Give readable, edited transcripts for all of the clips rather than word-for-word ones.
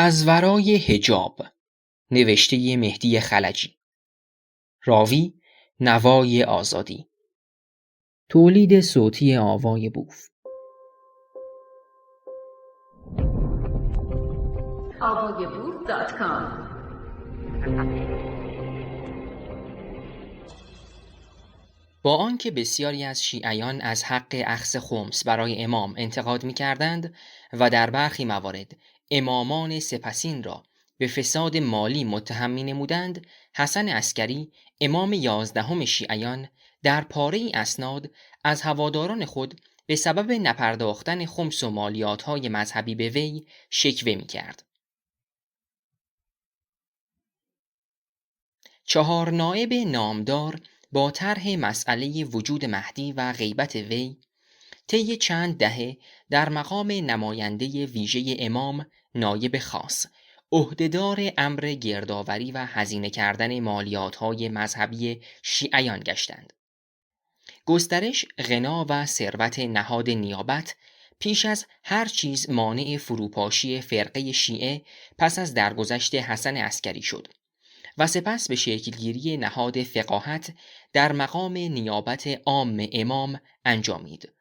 از ورای حجاب، نوشته مهدی خلجی. راوی نوای آزادی. تولید صوتی آوای بوف. avayaboof.com. با آنکه بسیاری از شیعیان از حق اخذ خمس برای امام انتقاد می‌کردند و در برخی موارد امامان سپسین را به فساد مالی متهم می‌نمودند، حسن عسکری، امام 11 شیعیان، در پاره‌ای اسناد از هواداران خود به سبب نپرداختن خمس و مالیات‌های مذهبی به وی شکوه می‌کرد. 4 نایب نامدار با طرح مسئله وجود مهدی و غیبت وی طی چند دهه در مقام نماینده ویژه امام نایب خاص عهدهدار امر گردآوری و هزینه کردن مالیات‌های مذهبی شیعیان گشتند. گسترش غنا و ثروت نهاد نیابت پیش از هر چیز مانع فروپاشی فرقه شیعه پس از درگذشت حسن عسکری شد و سپس به شکلگیری نهاد فقاهت در مقام نیابت عام امام انجامید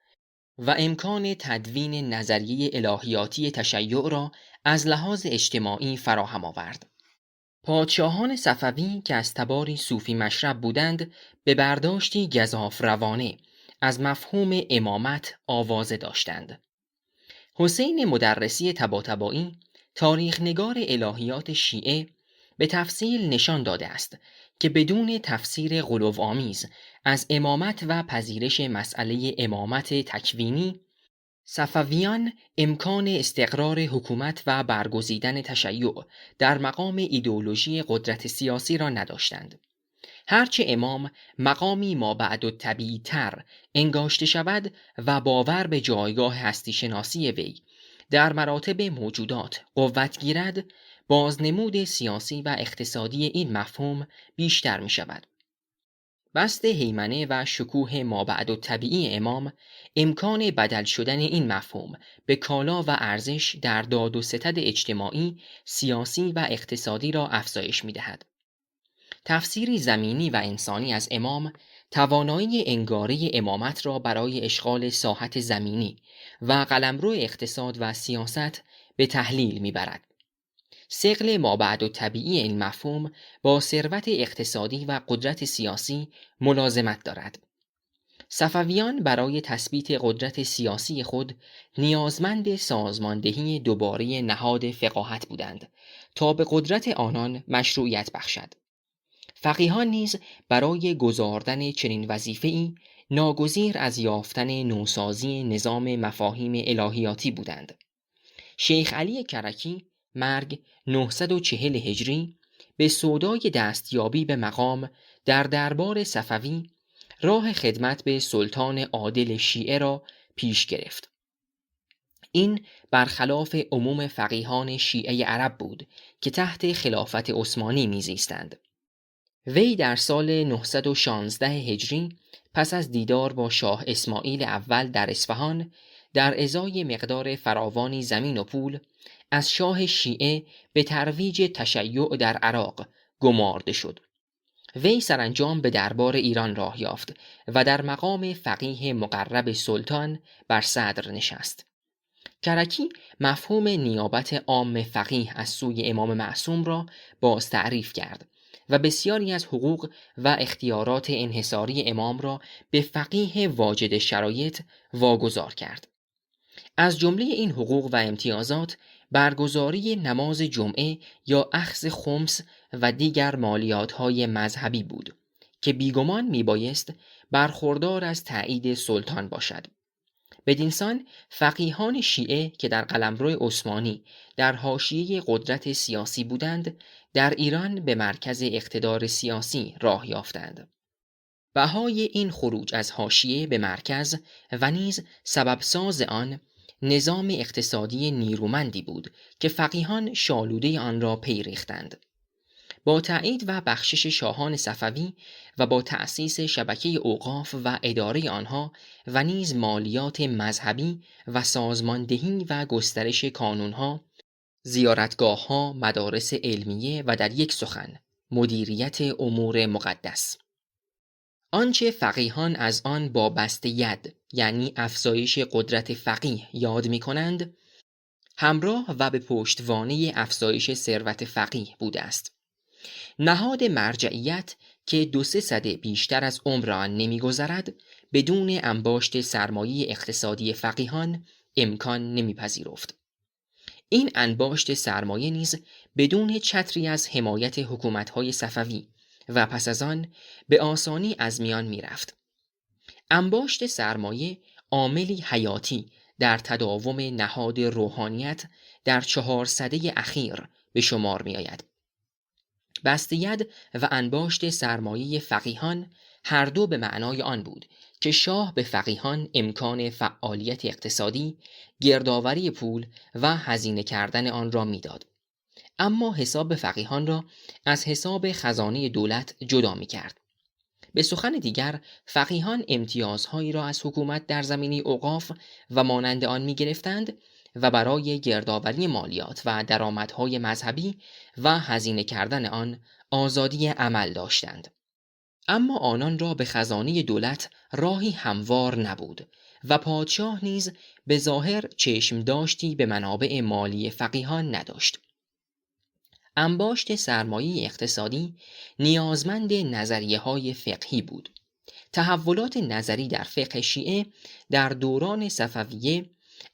و امکان تدوین نظریه الهیاتی تشیع را از لحاظ اجتماعی فراهم آورد. پادشاهان صفوی که از تباری صوفی مشرب بودند، به برداشتی گزاف روانه از مفهوم امامت آوازه داشتند. حسین مدرسی طباطبایی، تاریخ نگار الهیات شیعه، به تفصیل نشان داده است که بدون تفسیر غلوآمیز از امامت و پذیرش مسئله امامت تکوینی، صفویان امکان استقرار حکومت و برگزیدن تشیع در مقام ایدئولوژی قدرت سیاسی را نداشتند. هرچه امام مقامی مابعدالطبیعی تر انگاشته شود و باور به جایگاه هستی شناسی وی در مراتب موجودات قوت گیرد، بازنمود سیاسی و اقتصادی این مفهوم بیشتر می شود. بسط هیمنه و شکوه مابعدالطبیعی امام امکان بدل شدن این مفهوم به کالا و ارزش در داد و ستد اجتماعی، سیاسی و اقتصادی را افزایش می دهد. تفسیری زمینی و انسانی از امام توانایی انگاره امامت را برای اشغال ساحت زمینی و قلمرو اقتصاد و سیاست به تحلیل می‌برد. ثقل مابعدالطبیعی این مفهوم با ثروت اقتصادی و قدرت سیاسی ملازمت دارد. صفویان برای تثبیت قدرت سیاسی خود نیازمند سازماندهی دوباره نهاد فقاهت بودند تا به قدرت آنان مشروعیت بخشد. فقیهان نیز برای گزاردن چنین وظیفه‌ای ناگزیر از یافتن نوسازی نظام مفاهیم الهیاتی بودند. شیخ علی کرکی مرگ 940 هجری به سودای دستیابی به مقام در دربار صفوی راه خدمت به سلطان عادل شیعه را پیش گرفت. این برخلاف عموم فقیهان شیعه عرب بود که تحت خلافت عثمانی میزیستند. وی در سال 916 هجری پس از دیدار با شاه اسماعیل اول در اصفهان در ازای مقدار فراوانی زمین و پول از شاه شیعه به ترویج تشیع در عراق گمارده شد. وی سرانجام به دربار ایران راه یافت و در مقام فقیه مقرب سلطان بر صدر نشست. کرکی مفهوم نیابت عام فقیه از سوی امام معصوم را باز تعریف کرد و بسیاری از حقوق و اختیارات انحصاری امام را به فقیه واجد شرایط واگذار کرد. از جمله این حقوق و امتیازات برگزاری نماز جمعه یا اخذ خمس و دیگر مالیات‌های مذهبی بود که بیگمان میبایست برخوردار از تأیید سلطان باشد. بدینسان فقیهان شیعه که در قلمرو عثمانی در حاشیه قدرت سیاسی بودند، در ایران به مرکز اقتدار سیاسی راه یافتند. بهای این خروج از حاشیه به مرکز و نیز سبب ساز آن نظام اقتصادی نیرومندی بود که فقیهان شالوده آن را پی ریختند. با تأیید و بخشش شاهان صفوی و با تأسیس شبکه اوقاف و اداره آنها و نیز مالیات مذهبی و سازماندهی و گسترش کانونها، زیارتگاه‌ها، مدارس علمیه و در یک سخن مدیریت امور مقدس. آنچه فقیهان از آن با بسط ید یعنی افزایش قدرت فقیه یاد می کنند، همراه و به پشتوانه افزایش ثروت فقیه بوده است. نهاد مرجعیت که 2-3 سده بیشتر از عمر آن نمی‌گذرد، بدون انباشت سرمایه اقتصادی فقیهان امکان نمی‌پذیرفت. این انباشت سرمایه نیز بدون چتری از حمایت حکومت‌های صفوی و پس از آن به آسانی از میان می‌رفت. انباشت سرمایه عاملی حیاتی در تداوم نهاد روحانیت در 4 سده اخیر به شمار می‌آید. بسط ید و انباشت سرمایه فقیهان هر دو به معنای آن بود که شاه به فقیهان امکان فعالیت اقتصادی، گردآوری پول و هزینه کردن آن را میداد، اما حساب فقیهان را از حساب خزانه دولت جدا می کرد. به سخن دیگر، فقیهان امتیازهایی را از حکومت در زمینه اوقاف و مانند آن می گرفتند و برای گردآوری مالیات و درآمدهای مذهبی و هزینه کردن آن آزادی عمل داشتند. اما آنان را به خزانه دولت راهی هموار نبود و پادشاه نیز به ظاهر چشم داشتی به منابع مالی فقیهان نداشت. انباشت سرمایه اقتصادی نیازمند نظریه‌های فقهی بود. تحولات نظری در فقه شیعه در دوران صفویه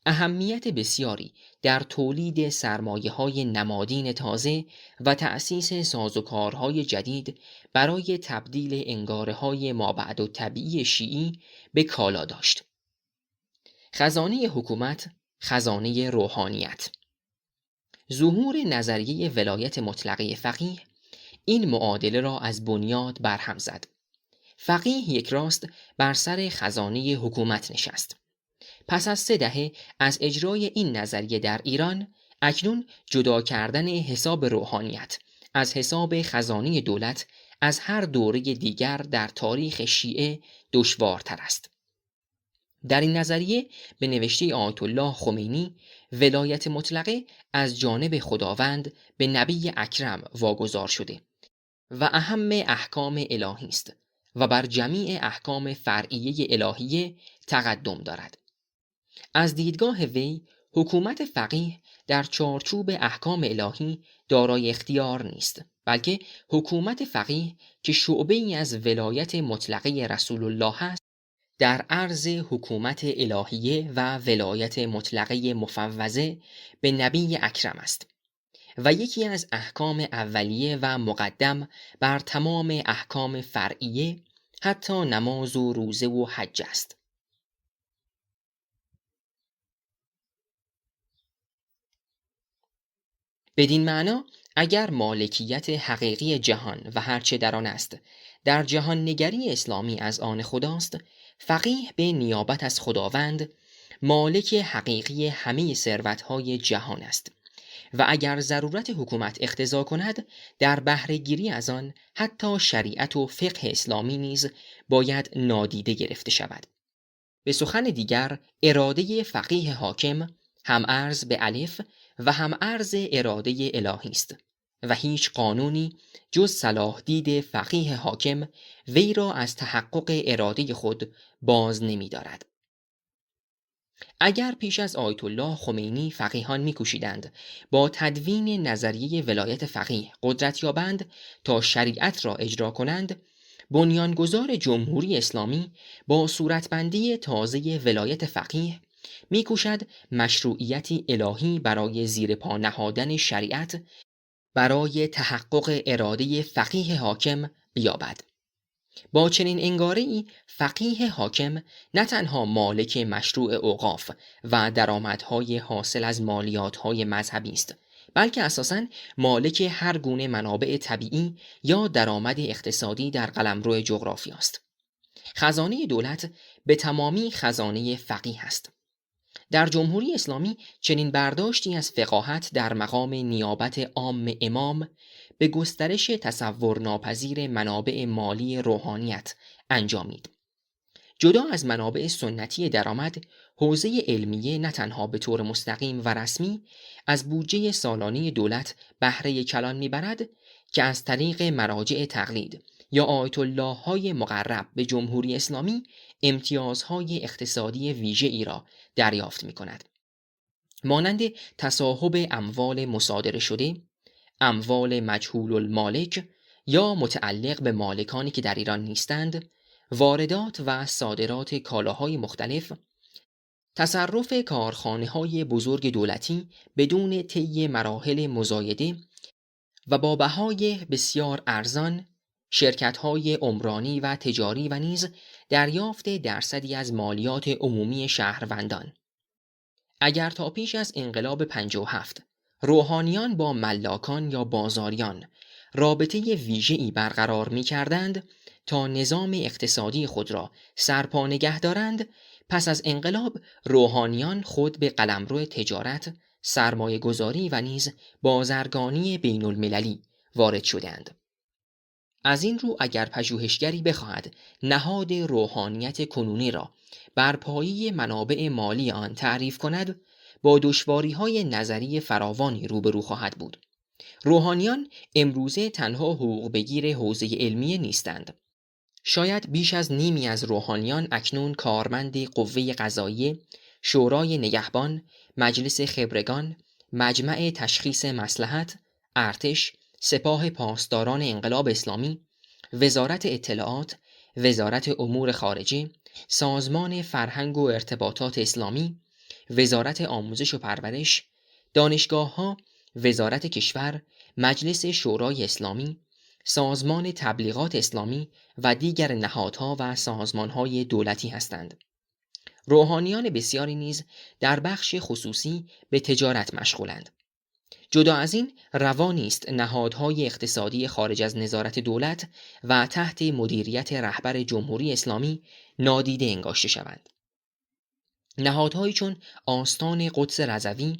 اهمیت بسیاری در تولید سرمایه‌های نمادین تازه و تأسیس سازوکارهای جدید برای تبدیل انگاره‌های مابعدالطبیعی شیعی به کالا داشت. خزانه حکومت، خزانه روحانیت. ظهور نظریه ولایت مطلقه فقیه این معادله را از بنیاد برهم زد. فقیه یک راست بر سر خزانه حکومت نشست. پس از 3 دهه از اجرای این نظریه در ایران، اکنون جدا کردن حساب روحانیت از حساب خزانه دولت از هر دوره دیگر در تاریخ شیعه دشوارتر است. در این نظریه به نوشته آیت الله خمینی، ولایت مطلقه از جانب خداوند به نبی اکرم واگذار شده و اهم احکام الهی است و بر جمیع احکام فرعیه الهیه تقدم دارد. از دیدگاه وی، حکومت فقیه در چارچوب احکام الهی دارای اختیار نیست، بلکه حکومت فقیه که شعبه‌ای از ولایت مطلقه رسول الله است، در عرض حکومت الهیه و ولایت مطلقه مفوضه به نبی اکرم است و یکی از احکام اولیه و مقدم بر تمام احکام فرعیه حتی نماز و روزه و حج است. بدین معنا اگر مالکیت حقیقی جهان و هرچه در آن است در جهان نگری اسلامی از آن خداست، فقیه به نیابت از خداوند مالک حقیقی همه ثروت‌های جهان است و اگر ضرورت حکومت اقتضا کند در بهره گیری از آن حتی شریعت و فقه اسلامی نیز باید نادیده گرفته شود. به سخن دیگر، اراده فقیه حاکم هم ارز به الف و هم ارز اراده الهی است و هیچ قانونی جز صلاح دید فقیه حاکم وی را از تحقق اراده خود باز نمی دارد. اگر پیش از آیت الله خمینی فقیهان می‌کوشیدند با تدوین نظریه ولایت فقیه قدرت یابند تا شریعت را اجرا کنند، بنیانگذار جمهوری اسلامی با صورتبندی تازه ولایت فقیه می‌کوشد مشروعیتی الهی برای زیر پا نهادن شریعت برای تحقق اراده فقیه حاکم بیابد. با چنین انگاره‌ای فقیه حاکم نه تنها مالک مشروع اوقاف و درآمدهای حاصل از مالیات‌های مذهبی است، بلکه اساساً مالک هر گونه منابع طبیعی یا درآمد اقتصادی در قلمرو جغرافی است. خزانه دولت به تمامی خزانه فقیه است. در جمهوری اسلامی چنین برداشتی از فقاهت در مقام نیابت عام امام به گسترش تصور ناپذیر منابع مالی روحانیت انجامید. جدا از منابع سنتی درآمد، حوزه علمیه نه تنها به طور مستقیم و رسمی از بودجه سالانه دولت بهره کلان میبرد که از طریق مراجع تقلید یا آیت الله های مقرب به جمهوری اسلامی امتیازهای اقتصادی ویژه‌ای را دریافت می‌کند، مانند تصاحب اموال مصادره شده، اموال مجهول المالک یا متعلق به مالکانی که در ایران نیستند، واردات و صادرات کالاهای مختلف، تصرف کارخانه‌های بزرگ دولتی بدون طی مراحل مزایده و با بهای بسیار ارزان، شرکت‌های عمرانی و تجاری و نیز دریافت درصدی از مالیات عمومی شهروندان. اگر تا پیش از انقلاب 57 روحانیان با ملاکان یا بازاریان رابطه ویژه‌ای برقرار می‌کردند تا نظام اقتصادی خود را سرپا نگه دارند، پس از انقلاب روحانیان خود به قلمرو تجارت، سرمایه گذاری و نیز بازرگانی بین المللی وارد شدند. از این رو اگر پژوهشگری بخواهد نهاد روحانیت کنونی را بر پایه منابع مالی آن تعریف کند، با دشواری‌های نظری فراوانی روبرو خواهد بود. روحانیان امروزه تنها حقوق بگیر حوزه علمیه نیستند. شاید بیش از نیمی از روحانیان اکنون کارمند قوه قضاییه، شورای نگهبان، مجلس خبرگان، مجمع تشخیص مصلحت، ارتش، سپاه پاسداران انقلاب اسلامی، وزارت اطلاعات، وزارت امور خارجه، سازمان فرهنگ و ارتباطات اسلامی، وزارت آموزش و پرورش، دانشگاه‌ها، وزارت کشور، مجلس شورای اسلامی، سازمان تبلیغات اسلامی و دیگر نهادها و سازمانهای دولتی هستند. روحانیان بسیاری نیز در بخش خصوصی به تجارت مشغولند. جدا از این روا نیست نهادهای اقتصادی خارج از نظارت دولت و تحت مدیریت رهبر جمهوری اسلامی نادیده انگاشته شوند. نهادهایی چون آستان قدس رضوی،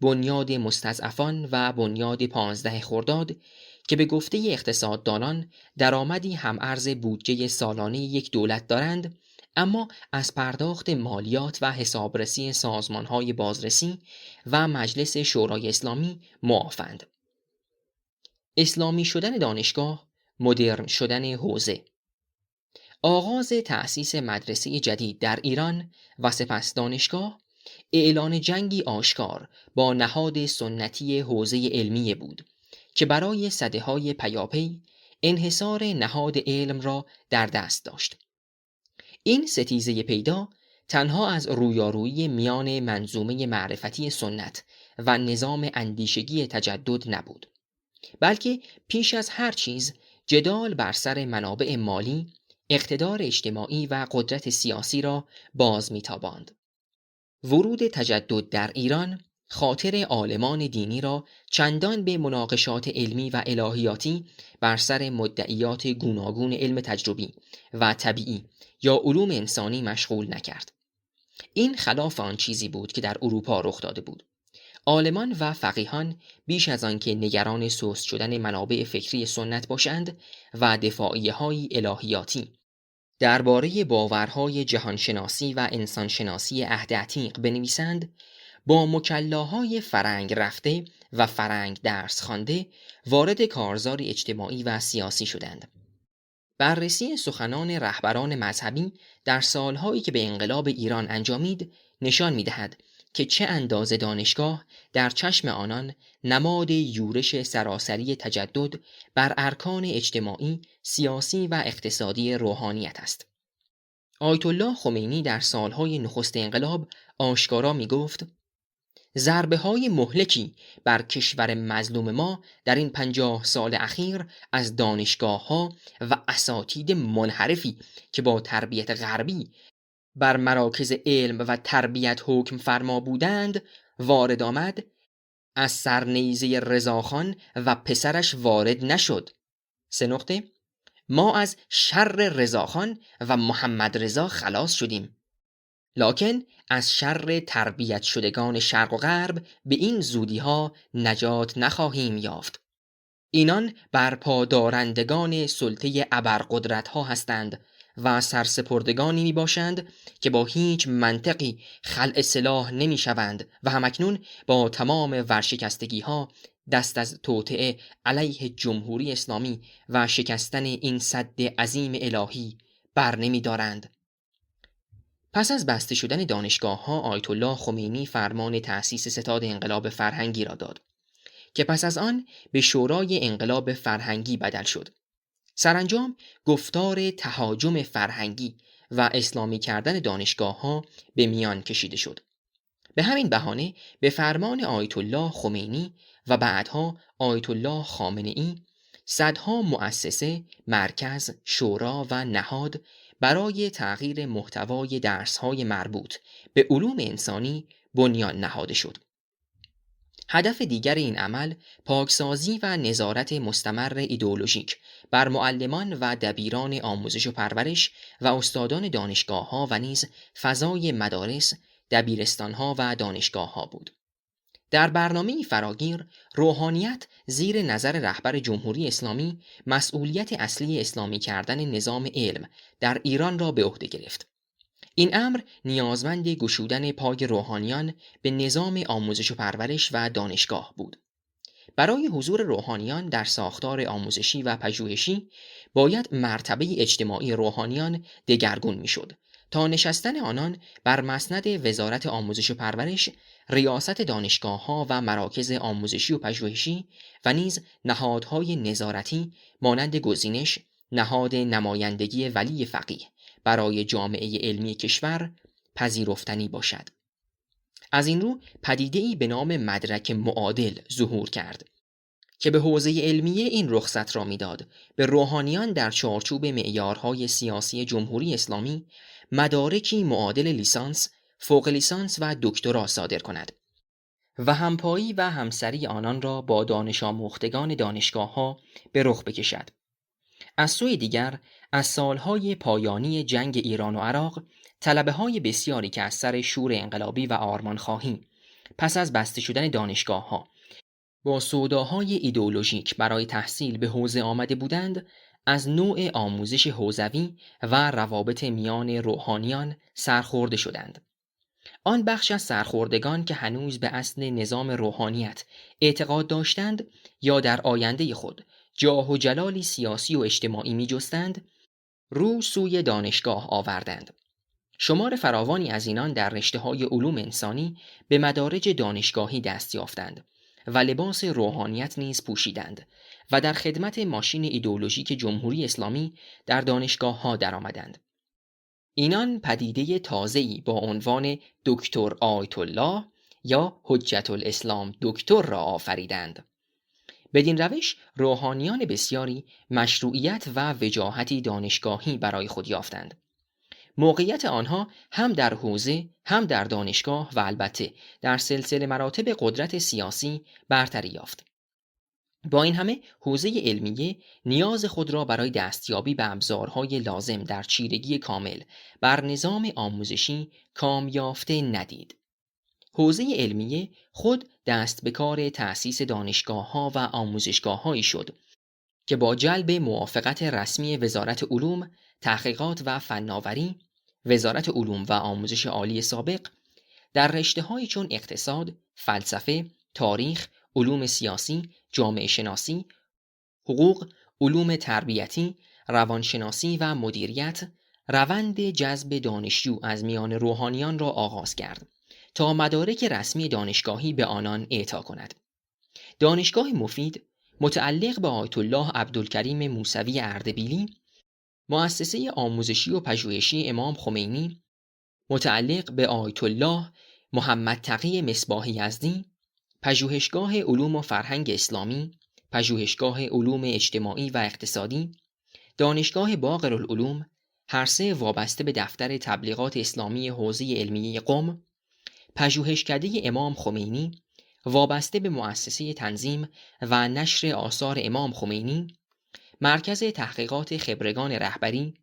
بنیاد مستضعفان و بنیاد 15 خرداد که به گفته اقتصاددانان درآمدی هم‌عرض بودجه سالانه یک دولت دارند، اما از پرداخت مالیات و حسابرسی سازمان‌های بازرسی و مجلس شورای اسلامی معافند. اسلامی شدن دانشگاه، مدرن شدن حوزه. آغاز تأسیس مدرسه جدید در ایران و سپس دانشگاه، اعلان جنگی آشکار با نهاد سنتی حوزه علمیه بود که برای سده‌های پیاپی انحصار نهاد علم را در دست داشت. این ستیزه پیدا تنها از رویارویی میان منظومه معرفتی سنت و نظام اندیشگی تجدد نبود، بلکه پیش از هر چیز جدال بر سر منابع مالی، اقتدار اجتماعی و قدرت سیاسی را باز می‌تاباند. ورود تجدد در ایران خاطر عالمان دینی را چندان به مناقشات علمی و الهیاتی بر سر مدعیات گوناگون علم تجربی و طبیعی یا علوم انسانی مشغول نکرد. این خلاف آن چیزی بود که در اروپا رخ داده بود. عالمان و فقیهان بیش از آن که نگران سست شدن منابع فکری سنت باشند و دفاعیه‌های الهیاتی درباره باورهای جهانشناسی و انسانشناسی عهد عتیق بنویسند، با مکلاهای فرنگ رفته و فرنگ درس خوانده وارد کارزار اجتماعی و سیاسی شدند. بررسی سخنان رهبران مذهبی در سالهایی که به انقلاب ایران انجامید نشان می‌دهد که چه اندازه دانشگاه در چشم آنان نماد یورش سراسری تجدد بر ارکان اجتماعی، سیاسی و اقتصادی روحانیت است. آیت الله خمینی در سالهای نخست انقلاب آشکارا می گفت: ضربه‌های مهلکی بر کشور مظلوم ما در این 50 سال اخیر از دانشگاه‌ها و اساتید منحرفی که با تربیت غربی بر مراکز علم و تربیت حکم فرما بودند وارد آمد، از سرنیزه رضاخان و پسرش وارد نشد. 3 نقطه: ما از شر رضاخان و محمد رضا خلاص شدیم، لکن از شر تربیت شدگان شرق و غرب به این زودی‌ها نجات نخواهیم یافت. اینان برپادارندگان سلطه ابرقدرت‌ها هستند و سرسپردگانی می باشند که با هیچ منطقی خلع سلاح نمی شوند و همکنون با تمام ورشکستگی ها دست از توطئه علیه جمهوری اسلامی و شکستن این سد عظیم الهی بر نمی دارند. پس از بسته شدن دانشگاه‌ها، آیت الله خمینی فرمان تأسیس ستاد انقلاب فرهنگی را داد که پس از آن به شورای انقلاب فرهنگی بدل شد. سرانجام گفتار تهاجم فرهنگی و اسلامی کردن دانشگاه‌ها به میان کشیده شد. به همین بهانه به فرمان آیت الله خمینی و بعدها آیت الله خامنه‌ای صدها مؤسسه، مرکز، شورا و نهاد برای تغییر محتوای درس‌های مربوط به علوم انسانی بنیان نهاده شد. هدف دیگر این عمل پاکسازی و نظارت مستمر ایدئولوژیک بر معلمان و دبیران آموزش و پرورش و استادان دانشگاه‌ها و نیز فضای مدارس، دبیرستان‌ها و دانشگاه‌ها بود. در برنامه فراگیر، روحانیت زیر نظر رهبر جمهوری اسلامی مسئولیت اصلی اسلامی کردن نظام علم در ایران را به عهده گرفت. این امر نیازمند گشودن پای روحانیان به نظام آموزش و پرورش و دانشگاه بود. برای حضور روحانیان در ساختار آموزشی و پژوهشی باید مرتبه اجتماعی روحانیان دگرگون میشد تا نشستن آنان بر مسند وزارت آموزش و پرورش، ریاست دانشگاه‌ها و مراکز آموزشی و پژوهشی و نیز نهادهای نظارتی مانند گزینش، نهاد نمایندگی ولی فقیه برای جامعه علمی کشور پذیرفتنی باشد. از این رو پدیده‌ای به نام مدرک معادل ظهور کرد که به حوزه علمیه این رخصت را میداد به روحانیان در چارچوب معیارهای سیاسی جمهوری اسلامی مدارکی معادل لیسانس، فوق لیسانس و دکترا صادر کند و همپایی و همسری آنان را با دانش آموختگان دانشگاه‌ها به رخ بکشد. از سوی دیگر از سالهای پایانی جنگ ایران و عراق طلبه‌های بسیاری که از سر شور انقلابی و آرمانخواهی پس از بسته شدن دانشگاه‌ها با سوداهای ایدئولوژیک برای تحصیل به حوزه آمده بودند، از نوع آموزش حوزوی و روابط میان روحانیان سرخورده شدند. آن بخش از سرخوردگان که هنوز به اصل نظام روحانیت اعتقاد داشتند یا در آینده خود جاه و جلالی سیاسی و اجتماعی می جستند، رو سوی دانشگاه آوردند. شمار فراوانی از اینان در رشته‌های علوم انسانی به مدارج دانشگاهی دست یافتند و لباس روحانیت نیز پوشیدند و در خدمت ماشین ایدئولوژیک جمهوری اسلامی در دانشگاه‌ها درآمدند. اینان پدیده تازه‌ای با عنوان دکتر آیت الله یا حجت الاسلام دکتر را آفریدند. بدین روش روحانیان بسیاری مشروعیت و وجاهتی دانشگاهی برای خود یافتند. موقعیت آنها هم در حوزه، هم در دانشگاه و البته در سلسله مراتب قدرت سیاسی برتری یافت. با این همه حوزه علمیه نیاز خود را برای دستیابی به ابزارهای لازم در چیرگی کامل بر نظام آموزشی کام یافته ندید. حوزه علمیه خود دست به کار تأسیس دانشگاه‌ها و آموزشگاه‌هایی شد که با جلب موافقت رسمی وزارت علوم، تحقیقات و فناوری، وزارت علوم و آموزش عالی سابق در رشته‌هایی چون اقتصاد، فلسفه، تاریخ، علوم سیاسی، جامعه شناسی، حقوق، علوم تربیتی، روانشناسی و مدیریت روند جذب دانشجو از میان روحانیان را آغاز کرد تا مدارک رسمی دانشگاهی به آنان اعطا کند. دانشگاه مفید متعلق به آیت الله عبدالکریم موسوی اردبیلی، مؤسسه آموزشی و پژوهشی امام خمینی متعلق به آیت الله محمد تقی مصباح یزدی، پژوهشگاه علوم و فرهنگ اسلامی، پژوهشگاه علوم اجتماعی و اقتصادی، دانشگاه باقرالعلوم، هر سه وابسته به دفتر تبلیغات اسلامی حوزه علمیه قم، پژوهشکده امام خمینی وابسته به مؤسسه تنظیم و نشر آثار امام خمینی، مرکز تحقیقات خبرگان رهبری،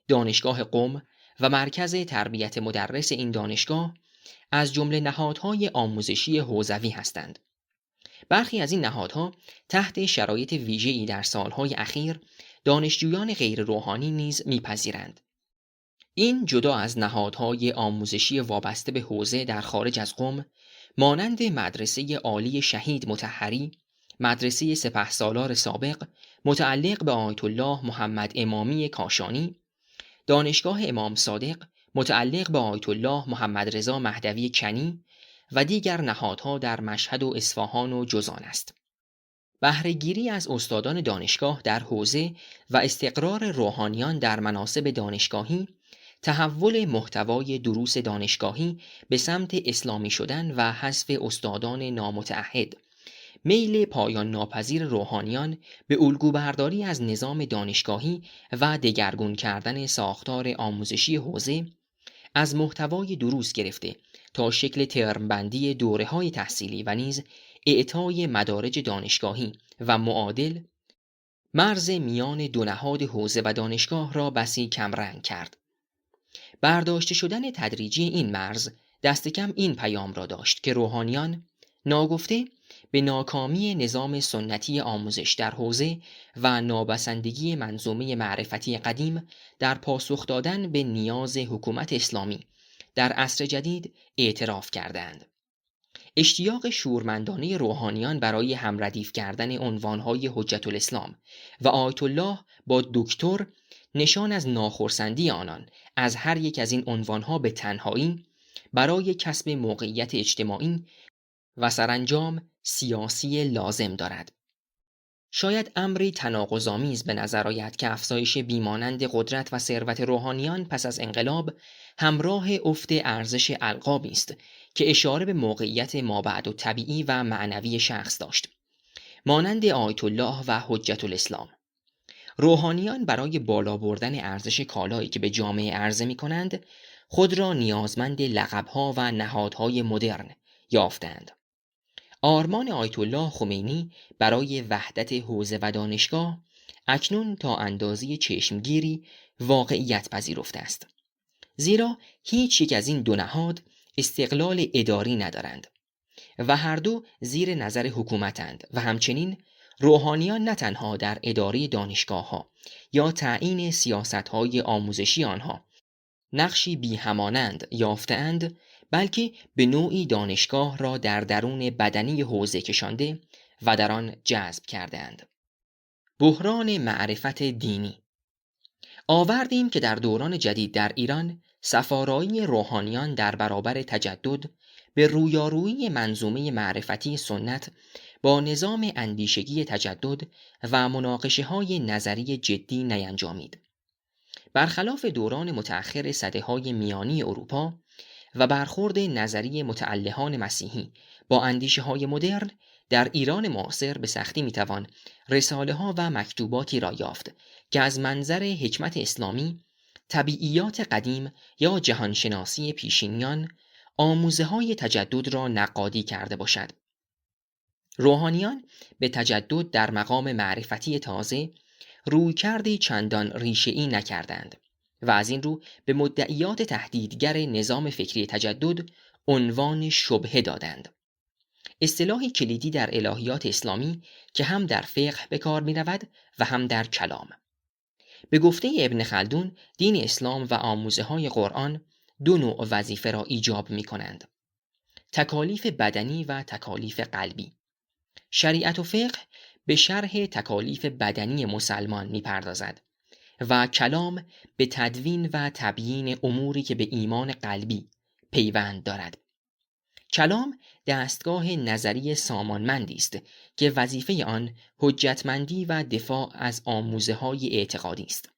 دانشگاه قم و مرکز تربیت مدرس این دانشگاه از جمله نهادهای آموزشی حوزوی هستند. برخی از این نهادها تحت شرایط ویژه‌ای در سالهای اخیر دانشجویان غیر روحانی نیز میپذیرند. این جدا از نهادهای آموزشی وابسته به حوزه در خارج از قم مانند مدرسه عالی شهید مطهری، مدرسه سپهسالار سابق متعلق به آیت الله محمد امامی کاشانی، دانشگاه امام صادق متعلق به آیت الله محمد رضا مهدوی کنی و دیگر نهادها در مشهد و اصفهان و جازان است. بهره‌گیری از استادان دانشگاه در حوزه و استقرار روحانیان در مناصب دانشگاهی، تحول محتوای دروس دانشگاهی به سمت اسلامی شدن و حذف استادان نامتعهد، میل پایان ناپذیر روحانیان به الگوبرداری از نظام دانشگاهی و دگرگون کردن ساختار آموزشی حوزه، از محتوای دروس گرفته تا شکل ترمبندی دوره‌های تحصیلی و نیز اعطای مدارج دانشگاهی و معادل، مرز میان دو نهاد حوزه و دانشگاه را بسی کمرنگ کرد. برداشته شدن تدریجی این مرز دست کم این پیام را داشت که روحانیان ناگفته به ناکامی نظام سنتی آموزش در حوزه و نابسندگی منظومه معرفتی قدیم در پاسخ دادن به نیاز حکومت اسلامی در عصر جدید اعتراف کردند. اشتیاق شورمندانه روحانیان برای همردیف کردن عنوانهای حجت الاسلام و آیت الله با دکتر نشان از ناخرسندی آنان از هر یک از این عنوانها به تنهایی برای کسب موقعیت اجتماعی و سرانجام سیاسی لازم دارد. شاید امری تناقض‌آمیز به نظر آید که افزایش بیمانند قدرت و ثروت روحانیان پس از انقلاب همراه افت ارزش القابی است که اشاره به موقعیت مابعد و طبیعی و معنوی شخص داشت، مانند آیت الله و حجت الاسلام. روحانیان برای بالا بردن ارزش کالایی که به جامعه عرضه می کنند خود را نیازمند لقب‌ها و نهادهای مدرن یافتند. آرمان آیت الله خمینی برای وحدت حوزه و دانشگاه اکنون تا اندازه چشمگیری واقعیت پذیرفته است، زیرا هیچ یک از این دو نهاد استقلال اداری ندارند و هر دو زیر نظر حکومتند و همچنین روحانیان نه تنها در اداره دانشگاه‌ها یا تعیین سیاست‌های آموزشی آنها نقشی بی‌همانند یافته‌اند، بلکه به نوعی دانشگاه را در درون بدنی حوزه کشانده و در آن جذب کرده‌اند. بحران معرفت دینی. آوردیم که در دوران جدید در ایران سفارایی روحانیان در برابر تجدد به رویارویی منظومه معرفتی سنت با نظام اندیشگی تجدد و مناقشه‌های نظری جدی نینجامید. برخلاف دوران متأخر سده‌های میانی اروپا و برخورد نظری متعلهان مسیحی با اندیشه‌های مدرن، در ایران معاصر به سختی میتوان رساله‌ها و مکتوباتی را یافت که از منظر حکمت اسلامی، طبیعیات قدیم یا جهانشناسی پیشینیان آموزه‌های تجدد را نقادی کرده باشد. روحانیان به تجدد در مقام معرفتی تازه رویکردی چندان ریشه‌ای نکردند و از این رو به مدعیات تهدیدگر نظام فکری تجدد عنوان شبهه دادند. اصطلاحی کلیدی در الهیات اسلامی که هم در فقه به کار می رود و هم در کلام. به گفته ابن خلدون، دین اسلام و آموزه‌های قرآن دو نوع وظیفه را ایجاب می کنند: تکالیف بدنی و تکالیف قلبی. شریعت و فقه به شرح تکالیف بدنی مسلمان می پردازد و کلام به تدوین و تبیین اموری که به ایمان قلبی پیوند دارد. کلام دستگاه نظری سامانمندی است که وظیفه آن حجتمندی و دفاع از آموزه‌های اعتقادی است.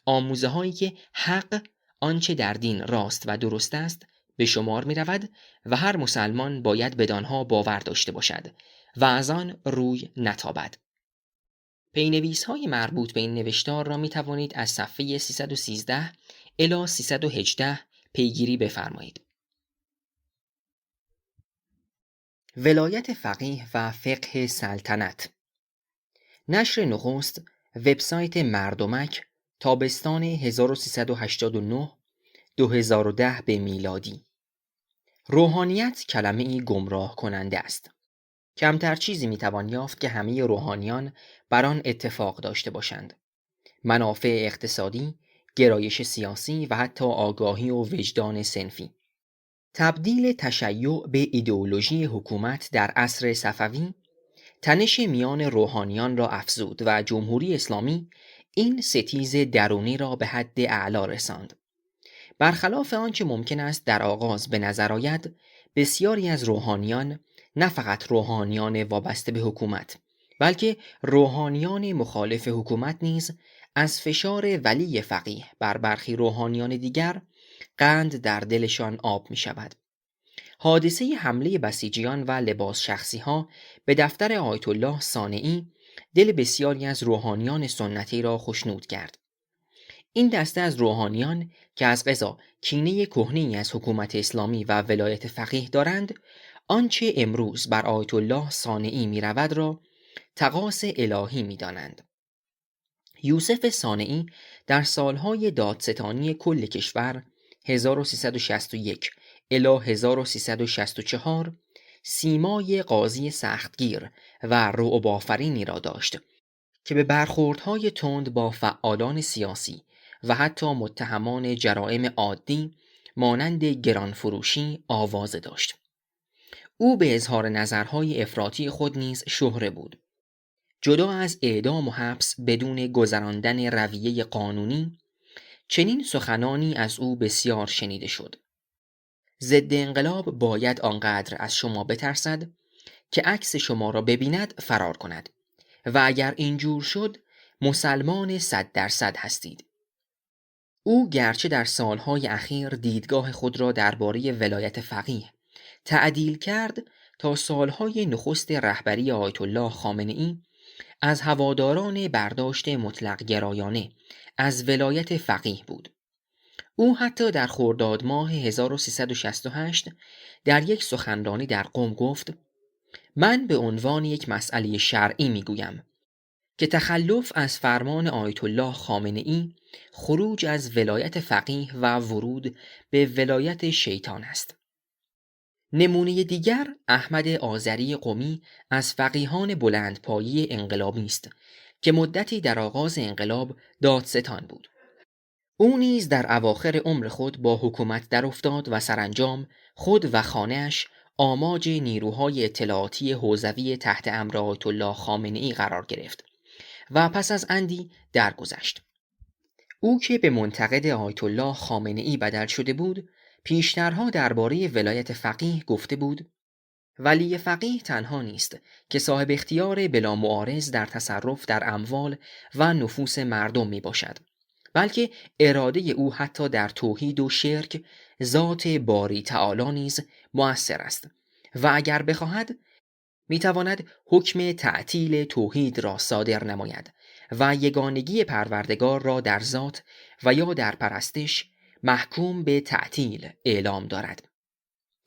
آموزه‌هایی که حق، آنچه در دین راست و درست است، به شمار می رود و هر مسلمان باید بدانها باور داشته باشد و از آن روی نتابد. پینویس‌های مربوط به این نوشتار را می توانید از صفحه 313 الی 318 پیگیری بفرمایید. ولایت فقیه و فقه سلطنت. نشر نخست، وبسایت مردمک، تابستان 1389 2010 به میلادی. روحانیت کلمه‌ای گمراه کننده است. کمتر چیزی میتوان یافت که همه روحانیان بر آن اتفاق داشته باشند. منافع اقتصادی، گرایش سیاسی و حتی آگاهی و وجدان صنفی. تبدیل تشیع به ایدئولوژی حکومت در عصر صفوی تنش میان روحانیان را افزود و جمهوری اسلامی این ستیز درونی را به حد اعلا رساند. برخلاف آنچه ممکن است در آغاز به نظر آید، بسیاری از روحانیان، نه فقط روحانیان وابسته به حکومت، بلکه روحانیان مخالف حکومت نیز از فشار ولی فقیه بر برخی روحانیان دیگر قند در دلشان آب می شود. حادثه حمله بسیجیان و لباس شخصی ها به دفتر آیت الله صانعی دل بسیاری از روحانیان سنتی را خشنود کرد. این دسته از روحانیان که از قضا کینه کهنه‌ای از حکومت اسلامی و ولایت فقیه دارند، آنچه امروز بر آیت الله صانعی می رود را تقاص الهی می دانند. یوسف صانعی در سالهای دادستانی کل کشور 1361 الی 1364 سیمای قاضی سختگیر و رعب آفرینی را داشت که به برخوردهای تند با فعالان سیاسی و حتی متهمان جرائم عادی مانند گرانفروشی آوازه داشت. او به اظهار نظرهای افراطی خود نیز شهره بود. جدا از اعدام و حبس بدون گذراندن رویه قانونی، چنین سخنانی از او بسیار شنیده شد: ضد انقلاب باید آنقدر از شما بترسد که عکس شما را ببیند فرار کند و اگر اینجور شد مسلمان 100% هستید. او گرچه در سالهای اخیر دیدگاه خود را درباره ولایت فقیه تعدیل کرد تا سالهای نخست رهبری آیت الله خامنه‌ای از هواداران برداشت مطلق گرایانه از ولایت فقیه بود. او حتی در خرداد ماه 1368 در یک سخنرانی در قم گفت: من به عنوان یک مسئله شرعی میگویم که تخلف از فرمان آیت الله خامنه‌ای خروج از ولایت فقیه و ورود به ولایت شیطان است. نمونه دیگر احمد آذری قمی از فقیهان بلندپایه انقلابی است که مدتی در آغاز انقلاب دادستان بود. او نیز در اواخر عمر خود با حکومت در افتاد و سرانجام خود و خانه‌اش آماج نیروهای اطلاعاتی حوزوی تحت امر آیت الله خامنه‌ای قرار گرفت و پس از اندی درگذشت. او که به منتقد آیت الله خامنه‌ای بدل شده بود، پیشترها درباره ولایت فقیه گفته بود: ولی فقیه تنها نیست که صاحب اختیار بلا معارض در تصرف در اموال و نفوس مردم می باشد، بلکه اراده او حتی در توحید و شرک ذات باری تعالی نیز مؤثر است و اگر بخواهد میتواند حکم تعطیل توحید را صادر نماید و یگانگی پروردگار را در ذات و یا در پرستش محکوم به تعطیل اعلام دارد.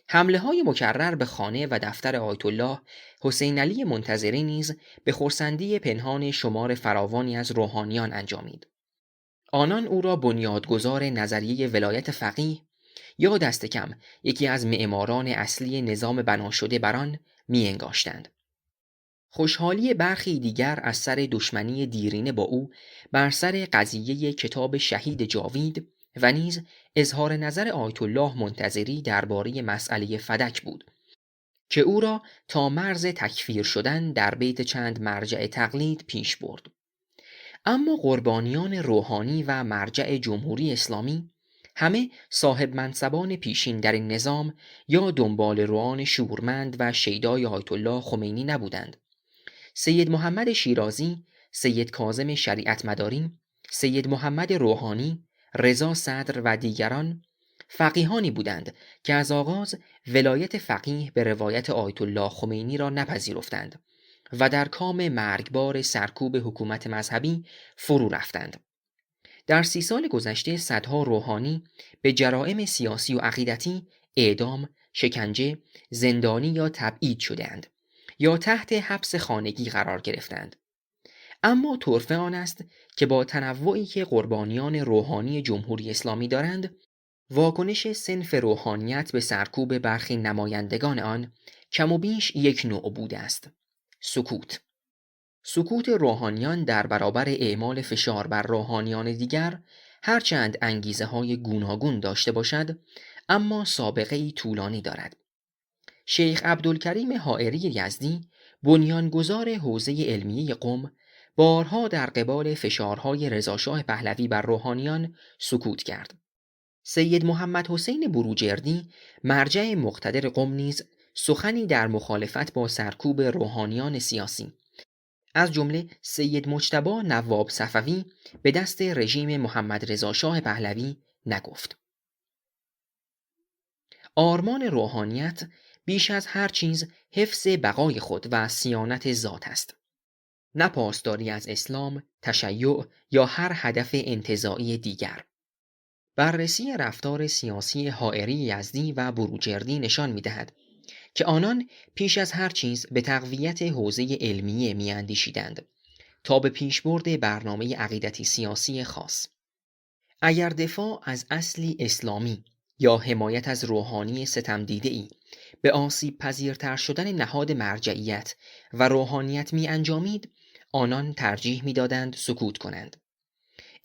حمله های مکرر به خانه و دفتر آیت الله حسین علی منتظری نیز به خرسندی پنهان شمار فراوانی از روحانیان انجامید. آنان او را بنیادگذار نظریه ولایت فقیه یا دست کم یکی از معماران اصلی نظام بنا شده بر آن می‌انگاشتند. خوشحالی برخی دیگر از سر دشمنی دیرینه با او بر سر قضیه کتاب شهید جاوید و نیز اظهار نظر آیت الله منتظری درباره مسئله فدک بود که او را تا مرز تکفیر شدن در بیت چند مرجع تقلید پیش برد. اما قربانیان روحانی و مرجع جمهوری اسلامی همه صاحب منصبان پیشین در این نظام یا دنبال روان شورمند و شیدای آیت الله خمینی نبودند. سید محمد شیرازی، سید کاظم شریعت مداری، سید محمد روحانی، رضا صدر و دیگران فقیهانی بودند که از آغاز ولایت فقیه به روایت آیت الله خمینی را نپذیرفتند و در کام مرگبار سرکوب حکومت مذهبی فرو رفتند. در 30 سال گذشته صدها روحانی به جرائم سیاسی و عقیدتی اعدام، شکنجه، زندانی یا تبعید شده‌اند یا تحت حبس خانگی قرار گرفتند. اما طرفه آن است که با تنوعی که قربانیان روحانی جمهوری اسلامی دارند، واکنش صنف روحانیت به سرکوب برخی نمایندگان آن کم و بیش یک نوع بوده است: سکوت. سکوت روحانیان در برابر اعمال فشار بر روحانیان دیگر هرچند انگیزه های گوناگون داشته باشد، اما سابقه ای طولانی دارد. شیخ عبدالکریم حائری یزدی، بنیانگذار حوزه علمیه قم، بارها در قبال فشارهای رضاشاه پهلوی بر روحانیان سکوت کرد. سید محمد حسین بروجردی، مرجع مقتدر قم نیز سخنی در مخالفت با سرکوب روحانیان سیاسی، از جمله سید مجتبی نواب صفوی، به دست رژیم محمد رضا شاه پهلوی نگفت. آرمان روحانیت بیش از هر چیز حفظ بقای خود و صیانت ذات است، نه پاسداری از اسلام، تشیع یا هر هدف انتزاعی دیگر. بررسی رفتار سیاسی حائری یزدی و بروجردی نشان می‌دهد که آنان پیش از هر چیز به تقویت حوزه علمیه می‌اندیشیدند تا به پیشبرد برنامه عقیدتی سیاسی خاص. اگر دفاع از اصلی اسلامی یا حمایت از روحانی ستمدیده‌ای به آسیب پذیرتر شدن نهاد مرجعیت و روحانیت می‌انجامید، آنان ترجیح می‌دادند سکوت کنند.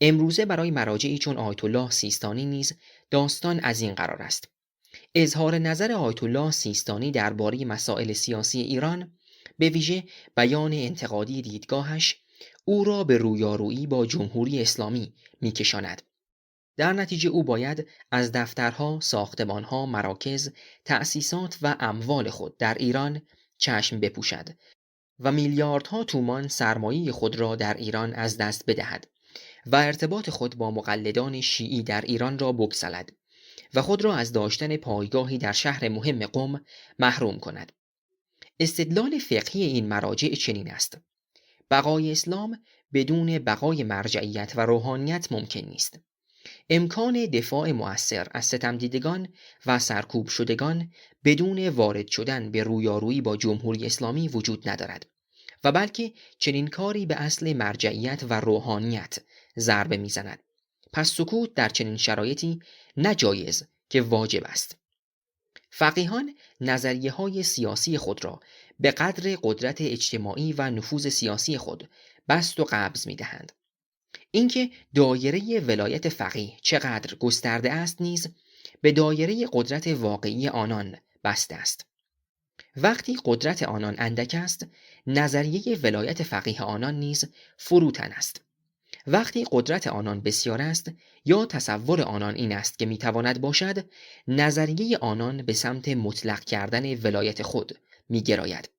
امروزه برای مراجعی چون آیت الله سیستانی نیز داستان از این قرار است. اظهار نظر آیت الله سیستانی درباره مسائل سیاسی ایران، به ویژه بیان انتقادی دیدگاهش، او را به رویارویی با جمهوری اسلامی می‌کشاند. در نتیجه او باید از دفترها، ساختمانها، مراکز، تأسیسات و اموال خود در ایران چشم بپوشد و میلیاردها تومان سرمایه خود را در ایران از دست بدهد و ارتباط خود با مقلدان شیعی در ایران را بگسلد و خود را از داشتن پایگاهی در شهر مهم قم محروم کند. استدلال فقهی این مراجع چنین است: بقای اسلام بدون بقای مرجعیت و روحانیت ممکن نیست. امکان دفاع مؤثر از ستمدیدگان و سرکوب شدگان بدون وارد شدن به رویارویی با جمهوری اسلامی وجود ندارد و بلکه چنین کاری به اصل مرجعیت و روحانیت ضربه میزند. پس سکوت در چنین شرایطی نه جایز که واجب است. فقیهان نظریه‌های سیاسی خود را به قدر قدرت اجتماعی و نفوذ سیاسی خود بست و قبض می‌دهند. اینکه دایره ولایت فقیه چقدر گسترده است نیز به دایره قدرت واقعی آنان بسته است. وقتی قدرت آنان اندک است، نظریه ولایت فقیه آنان نیز فروتن است. وقتی قدرت آنان بسیار است یا تصور آنان این است که میتواند باشد، نظریه آنان به سمت مطلق کردن ولایت خود میگراید.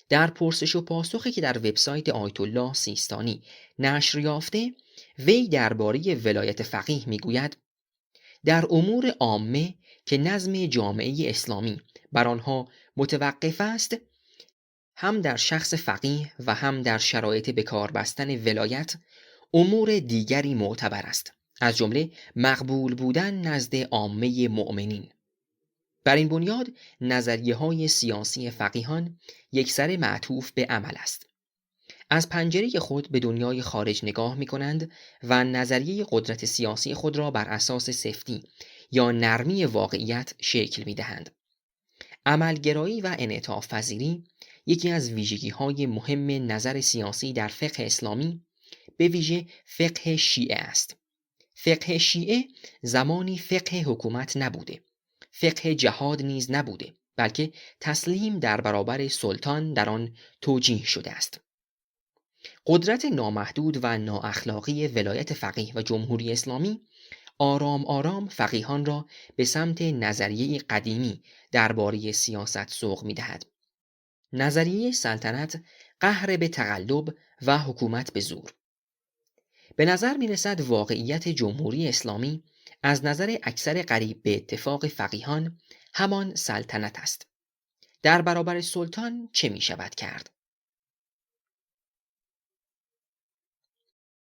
در پرسش و پاسخی که در وبسایت آیت الله سیستانی نشر یافته، وی درباره ولایت فقیه میگوید: در امور عامه که نظم جامعه اسلامی بر آنها متوقف است، هم در شخص فقیه و هم در شرایط به کار بستن ولایت امور دیگری معتبر است، از جمله مقبول بودن نزد عامه مؤمنین. بر این بنیاد نظریه‌های سیاسی فقیهان یکسره معطوف به عمل است. از پنجره خود به دنیای خارج نگاه می‌کنند و نظریه قدرت سیاسی خود را بر اساس سفتی یا نرمی واقعیت شکل می‌دهند. عملگرایی و انعطاف پذیری یکی از ویژگی‌های مهم نظر سیاسی در فقه اسلامی، به ویژه فقه شیعه است. فقه شیعه زمانی فقه حکومت نبوده، فقه جهاد نیز نبوده، بلکه تسلیم در برابر سلطان در آن توجیه شده است. قدرت نامحدود و نااخلاقی ولایت فقیه و جمهوری اسلامی آرام آرام فقیهان را به سمت نظریه قدیمی درباره سیاست سوق می‌دهد. نظریه سلطنت، قهر به تقلب و حکومت به زور. به نظر می‌رسد واقعیت جمهوری اسلامی از نظر اکثر قریب به اتفاق فقیهان همان سلطنت است. در برابر سلطان چه می‌شود کرد؟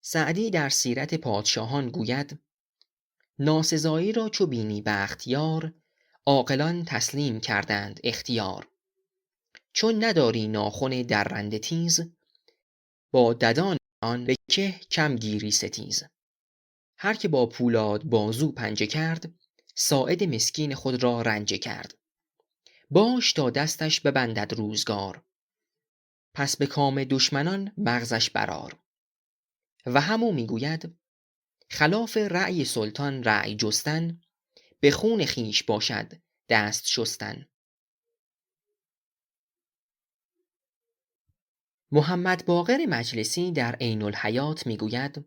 سعدی در سیرت پادشاهان گوید: ناسزایی را چو بینی بختیار، عاقلان تسلیم کردند اختیار. چون نداری ناخن درنده تیز، با ددان آن به که کم گیری ستیز. هر که با پولاد بازو پنجه کرد، ساعد مسکین خود را رنجه کرد. باش تا دستش ببندد روزگار، پس به کام دشمنان مغزش برار. و همو میگوید: خلاف رأی سلطان رأی جستن، به خون خویش باشد دست شستن. محمد باقر مجلسی در عین الحیات میگوید: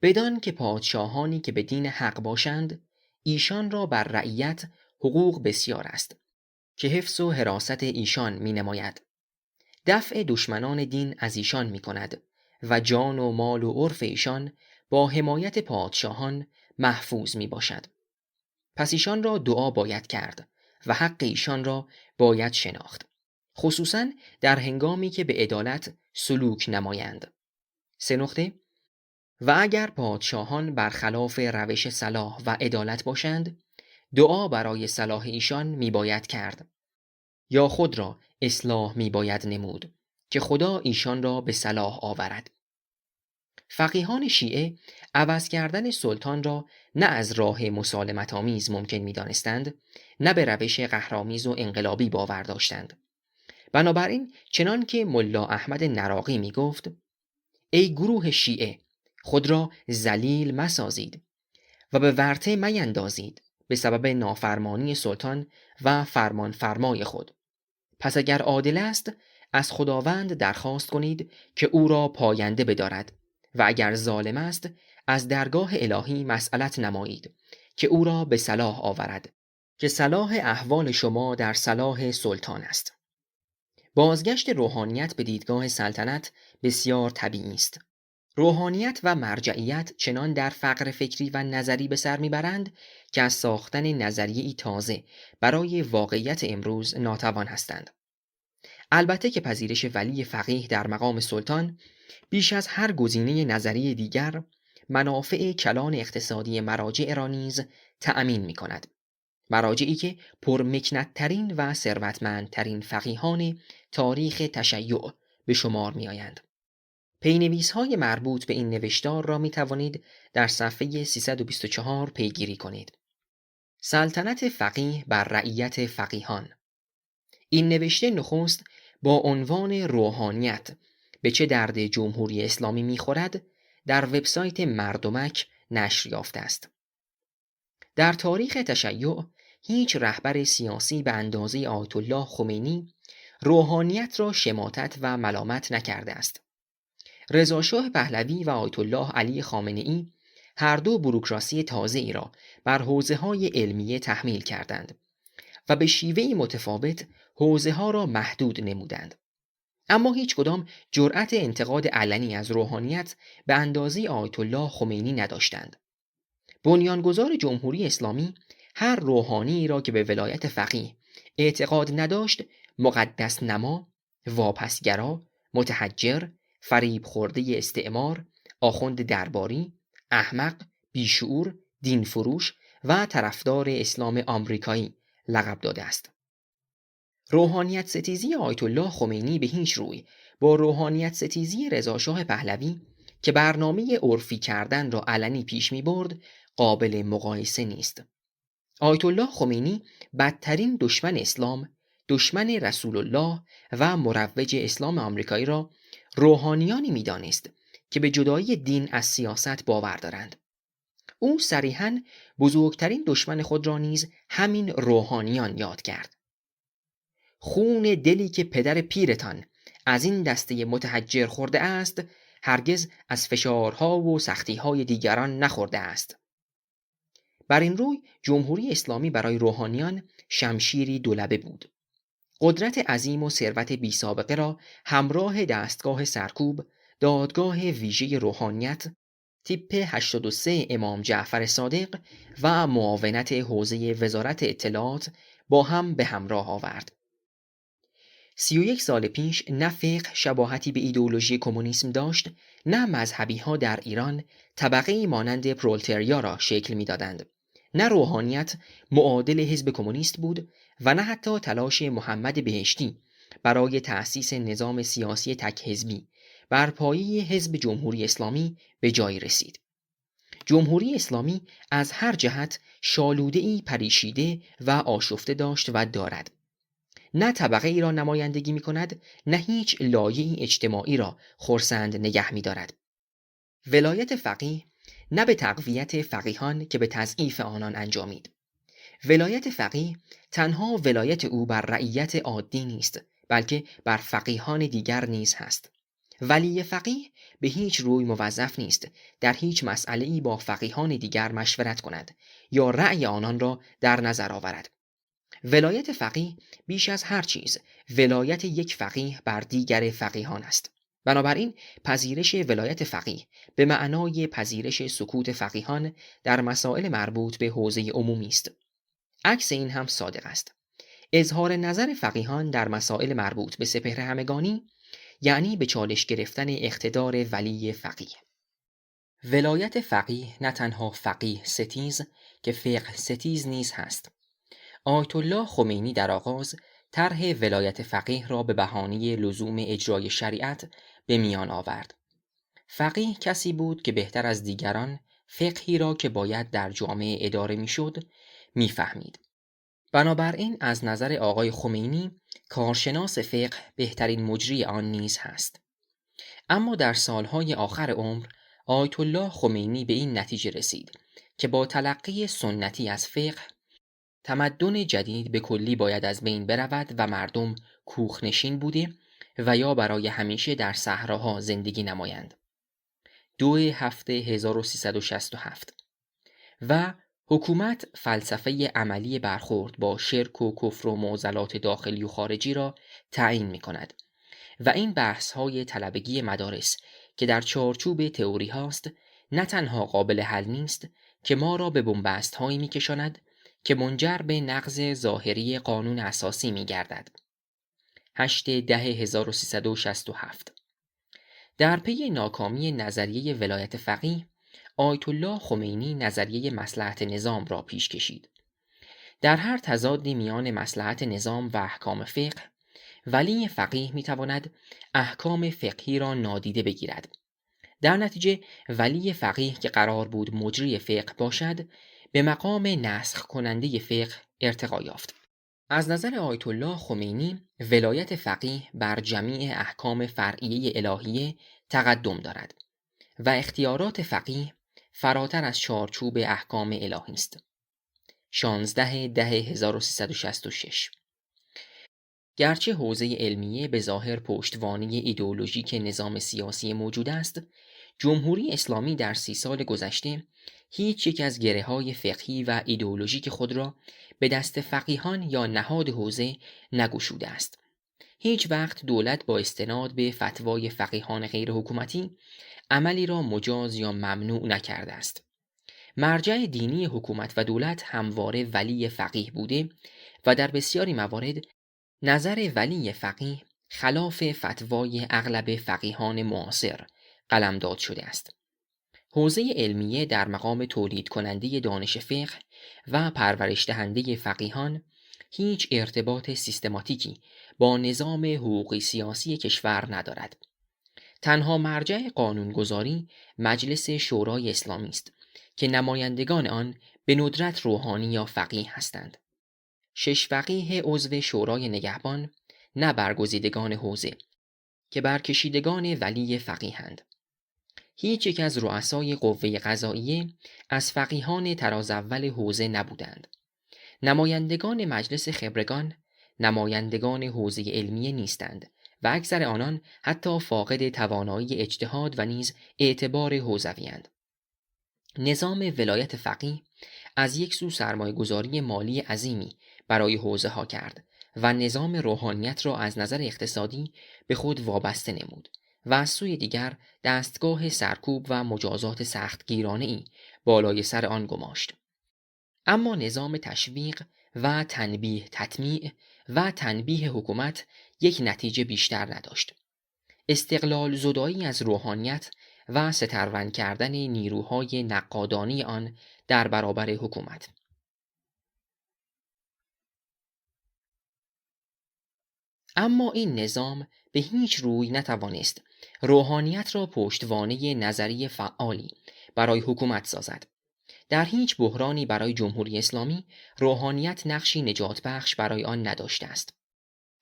بدان که پادشاهانی که به دین حق باشند، ایشان را بر رعیت حقوق بسیار است که حفظ و حراست ایشان می نماید. دفع دشمنان دین از ایشان می کند و جان و مال و عرف ایشان با حمایت پادشاهان محفوظ می باشد. پس ایشان را دعا باید کرد و حق ایشان را باید شناخت، خصوصا در هنگامی که به عدالت سلوک نمایند. 3 و اگر پادشاهان برخلاف روش صلاح و عدالت باشند، دعا برای صلاح ایشان می باید کرد یا خود را اصلاح می باید نمود که خدا ایشان را به صلاح آورد. فقیهان شیعه عوض کردن سلطان را نه از راه مسالمت آمیز ممکن می دانستند، نه به روش قهرآمیز و انقلابی باور داشتند. بنابراین چنان که ملا احمد نراقی می گفت: ای گروه شیعه، خود را ذلیل مسازید و به ورطه میندازید به سبب نافرمانی سلطان و فرمان فرمای خود. پس اگر عادل است، از خداوند درخواست کنید که او را پاینده بدارد و اگر ظالم است، از درگاه الهی مسئلت نمایید که او را به صلاح آورد، که صلاح احوال شما در صلاح سلطان است. بازگشت روحانیت به دیدگاه سلطنت بسیار طبیعی است. روحانیت و مرجعیت چنان در فقر فکری و نظری به سر میبرند که از ساختن نظریه‌ای تازه برای واقعیت امروز ناتوان هستند. البته که پذیرش ولی فقیه در مقام سلطان بیش از هر گزینه نظری دیگر منافع کلان اقتصادی مراجع را نیز تأمین می کند. مراجعی که پرمکنت‌ترین و ثروتمندترین فقیهان تاریخ تشیع به شمار می آیند. پینویس‌های مربوط به این نوشتار را می توانید در صفحه 324 پیگیری کنید. سلطنت فقیه بر رعیت فقیهان. این نوشته نخست با عنوان روحانیت به چه درد جمهوری اسلامی می‌خورد در وبسایت مردمک نشر یافته است. در تاریخ تشیع هیچ رهبر سیاسی به اندازه آیت الله خمینی روحانیت را شماتت و ملامت نکرده است. رضاشاه پهلوی و آیت الله علی خامنه‌ای هر دو بوروکراسی تازه‌ای را بر حوزه‌های علمیه تحمیل کردند و به شیوهی متفاوت حوزه‌ها را محدود نمودند. اما هیچ کدام جرأت انتقاد علنی از روحانیت به اندازه آیت الله خمینی نداشتند. بنیانگذار جمهوری اسلامی هر روحانی را که به ولایت فقیه اعتقاد نداشت مقدس نما، واپسگرا، متحجر، فریب خورده استعمار، آخوند درباری، احمق، بیشعور، دین فروش و طرفدار اسلام آمریکایی لقب داده است. روحانیت ستیزی آیت الله خمینی به هیچ روی با روحانیت ستیزی رضاشاه پهلوی که برنامه عرفی کردن را علنی پیش می برد قابل مقایسه نیست. آیت الله خمینی بدترین دشمن اسلام، دشمن رسول الله و مروج اسلام آمریکایی را روحانیانی می دانست که به جدایی دین از سیاست باور دارند. او صریحاً بزرگترین دشمن خود را نیز همین روحانیان یاد کرد. خون دلی که پدر پیرتان از این دسته متحجر خورده است هرگز از فشارها و سختیهای دیگران نخورده است. بر این روی جمهوری اسلامی برای روحانیان شمشیری دولبه بود. قدرت عظیم و ثروت بی سابقه را همراه دستگاه سرکوب، دادگاه ویژه روحانیت تیپ 83 امام جعفر صادق و معاونت حوزه وزارت اطلاعات با هم به همراه آورد. 31 سال پیش نه فقه شباهتی به ایدئولوژی کمونیسم داشت، نه مذهبی ها در ایران طبقه مانند پرولتاریا را شکل می دادند، نه روحانیت معادل حزب کمونیست بود و نه حتی تلاش محمد بهشتی برای تأسیس نظام سیاسی تک حزبی بر پایه حزب جمهوری اسلامی به جای رسید. جمهوری اسلامی از هر جهت شالوده‌ای پریشیده و آشفته داشت و دارد. نه طبقه ای را نمایندگی می کند، نه هیچ لایه‌ای اجتماعی را خرسند نگه می دارد. ولایت فقیه نه به تقویت فقیهان که به تضعیف آنان انجامید. ولایت فقیه تنها ولایت او بر رعیت عادی نیست، بلکه بر فقیهان دیگر نیز هست. ولی فقیه به هیچ روی موظف نیست در هیچ مسئله‌ای با فقیهان دیگر مشورت کند یا رأی آنان را در نظر آورد. ولایت فقیه بیش از هر چیز ولایت یک فقیه بر دیگر فقیهان است. بنابراین پذیرش ولایت فقیه به معنای پذیرش سکوت فقیهان در مسائل مربوط به حوزه عمومی است. عکس این هم صادق است. اظهار نظر فقیهان در مسائل مربوط به سپهر همگانی یعنی به چالش گرفتن اقتدار ولی فقیه. ولایت فقیه نه تنها فقیه ستیز که فقه ستیز نیز هست. آیت الله خمینی در آغاز طرح ولایت فقیه را به بهانه لزوم اجرای شریعت به میان آورد. فقیه کسی بود که بهتر از دیگران فقهی را که باید در جامعه اداره میشد میفهمید. بنابراین از نظر آقای خمینی کارشناس فقه بهترین مجری آن نیز هست. اما در سالهای آخر عمر آیت الله خمینی به این نتیجه رسید که با تلقی سنتی از فقه تمدن جدید به کلی باید از بین برود و مردم کوخنشین بوده و یا برای همیشه در صحراها زندگی نمایند. 2/7/1367 و حکومت فلسفه عملی برخورد با شرک و کفر و معضلات داخلی و خارجی را تعیین می کند و این بحث های طلبگی مدارس که در چارچوب تئوری هاست نه تنها قابل حل نیست که ما را به بنبست هایی می کشاند که منجر به نقض ظاهری قانون اساسی می گردد. 8/10/1367 در پی ناکامی نظریه ولایت فقیه آیت الله خمینی نظریه مصلحت نظام را پیش کشید. در هر تضادی میان مصلحت نظام و احکام فقه، ولی فقیه میتواند احکام فقهی را نادیده بگیرد. در نتیجه ولی فقیه که قرار بود مجری فقه باشد، به مقام نسخ کننده فقه ارتقا یافت. از نظر آیت الله خمینی ولایت فقیه بر جمیع احکام فرعیه الهیه تقدم دارد و اختیارات فقیه فراتر از چارچوب احکام الهی است. 16/10/1366 گرچه حوزه علمیه به ظاهر پشتوانه ایدئولوژیک نظام سیاسی موجود است، جمهوری اسلامی در 30 سال گذشته هیچ یک از گره‌های فقهی و ایدئولوژیک خود را به دست فقیهان یا نهاد حوزه نگشوده است. هیچ وقت دولت با استناد به فتوای فقیهان غیر حکومتی عملی را مجاز یا ممنوع نکرده است. مرجع دینی حکومت و دولت همواره ولی فقیه بوده و در بسیاری موارد نظر ولی فقیه خلاف فتوای اغلب فقیهان معاصر قلمداد شده است. حوزه علمیه در مقام تولید کننده دانش فقه و پرورش دهنده فقیهان هیچ ارتباط سیستماتیکی با نظام حقوقی سیاسی کشور ندارد. تنها مرجع قانونگذاری مجلس شورای اسلامی است که نمایندگان آن به ندرت روحانی یا فقیه هستند. 6 فقیه عضو شورای نگهبان نه برگزیدگان حوزه که برکشیدگان ولی فقیه‌اند. هیچ یک از رؤسای قوه قضاییه از فقیهان طراز اول حوزه نبودند. نمایندگان مجلس خبرگان نمایندگان حوزه علمیه نیستند و اکثر آنان حتی فاقد توانایی اجتهاد و نیز اعتبار حوزوی‌اند. نظام ولایت فقیه از یک سو سرمایه‌گذاری مالی عظیمی برای حوزه ها کرد و نظام روحانیت را از نظر اقتصادی به خود وابسته نمود و از سوی دیگر دستگاه سرکوب و مجازات سختگیرانه‌ای بالای سر آن گماشت. اما نظام تشویق و تنبیه تطمیع و تنبیه حکومت یک نتیجه بیشتر نداشت. استقلال زدایی از روحانیت و سترون کردن نیروهای نقادانی آن در برابر حکومت. اما این نظام به هیچ روی نتوانست روحانیت را پشتوانه نظری فعالی برای حکومت سازد. در هیچ بحرانی برای جمهوری اسلامی روحانیت نقشی نجات بخش برای آن نداشته است.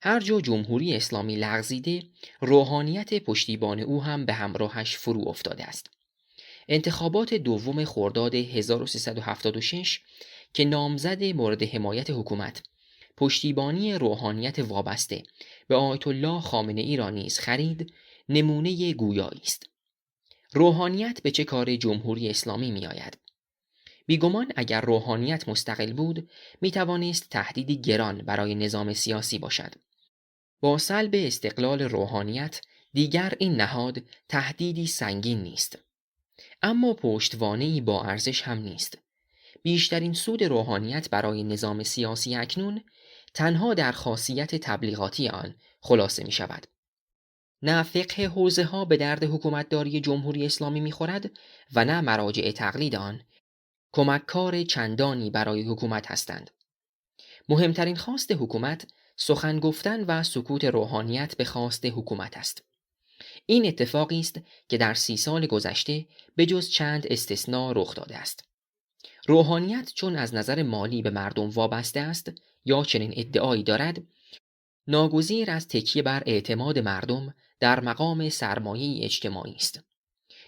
هر جا جمهوری اسلامی لغزیده، روحانیت پشتیبان او هم به همراهش فرو افتاده است. انتخابات دوم خرداد 1376 که نامزد مورد حمایت حکومت پشتیبانی روحانیت وابسته به آیت الله خامنه‌ای را نیز خرید، نمونه گویایی است. روحانیت به چه کار جمهوری اسلامی می آید؟ بیگمان اگر روحانیت مستقل بود می توانست تهدیدی گران برای نظام سیاسی باشد. با سلب استقلال روحانیت دیگر این نهاد تهدیدی سنگین نیست. اما پشتوانه‌ای با ارزش هم نیست. بیشترین سود روحانیت برای نظام سیاسی اکنون تنها در خاصیت تبلیغاتی آن خلاصه می شود. نه فقه حوزه ها به درد حکومتداری جمهوری اسلامی می خورد و نه مراجع تقلید آن کمککار چندانی برای حکومت هستند. مهمترین خواست حکومت سخن گفتن و سکوت روحانیت به خواست حکومت است. این اتفاقی است که در 30 سال گذشته به جز چند استثناء رخ داده است. روحانیت چون از نظر مالی به مردم وابسته است یا چنین ادعایی دارد، ناگزیر از تکیه بر اعتماد مردم در مقام سرمایه اجتماعی است.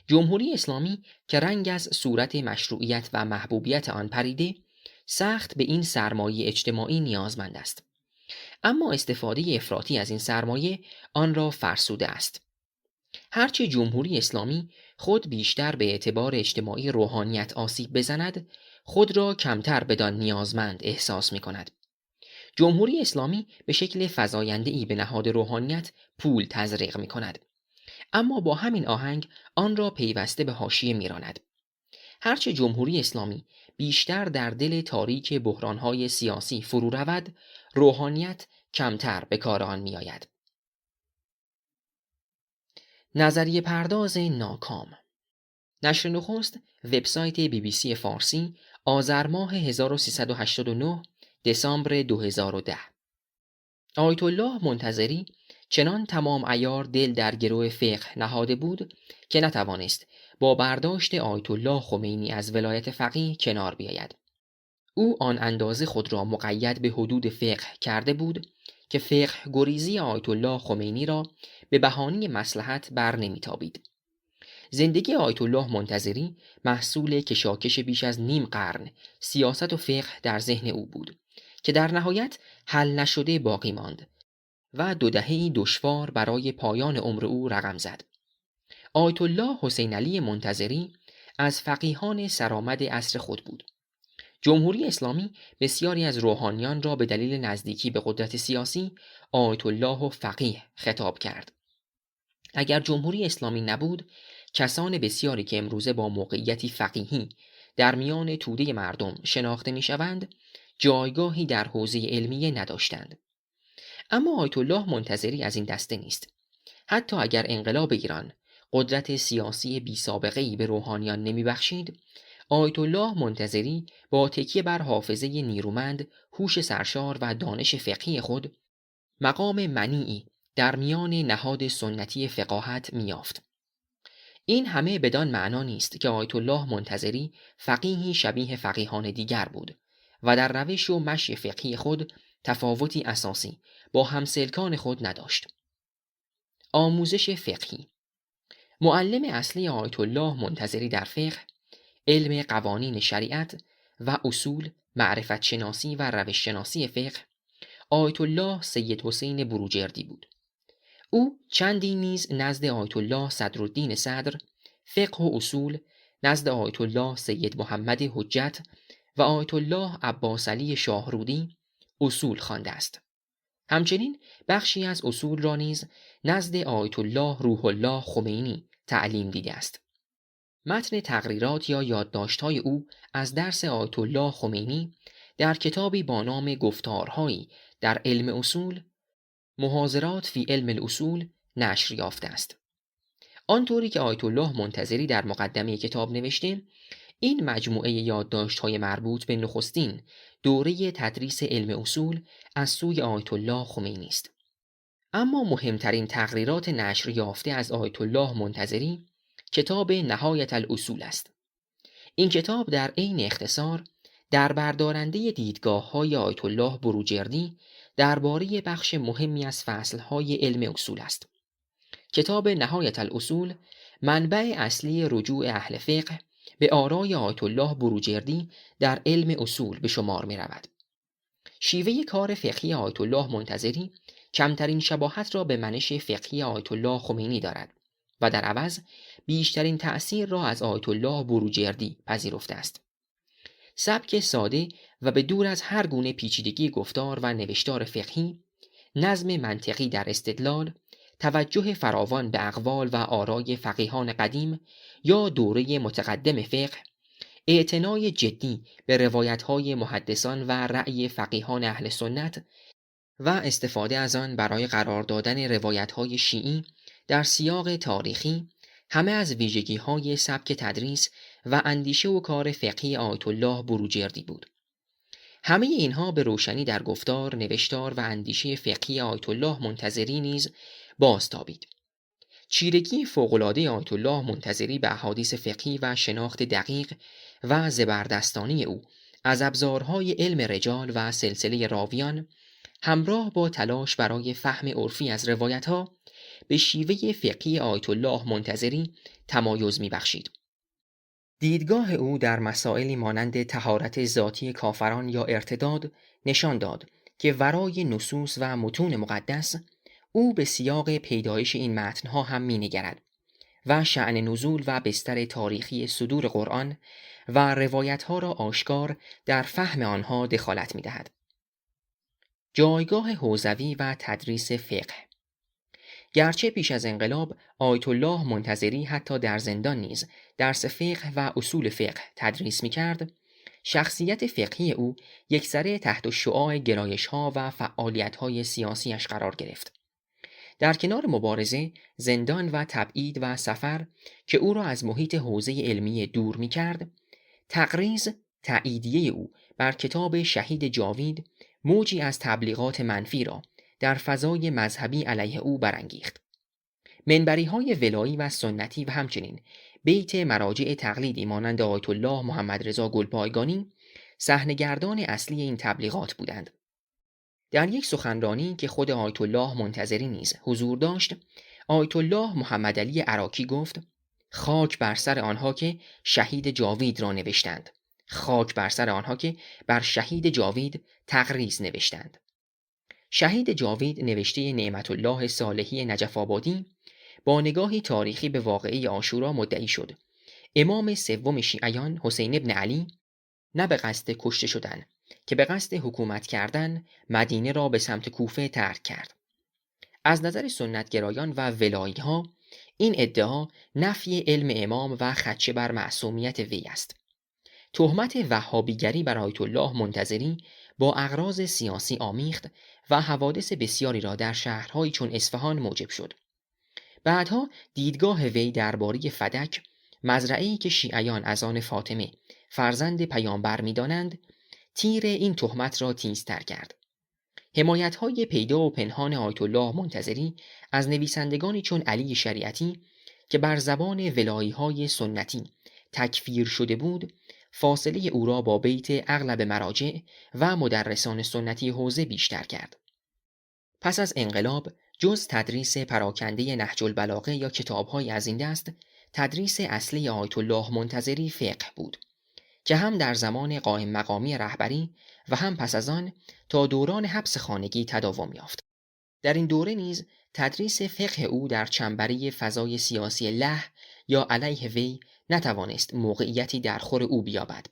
جمهوری اسلامی که رنگ از صورت مشروعیت و محبوبیت آن پریده، سخت به این سرمایه اجتماعی نیازمند است. اما استفاده افراطی از این سرمایه آن را فرسوده است. هرچه جمهوری اسلامی خود بیشتر به اعتبار اجتماعی روحانیت آسیب بزند، خود را کمتر بدان نیازمند احساس می کند. جمهوری اسلامی به شکل فزاینده‌ای به نهاد روحانیت پول تزریق می کند. اما با همین آهنگ آن را پیوسته به حاشیه می‌راند. هرچه جمهوری اسلامی بیشتر در دل تاریک بحران‌های سیاسی فرو رود، روحانیت کمتر به کار آن می‌آید. نظریه پرداز ناکام. نشر نخست وبسایت BBC فارسی آذر ماه 1389 دسامبر 2010. آیت الله منتظری چنان تمام عیار دل در گرو فقه نهاده بود که نتوانست با برداشت آیت الله خمینی از ولایت فقیه کنار بیاید. او آن اندازه خود را مقید به حدود فقه کرده بود که فقه گریزی آیت الله خمینی را به بهانه مصلحت بر نمیتابید. زندگی آیت الله منتظری محصول کشاکش بیش از نیم قرن سیاست و فقه در ذهن او بود که در نهایت حل نشده باقی ماند و 2 دهه‌ای دشوار برای پایان عمر او رقم زد. آیت الله حسین علی منتظری از فقیهان سرآمد عصر خود بود. جمهوری اسلامی بسیاری از روحانیان را به دلیل نزدیکی به قدرت سیاسی آیت الله فقیه خطاب کرد. اگر جمهوری اسلامی نبود، کسان بسیاری که امروزه با موقعیتی فقیهی در میان توده مردم شناخته می‌شوند، جایگاهی در حوزه علمیه نداشتند. اما آیت الله منتظری از این دسته نیست. حتی اگر انقلاب ایران قدرت سیاسی بی سابقه‌ای به روحانیان نمی‌بخشید، آیت الله منتظری با تکیه بر حافظه نیرومند، هوش سرشار و دانش فقهی خود مقام منیعی در میان نهاد سنتی فقاهت می‌یافت. این همه بدان معنا نیست که آیت الله منتظری فقیهی شبیه فقیهان دیگر بود و در روش و مشی فقهی خود تفاوتی اساسی با همسلکان خود نداشت. آموزش فقهی. معلم اصلی آیت الله منتظری در فقه، علم قوانین شریعت و اصول، معرفت شناسی و روش شناسی فقه، آیت الله سید حسین بروجردی بود. او چندی نیز نزد آیت الله صدرالدین صدر، فقه و اصول، نزد آیت الله سید محمد حجت و آیت الله عباس علی شاهرودی اصول خوانده است. همچنین بخشی از اصول را نیز نزد آیت الله روح الله خمینی تعلیم دیده است. متن تقریرات یا یادداشت‌های او از درس آیت الله خمینی در کتابی با نام گفتارهایی در علم اصول، محاضرات فی علم الاصول نشر یافته است. آنطوری که آیت الله منتظری در مقدمه کتاب نوشته، این مجموعه یادداشت‌های مربوط به نخستین دوره تدریس علم اصول از سوی آیت الله خمینی است. اما مهمترین تقریرات نشر یافته از آیت الله منتظری کتاب نهایت الاصول است. این کتاب در عین اختصار در بردارنده دیدگاه‌های آیت الله بروجردی درباره بخش مهمی از فصل‌های علم اصول است. کتاب نهایت الاصول منبع اصلی رجوع اهل فقه به آرای آیت الله بروجردی در علم اصول به شمار می رود. شیوه کار فقهی آیت الله منتظری کمترین شباهت را به منش فقهی آیت الله خمینی دارد و در عوض بیشترین تأثیر را از آیت الله بروجردی پذیرفته است. سبک ساده و به دور از هر گونه پیچیدگی گفتار و نوشتار فقهی، نظم منطقی در استدلال، توجه فراوان به اقوال و آرای فقیهان قدیم یا دوره متقدم فقه، اعتنای جدی به روایت‌های محدثان و رأی فقیهان اهل سنت و استفاده از آن برای قرار دادن روایت‌های شیعی در سیاق تاریخی، همه از ویژگی‌های سبک تدریس و اندیشه و کار فقهی آیت الله بروجردی بود. همه اینها به روشنی در گفتار، نوشتار و اندیشه فقهی آیت الله منتظری نیز بازتابید. چیرگی فوق‌العاده آیت الله منتظری به احادیث فقهی و شناخت دقیق و زبردستانی او از ابزارهای علم رجال و سلسله راویان، همراه با تلاش برای فهم عرفی از روایتها، به شیوه فقهی آیت الله منتظری تمایز می‌بخشید. دیدگاه او در مسائلی مانند طهارت ذاتی کافران یا ارتداد نشان داد که ورای نصوص و متون مقدس او به سیاق پیدایش این متنها هم می‌نگرد و شأن نزول و بستر تاریخی صدور قرآن و روایتها را آشکار در فهم آنها دخالت می‌دهد. جایگاه حوزوی و تدریس فقه. گرچه پیش از انقلاب آیت الله منتظری حتی در زندان نیز درس فقه و اصول فقه تدریس می‌کرد، شخصیت فقهی او یکسره تحت شعاع گرایش‌ها و فعالیت‌های سیاسیش قرار گرفت. در کنار مبارزه، زندان و تبعید و سفر که او را از محیط حوزه علمی دور می‌کرد، تقریض تأییدیه او بر کتاب شهید جاوید موجی از تبلیغات منفی را در فضای مذهبی علیه او برانگیخت. منبری‌های ولایی و سنتی و همچنین بیت مراجع تقلیدی مانند آیت الله محمد رضا گلپایگانی صحنه‌گردان اصلی این تبلیغات بودند. در یک سخنرانی که خود آیت الله منتظری نیز حضور داشت، آیت الله محمد علی عراقی گفت: خاک بر سر آنها که شهید جاوید را نوشتند، خاک بر سر آنها که بر شهید جاوید تقریض نوشتند. شهید جاوید نوشته نعمت الله صالحی نجف آبادی با نگاهی تاریخی به واقعه عاشورا مدعی شد امام سوم شیعیان حسین ابن علی نه به قصد کشته شدن که به قصد حکومت کردن مدینه را به سمت کوفه ترک کرد. از نظر سنتگرایان و ولایی ها این ادعا نفی علم امام و خدشه بر معصومیت وی است. تهمت وهابیگری بر آیت الله منتظری با اغراض سیاسی آمیخت و حوادث بسیاری را در شهرهایی چون اصفهان موجب شد. بعدها دیدگاه وی درباره فدک، مزرعه‌ای که شیعیان از آن فاطمه فرزند پیامبر می‌دانند، تیر این تهمت را تیزتر کرد. حمایت‌های پیدا و پنهان آیت الله منتظری از نویسندگانی چون علی شریعتی که بر زبان ولایی‌های سنتی تکفیر شده بود، فاصله او را با بیت اغلب مراجع و مدرسان سنتی حوزه بیشتر کرد. پس از انقلاب جز تدریس پراکنده نهج البلاغه یا کتاب‌های از این دست، تدریس اصلی آیت الله منتظری فقه بود که هم در زمان قائم مقامی رهبری و هم پس از آن تا دوران حبس خانگی تداوم یافت. در این دوره نیز تدریس فقه او در چنبره فضای سیاسی له یا علیه وی نتوانست موقعیتی در خور او بیابد.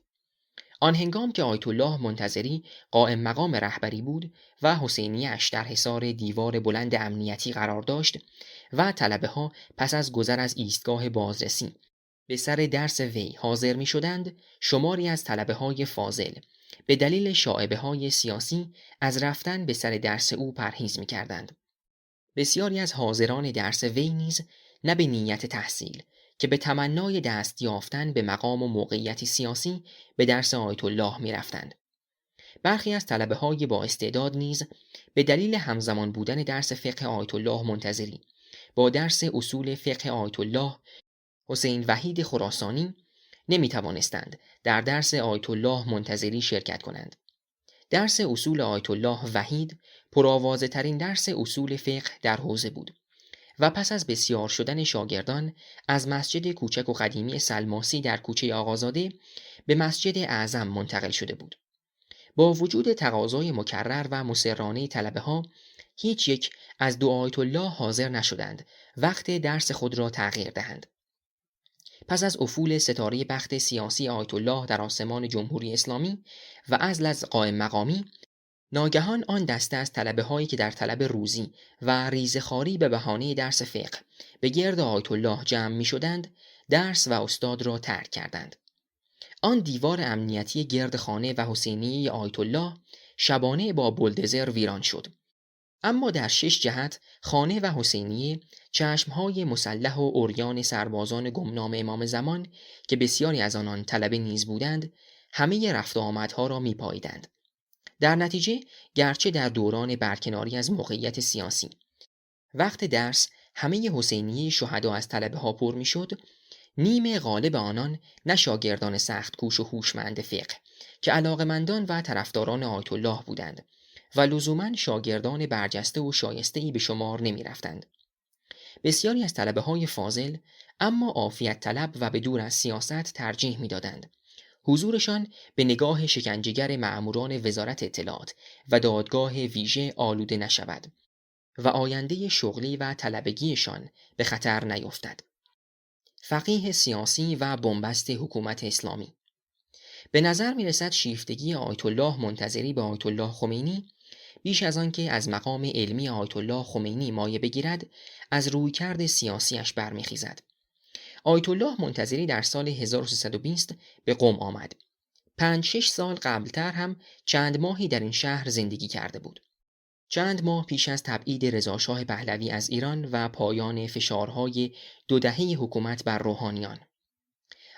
آن هنگام که آیت الله منتظری قائم مقام رهبری بود و حسینیه‌اش در حصار دیوار بلند امنیتی قرار داشت و طلبه ها پس از گذر از ایستگاه بازرسی به سر درس وی حاضر می شدند، شماری از طلبه های فاضل به دلیل شائبه های سیاسی از رفتن به سر درس او پرهیز می کردند. بسیاری از حاضران درس وی نیز نه به نیت تحصیل که به تمنای دست یافتن به مقام و موقعیتی سیاسی به درس آیت الله می رفتند. برخی از طلبه های با استعداد نیز به دلیل همزمان بودن درس فقه آیت الله منتظری با درس اصول فقه آیت الله حسین وحید خراسانی نمی توانستند در درس آیت الله منتظری شرکت کنند. درس اصول آیت الله وحید پرآوازه ترین درس اصول فقه در حوزه بود و پس از بسیار شدن شاگردان از مسجد کوچک و قدیمی سلماسی در کوچه آقازاده به مسجد اعظم منتقل شده بود. با وجود تقاضای مکرر و مصرانه طلبه‌ها، هیچ یک از دو آیت الله حاضر نشدند وقت درس خود را تغییر دهند. پس از افول ستاره بخت سیاسی آیت الله در آسمان جمهوری اسلامی و عزل از قائم مقامی، ناگهان آن دسته از طلبه‌هایی که در طلب روزی و ریزخواری به بهانه درس فقه به گرد آیت الله جمع می‌شدند، درس و استاد را ترک کردند. آن دیوار امنیتی گرد خانه و حسینیه آیت الله شبانه با بلدزر ویران شد. اما در 6 جهت خانه و حسینیه چشمهای مسلح و عریان سربازان گمنام امام زمان که بسیاری از آنان طلبه نیز بودند، همه رفت و آمدها را می‌پاییدند. در نتیجه گرچه در دوران برکناری از موقعیت سیاسی وقت درس همه حسینیه شهدا از طلبه ها پر می‌شد، نیم غالب آنان نه شاگردان سخت کوش و هوشمند فقه که علاقمندان و طرفداران آیت الله بودند و لزوماً شاگردان برجسته و شایسته‌ای به شمار نمی رفتند. بسیاری از طلبه های فاضل اما عافیت طلب و به دور از سیاست ترجیح می دادند. حضورشان به نگاه شکنجهگر مأموران وزارت اطلاعات و دادگاه ویژه آلوده نشود و آینده شغلی و طلبگیشان به خطر نیفتد. فقیه سیاسی و بنبست حکومت اسلامی. به نظر می رسد شیفتگی آیت الله منتظری به آیت الله خمینی بیش از آن که از مقام علمی آیت الله خمینی مایه بگیرد از رویکرد سیاسیش برمیخیزد. آیت الله منتظری در سال 1320 به قم آمد. 5-6 سال قبلتر هم چند ماهی در این شهر زندگی کرده بود. چند ماه پیش از تبعید رضاشاه پهلوی از ایران و پایان فشارهای 2 دهه حکومت بر روحانیان.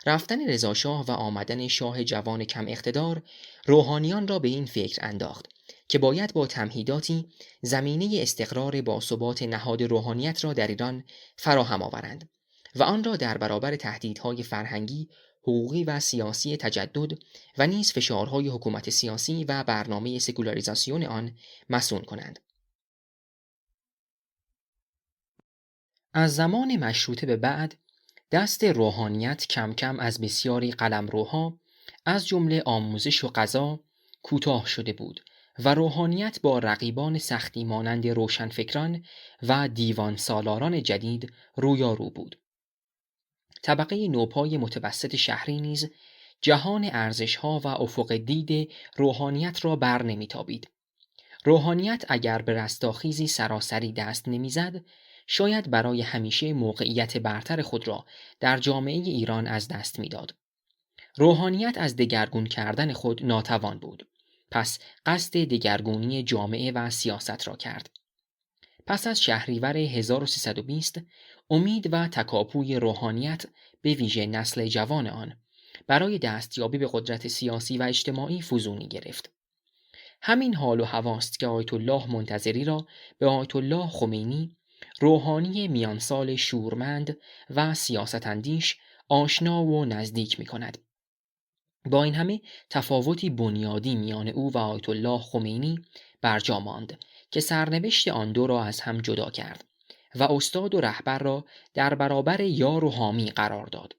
رفتن رضاشاه و آمدن شاه جوان کم اقتدار روحانیان را به این فکر انداخت که باید با تمهیداتی زمینه استقرار باثبات نهاد روحانیت را در ایران فراهم آورند و آن را در برابر تهدیدهای فرهنگی، حقوقی و سیاسی تجدد و نیز فشارهای حکومت سیاسی و برنامه سکولاریزاسیون آن مصون کنند. از زمان مشروطه به بعد دست روحانیت کم کم از بسیاری قلمروها از جمله آموزش و قضا کوتاه شده بود و روحانیت با رقیبان سختی مانند روشنفکران و دیوان سالاران جدید رویارو بود. طبقه نوپای متوسط شهری نیز جهان ارزش‌ها و افق دید روحانیت را بر نمی‌تابید. روحانیت اگر به رستاخیزی سراسری دست نمی‌زد، شاید برای همیشه موقعیت برتر خود را در جامعه ایران از دست می‌داد. روحانیت از دگرگون کردن خود ناتوان بود. پس قصد دگرگونی جامعه و سیاست را کرد. پس از شهریور 1320 امید و تکاپوی روحانیت به ویژه نسل جوان آن برای دستیابی به قدرت سیاسی و اجتماعی فزونی گرفت. همین حال و هواست که آیت الله منتظری را به آیت الله خمینی، روحانی میانسال شورمند و سیاستاندیش، آشنا و نزدیک می کند. با این همه تفاوتی بنیادی میان او و آیت الله خمینی برجا ماند که سرنوشت آن دو را از هم جدا کرد و استاد و رهبر را در برابر یار و حامی قرار داد.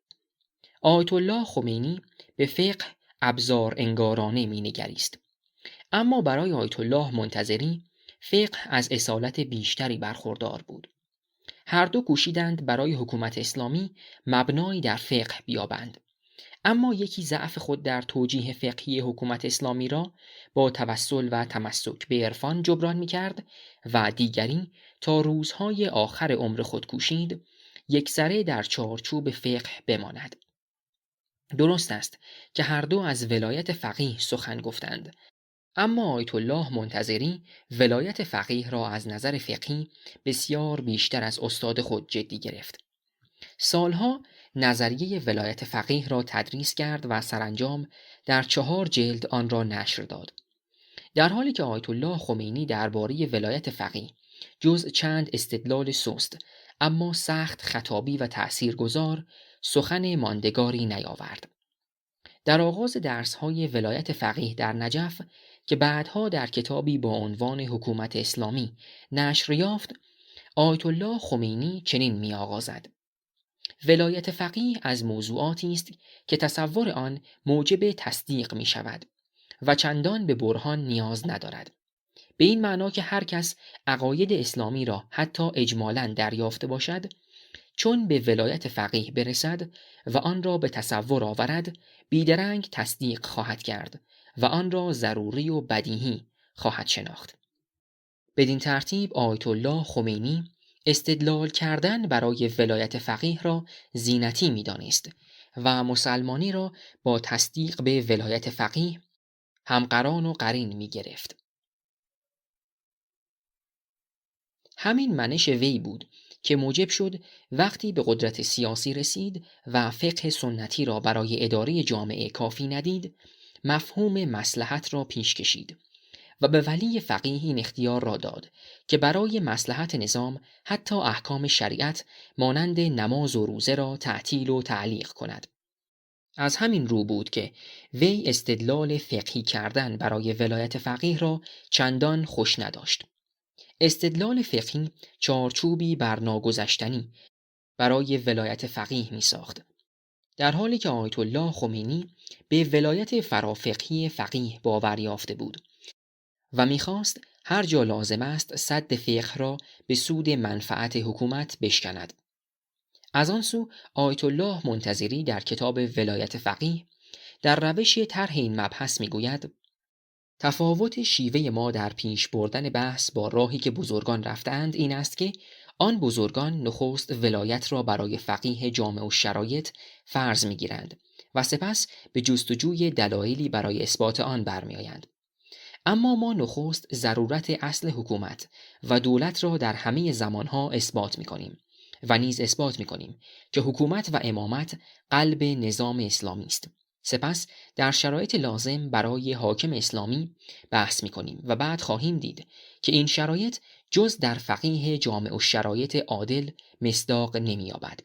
آیت الله خمینی به فقه ابزار انگارانه می نگریست، اما برای آیت الله منتظری فقه از اصالت بیشتری برخوردار بود. هر دو کوشیدند برای حکومت اسلامی مبنایی در فقه بیابند، اما یکی ضعف خود در توجیه فقهی حکومت اسلامی را با توسل و تمسک به عرفان جبران می‌کرد و دیگری تا روزهای آخر عمر خود کوشید یکسره در چارچوب فقه بماند. درست است که هر دو از ولایت فقیه سخن گفتند، اما آیت الله منتظری ولایت فقیه را از نظر فقهی بسیار بیشتر از استاد خود جدی گرفت. سالها نظریه ولایت فقیه را تدریس کرد و سرانجام در 4 جلد آن را نشر داد. در حالی که آیت الله خمینی درباره ولایت فقیه جز چند استدلال سست اما سخت خطابی و تأثیرگذار سخن ماندگاری نیاورد. در آغاز درس‌های ولایت فقیه در نجف که بعدها در کتابی با عنوان حکومت اسلامی نشر یافت، آیت الله خمینی چنین می‌آغازد: ولایت فقیه از موضوعاتی است که تصور آن موجب تصدیق می شود و چندان به برهان نیاز ندارد، به این معنا که هر کس عقاید اسلامی را حتی اجمالاً دریافته باشد، چون به ولایت فقیه برسد و آن را به تصور آورد، بیدرنگ تصدیق خواهد کرد و آن را ضروری و بدیهی خواهد شناخت. بدین ترتیب آیت الله خمینی استدلال کردن برای ولایت فقیه را زینتی می‌دانست و مسلمانی را با تصدیق به ولایت فقیه همقران و قرین می‌گرفت. همین منش وی بود که موجب شد وقتی به قدرت سیاسی رسید و فقه سنتی را برای اداره جامعه کافی ندید، مفهوم مصلحت را پیش کشید و به ولی فقیه این اختیار را داد که برای مصلحت نظام حتی احکام شریعت مانند نماز و روزه را تعطیل و تعلیق کند. از همین رو بود که وی استدلال فقهی کردن برای ولایت فقیه را چندان خوش نداشت. استدلال فقهی چارچوبی برناگذشتنی برای ولایت فقیه می ساخت، در حالی که آیت الله خمینی به ولایت فرافقهی فقیه باور یافته بود و می‌خواست هر جا لازم است سد فقه را به سود منفعت حکومت بشکند. از آن سو آیت الله منتظری در کتاب ولایت فقیه در روش طرح این مبحث می‌گوید: تفاوت شیوه ما در پیش بردن بحث با راهی که بزرگان رفتند این است که آن بزرگان نخست ولایت را برای فقیه جامع و شرایط فرض می‌گیرند و سپس به جستجوی دلایلی برای اثبات آن برمی‌آیند. اما ما نخست ضرورت اصل حکومت و دولت را در همه زمانها اثبات می‌کنیم و نیز اثبات می‌کنیم که حکومت و امامت قلب نظام اسلامی است. سپس در شرایط لازم برای حاکم اسلامی بحث می‌کنیم و بعد خواهیم دید که این شرایط جز در فقیه جامع و شرایط عادل مصداق نمی‌یابد.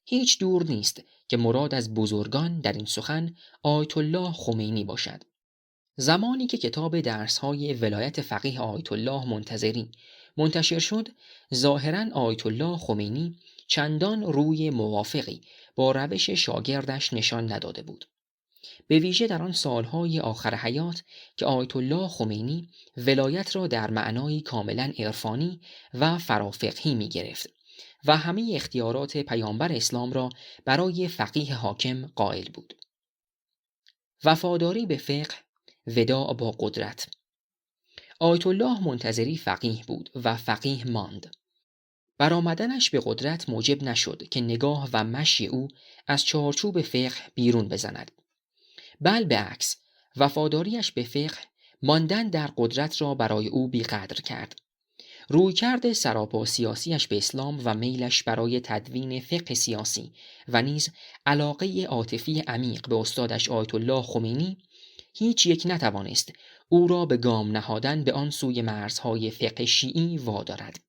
هیچ دور نیست که مراد از بزرگان در این سخن آیت الله خمینی باشد. زمانی که کتاب درس‌های ولایت فقیه آیت الله منتظری منتشر شد، ظاهراً آیت الله خمینی چندان روی موافقی با روش شاگردش نشان نداده بود، به ویژه در آن سالهای آخر حیات که آیت الله خمینی ولایت را در معنایی کاملاً عرفانی و فرافقهی می گرفت و همه اختیارات پیامبر اسلام را برای فقیه حاکم قائل بود. وفاداری به فقه، وداع با قدرت. آیت الله منتظری فقیه بود و فقیه ماند. برآمدنش به قدرت موجب نشد که نگاه و مشی او از چارچوب فقه بیرون بزند، بل به عکس وفاداریش به فقه ماندن در قدرت را برای او بیقدر کرد. رویکرد سراپا سیاسیش به اسلام و میلش برای تدوین فقه سیاسی و نیز علاقه عاطفی عمیق به استادش آیت الله خمینی هیچ یک نتوانست او را به گام نهادن به آن سوی مرزهای فقه شیعی وادارد.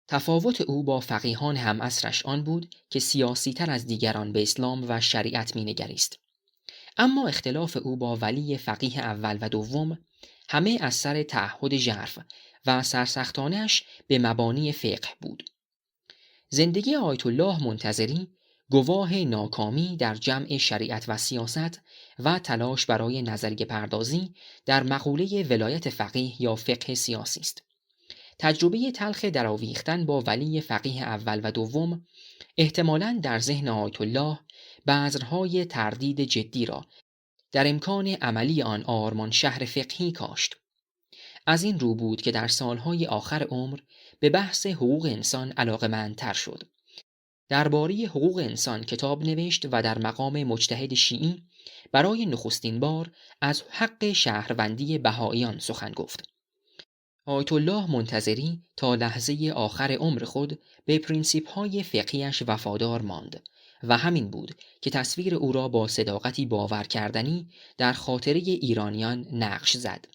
تفاوت او با فقیهان هم عصرش آن بود که سیاسی تر از دیگران به اسلام و شریعت می نگریست. اما اختلاف او با ولی فقیه اول و دوم همه از سر تعهد ژرف و سرسختانش به مبانی فقه بود. زندگی آیت الله منتظری گواه ناکامی در جمع شریعت و سیاست و تلاش برای نظریه پردازی در مقوله ولایت فقیه یا فقه سیاسی است. تجربه تلخ درآویختن با ولی فقیه اول و دوم احتمالاً در ذهن آیت الله بذرهای تردید جدی را در امکان عملی آن آرمان شهر فقهی کاشت. از این رو بود که در سالهای آخر عمر به بحث حقوق انسان علاقه‌مندتر شد. درباره حقوق انسان کتاب نوشت و در مقام مجتهد شیعی برای نخستین بار از حق شهروندی بهائیان سخن گفت. آیت الله منتظری تا لحظه آخر عمر خود به پرینسیپ‌های فقهیش وفادار ماند و همین بود که تصویر او را با صداقتی باور کردنی در خاطره ایرانیان نقش زد.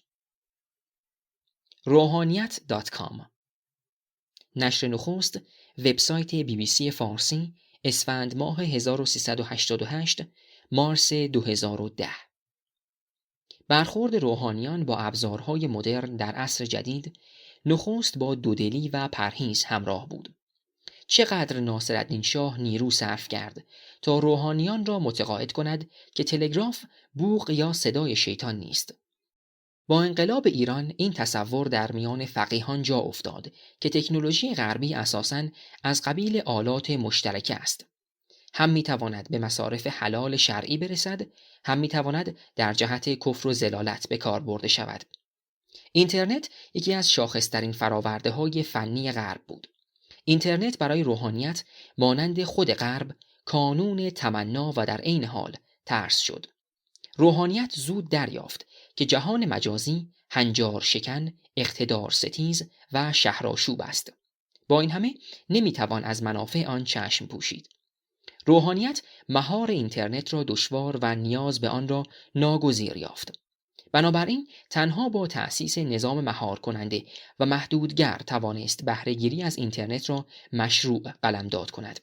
روحانیت.com نشر نخست، وبسایت BBC فارسی، اسفند ماه 1388، مارس 2010. برخورد روحانیان با ابزارهای مدرن در عصر جدید نخست با دودلی و پرهیز همراه بود. چقدر ناصرالدین شاه نیرو صرف کرد تا روحانیان را متقاعد کند که تلگراف بوق یا صدای شیطان نیست. با انقلاب ایران این تصور در میان فقیهان جا افتاد که تکنولوژی غربی اساساً از قبیل آلات مشترکه است. هم میتواند به مصارف حلال شرعی برسد، هم میتواند در جهت کفر و ضلالت به کار برده شود. اینترنت یکی از شاخصترین فرآورده‌های فنی غرب بود. اینترنت برای روحانیت مانند خود غرب کانون تمنا و در عین حال ترس شد. روحانیت زود دریافت که جهان مجازی هنجار شکن، اقتدار ستیز و شهرآشوب است. با این همه نمیتوان از منافع آن چشم پوشید. روحانیت مهار اینترنت را دشوار و نیاز به آن را ناگزیر یافت. بنابراین تنها با تأسیس نظام مهار کننده و محدودگر توانست بهره‌گیری از اینترنت را مشروع قلمداد کند.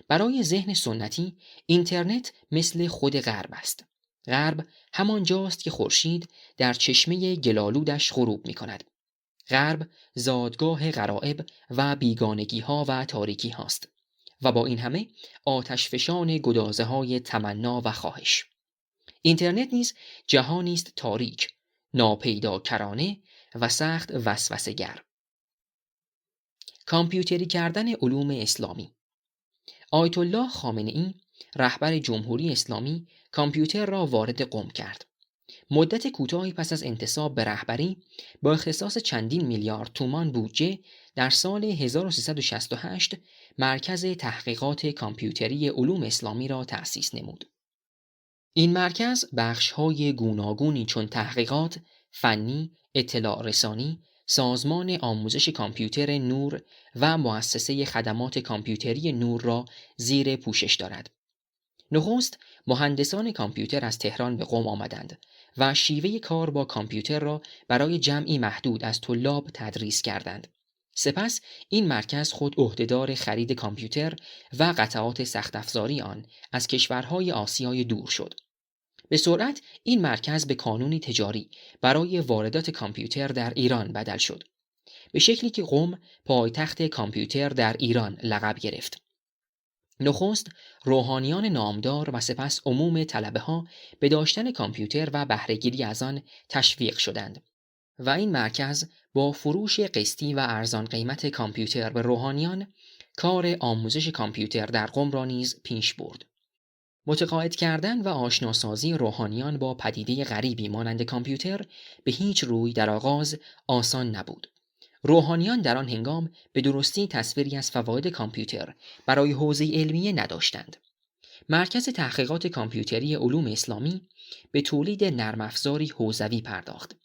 برای ذهن سنتی اینترنت مثل خود غرب است. غرب همان جاست که خورشید در چشمه گلالودش غروب می کند. غرب زادگاه غرایب و بیگانگی ها و تاریکی هاست و با این همه آتشفشان گدازه های تمنا و خواهش. اینترنت نیز جهانی است تاریک، ناپیدا کرانه و سخت وسوسه‌گر. کامپیوتری کردن علوم اسلامی. آیت الله خامنه‌ای رهبر جمهوری اسلامی کامپیوتر را وارد قم کرد. مدت کوتاهی پس از انتصاب به رهبری با اختصاص چندین میلیارد تومان بودجه در سال 1368 مرکز تحقیقات کامپیوتری علوم اسلامی را تأسیس نمود. این مرکز بخش‌های گوناگونی چون تحقیقات، فنی، اطلاع رسانی، سازمان آموزش کامپیوتر نور و مؤسسه خدمات کامپیوتری نور را زیر پوشش دارد. نخست مهندسان کامپیوتر از تهران به قم آمدند و شیوه کار با کامپیوتر را برای جمعی محدود از طلاب تدریس کردند. سپس این مرکز خود عهدهدار خرید کامپیوتر و قطعات سخت افزاری آن از کشورهای آسیای دور شد. به سرعت این مرکز به کانونی تجاری برای واردات کامپیوتر در ایران بدل شد، به شکلی که قم پایتخت کامپیوتر در ایران لقب گرفت. نخست روحانیان نامدار و سپس عموم طلبه‌ها به داشتن کامپیوتر و بهره‌گیری از آن تشویق شدند و این مرکز با فروش قسطی و ارزان قیمت کامپیوتر به روحانیان کار آموزش کامپیوتر در قم را نیز پیش برد. متقاعد کردن و آشناسازی روحانیان با پدیده غریبی مانند کامپیوتر به هیچ روی در آغاز آسان نبود. روحانیان در آن هنگام به درستی تصویری از فواید کامپیوتر برای حوزه علمیه نداشتند. مرکز تحقیقات کامپیوتری علوم اسلامی به تولید نرم افزاری حوزوی پرداخت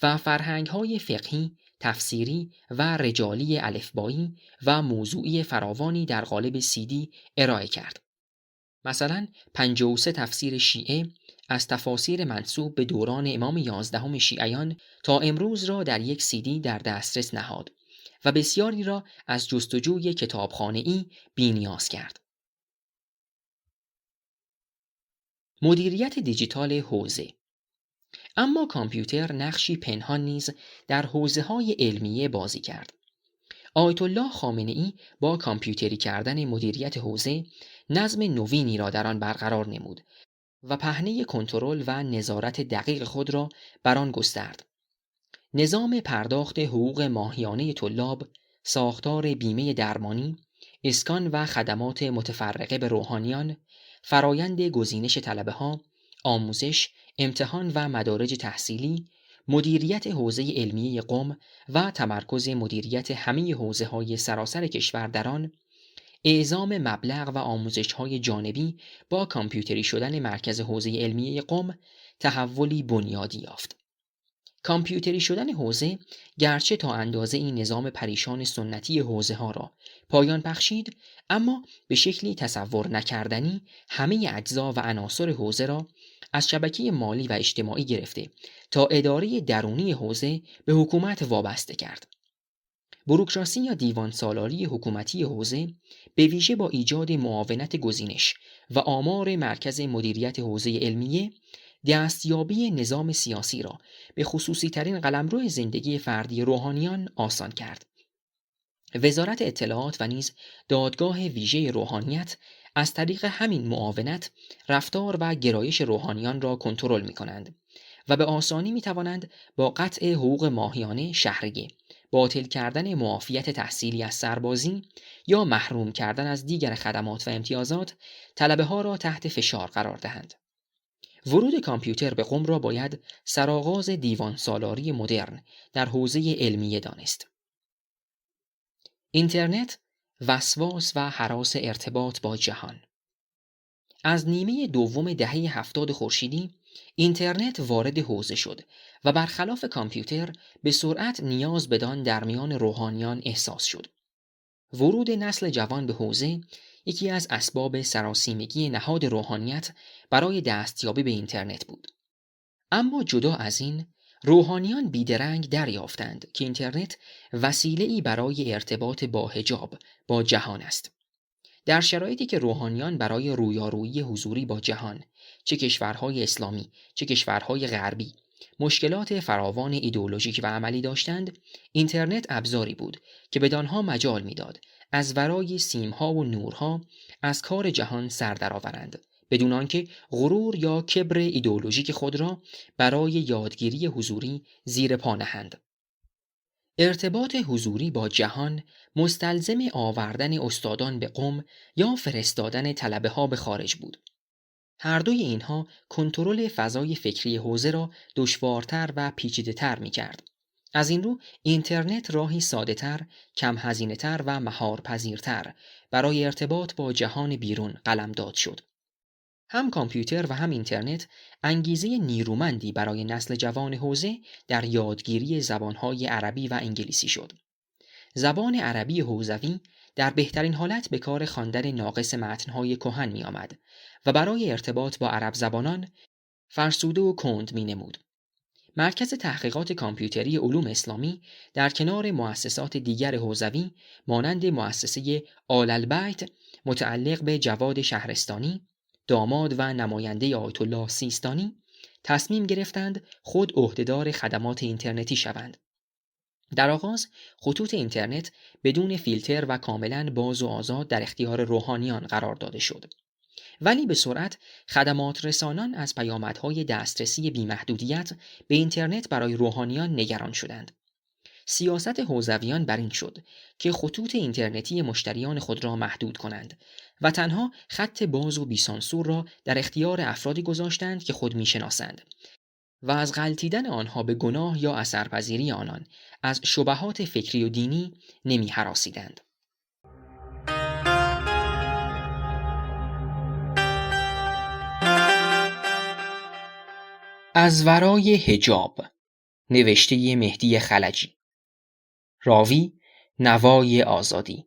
و فرهنگ‌های فقهی، تفسیری و رجالی الفبایی و موضوعی فراوانی در قالب CD ارائه کرد. مثلا 53 تفسیر شیعه از تفاسیر منسوب به دوران امام 11 شیعیان تا امروز را در یک CD در دسترس نهاد و بسیاری را از جستجوی کتابخانه‌ای بی‌نیاز کرد. مدیریت دیجیتال حوزه. اما کامپیوتر نقشی پنهان نیز در حوزه‌های علمیه بازی کرد. آیت الله خامنه‌ای با کامپیوتری کردن مدیریت حوزه نظم نوینی را در آن برقرار نمود و پهنه کنترل و نظارت دقیق خود را بر آن گسترد. نظام پرداخت حقوق ماهیانه طلاب، ساختار بیمه درمانی، اسکان و خدمات متفرقه به روحانیان، فرایند گزینش طلبه‌ها، آموزش، امتحان و مدارج تحصیلی، مدیریت حوزه علمیه قم و تمرکز مدیریت همه حوزه‌های سراسر کشور در آن، اعزام مبلغ و آموزش‌های جانبی با کامپیوتری شدن مرکز حوزه علمیه قم تحولی بنیادی یافت. کامپیوتری شدن حوزه گرچه تا اندازه این نظام پریشان سنتی حوزه‌ها را پایان بخشید، اما به شکلی تصور نکردنی همه اجزا و عناصر حوزه را از شبکه مالی و اجتماعی گرفته تا اداره درونی حوزه به حکومت وابسته کرد. بوروکراسی یا دیوان سالاری حکومتی حوزه به ویژه با ایجاد معاونت گزینش و آمار مرکز مدیریت حوزه علمیه دستیابی نظام سیاسی را به خصوصی ترین قلمرو زندگی فردی روحانیان آسان کرد. وزارت اطلاعات و نیز دادگاه ویژه روحانیت از طریق همین معاونت رفتار و گرایش روحانیان را کنترل می‌کنند و به آسانی می‌توانند با قطع حقوق ماهیانه شهریه، باطل کردن معافیت تحصیلی از سربازی یا محروم کردن از دیگر خدمات و امتیازات طلبه‌ها را تحت فشار قرار دهند. ورود کامپیوتر به قم را باید سرآغاز دیوان سالاری مدرن در حوزه علمیه دانست. اینترنت، وسواس و هراس ارتباط با جهان. از نیمه دوم دهه 70 خورشیدی اینترنت وارد حوزه شد و برخلاف کامپیوتر به سرعت نیاز بدان در میان روحانیان احساس شد. ورود نسل جوان به حوزه یکی از اسباب سراسیمگی نهاد روحانیت برای دستیابی به اینترنت بود. اما جدا از این، روحانیان بیدرنگ دریافتند که اینترنت وسیله‌ای برای ارتباط با حجاب با جهان است. در شرایطی که روحانیان برای رویارویی حضوری با جهان، چه کشورهای اسلامی، چه کشورهای غربی، مشکلات فراوان ایدئولوژیک و عملی داشتند، اینترنت ابزاری بود که بدانها مجال می‌داد از ورای سیمها و نورها از کار جهان سر درآورند، بدون آنکه غرور یا کبر ایدئولوژیک خود را برای یادگیری حضوری زیر پا نهند. ارتباط حضوری با جهان مستلزم آوردن استادان به قم یا فرستادن طلبه‌ها به خارج بود. هر دوی اینها کنترل فضای فکری حوزه را دشوارتر و پیچیده‌تر می‌کرد. از این رو اینترنت راهی ساده‌تر، کم هزینه‌تر و مهارپذیرتر برای ارتباط با جهان بیرون قلمداد شد. هم کامپیوتر و هم اینترنت انگیزه نیرومندی برای نسل جوان حوزه در یادگیری زبانهای عربی و انگلیسی شد. زبان عربی حوزوی در بهترین حالت به کار خواندن ناقص متنهای کهن می آمد و برای ارتباط با عرب زبانان فرسوده و کند می نمود. مرکز تحقیقات کامپیوتری علوم اسلامی در کنار مؤسسات دیگر حوزوی مانند مؤسسه آل البیت متعلق به جواد شهرستانی، داماد و نماینده آیت الله سیستانی، تصمیم گرفتند خود عهدهدار خدمات اینترنتی شوند. در آغاز خطوط اینترنت بدون فیلتر و کاملاً باز و آزاد در اختیار روحانیان قرار داده شد. ولی به سرعت خدمات رسانان از پیامدهای دسترسی بی‌محدودیت به اینترنت برای روحانیان نگران شدند. سیاست حوزویان بر این شد که خطوط اینترنتی مشتریان خود را محدود کنند و تنها خط باز و بیسانسور را در اختیار افرادی گذاشتند که خود میشناسند و از غلطیدن آنها به گناه یا اثرپذیری آنان از شبهات فکری و دینی نمی هراسیدند. از ورای حجاب، نوشته مهدی خلجی. راوی نوای آزادی.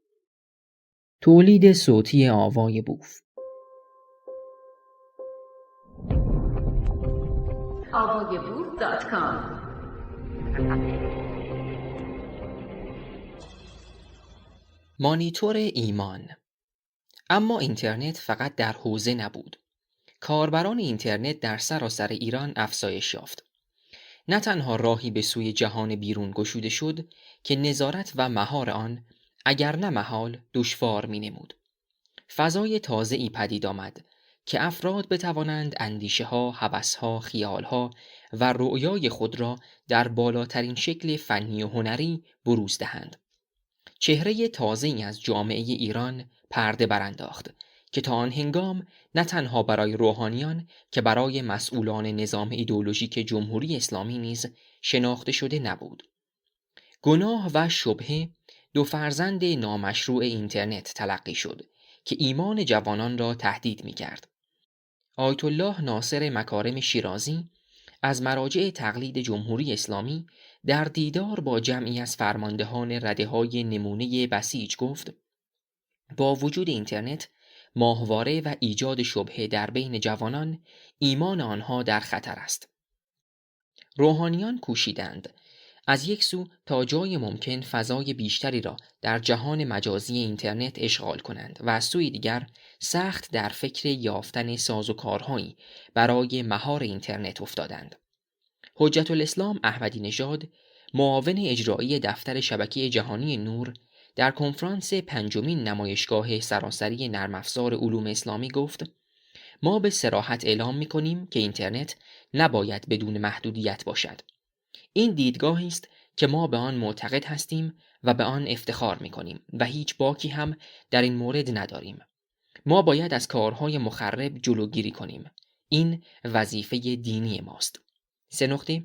تولید صوتی آوای بوف. avayaboof.com. مانیتور ایمان. اما اینترنت فقط در حوزه نبود. کاربران اینترنت در سراسر ایران افزایش یافت. نه تنها راهی به سوی جهان بیرون گشوده شد که نظارت و مهار آن اگر نه محال دشوار می نمود. فضای تازه‌ای پدید آمد که افراد بتوانند اندیشه‌ها، هوس‌ها، خیال‌ها و رؤیای خود را در بالاترین شکل فنی و هنری بروز دهند. چهره تازه‌ای از جامعه ایران پرده برانداخت که تا آن هنگام نه تنها برای روحانیان که برای مسئولان نظام ایدئولوژیک جمهوری اسلامی نیز شناخته شده نبود. گناه و شبهه دو فرزند نامشروع اینترنت تلقی شد که ایمان جوانان را تهدید می‌کرد. آیت الله ناصر مکارم شیرازی از مراجع تقلید جمهوری اسلامی در دیدار با جمعی از فرماندهان رده‌های نمونه بسیج گفت: با وجود اینترنت، ماهواره و ایجاد شبهه در بین جوانان، ایمان آنها در خطر است. روحانیان کوشیدند از یک سو تا جای ممکن فضای بیشتری را در جهان مجازی اینترنت اشغال کنند و از سوی دیگر سخت در فکر یافتن سازوکارهایی برای مهار اینترنت افتادند. حجت الاسلام احمدی نژاد، معاون اجرایی دفتر شبکه جهانی نور، در کنفرانس پنجمین نمایشگاه سراسری نرم افزار علوم اسلامی گفت: ما به صراحت اعلام می‌کنیم که اینترنت نباید بدون محدودیت باشد. این دیدگاهی است که ما به آن معتقد هستیم و به آن افتخار می‌کنیم و هیچ باکی هم در این مورد نداریم. ما باید از کارهای مخرب جلوگیری کنیم. این وظیفه دینی ماست. 3.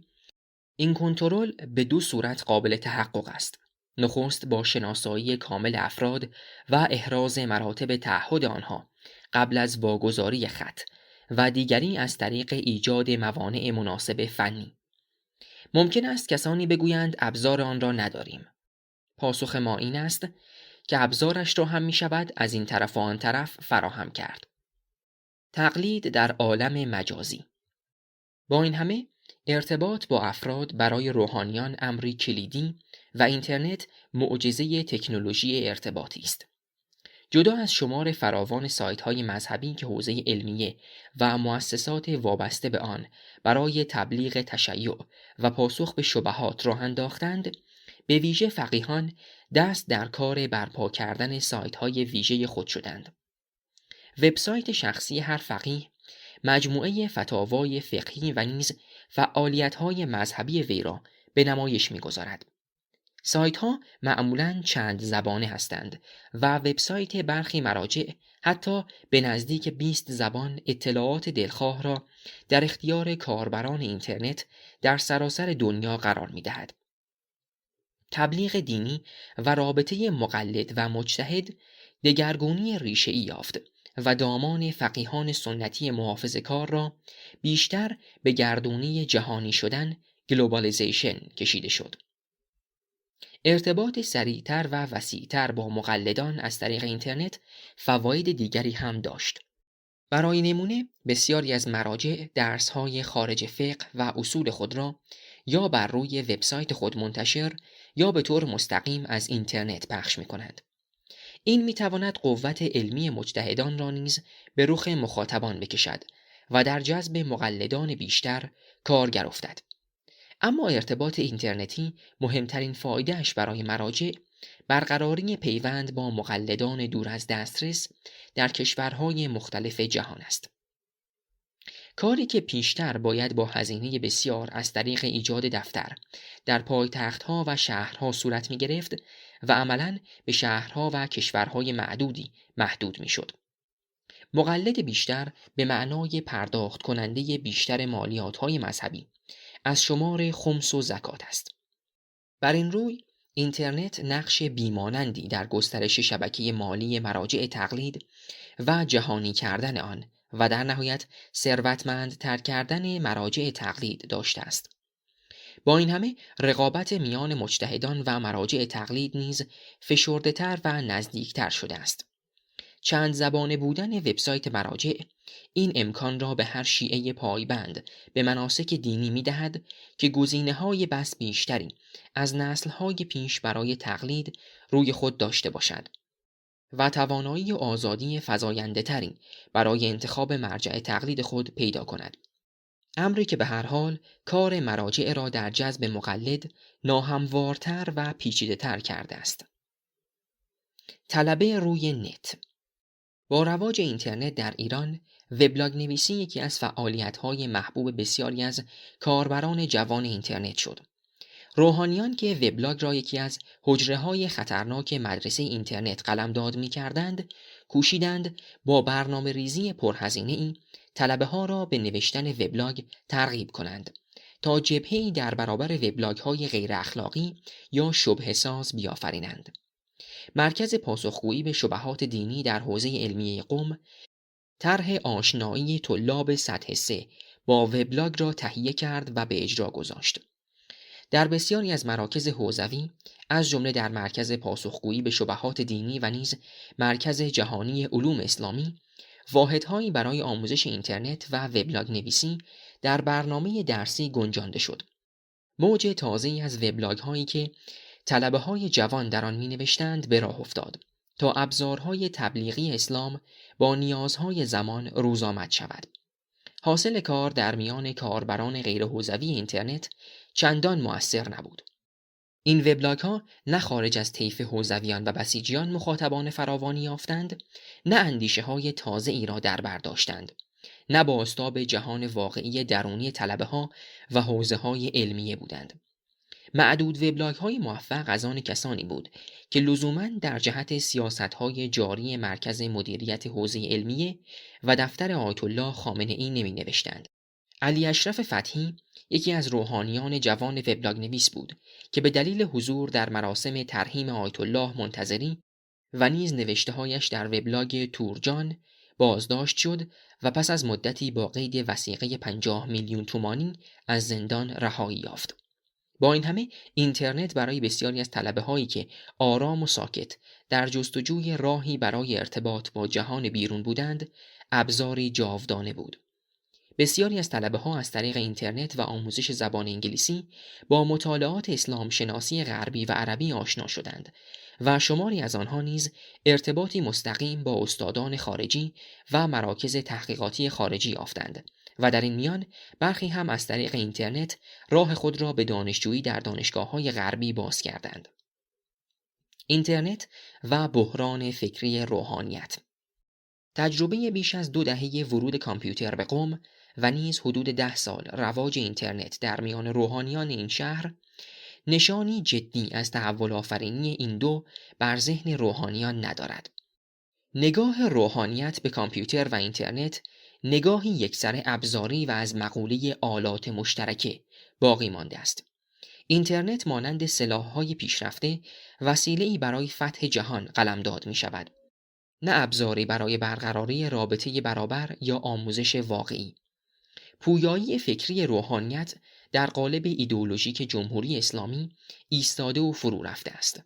این کنترل به 2 صورت قابل تحقق است. نخست با شناسایی کامل افراد و احراز مراتب تعهد آنها قبل از واگذاری خط و دیگری از طریق ایجاد موانع مناسب فنی. ممکن است کسانی بگویند ابزار آن را نداریم. پاسخ ما این است که ابزارش را هم می شود از این طرف و آن طرف فراهم کرد. تقلید در عالم مجازی. با این همه ارتباط با افراد برای روحانیان امری کلیدی و اینترنت معجزه تکنولوژی ارتباطی است. جدا از شمار فراوان سایت‌های مذهبی که حوزه علمیه و مؤسسات وابسته به آن برای تبلیغ تشیع و پاسخ به شبهات راه انداختند، به ویژه فقیهان دست در کار برپا کردن سایت‌های ویژه خود شدند. وبسایت شخصی هر فقیه مجموعه فتاوای فقهی و نیز فعالیت‌های مذهبی وی را به نمایش می‌گذارد. سایت‌ها معمولاً چند زبانه هستند و وبسایت برخی مراجع حتی به نزدیک 20 زبان اطلاعات دلخواه را در اختیار کاربران اینترنت در سراسر دنیا قرار می‌دهد. تبلیغ دینی و رابطه مقلد و مجتهد دگرگونی ریشه‌ای یافت و دامان فقیهان سنتی محافظه‌کار را بیشتر به گردونی جهانی شدن گلوبالیزیشن کشیده شد. ارتباط سریعتر و وسیعتر با مقلدان از طریق اینترنت فواید دیگری هم داشت. برای نمونه بسیاری از مراجع درس‌های خارج فقه و اصول خود را یا بر روی وبسایت خود منتشر یا به طور مستقیم از اینترنت پخش می‌کنند. این می‌تواند قوت علمی مجتهدان را نیز به رخ مخاطبان بکشد و در جذب مقلدان بیشتر کارگر افتد. اما ارتباط اینترنتی مهمترین فایدهش برای مراجع برقراری پیوند با مقلدان دور از دسترس در کشورهای مختلف جهان است. کاری که پیشتر باید با هزینه بسیار از طریق ایجاد دفتر در پایتخت‌ها و شهرها صورت می‌گرفت و عملاً به شهرها و کشورهای معدودی محدود می‌شد. مقلد بیشتر به معنای پرداخت کننده بیشتر مالیات‌های مذهبی از شمار خمس و زکات است. بر این روی اینترنت نقش بیمانندی در گسترش شبکه مالی مراجع تقلید و جهانی کردن آن و در نهایت ثروتمندتر کردن مراجع تقلید داشته است. با این همه رقابت میان مجتهدان و مراجع تقلید نیز فشرده‌تر و نزدیکتر شده است. چند زبانه بودن وبسایت مراجع این امکان را به هر شیعه پایبند به مناسک دینی می‌دهد که گزینه‌های بس بیشتری از نسل‌های پیش برای تقلید روی خود داشته باشد و توانایی و آزادی فزاینده‌تری برای انتخاب مرجع تقلید خود پیدا کند. امری که به هر حال کار مراجع را در جذب مقلد ناهموارتر و پیچیده‌تر کرده است. طلبه روی نت. با رواج اینترنت در ایران، وبلاگ نویسی یکی از فعالیت‌های محبوب بسیاری از کاربران جوان اینترنت شد. روحانیان که وبلاگ را یکی از حجره‌های خطرناک مدرسه اینترنت قلمداد می‌کردند، کوشیدند با برنامه‌ریزی پرهزینه‌ای طلبه‌ها را به نوشتن وبلاگ ترغیب کنند تا جبهه‌ای در برابر وبلاگ‌های غیر اخلاقی یا شبهه‌ساز بیافرینند. مرکز پاسخگویی به شبهات دینی در حوزه علمیه قم طرح آشنایی طلاب سطح 3 با وبلاگ را تهیه کرد و به اجرا گذاشت. در بسیاری از مراکز حوزوی از جمله در مرکز پاسخگویی به شبهات دینی و نیز مرکز جهانی علوم اسلامی واحدهایی برای آموزش اینترنت و وبلاگ نویسی در برنامه درسی گنجانده شد. موج تازه‌ای از وبلاگ هایی که طلبه های جوان در آن می نوشتند به راه افتاد تا ابزارهای تبلیغی اسلام با نیازهای زمان روز آمد شود. حاصل کار در میان کاربران غیر حوزوی اینترنت چندان مؤثر نبود. این وبلاگ ها نه خارج از طیف حوزویان و بسیجیان مخاطبان فراوانی یافتند، نه اندیشه های تازه ای را در بر داشتند، نه بازتاب جهان واقعی درونی طلبه ها و حوزه های علمیه بودند. معدود وبلاگ های موفق از آن کسانی بود که لزوماً در جهت سیاست های جاری مرکز مدیریت حوزه علمیه و دفتر آیت الله خامنه ای نمی نوشتند. علی اشرف فتحی یکی از روحانیان جوان وبلاگ نویس بود که به دلیل حضور در مراسم ترحیم آیت الله منتظری و نیز نوشته‌هایش در وبلاگ تورجان بازداشت شد و پس از مدتی با قید وثیقه 50 میلیون تومانی از زندان رهایی یافت. با این همه اینترنت برای بسیاری از طلبه هایی که آرام و ساکت در جستجوی راهی برای ارتباط با جهان بیرون بودند، ابزاری جاودانه بود. بسیاری از طلبه ها از طریق اینترنت و آموزش زبان انگلیسی با مطالعات اسلام شناسی غربی و عربی آشنا شدند و شماری از آنها نیز ارتباطی مستقیم با استادان خارجی و مراکز تحقیقاتی خارجی یافتند و در این میان برخی هم از طریق اینترنت راه خود را به دانشجویی در دانشگاه‌های غربی باز کردند. اینترنت و بحران فکری روحانیت. تجربه بیش از 2 دهه ورود کامپیوتر به قم و نیز حدود 10 سال رواج اینترنت در میان روحانیان این شهر نشانی جدی از تحول آفرینی این دو بر ذهن روحانیان ندارد. نگاه روحانیت به کامپیوتر و اینترنت نگاهی یکسره ابزاری و از مقوله آلات مشترکه باقی مانده است. اینترنت مانند سلاح‌های پیشرفته وسیله‌ای برای فتح جهان قلمداد می شود، نه ابزاری برای برقراری رابطه برابر یا آموزش واقعی. پویایی فکری روحانیت در قالب ایدئولوژیک جمهوری اسلامی ایستاده و فرو رفته است.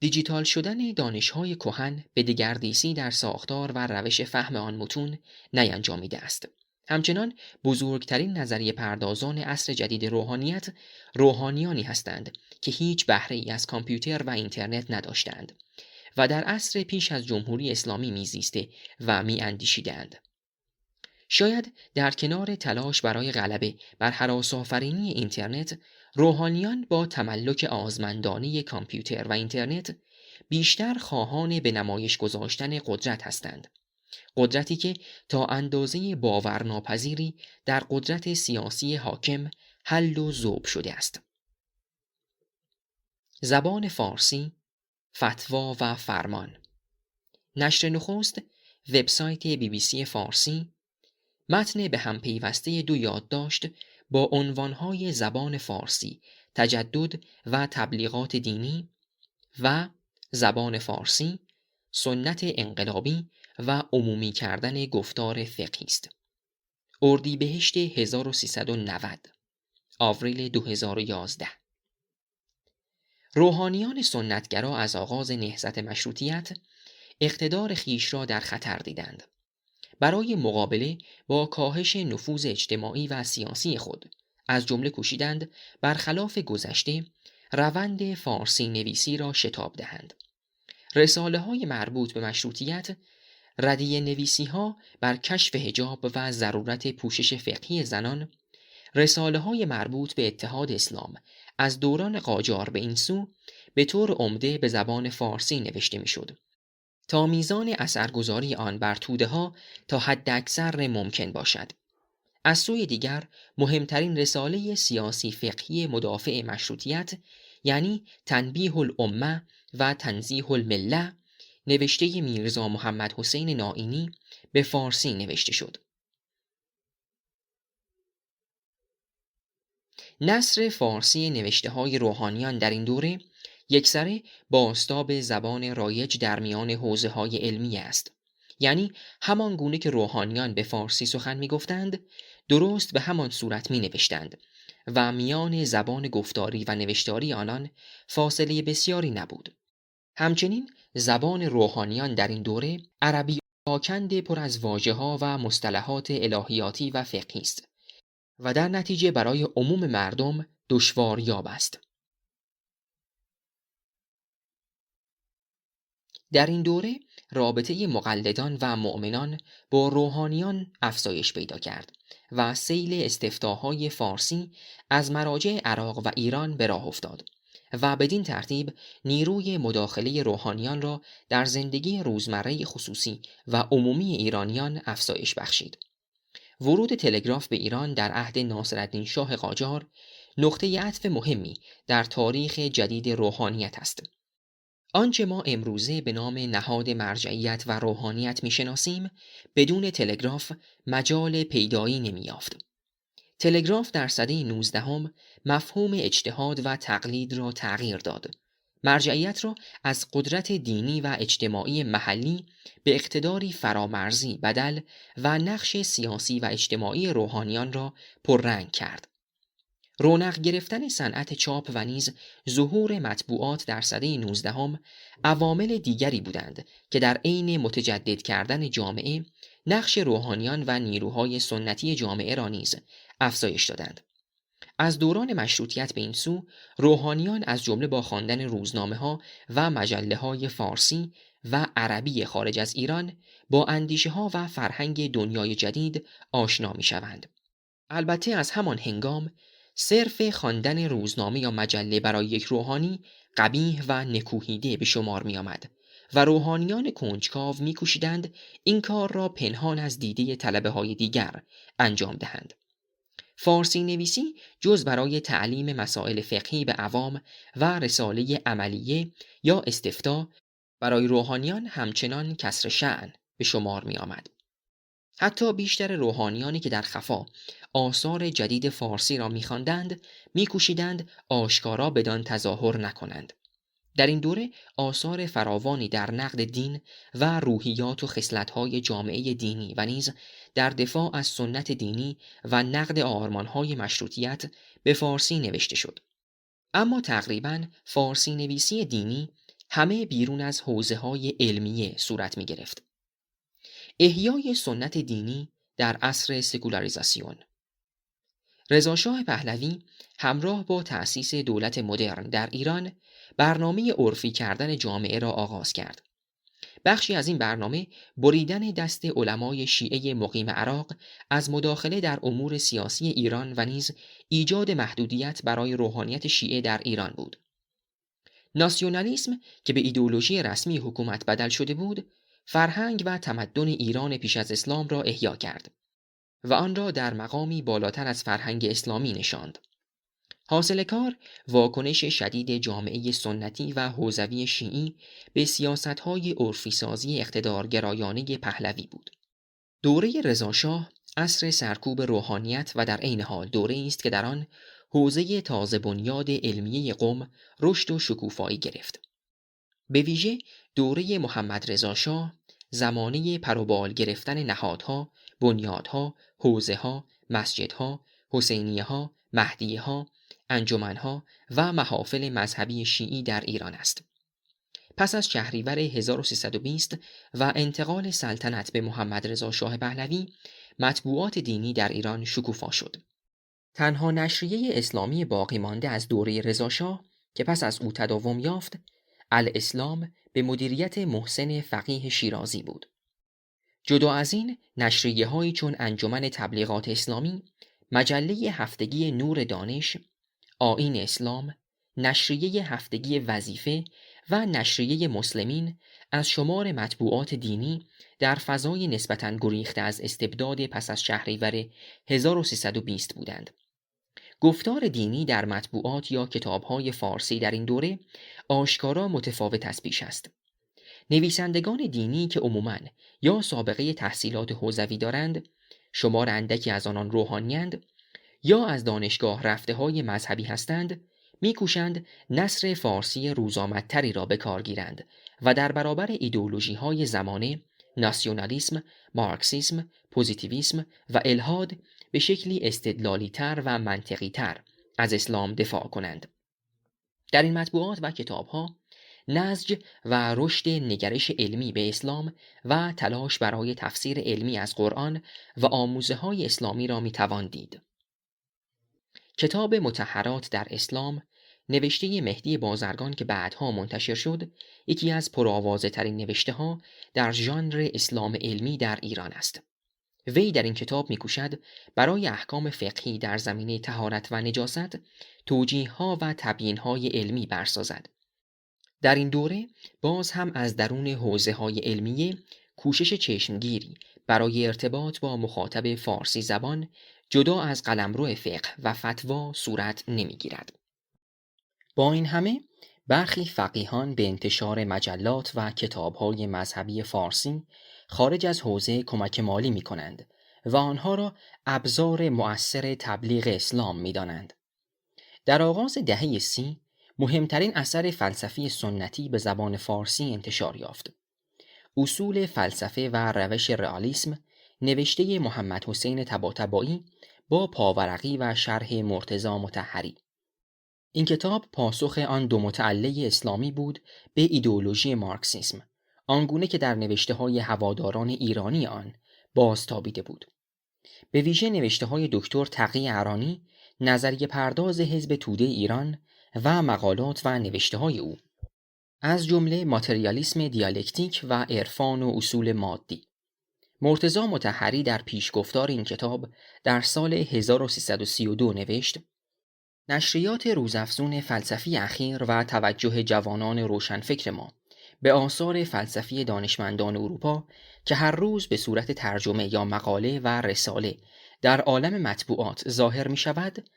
دیجیتال شدن دانش‌های کهن به دگردیسی در ساختار و روش فهم آن متون نینجامیده است. همچنان بزرگترین نظریه پردازان عصر جدید روحانیت روحانیانی هستند که هیچ بهره‌ای از کامپیوتر و اینترنت نداشتند و در عصر پیش از جمهوری اسلامی میزیسته و میاندیشیدند. شاید در کنار تلاش برای غلبه بر هراس‌آفرینی اینترنت، روحانیان با تملک آزمندانه کامپیوتر و اینترنت بیشتر خواهان به نمایش گذاشتن قدرت هستند. قدرتی که تا اندازه باورناپذیری در قدرت سیاسی حاکم حل و ذوب شده است. زبان فارسی، فتوا و فرمان. نشر نخست، وبسایت BBC فارسی، متن به هم پیوسته 2 یادداشت با عنوانهای زبان فارسی، تجدد و تبلیغات دینی و زبان فارسی، سنت انقلابی و عمومی کردن گفتار فقهی است. اردیبهشت 1390، آوریل 2011. روحانیان سنتگرا از آغاز نهضت مشروطیت اقتدار خیش را در خطر دیدند. برای مقابله با کاهش نفوذ اجتماعی و سیاسی خود از جمله کوشیدند برخلاف گذشته روند فارسی نویسی را شتاب دهند. رساله های مربوط به مشروطیت، ردیه نویسی ها بر کشف حجاب و ضرورت پوشش فقهی زنان، رساله های مربوط به اتحاد اسلام از دوران قاجار به این سو به طور عمده به زبان فارسی نوشته می شد تا میزان اثرگذاری آن بر توده ها تا حد اکثر ممکن باشد. از سوی دیگر مهمترین رساله سیاسی فقهی مدافع مشروطیت، یعنی تنبیه الامه و تنزیه المله، نوشته میرزا محمد حسین نائینی، به فارسی نوشته شد. نثر فارسی نوشته های روحانیان در این دوره یکسره بازتاب زبان رایج در میان حوزه های علمی است. یعنی همان گونه که روحانیان به فارسی سخن می گفتند، درست به همان صورت می نوشتند و میان زبان گفتاری و نوشتاری آنان فاصله بسیاری نبود. همچنین زبان روحانیان در این دوره عربی آکنده پر از واژه‌ها و مصطلحات الهیاتی و فقهی است و در نتیجه برای عموم مردم دشواریاب است. در این دوره رابطه مقلدان و مؤمنان با روحانیان افزایش پیدا کرد و سیل استفتاهای فارسی از مراجع عراق و ایران به راه افتاد و بدین ترتیب نیروی مداخله روحانیان را در زندگی روزمره خصوصی و عمومی ایرانیان افزایش بخشید. ورود تلگراف به ایران در عهد ناصرالدین شاه قاجار نقطه عطف مهمی در تاریخ جدید روحانیت است. آنچه ما امروزه به نام نهاد مرجعیت و روحانیت می‌شناسیم بدون تلگراف مجال پیدایی نمی‌یافت. تلگراف در سده 19 مفهوم اجتهاد و تقلید را تغییر داد. مرجعیت را از قدرت دینی و اجتماعی محلی به اقتداری فرامرزی بدل و نقش سیاسی و اجتماعی روحانیان را پررنگ کرد. رونق گرفتن صنعت چاپ و نیز ظهور مطبوعات در سده 19 عوامل دیگری بودند که در عین متجدد کردن جامعه نقش روحانیان و نیروهای سنتی جامعه را نیز افزایش دادند. از دوران مشروطیت به این سو روحانیان از جمله با خواندن روزنامه‌ها و مجله‌های فارسی و عربی خارج از ایران با اندیشه‌ها و فرهنگ دنیای جدید آشنا می‌شوند. البته از همان هنگام صرف خواندن روزنامه یا مجله برای یک روحانی قبیح و نکوهیده به شمار می آمد و روحانیان کنجکاو می کوشیدند این کار را پنهان از دیده طلبه های دیگر انجام دهند. فارسی نویسی جز برای تعلیم مسائل فقهی به عوام و رساله عملیه یا استفتا برای روحانیان همچنان کسر شأن به شمار می آمد. حتی بیشتر روحانیانی که در خفا آثار جدید فارسی را می‌خواندند می‌کوشیدند آشکارا بدان تظاهر نکنند. در این دوره آثار فراوانی در نقد دین و روحیات و خصلت‌های جامعه دینی و نیز در دفاع از سنت دینی و نقد آرمان‌های مشروطیت به فارسی نوشته شد. اما تقریباً فارسی نویسی دینی همه بیرون از حوزه‌های علمیه صورت می‌گرفت. احیای سنت دینی در عصر سکولاریزاسیون. رضاشاه پهلوی همراه با تأسیس دولت مدرن در ایران برنامه عرفی کردن جامعه را آغاز کرد. بخشی از این برنامه بریدن دست علمای شیعه مقیم عراق از مداخله در امور سیاسی ایران و نیز ایجاد محدودیت برای روحانیت شیعه در ایران بود. ناسیونالیسم که به ایدئولوژی رسمی حکومت بدل شده بود، فرهنگ و تمدن ایران پیش از اسلام را احیا کرد و آن را در مقامی بالاتر از فرهنگ اسلامی نشاند. حاصل کار واکنش شدید جامعه سنتی و حوزوی شیعی به سیاست‌های عرفی سازی اقتدارگرایانه پهلوی بود. دوره رضاشاه عصر سرکوب روحانیت و در عین حال دوره‌ای است که در آن حوزه تازه بنیاد علمیه قم رشد و شکوفایی گرفت. به ویژه دوره محمد رضا شاه زمانه پروبال گرفتن نهادها، بنیادها، حوزه‌ها، مسجدها، حسینیه‌ها، مهدیه‌ها، انجمنها و محافل مذهبی شیعی در ایران است. پس از شهریور 1320 و انتقال سلطنت به محمد رضا شاه پهلوی، مطبوعات دینی در ایران شکوفا شد. تنها نشریه اسلامی باقی مانده از دوره رضاشاه که پس از او تداوم یافت، الاسلام به مدیریت محسن فقیه شیرازی بود. جدا از این نشریه‌هایی چون انجمن تبلیغات اسلامی، مجله هفتگی نور دانش، آیین اسلام، نشریه هفتگی وظیفه و نشریه مسلمین از شمار مطبوعات دینی در فضای نسبتاً گریخته از استبداد پس از شهریور 1320 بودند. گفتار دینی در مطبوعات یا کتاب‌های فارسی در این دوره آشکارا متفاوت از پیش است. نویسندگان دینی که عموماً یا سابقه تحصیلات حوزوی دارند، شمار اندکی از آنان روحانی‌اند، یا از دانشگاه رفته‌های مذهبی هستند، می‌کوشند نثر فارسی روزآمدتری را به کار گیرند و در برابر ایدئولوژی‌های زمانه، ناسیونالیسم، مارکسیسم، پوزیتیویسم و الحاد به شکلی استدلالی‌تر و منطقی‌تر از اسلام دفاع کنند. در این مطبوعات و کتاب‌ها نسج و رشد نگرش علمی به اسلام و تلاش برای تفسیر علمی از قرآن و آموزه‌های اسلامی را می‌توان دید. کتاب مطهرات در اسلام، نوشته مهدی بازرگان که بعدها منتشر شد، یکی از پرآوازه ترین نوشته ها در ژانر اسلام علمی در ایران است. وی در این کتاب می‌کوشد برای احکام فقهی در زمینه طهارت و نجاست توجیه‌ها و تبیین‌های علمی برسازد. در این دوره باز هم از درون حوزه‌های علمیه کوشش چشمگیری برای ارتباط با مخاطب فارسی زبان جدا از قلمرو فقه و فتوا صورت نمی‌گیرد. با این همه برخی فقیهان به انتشار مجلات و کتاب‌های مذهبی فارسی خارج از حوزه کمک مالی می‌کنند و آنها را ابزار مؤثر تبلیغ اسلام می‌دانند. در آغاز دهه 30 مهمترین اثر فلسفی سنتی به زبان فارسی انتشار یافت. اصول فلسفه و روش رئالیسم نوشته محمد حسین طباطبایی با پاورقی و شرح مرتضی مطهری. این کتاب پاسخ آن دو متعله اسلامی بود به ایدئولوژی مارکسیسم، آنگونه که در نوشته‌های هواداران ایرانی آن بازتابیده بود. به ویژه نوشته‌های دکتر تقی عرانی، نظریه پرداز حزب توده ایران و مقالات و نوشته‌های او، از جمله ماتریالیسم دیالکتیک و عرفان و اصول مادی. مرتضی مطهری در پیشگفتار این کتاب در سال 1332 نوشت: نشریات روزافزون فلسفی اخیر و توجه جوانان روشنفکر ما به آثار فلسفی دانشمندان اروپا که هر روز به صورت ترجمه یا مقاله و رساله در عالم مطبوعات ظاهر می شود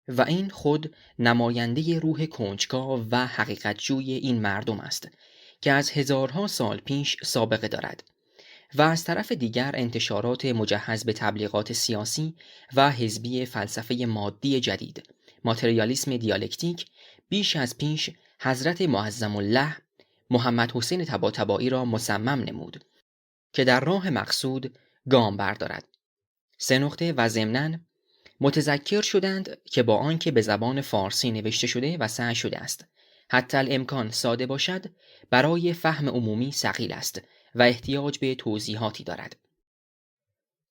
و این خود نماینده روح کنجکاو و حقیقتجوی این مردم است که از هزارها سال پیش سابقه دارد و از طرف دیگر انتشارات مجهز به تبلیغات سیاسی و حزبی فلسفه مادی جدید، ماتریالیسم دیالکتیک، بیش از پیش حضرت معظم الله محمد حسین طباطبایی را مصمم نمود که در راه مقصود گام بردارد. 3 نقطه و ضمناً متذکر شدند که با آنکه به زبان فارسی نوشته شده و سعی شده است حتی الامکان ساده باشد، برای فهم عمومی ثقیل است و احتیاج به توضیحاتی دارد.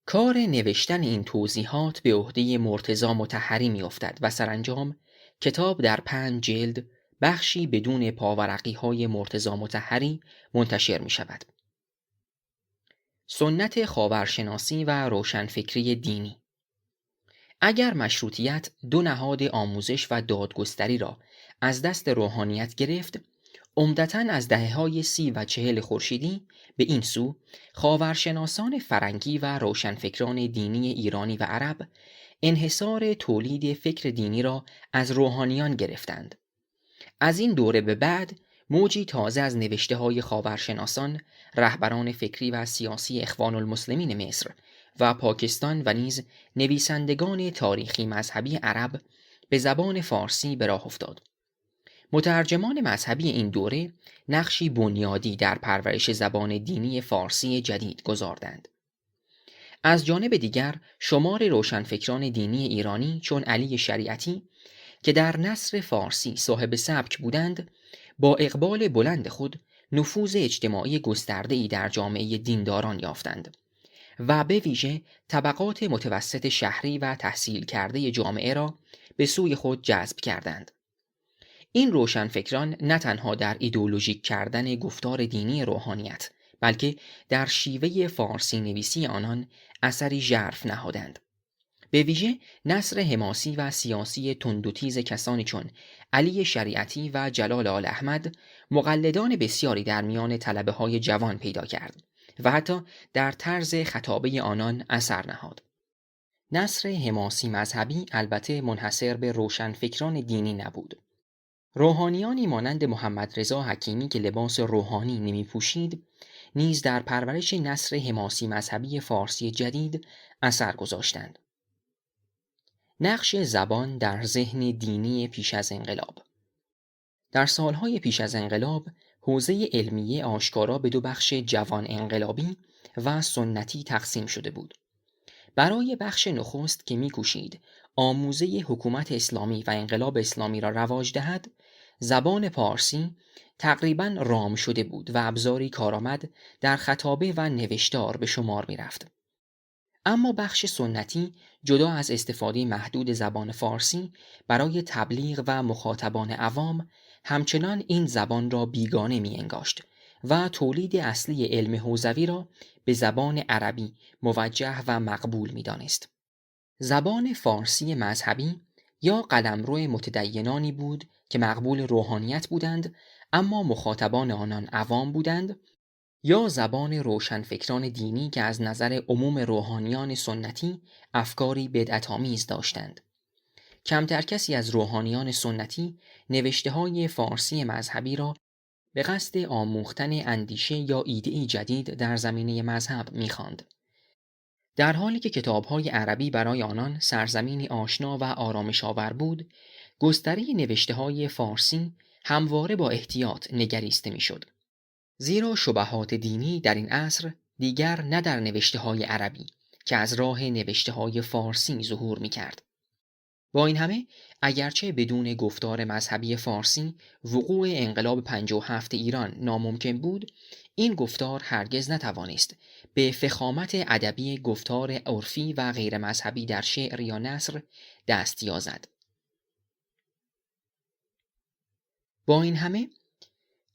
کار نوشتن این توضیحات به عهده مرتضی مطهری می‌افتد و سرانجام کتاب در 5 جلد بخشی بدون پاورقی‌های مرتضی مطهری منتشر می‌شود. سنت خاورشناسی و روشنفکری دینی. اگر مشروطیت 2 نهاد آموزش و دادگستری را از دست روحانیت گرفت، عمدتاً از دهه‌های 30 و 40 خورشیدی به این سو خاورشناسان فرنگی و روشنفکران دینی ایرانی و عرب انحصار تولید فکر دینی را از روحانیان گرفتند. از این دوره به بعد موجی تازه از نوشته‌های خاورشناسان، رهبران فکری و سیاسی اخوان المسلمین مصر و پاکستان و نیز نویسندگان تاریخی مذهبی عرب به زبان فارسی به راه افتاد. مترجمان مذهبی این دوره نقشی بنیادی در پرورش زبان دینی فارسی جدید گذاردند. از جانب دیگر شمار روشنفکران دینی ایرانی چون علی شریعتی که در نثر فارسی صاحب سبک بودند، با اقبال بلند خود نفوذ اجتماعی گسترده‌ای در جامعه دینداران یافتند و به ویژه طبقات متوسط شهری و تحصیل کرده جامعه را به سوی خود جذب کردند. این روشنفکران نه تنها در ایدئولوژیک کردن گفتار دینی روحانیت، بلکه در شیوه فارسی نویسی آنان اثری ژرف نهادند. به ویژه نثر حماسی و سیاسی تندوتیز کسانی چون علی شریعتی و جلال آل احمد مقلدان بسیاری در میان طلبه‌های جوان پیدا کرد و حتی در طرز خطابه آنان اثر نهاد. نثر حماسی مذهبی البته منحصر به روشنفکران دینی نبود. روحانیانی مانند محمد رضا حکیمی که لباس روحانی نمی پوشید نیز در پرورش نثر حماسی مذهبی فارسی جدید اثر گذاشتند. نقش زبان در ذهن دینی پیش از انقلاب. در سالهای پیش از انقلاب حوزه علمیه آشکارا به 2 بخش جوان انقلابی و سنتی تقسیم شده بود. برای بخش نخست که می‌کوشید آموزه حکومت اسلامی و انقلاب اسلامی را رواج دهد، زبان پارسی تقریباً رام شده بود و ابزاری کارآمد در خطابه و نوشتار به شمار می‌رفت. اما بخش سنتی جدا از استفاده محدود زبان فارسی برای تبلیغ و مخاطبان عوام همچنان این زبان را بیگانه می انگاشت و تولید اصلی علم حوزوی را به زبان عربی موجه و مقبول می دانست. زبان فارسی مذهبی یا قلمرو متدینانی بود که مقبول روحانیت بودند اما مخاطبان آنان عوام بودند، یا زبان روشنفکران دینی که از نظر عموم روحانیان سنتی افکاری بدعت‌آمیز داشتند. کمتر کسی از روحانیان سنتی نوشته‌های فارسی مذهبی را به قصد آموختن اندیشه یا ایده‌ای جدید در زمینه مذهب می‌خواند، در حالی که کتاب‌های عربی برای آنان سرزمینی آشنا و آرامش‌آور بود. گستره نوشته‌های فارسی همواره با احتیاط نگریسته می‌شد، زیرا شبهات دینی در این عصر دیگر نه در نوشته‌های عربی که از راه نوشته‌های فارسی ظهور می‌کرد. با این همه اگرچه بدون گفتار مذهبی فارسی وقوع انقلاب 57 ایران ناممکن بود، این گفتار هرگز نتوانست به فخامت ادبی گفتار عرفی و غیر مذهبی در شعر یا نثر دست یازد. با این همه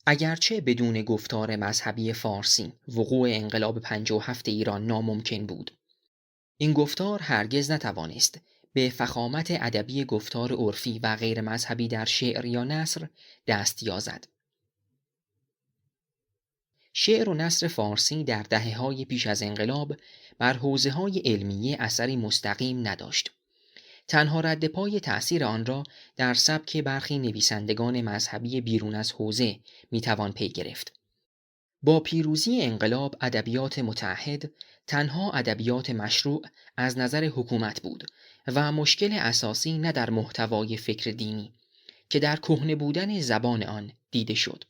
اگرچه بدون گفتار مذهبی فارسی وقوع انقلاب 57 ایران ناممکن بود، این گفتار هرگز نتوانست به فخامت ادبی گفتار عرفی و غیر مذهبی در شعر یا نثر دست یازد. شعر و نثر فارسی در دهه‌های پیش از انقلاب بر حوزه‌های علمیه اثری مستقیم نداشت. تنها رد پای تأثیر آن را در سبک برخی نویسندگان مذهبی بیرون از حوزه میتوان پی گرفت. با پیروزی انقلاب ادبیات متعهد تنها ادبیات مشروع از نظر حکومت بود و مشکل اساسی نه در محتوای فکر دینی که در کهنه بودن زبان آن دیده شد.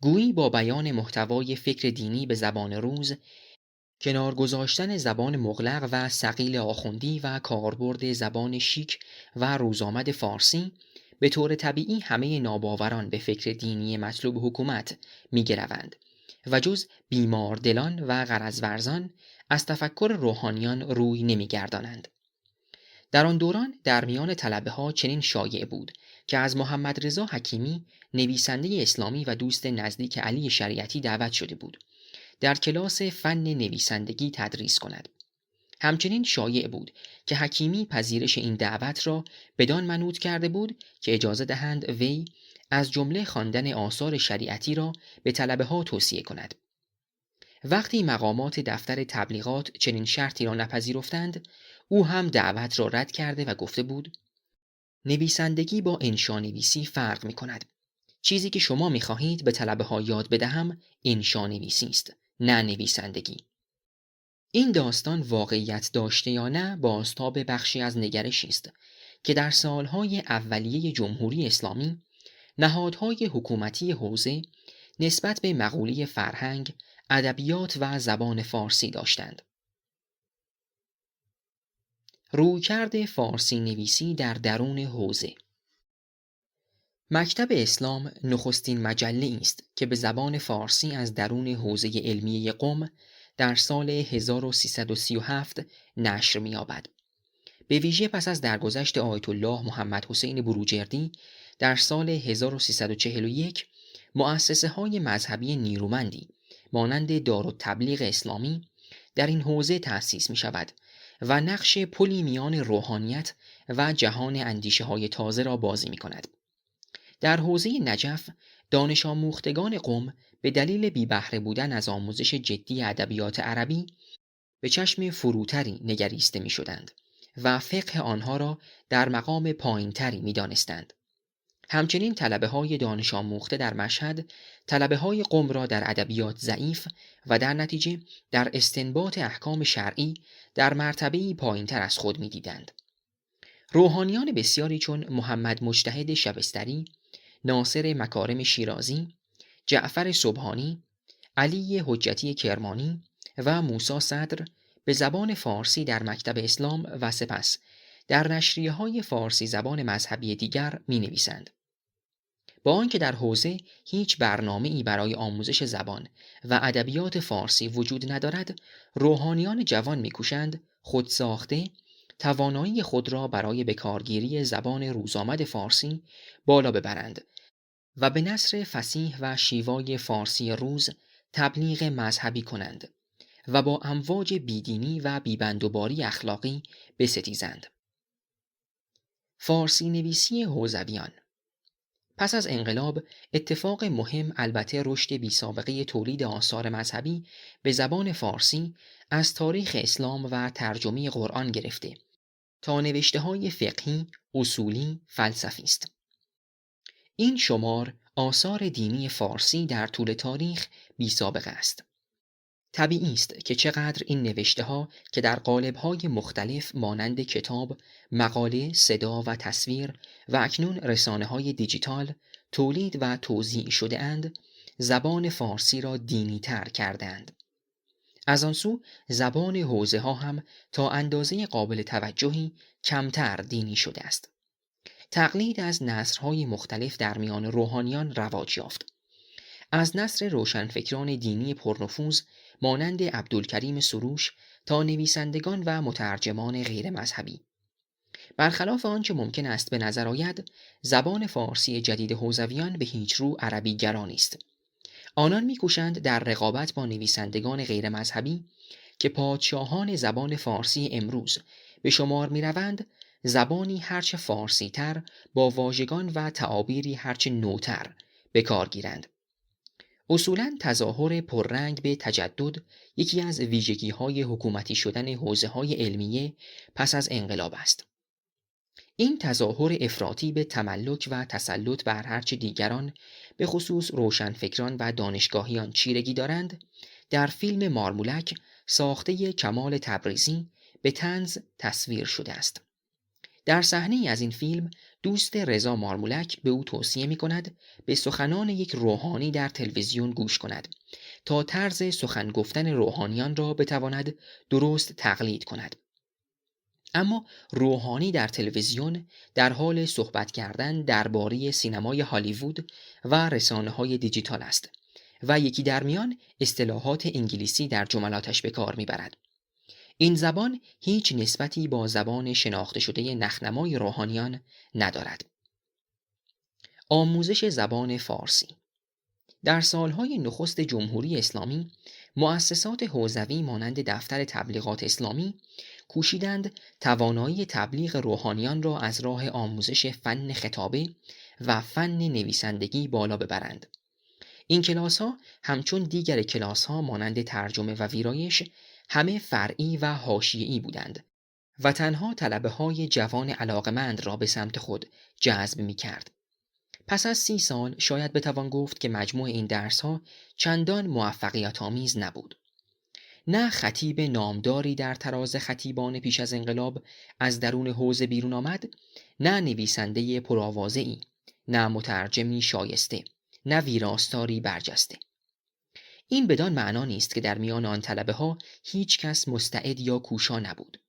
گویی با بیان محتوای فکر دینی به زبان روز، کنار گذاشتن زبان مغلق و ثقیل آخوندی و کاربرد زبان شیک و روزآمد فارسی، به طور طبیعی همه ناباوران به فکر دینی مطلوب حکومت می‌گروند و جز بیمار دلان و غرض ورزان از تفکر روحانیان روی نمی‌گردانند. در آن دوران در میان طلبه‌ها چنین شایع بود که از محمد رضا حکیمی، نویسنده اسلامی و دوست نزدیک علی شریعتی، دعوت شده بود در کلاس فن نویسندگی تدریس کند. همچنین شایع بود که حکیمی پذیرش این دعوت را بدان منوط کرده بود که اجازه دهند وی از جمله خواندن آثار شریعتی را به طلبه‌ها توصیه کند. وقتی مقامات دفتر تبلیغات چنین شرطی را نپذیرفتند، او هم دعوت را رد کرده و گفته بود: نویسندگی با انشانویسی فرق می کند. چیزی که شما می خواهید به طلبه‌ها یاد بدهم انشانویسی است، نه نویسندگی. این داستان واقعیت داشته یا نه بازتاب بخشی از نگرشی است که در سالهای اولیه جمهوری اسلامی نهادهای حکومتی حوزه نسبت به مقوله فرهنگ، ادبیات و زبان فارسی داشتند. رویکرد فارسی نویسی در درون حوزه. مکتب اسلام نخستین مجله است که به زبان فارسی از درون حوزه علمیه قم در سال 1337 نشر می‌یابد. به ویژه پس از درگذشت آیت الله محمد حسین بروجردی در سال 1341 مؤسسه‌های مذهبی نیرومندی مانند دارالتبلیغ اسلامی در این حوزه تأسیس می‌شود و نقش پلی میان روحانیت و جهان اندیشه‌های تازه را بازی می‌کند. در حوزه نجف دانش آموختگان قم به دلیل بی‌بهره بودن از آموزش جدی ادبیات عربی به چشم فروتری نگریسته می‌شدند و فقه آنها را در مقام پایین‌تری می‌دانستند. همچنین طلبه‌های دانش آموخته در مشهد طلبه‌های قم را در ادبیات ضعیف و در نتیجه در استنباط احکام شرعی در مرتبه‌ای پایین‌تر از خود می‌دیدند. روحانیان بسیاری چون محمد مجتهد شبستری، ناصر مکارم شیرازی، جعفر سبحانی، علی حجتی کرمانی و موسی صدر به زبان فارسی در مکتب اسلام و سپس در نشریه‌های فارسی زبان مذهبی دیگر می‌نویسند. با آنکه در حوزه هیچ برنامه‌ای برای آموزش زبان و ادبیات فارسی وجود ندارد، روحانیان جوان می‌کوشند خودساخته توانایی خود را برای بکارگیری زبان روزآمد فارسی بالا ببرند و به نثر فصیح و شیوای فارسی روز تبلیغ مذهبی کنند و با امواج بیدینی و بیبندوباری اخلاقی بستیزند. فارسی نویسی حوزویان. پس از انقلاب اتفاق مهم البته رشد بی‌سابقه تولید آثار مذهبی به زبان فارسی از تاریخ اسلام و ترجمه قرآن گرفته تا نوشته‌های فقهی، اصولی، فلسفی است. این شمار آثار دینی فارسی در طول تاریخ بی‌سابقه است. طبیعی است که چقدر این نوشته‌ها که در قالب‌های مختلف مانند کتاب، مقاله، صدا و تصویر و اکنون رسانه‌های دیجیتال تولید و توزیع شده اند، زبان فارسی را دینی‌تر کردند. از آن سو زبان حوزه‌ها هم تا اندازه قابل توجهی کمتر دینی شده است. تقلید از نثرهای مختلف در میان روحانیان رواج یافت. از نثر روشنفکران دینی پرنفوذ مانند عبدالکریم سروش تا نویسندگان و مترجمان غیر مذهبی. برخلاف آنچه ممکن است به نظر آید، زبان فارسی جدید حوزویان به هیچ رو عربی گرا نیست. آنان می‌کوشند در رقابت با نویسندگان غیر مذهبی که پادشاهان زبان فارسی امروز به شمار می‌روند، زبانی هرچه فارسی تر با واژگان و تعابیری هرچه نوتر به کار گیرند. اصولاً تظاهر پررنگ به تجدد یکی از ویژگی‌های حکومتی شدن حوزه‌های علمیه پس از انقلاب است. این تظاهر افراطی به تملک و تسلط بر هرچه دیگران به خصوص روشنفکران و دانشگاهیان چیرگی دارند، در فیلم مارمولک ساخته کمال تبریزی به طنز تصویر شده است. در صحنه‌ای از این فیلم دوست رضا مارمولک به او توصیه می‌کند به سخنان یک روحانی در تلویزیون گوش کند تا طرز سخن گفتن روحانیان را بتواند درست تقلید کند. اما روحانی در تلویزیون در حال صحبت کردن درباره سینمای هالیوود و رسانه‌های دیجیتال است و یکی در میان اصطلاحات انگلیسی در جملاتش به کار می‌برد. این زبان هیچ نسبتی با زبان شناخته شده نخنمای روحانیان ندارد. آموزش زبان فارسی. در سالهای نخست جمهوری اسلامی، مؤسسات حوزوی مانند دفتر تبلیغات اسلامی کوشیدند توانایی تبلیغ روحانیان را از راه آموزش فن خطابه و فن نویسندگی بالا ببرند. این کلاس‌ها همچون دیگر کلاس‌ها مانند ترجمه و ویرایش همه فرعی و حاشیه‌ای بودند و تنها طلبه‌های جوان علاقمند را به سمت خود جذب می‌کرد. پس از 30 سال شاید بتوان گفت که مجموع این درس‌ها چندان موفقیت‌آمیز نبود. نه خطیب نامداری در تراز خطیبان پیش از انقلاب از درون حوزه بیرون آمد، نه نویسنده پرآوازه‌ای، نه مترجمی شایسته، نه ویراستاری برجسته. این بدان معنا نیست که در میان آن طلبه‌ها هیچ کس مستعد یا کوشا نبود.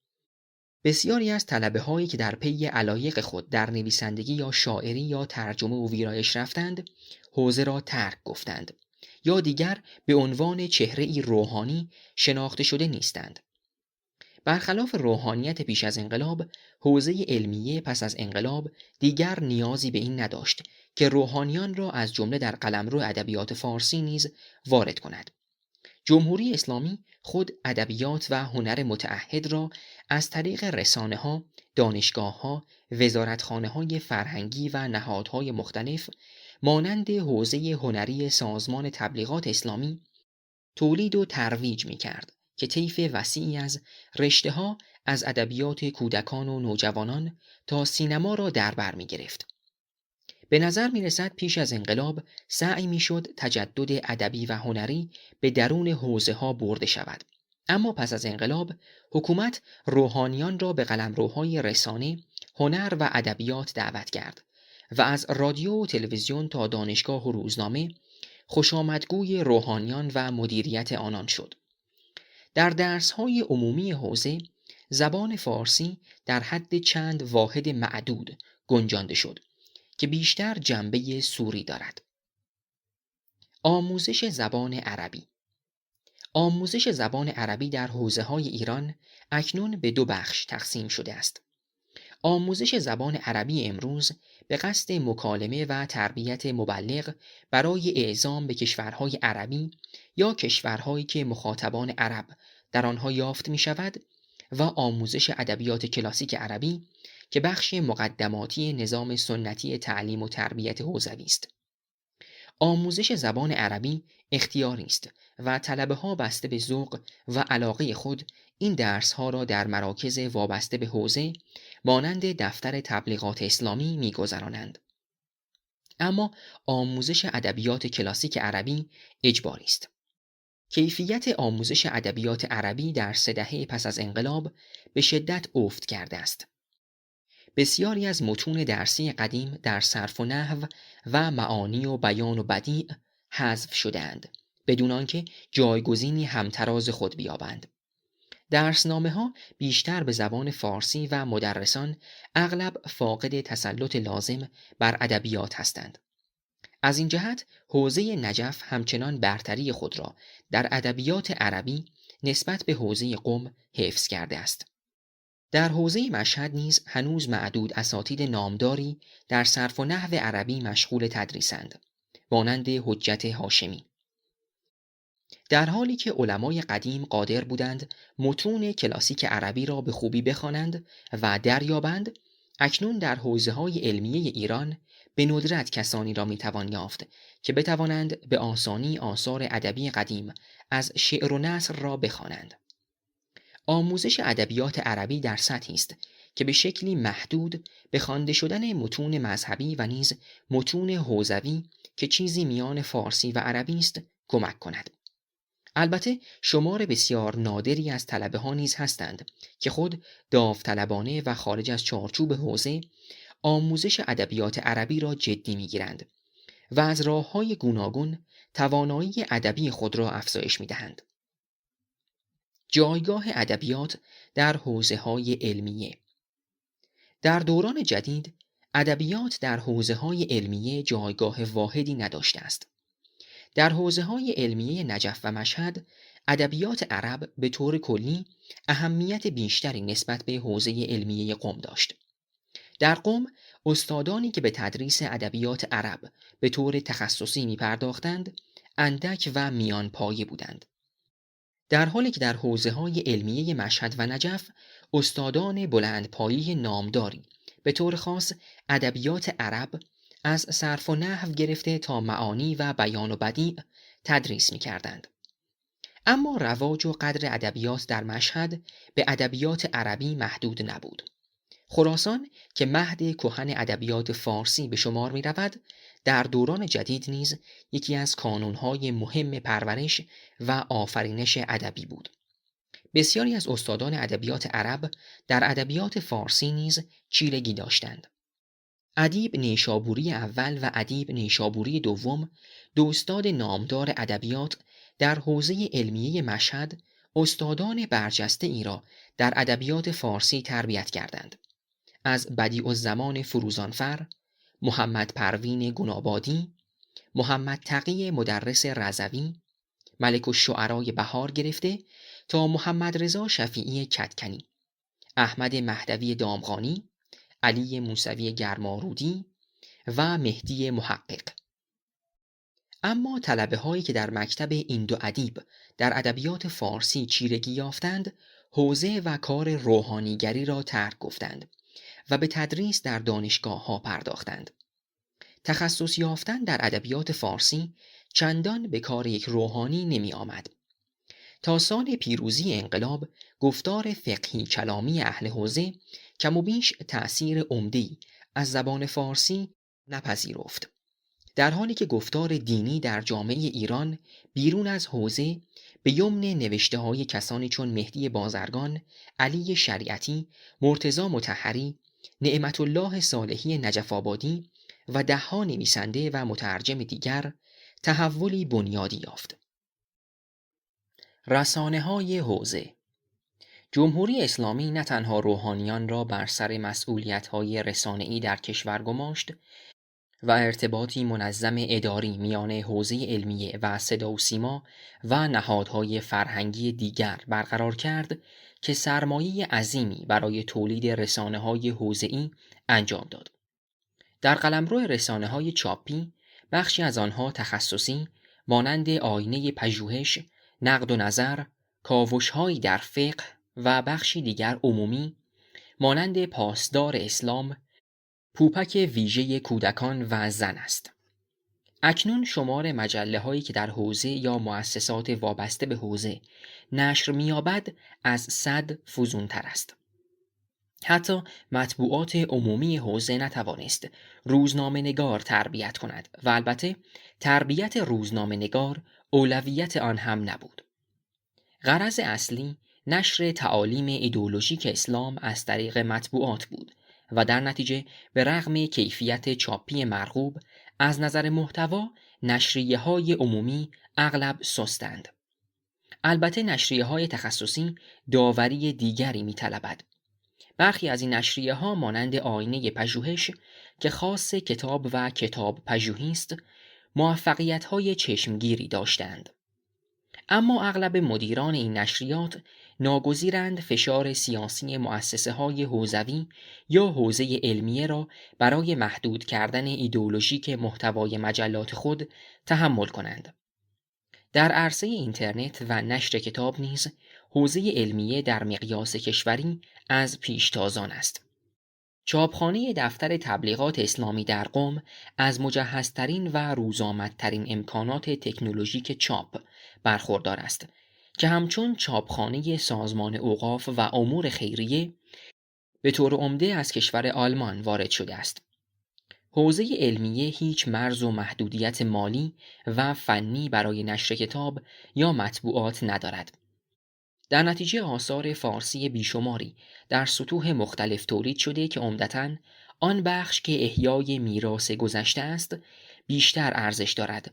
بسیاری از طلبه‌هایی که در پی علایق خود در نویسندگی یا شاعری یا ترجمه و ویرایش رفتند، حوزه را ترک گفتند یا دیگر به عنوان چهره‌ای روحانی شناخته شده نیستند. برخلاف روحانیت پیش از انقلاب، حوزه علمیه پس از انقلاب دیگر نیازی به این نداشت که روحانیان را از جمله در قلمرو ادبیات فارسی نیز وارد کند. جمهوری اسلامی خود ادبیات و هنر متعهد را از طریق رسانه‌ها، دانشگاه‌ها، وزارتخانه‌های فرهنگی و نهادهای مختلف مانند حوزه هنری سازمان تبلیغات اسلامی تولید و ترویج می‌کرد که طیف وسیعی از رشته‌ها از ادبیات کودکان و نوجوانان تا سینما را در بر می‌گرفت. به نظر می‌رسد پیش از انقلاب سعی می‌شد تجدد ادبی و هنری به درون حوزه‌ها برده شود. اما پس از انقلاب حکومت روحانیان را به قلمروهای رسانه، هنر و ادبیات دعوت کرد و از رادیو و تلویزیون تا دانشگاه و روزنامه خوشامدگوی روحانیان و مدیریت آنان شد. در درس‌های عمومی حوزه زبان فارسی در حد چند واحد معدود گنجانده شد که بیشتر جنبه سوری دارد. آموزش زبان عربی. آموزش زبان عربی در حوزه‌های ایران اکنون به دو بخش تقسیم شده است. آموزش زبان عربی امروز به قصد مکالمه و تربیت مبلغ برای اعزام به کشورهای عربی یا کشورهایی که مخاطبان عرب در آنها یافت می شود و آموزش ادبیات کلاسیک عربی که بخش مقدماتی نظام سنتی تعلیم و تربیت حوزوی است. آموزش زبان عربی اختیاری است و طلبه‌ها بسته به ذوق و علاقه خود این درس‌ها را در مراکز وابسته به حوزه مانند دفتر تبلیغات اسلامی می‌گذرانند. اما آموزش ادبیات کلاسیک عربی اجباری است. کیفیت آموزش ادبیات عربی در 3 دهه پس از انقلاب به شدت افت کرده است. بسیاری از متون درسی قدیم در صرف و نحو و معانی و بیان و بدیع حذف شده‌اند بدون آنکه جایگزینی همتراز خود بیابند. درسنامه‌ها بیشتر به زبان فارسی و مدرسان اغلب فاقد تسلط لازم بر ادبیات هستند. از این جهت حوزه نجف همچنان برتری خود را در ادبیات عربی نسبت به حوزه قم حفظ کرده است. در حوزه مشهد نیز هنوز معدود اساتید نامداری در صرف و نحو عربی مشغول تدریسند، مانند حجت هاشمی. در حالی که علمای قدیم قادر بودند متون کلاسیک عربی را به خوبی بخوانند و دریابند، اکنون در حوزه‌های علمیه ایران به ندرت کسانی را میتوان یافت که بتوانند به آسانی آثار ادبی قدیم از شعر و نثر را بخوانند. آموزش ادبیات عربی در سطحی است که به شکلی محدود به خوانده شدن متون مذهبی و نیز متون حوزوی که چیزی میان فارسی و عربی است کمک کند. البته شمار بسیار نادری از طلبه‌ها نیز هستند که خود داوطلبانه و خارج از چارچوب حوزه آموزش ادبیات عربی را جدی می‌گیرند و از راه‌های گوناگون توانایی ادبی خود را افزایش می‌دهند. جایگاه ادبیات در حوزه‌های علمیه. در دوران جدید ادبیات در حوزه‌های علمیه جایگاه واحدی نداشته است. در حوزه‌های علمیه نجف و مشهد ادبیات عرب به طور کلی اهمیت بیشتری نسبت به حوزه علمیه قم داشت. در قم استادانی که به تدریس ادبیات عرب به طور تخصصی می‌پرداختند اندک و میان پایه بودند، در حالی که در حوزه‌های علمیه مشهد و نجف استادان بلندپایه نامداری به طور خاص ادبیات عرب از صرف و نحو گرفته تا معانی و بیان و بدیع تدریس می‌کردند. اما رواج و قدر ادبیات در مشهد به ادبیات عربی محدود نبود. خراسان که مهد کهن ادبیات فارسی به شمار می‌رود، در دوران جدید نیز یکی از کانون‌های مهم پرورش و آفرینش ادبی بود. بسیاری از استادان ادبیات عرب در ادبیات فارسی نیز چیرگی داشتند. ادیب نیشابوری اول و ادیب نیشابوری دوم، دو استاد نامدار ادبیات در حوزه علمیه مشهد، استادان برجسته ای را در ادبیات فارسی تربیت کردند. از بدیع‌الزمان فروزانفر، محمد پروین گنابادی، محمد تقی مدرس رضوی، ملک الشعرای بهار گرفته تا محمد رضا شفیعی کدکنی، احمد مهدوی دامغانی، علی موسوی گرمارودی و مهدی محقق. اما طلبه‌هایی که در مکتب این دو ادیب در ادبیات فارسی چیرگی یافتند، حوزه و کار روحانیگری را ترک گفتند و به تدریس در دانشگاه‌ها پرداختند. تخصص یافتن در ادبیات فارسی چندان به کار یک روحانی نمی آمد. تا سال پیروزی انقلاب گفتار فقهی کلامی اهل حوزه کم و بیش تأثیر عمده‌ای از زبان فارسی نپذیرفت، در حالی که گفتار دینی در جامعه ایران بیرون از حوزه به یمن نوشته‌های کسانی چون مهدی بازرگان، علی شریعتی، مرتضی مطهری، نعمت الله صالحی نجف آبادی و ده‌ها نویسنده و مترجم دیگر تحولی بنیادی یافت. رسانه‌های حوزه. جمهوری اسلامی نه تنها روحانیان را بر سر مسئولیت‌های رسانه‌ای در کشور گماشت، و ارتباطی منظم اداری میان حوزه علمیه و صدا و سیما و نهادهای فرهنگی دیگر برقرار کرد که سرمایه عظیمی برای تولید رسانه‌های حوزه‌ای انجام داد. در قلمرو رسانه‌های چاپی بخشی از آنها تخصصی مانند آینه پژوهش، نقد و نظر، کاوش‌هایی در فقه و بخشی دیگر عمومی مانند پاسدار اسلام، پوپک ویژه کودکان و زن است. اکنون شمار مجله‌هایی که در حوزه یا مؤسسات وابسته به حوزه نشر می‌یابد از 100 فزون‌تر است. حتی مطبوعات عمومی حوزه نتوانست روزنامه‌نگار تربیت کند و البته تربیت روزنامه‌نگار اولویت آن هم نبود. غرض اصلی نشر تعالیم ایدئولوژیک اسلام از طریق مطبوعات بود و در نتیجه به رغم کیفیت چاپی مرغوب از نظر محتوا نشریه‌های عمومی اغلب سستند. البته نشریه‌های تخصصی داوری دیگری می‌طلبد. برخی از این نشریه‌ها مانند آینه پژوهش که خاص کتاب و کتاب پژوهی است، موفقیت‌های چشمگیری داشتند. اما اغلب مدیران این نشریات ناگزیرند فشار سیاسی مؤسسه‌های حوزوی یا حوزه علمیه را برای محدود کردن ایدئولوژیک محتوای مجلات خود تحمل کنند. در عرصه اینترنت و نشر کتاب نیز حوزه علمیه در مقیاس کشوری از پیشتازان است. چاپخانه دفتر تبلیغات اسلامی در قم از مجهزترین و روزآمدترین امکانات تکنولوژیک چاپ برخوردار است که همچون چاپخانه سازمان اوقاف و امور خیریه به طور عمده از کشور آلمان وارد شده است. حوزه علمیه هیچ مرز و محدودیت مالی و فنی برای نشر کتاب یا مطبوعات ندارد. در نتیجه آثار فارسی بیشماری در سطوح مختلف تولید شده که عمدتاً آن بخش که احیای میراث گذشته است بیشتر ارزش دارد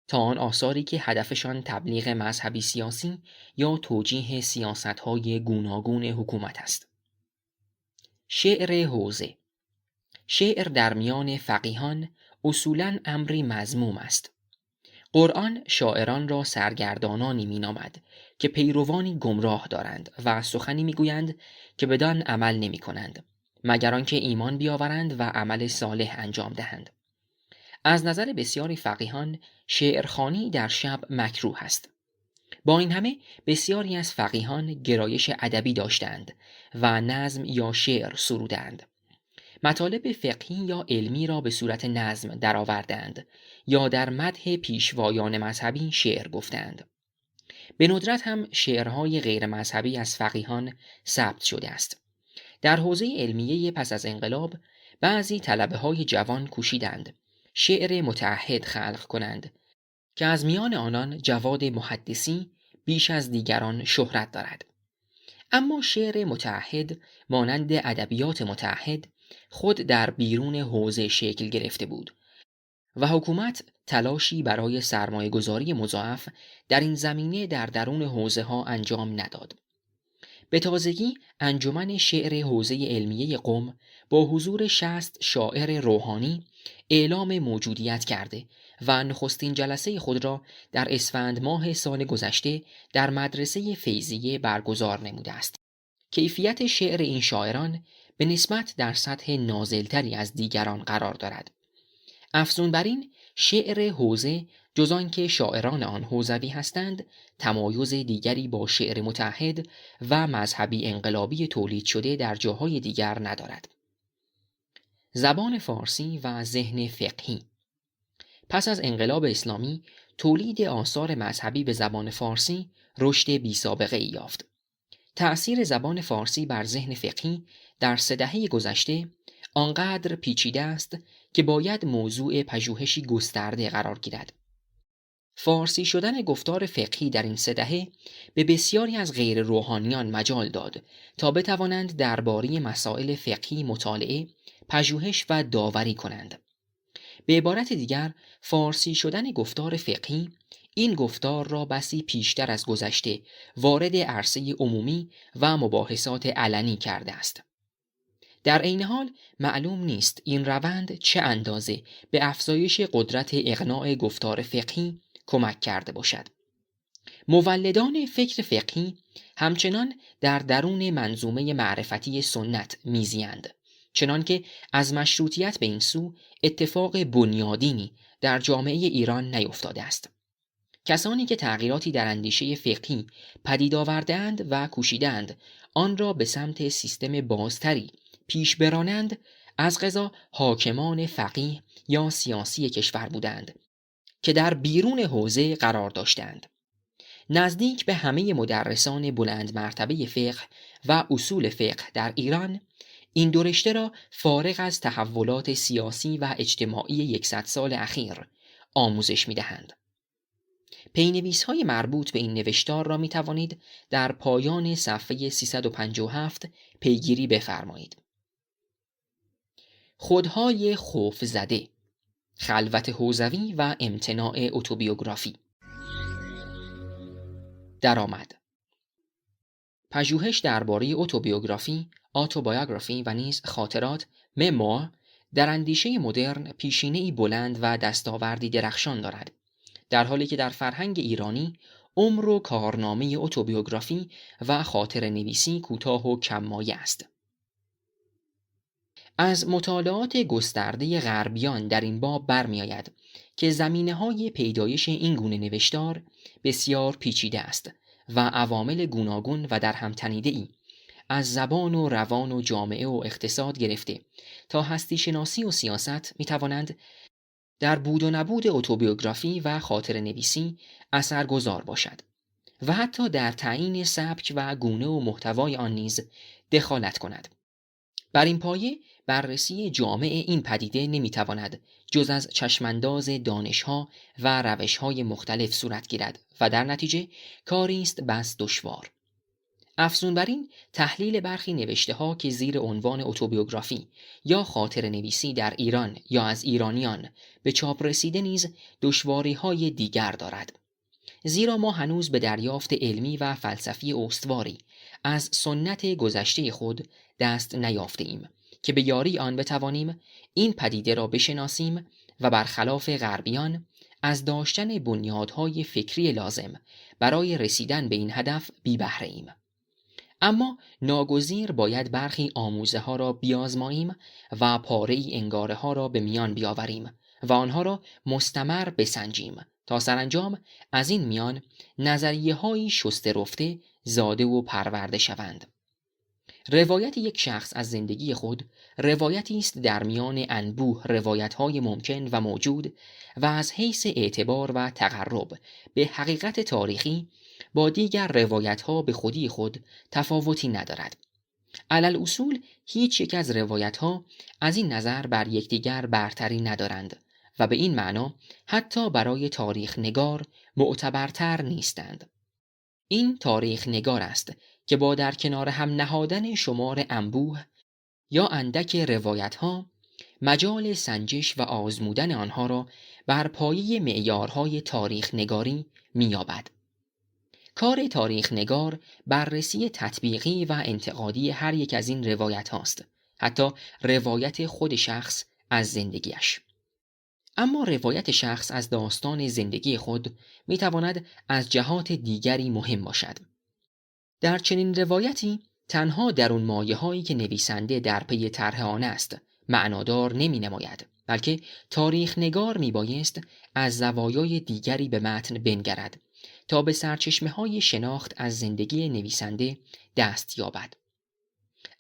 تا آن آثاری که هدفشان تبلیغ مذهبی سیاسی یا توجیه سیاست‌های گوناگون حکومت است. شعر حوزه. شعر در میان فقیهان اصولاً امری مذموم است. قرآن شاعران را سرگردانانی مینامد که پیروانی گمراه دارند و سخنی میگویند که بدان عمل نمی کنند مگر آنکه ایمان بیاورند و عمل صالح انجام دهند. از نظر بسیاری فقیهان شعرخوانی در شب مکروه است. با این همه بسیاری از فقیهان گرایش ادبی داشتند و نظم یا شعر سرودند. مطالب فقهی یا علمی را به صورت نظم درآوردند یا در مدح پیشوایان مذهبی شعر گفتند. به ندرت هم شعرهای غیر مذهبی از فقیهان ثبت شده است. در حوزه علمیه پس از انقلاب بعضی طلبه‌های جوان کوشیدند شعر متعهد خلق کنند که از میان آنان جواد محدثی بیش از دیگران شهرت دارد. اما شعر متعهد مانند ادبیات متعهد خود در بیرون حوزه شکل گرفته بود و حکومت تلاشی برای سرمایه‌گذاری مضاعف در این زمینه در درون حوزه ها انجام نداد. به تازگی انجمن شعر حوزه علمیه قم با حضور 60 شاعر روحانی اعلام موجودیت کرده و نخستین جلسه خود را در اسفند ماه سال گذشته در مدرسه فیضیه برگزار نموده است. کیفیت شعر این شاعران به نسبت در سطح نازلتری از دیگران قرار دارد. افزون بر این شعر حوزه جز آنکه شاعران آن حوزوی هستند تمایز دیگری با شعر متعهد و مذهبی انقلابی تولید شده در جاهای دیگر ندارد. زبان فارسی و ذهن فقهی. پس از انقلاب اسلامی تولید آثار مذهبی به زبان فارسی رشد بی‌سابقه‌ای یافت. تأثیر زبان فارسی بر ذهن فقهی در 3 دهه گذشته آنقدر پیچیده است که باید موضوع پژوهشی گسترده قرار گیرد. فارسی شدن گفتار فقهی در این 3 دهه به بسیاری از غیر روحانیان مجال داد تا بتوانند درباره مسائل فقهی مطالعه، پژوهش و داوری کنند. به عبارت دیگر، فارسی شدن گفتار فقهی این گفتار را بسی پیشتر از گذشته وارد عرصه عمومی و مباحثات علنی کرده است. در عین حال معلوم نیست این روند چه اندازه به افزایش قدرت اقناع گفتار فقهی کمک کرده باشد. مولدان فکر فقهی همچنان در درون منظومه معرفتی سنت میزیند، چنانکه از مشروطیت به این سو اتفاق بنیادینی در جامعه ایران نیفتاده است. کسانی که تغییراتی در اندیشه فقهی پدید آورده‌اند و کوشیدند آن را به سمت سیستم بازتری پیش برانند، از قضا حاکمان فقیه یا سیاسی کشور بودند که در بیرون حوزه قرار داشتند. نزدیک به همه مدرسان بلند مرتبه فقه و اصول فقه در ایران این دو رشته را فارغ از تحولات سیاسی و اجتماعی 100 سال اخیر آموزش می‌دهند. پینویس‌های مربوط به این نوشتار را می توانید در پایان صفحه 357 پیگیری بفرمایید. خودهای خوف زده، خلوت حوزوی و امتناع اتوبیوگرافی. درآمد: پژوهش درباره اتوبیوگرافی، آتوبیوگرافی و نیز خاطرات، مموار، در اندیشه مدرن پیشینه‌ای بلند و دستاوردی درخشان دارد، در حالی که در فرهنگ ایرانی عمر و کارنامه اتوبیوگرافی و خاطر نویسی کوتاه و کم‌مایه است. از مطالعات گسترده غربیان در این باب برمی‌آید که زمینه‌های پیدایش این گونه نوشتار بسیار پیچیده است و عوامل گوناگون و در هم تنیده‌ای از زبان و روان و جامعه و اقتصاد گرفته تا هستی شناسی و سیاست می‌توانند در بود و نبود اتوبیوگرافی و خاطر نویسی اثرگذار باشد و حتی در تعیین سبک و گونه و محتوای آن نیز دخالت کند. بر این پایه بررسی جامع این پدیده نمیتواند جز از چشمانداز دانش‌ها و روش‌های مختلف صورت گیرد و در نتیجه کاری است بس دشوار. افزون بر این، تحلیل برخی نوشته‌ها که زیر عنوان اتوبیوگرافی یا خاطر نویسی در ایران یا از ایرانیان به چاپ رسیده نیز دشواری‌های دیگر دارد، زیرا ما هنوز به دریافت علمی و فلسفی استواری از سنت گذشته خود دست نیافته‌ایم که به یاری آن بتوانیم این پدیده را بشناسیم و برخلاف غربیان از داشتن بنیادهای فکری لازم برای رسیدن به این هدف بی بهره ایم. اما ناگزیر باید برخی آموزه ها را بیازماییم و پاره‌ای انگاره ها را به میان بیاوریم و آنها را مستمر بسنجیم تا سرانجام از این میان نظریه هایی شسته رفته زاده و پرورده شوند. روایت یک شخص از زندگی خود روایتی است در میان انبوه روایت‌های ممکن و موجود و از حیث اعتبار و تقرب به حقیقت تاریخی با دیگر روایت‌ها به خودی خود تفاوتی ندارد. علل اصول هیچ یک از روایت‌ها از این نظر بر یکدیگر برتری ندارند و به این معنا حتی برای تاریخ نگار معتبرتر نیستند. این تاریخ نگار است که با در کنار هم نهادن شمار انبوه یا اندک روایت‌ها مجال سنجش و آزمودن آنها را بر پایه معیارهای تاریخ نگاری می‌یابد. کار تاریخ نگار بررسی تطبیقی و انتقادی هر یک از این روایت هاست، حتی روایت خود شخص از زندگیش. اما روایت شخص از داستان زندگی خود می‌تواند از جهات دیگری مهم باشد. در چنین روایتی تنها درون مایه‌هایی که نویسنده در پی طرح آن است معنادار نمی‌نماید، بلکه تاریخ نگار میبایست از زوایای دیگری به متن بنگرد تا به سرچشمه‌های شناخت از زندگی نویسنده دست یابد.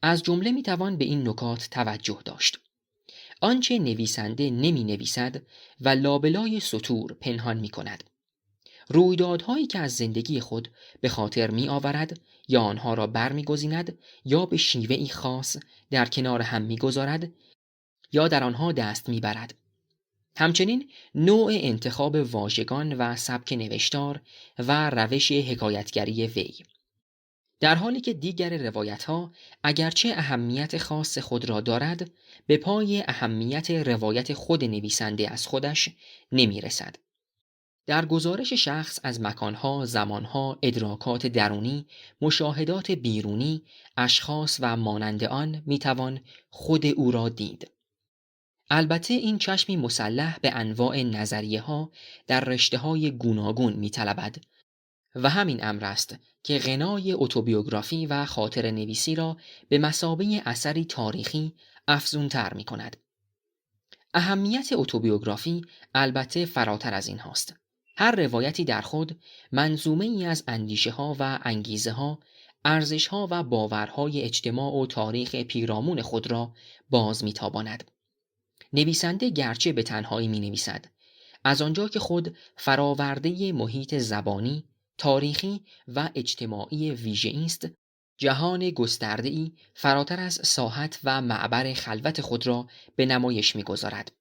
از جمله میتوان به این نکات توجه داشت: آنچه نویسنده نمی نویسد و لابلای سطور پنهان می کند، رویدادهایی که از زندگی خود به خاطر می آورد یا آنها را بر می گزیند یا به شیوهی خاص در کنار هم می گذارد یا در آنها دست می برد. همچنین نوع انتخاب واژگان و سبک نوشتار و روش حکایتگری وی. در حالی که دیگر روایت‌ها اگرچه اهمیت خاص خود را دارد، به پای اهمیت روایت خود نویسنده از خودش نمی رسد. در گزارش شخص از مکانها، زمانها، ادراکات درونی، مشاهدات بیرونی، اشخاص و مانند آن میتوان خود او را دید. البته این چشمی مسلح به انواع نظریه ها در رشته های گوناگون میطلبد و همین امر است که غنای اتوبیوگرافی و خاطر نویسی را به مثابه اثری تاریخی افزونتر می کند. اهمیت اتوبیوگرافی البته فراتر از این هاست. هر روایتی در خود منظومه ای از اندیشه ها و انگیزه ها، ارزش ها و باورهای اجتماع و تاریخ پیرامون خود را باز می تاباند. نویسنده گرچه به تنهایی می نویسد، از آنجا که خود فراورده محیط زبانی، تاریخی و اجتماعی ویژه‌ای است، جهان گسترده‌ای فراتر از ساحت و معبر خلوت خود را به نمایش می‌گذارد.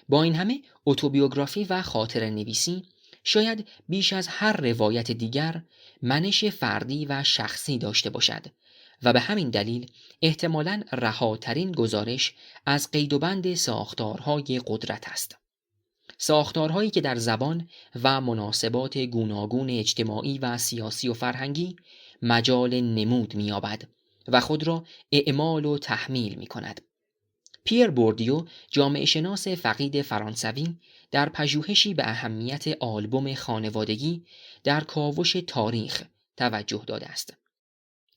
با این همه اتوبیوگرافی و خاطره نویسی شاید بیش از هر روایت دیگر منش فردی و شخصی داشته باشد و به همین دلیل احتمالاً رهاترین گزارش از قید و بند ساختارهای قدرت است. ساختارهایی که در زبان و مناسبات گوناگون اجتماعی و سیاسی و فرهنگی مجال نمود می‌یابد و خود را اعمال و تحمیل می‌کند. پیر بوردیو، جامعه شناس فقید فرانسوی، در پژوهشی به اهمیت آلبوم خانوادگی در کاوش تاریخ توجه داده است.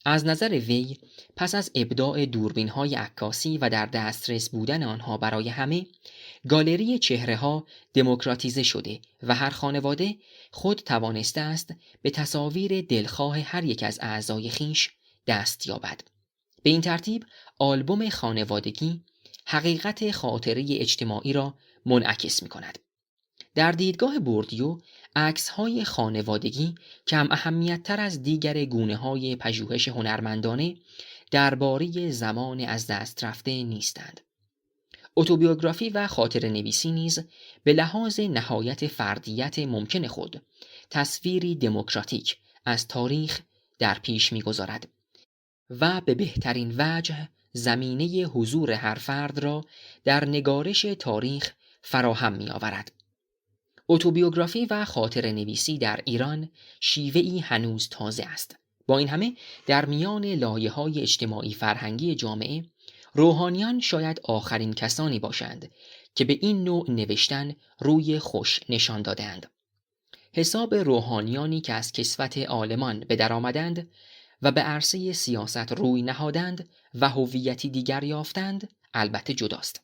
از نظر وی، پس از ابداع دوربین‌های عکاسی و در دسترس بودن آنها برای همه، گالری چهره‌ها دموکراتیزه شده و هر خانواده خود توانسته است به تصاویر دلخواه هر یک از اعضای خویش دست یابد. به این ترتیب آلبوم خانوادگی حقیقت خاطره اجتماعی را منعکس می‌کند. در دیدگاه بوردیو، عکس‌های خانوادگی کم اهمیت‌تر از دیگر گونه‌های پژوهش هنرمندانه درباره زمان از دست رفته نیستند. اتوبیوگرافی و خاطره نویسی نیز به لحاظ نهایت فردیت ممکن خود تصویری دموکراتیک از تاریخ در پیش می‌گذارد و به بهترین وجه زمینه حضور هر فرد را در نگارش تاریخ فراهم می‌آورد. اتوبیوگرافی و خاطره نویسی در ایران شیوه‌ای هنوز تازه است. با این همه در میان لایه‌های اجتماعی فرهنگی جامعه، روحانیان شاید آخرین کسانی باشند که به این نوع نوشتن روی خوش نشان دادند. حساب روحانیانی که از کسوت عالمان به در آمدند و به عرصه سیاست روی نهادند و هویتی دیگر یافتند البته جداست.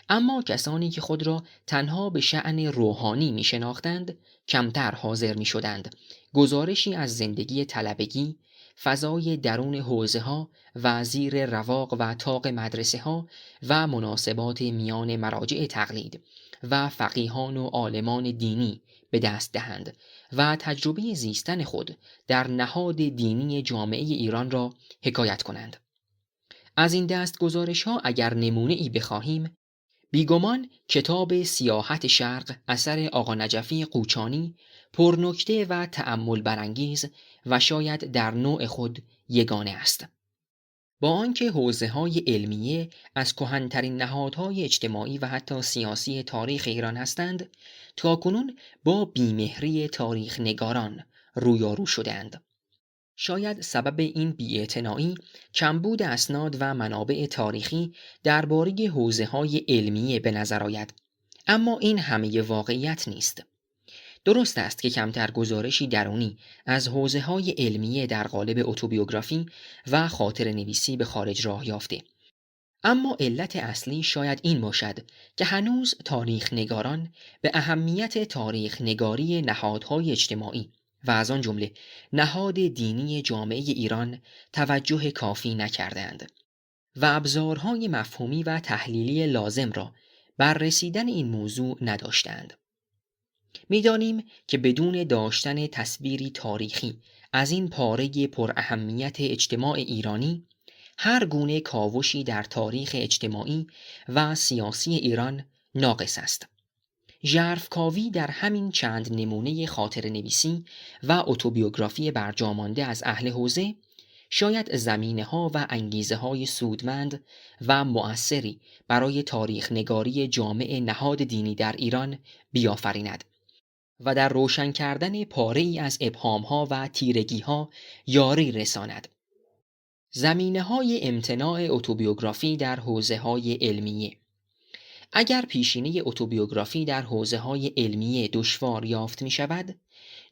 اما کسانی که خود را تنها به شأن روحانی می شناختند کمتر حاضر می شدند گزارشی از زندگی طلبگی، فضای درون حوزه ها و زیر رواق و طاق مدرسه ها و مناسبات میان مراجع تقلید و فقیهان و عالمان دینی به دست دهند و تجربه زیستن خود در نهاد دینی جامعه ایران را حکایت کنند. از این دست گزارش ها اگر نمونه ای بخواهیم، بیگمان کتاب سیاحت شرق اثر آقا نجفی قوچانی پرنکته و تأمل برانگیز و شاید در نوع خود یگانه است. با آنکه حوزه‌های علمیه از کهن‌ترین نهادهای اجتماعی و حتی سیاسی تاریخ ایران هستند، تاکنون با بیمهری تاریخ نگاران رویارو شده‌اند. شاید سبب این بی‌اعتنایی کمبود اسناد و منابع تاریخی درباره حوزه‌های علمیه به نظر آید، اما این همه واقعیت نیست. درست است که کمتر گزارشی درونی از حوزه‌های علمیه در قالب اتوبیوگرافی و خاطره نویسی به خارج راه یافته، اما علت اصلی شاید این باشد که هنوز تاریخ نگاران به اهمیت تاریخ نگاری نهادهای اجتماعی و از آن جمله نهاد دینی جامعه ایران توجه کافی نکردند و ابزارهای مفهومی و تحلیلی لازم را بر رسیدن این موضوع نداشتند. می‌دانیم که بدون داشتن تصویری تاریخی از این پاره پر اهمیت اجتماع ایرانی، هر گونه کاوشی در تاریخ اجتماعی و سیاسی ایران ناقص است. ژرفکاوی در همین چند نمونه خاطره نویسی و اتوبیوگرافی برجامانده از اهل حوزه شاید زمینه‌ها و انگیزه‌های سودمند و مؤثری برای تاریخ نگاری جامع نهاد دینی در ایران بیافریند و در روشن کردن پاره‌ای از ابهام‌ها و تیرگی‌ها یاری رساند. زمینه‌های امتناع اتوبیوگرافی در حوزه‌های علمیه. اگر پیشینه اتوبیوگرافی در حوزه‌های علمیه دشوار یافت می‌شود،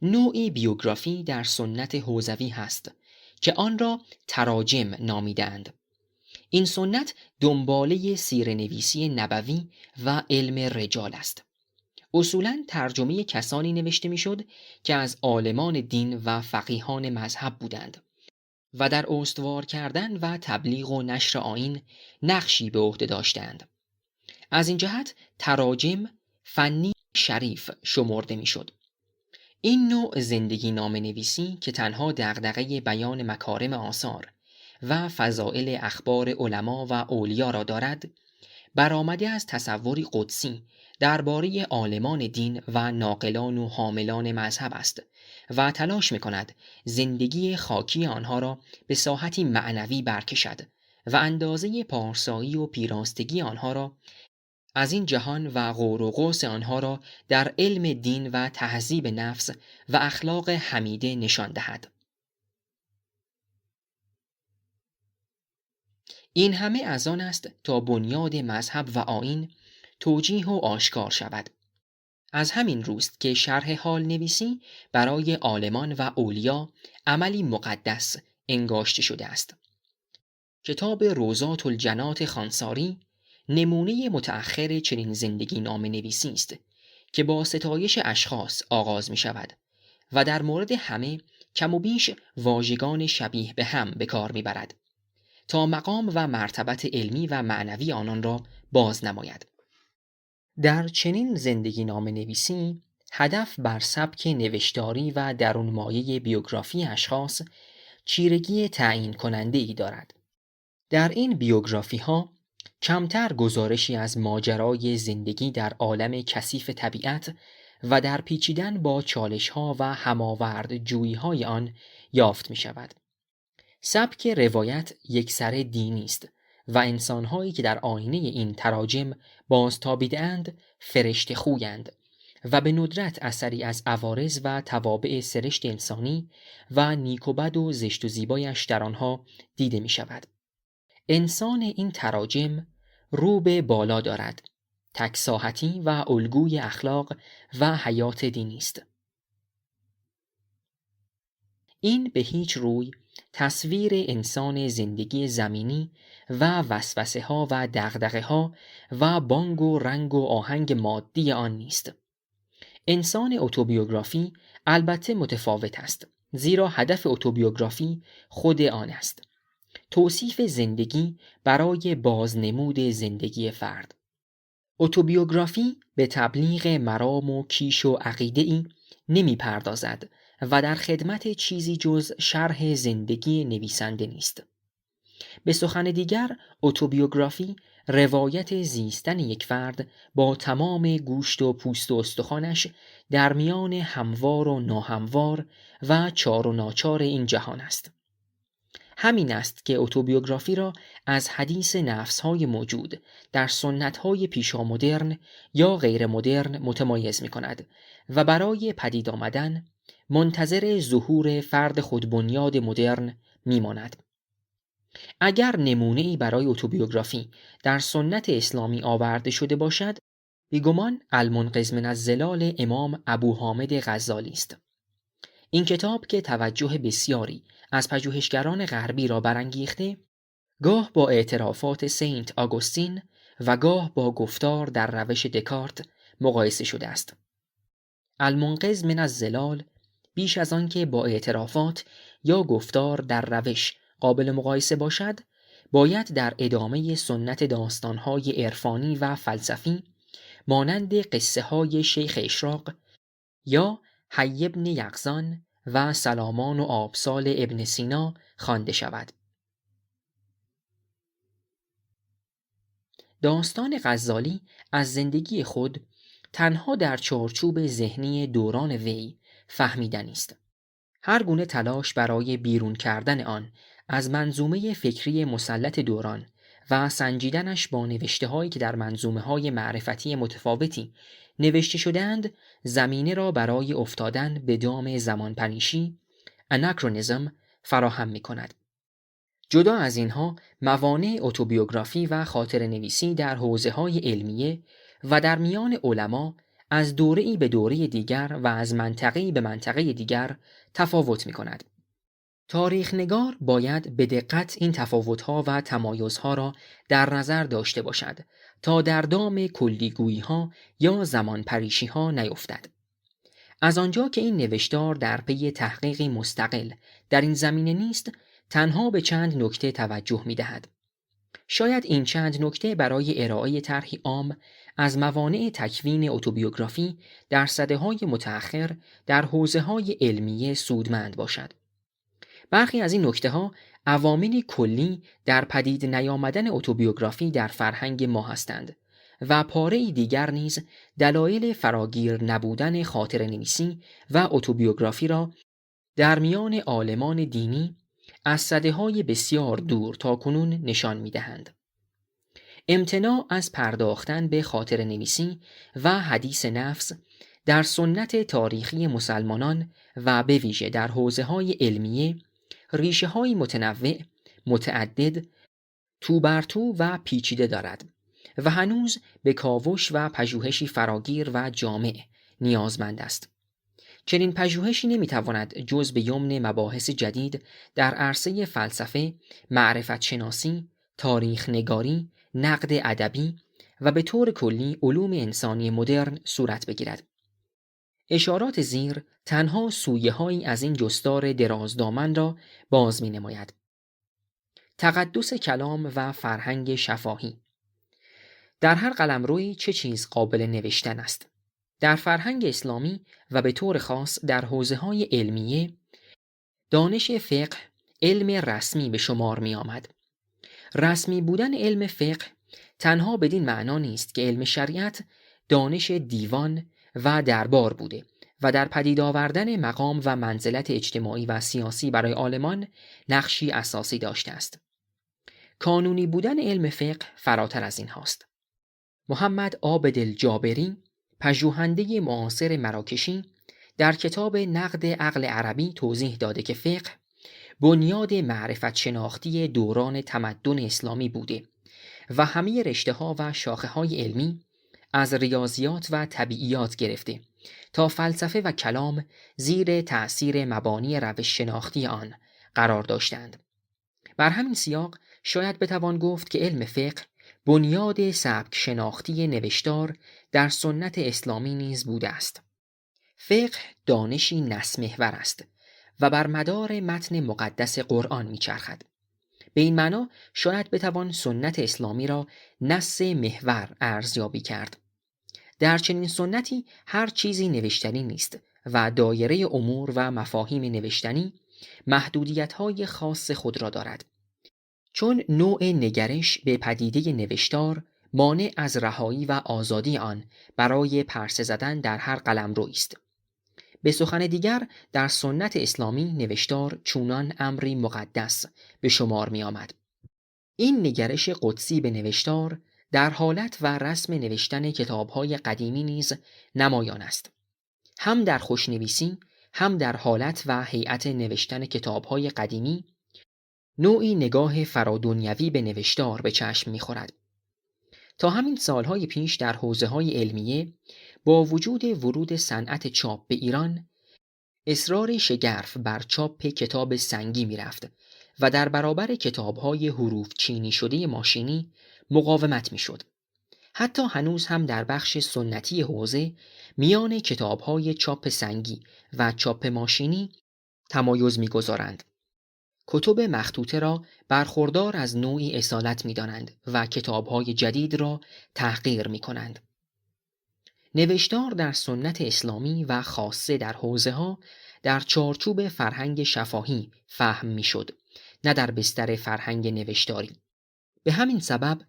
نوعی بیوگرافی در سنت حوزوی هست که آن را تراجم نامیدند. این سنت دنباله سیره‌نویسی نبوی و علم رجال است. اصولاً ترجمه کسانی نوشته میشد که از عالمان دین و فقیهان مذهب بودند و در استوار کردن و تبلیغ و نشر آیین نقشی به عهده داشتند. از این جهت تراجم فنی شریف شمرده میشد. این نوع زندگی نامه نویسی که تنها دغدغه بیان مکارم آثار و فضائل اخبار علما و اولیا را دارد، برآمده از تصوری قدسی درباره عالمان دین و ناقلان و حاملان مذهب است و تلاش می‌کند زندگی خاکی آنها را به ساحتی معنوی برکشد و اندازه پارسایی و پیراستگی آنها را از این جهان و غور و غوث آنها را در علم دین و تهذیب نفس و اخلاق حمیده نشان دهد. این همه از آن است تا بنیاد مذهب و آیین توجیه و آشکار شود. از همین روست که شرح حال نویسی برای عالمان و اولیا عملی مقدس انگاشته شده است. کتاب روضات الجنات خانساری نمونه متأخر چنین زندگی نامه نویسی است که با ستایش اشخاص آغاز می شود و در مورد همه کم و بیش واژگان شبیه به هم به کار می برد تا مقام و مرتبت علمی و معنوی آنان را باز نماید. در چنین زندگی نامه نویسی هدف بر سبک نوشتاری و درون مایه بیوگرافی اشخاص چیرگی تعیین کننده ای دارد. در این بیوگرافی ها کمتر گزارشی از ماجرای زندگی در عالم کثیف طبیعت و در پیچیدن با چالش ها و هماورد جویی های آن یافت می شود. سبک روایت یکسره دینی است و انسانهایی که در آینه این تراجم بازتابیده‌اند فرشته خویند و به ندرت اثری از عوارض و توابع سرشت انسانی و نیک و بد و زشت و زیبایش در آنها دیده می شود. انسان این تراجم رو به بالا دارد، تکساحتی و الگوی اخلاق و حیات دینی است. این به هیچ روی تصویر انسان زندگی زمینی و وسوسه ها و دغدغه ها و بانگ و رنگ و آهنگ مادی آن نیست. انسان اتوبیوگرافی البته متفاوت است، زیرا هدف اتوبیوگرافی خود آن است: توصیف زندگی برای بازنمود زندگی فرد. اتوبیوگرافی به تبلیغ مرام و کیش و عقیده‌ای نمی پردازد و در خدمت چیزی جز شرح زندگی نویسنده نیست. به سخن دیگر، اتوبیوگرافی روایت زیستن یک فرد با تمام گوشت و پوست و استخوانش در میان هموار و ناهموار و چار و ناچار این جهان است. همین است که اتوبیوگرافی را از حدیث نفس‌های موجود در سنت‌های پیشامدرن یا غیر مدرن متمایز می‌کند و برای پدید آمدن منتظر ظهور فرد خودبنیاد مدرن می‌ماند. اگر نمونه‌ای برای اتوبیوگرافی در سنت اسلامی آورده شده باشد، بیگمان المنقذ من الظلال امام ابو حامد غزالی است. این کتاب که توجه بسیاری از پژوهشگران غربی را برانگیخته، گاه با اعترافات سینت آگوستین و گاه با گفتار در روش دکارت مقایسه شده است. المنقذ من الظلال بیش از آن که با اعترافات یا گفتار در روش قابل مقایسه باشد، باید در ادامه سنت داستان‌های عرفانی و فلسفی مانند قصه های شیخ اشراق یا حی بن یقظان و سلامان و آبسال ابن سینا خوانده شود. داستان غزالی از زندگی خود تنها در چارچوب ذهنی دوران وی فهمیدنی است. هر گونه تلاش برای بیرون کردن آن از منظومه فکری مسلط دوران و سنجیدنش با نوشته هایی که در منظومه های معرفتی متفاوتی نوشته شدند زمینه را برای افتادن به دام زمان پریشی anachronism فراهم می کند. جدا از اینها موانع اتوبیوگرافی و خاطر نویسی در حوزه‌های علمیه و در میان علما از دوره‌ای به دوره دیگر و از منطقه‌ای به منطقه دیگر تفاوت می کند. تاریخ نگار باید به دقت این تفاوت‌ها و تمایزها را در نظر داشته باشد تا در دام کلیگویی‌ها یا زمان پریشی‌ها نیفتد. از آنجا که این نوشتار در پی تحقیقی مستقل در این زمینه نیست، تنها به چند نکته توجه می‌دهد. شاید این چند نکته برای ارائه طرحی عام از موانع تکوین اتوبیوگرافی در سده‌های متأخر در حوزه‌های علمیه سودمند باشد. برخی از این نکته‌ها عواملی کلی در پدید نیامدن اتوبیوگرافی در فرهنگ ما هستند و پاره‌ای دیگر نیز دلایل فراگیر نبودن خاطره‌نویسی و اتوبیوگرافی را در میان عالمان دینی از سده‌های بسیار دور تا کنون نشان می‌دهند. امتناع از پرداختن به خاطره‌نویسی و حدیث نفس در سنت تاریخی مسلمانان و به ویژه در حوزه‌های علمیه ریشه‌های متنوع، متعدد، توبرتو و پیچیده دارد و هنوز به کاوش و پژوهشی فراگیر و جامع نیازمند است. چنین پژوهشی نمی‌تواند جز به یمن مباحث جدید در عرصه فلسفه، معرفت شناسی، تاریخ نگاری، نقد ادبی و به طور کلی علوم انسانی مدرن صورت بگیرد. اشارات زیر تنها سویه‌هایی از این جستار درازدامن را باز می‌نماید. تقدس کلام و فرهنگ شفاهی. در هر قلمرویی چه چیز قابل نوشتن است؟ در فرهنگ اسلامی و به طور خاص در حوزه‌های علمیه، دانش فقه علم رسمی به شمار می آمد. رسمی بودن علم فقه تنها بدین معنا نیست که علم شریعت دانش دیوان و دربار بوده و در پدید آوردن مقام و منزلت اجتماعی و سیاسی برای عالمان نقشی اساسی داشته است. کانونی بودن علم فقه فراتر از این هاست. محمد عابد الجابری، پژوهنده معاصر مراکشی، در کتاب نقد عقل عربی توضیح داده که فقه بنیاد معرفت شناختی دوران تمدن اسلامی بوده و همه رشته‌ها و شاخه‌های علمی از ریاضیات و طبیعیات گرفته تا فلسفه و کلام زیر تأثیر مبانی روش شناختی آن قرار داشتند. بر همین سیاق شاید بتوان گفت که علم فقه بنیاد سبک شناختی نوشتار در سنت اسلامی نیز بوده است. فقه دانشی نص محور است و بر مدار متن مقدس قرآن میچرخد. به این معنا شاید بتوان سنت اسلامی را نص محور ارزیابی کرد. در چنین سنتی هر چیزی نوشتنی نیست و دایره امور و مفاهیم نوشتنی محدودیت‌های خاص خود را دارد. چون نوع نگرش به پدیده نوشتار مانع از رهایی و آزادی آن برای پرسه زدن در هر قلمرو است. به سخن دیگر در سنت اسلامی نوشتار چونان امری مقدس به شمار می آمد. این نگرش قدسی به نوشتار در حالت و رسم نوشتن کتاب‌های قدیمی نیز نمایان است. هم در خوشنویسی، هم در حالت و هیئت نوشتن کتاب‌های قدیمی نوعی نگاه فرادنیوی به نوشتار به چشم می‌خورد. تا همین سالهای پیش در حوزه‌های علمیه با وجود ورود صنعت چاپ به ایران، اصرار شگرف بر چاپ کتاب سنگی می‌رفت و در برابر کتاب‌های حروف چینی شده ماشینی مقاومت می‌شد. حتی هنوز هم در بخش سنتی حوزه میان کتاب‌های چاپ سنگی و چاپ ماشینی تمایز می‌گذارند. کتب مخطوطه را برخوردار از نوعی اصالت می‌دانند و کتاب‌های جدید را تحقیر می‌کنند. نوشتار در سنت اسلامی و خاصه در حوزه‌ها در چارچوب فرهنگ شفاهی فهم می‌شد، نه در بستر فرهنگ نوشتاری. به همین سبب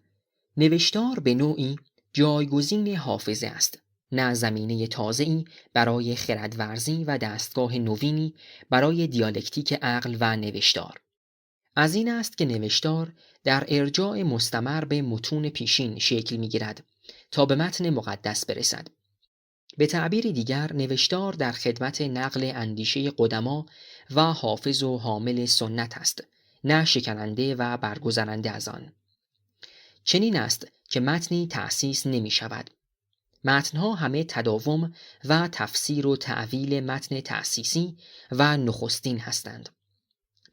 نوشتار به نوعی جایگزین حافظه است، نه زمینه تازه‌ای برای خردورزی و دستگاه نوینی برای دیالکتیک عقل و نوشتار. از این است که نوشتار در ارجاع مستمر به متون پیشین شکل می‌گیرد تا به متن مقدس برسد. به تعبیر دیگر نوشتار در خدمت نقل اندیشه قدما و حافظ و حامل سنت است، نه شکننده و برگذرنده از آن. چنین است که متنی تأسیس نمی شود. متنها همه تداوم و تفسیر و تعویل متن تأسیسی و نخستین هستند.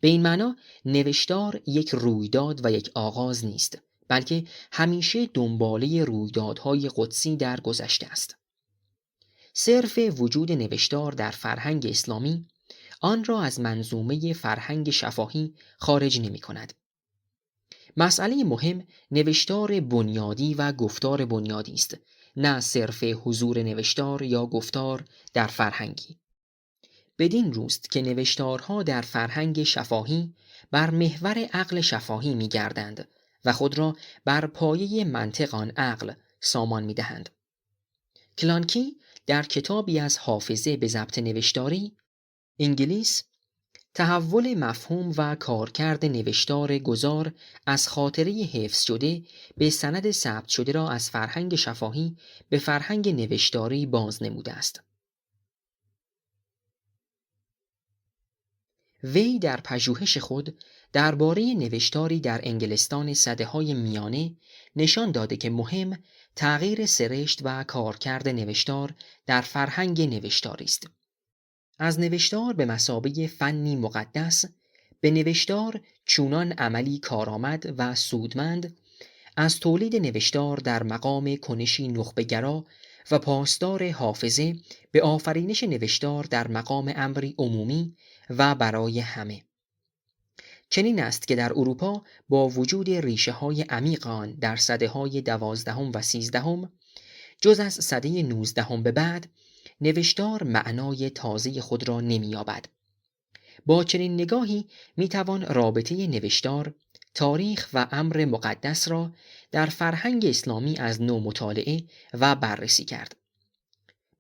به این معنا نوشتار یک رویداد و یک آغاز نیست، بلکه همیشه دنباله رویدادهای قدسی در گذشته است. صرف وجود نوشتار در فرهنگ اسلامی آن را از منظومه فرهنگ شفاهی خارج نمی کند. مسئله مهم نوشتار بنیادی و گفتار بنیادی است، نه صرف حضور نوشتار یا گفتار در فرهنگی. بدین روست که نوشتارها در فرهنگ شفاهی بر محور عقل شفاهی می گردند و خود را بر پایه منطق آن عقل سامان می دهند. کلانکی در کتابی از حافظه به ضبط نوشتاری انگلیس، تحول مفهوم و کارکرد نوشتار گذار از خاطره حفظ شده به سند ثبت شده را از فرهنگ شفاهی به فرهنگ نوشتاری باز نموده است. وی در پژوهش خود درباره نوشتاری در انگلستان سده‌های میانه نشان داده که مهم تغییر سرشت و کارکرد نوشتار در فرهنگ نوشتاری است. از نوشتار به مثابه فنی مقدس به نوشتار چونان عملی کارآمد و سودمند، از تولید نوشتار در مقام کنشی نخبه‌گرا و پاسدار حافظه به آفرینش نوشتار در مقام امری عمومی و برای همه. چنین است که در اروپا با وجود ریشه‌های عمیق آن در سده‌های 12 و 13 جز از سده 19 به بعد نوشتار معنای تازه خود را نمی‌یابد. با چنین نگاهی می‌توان رابطه نوشتار، تاریخ و امر مقدس را در فرهنگ اسلامی از نو مطالعه و بررسی کرد.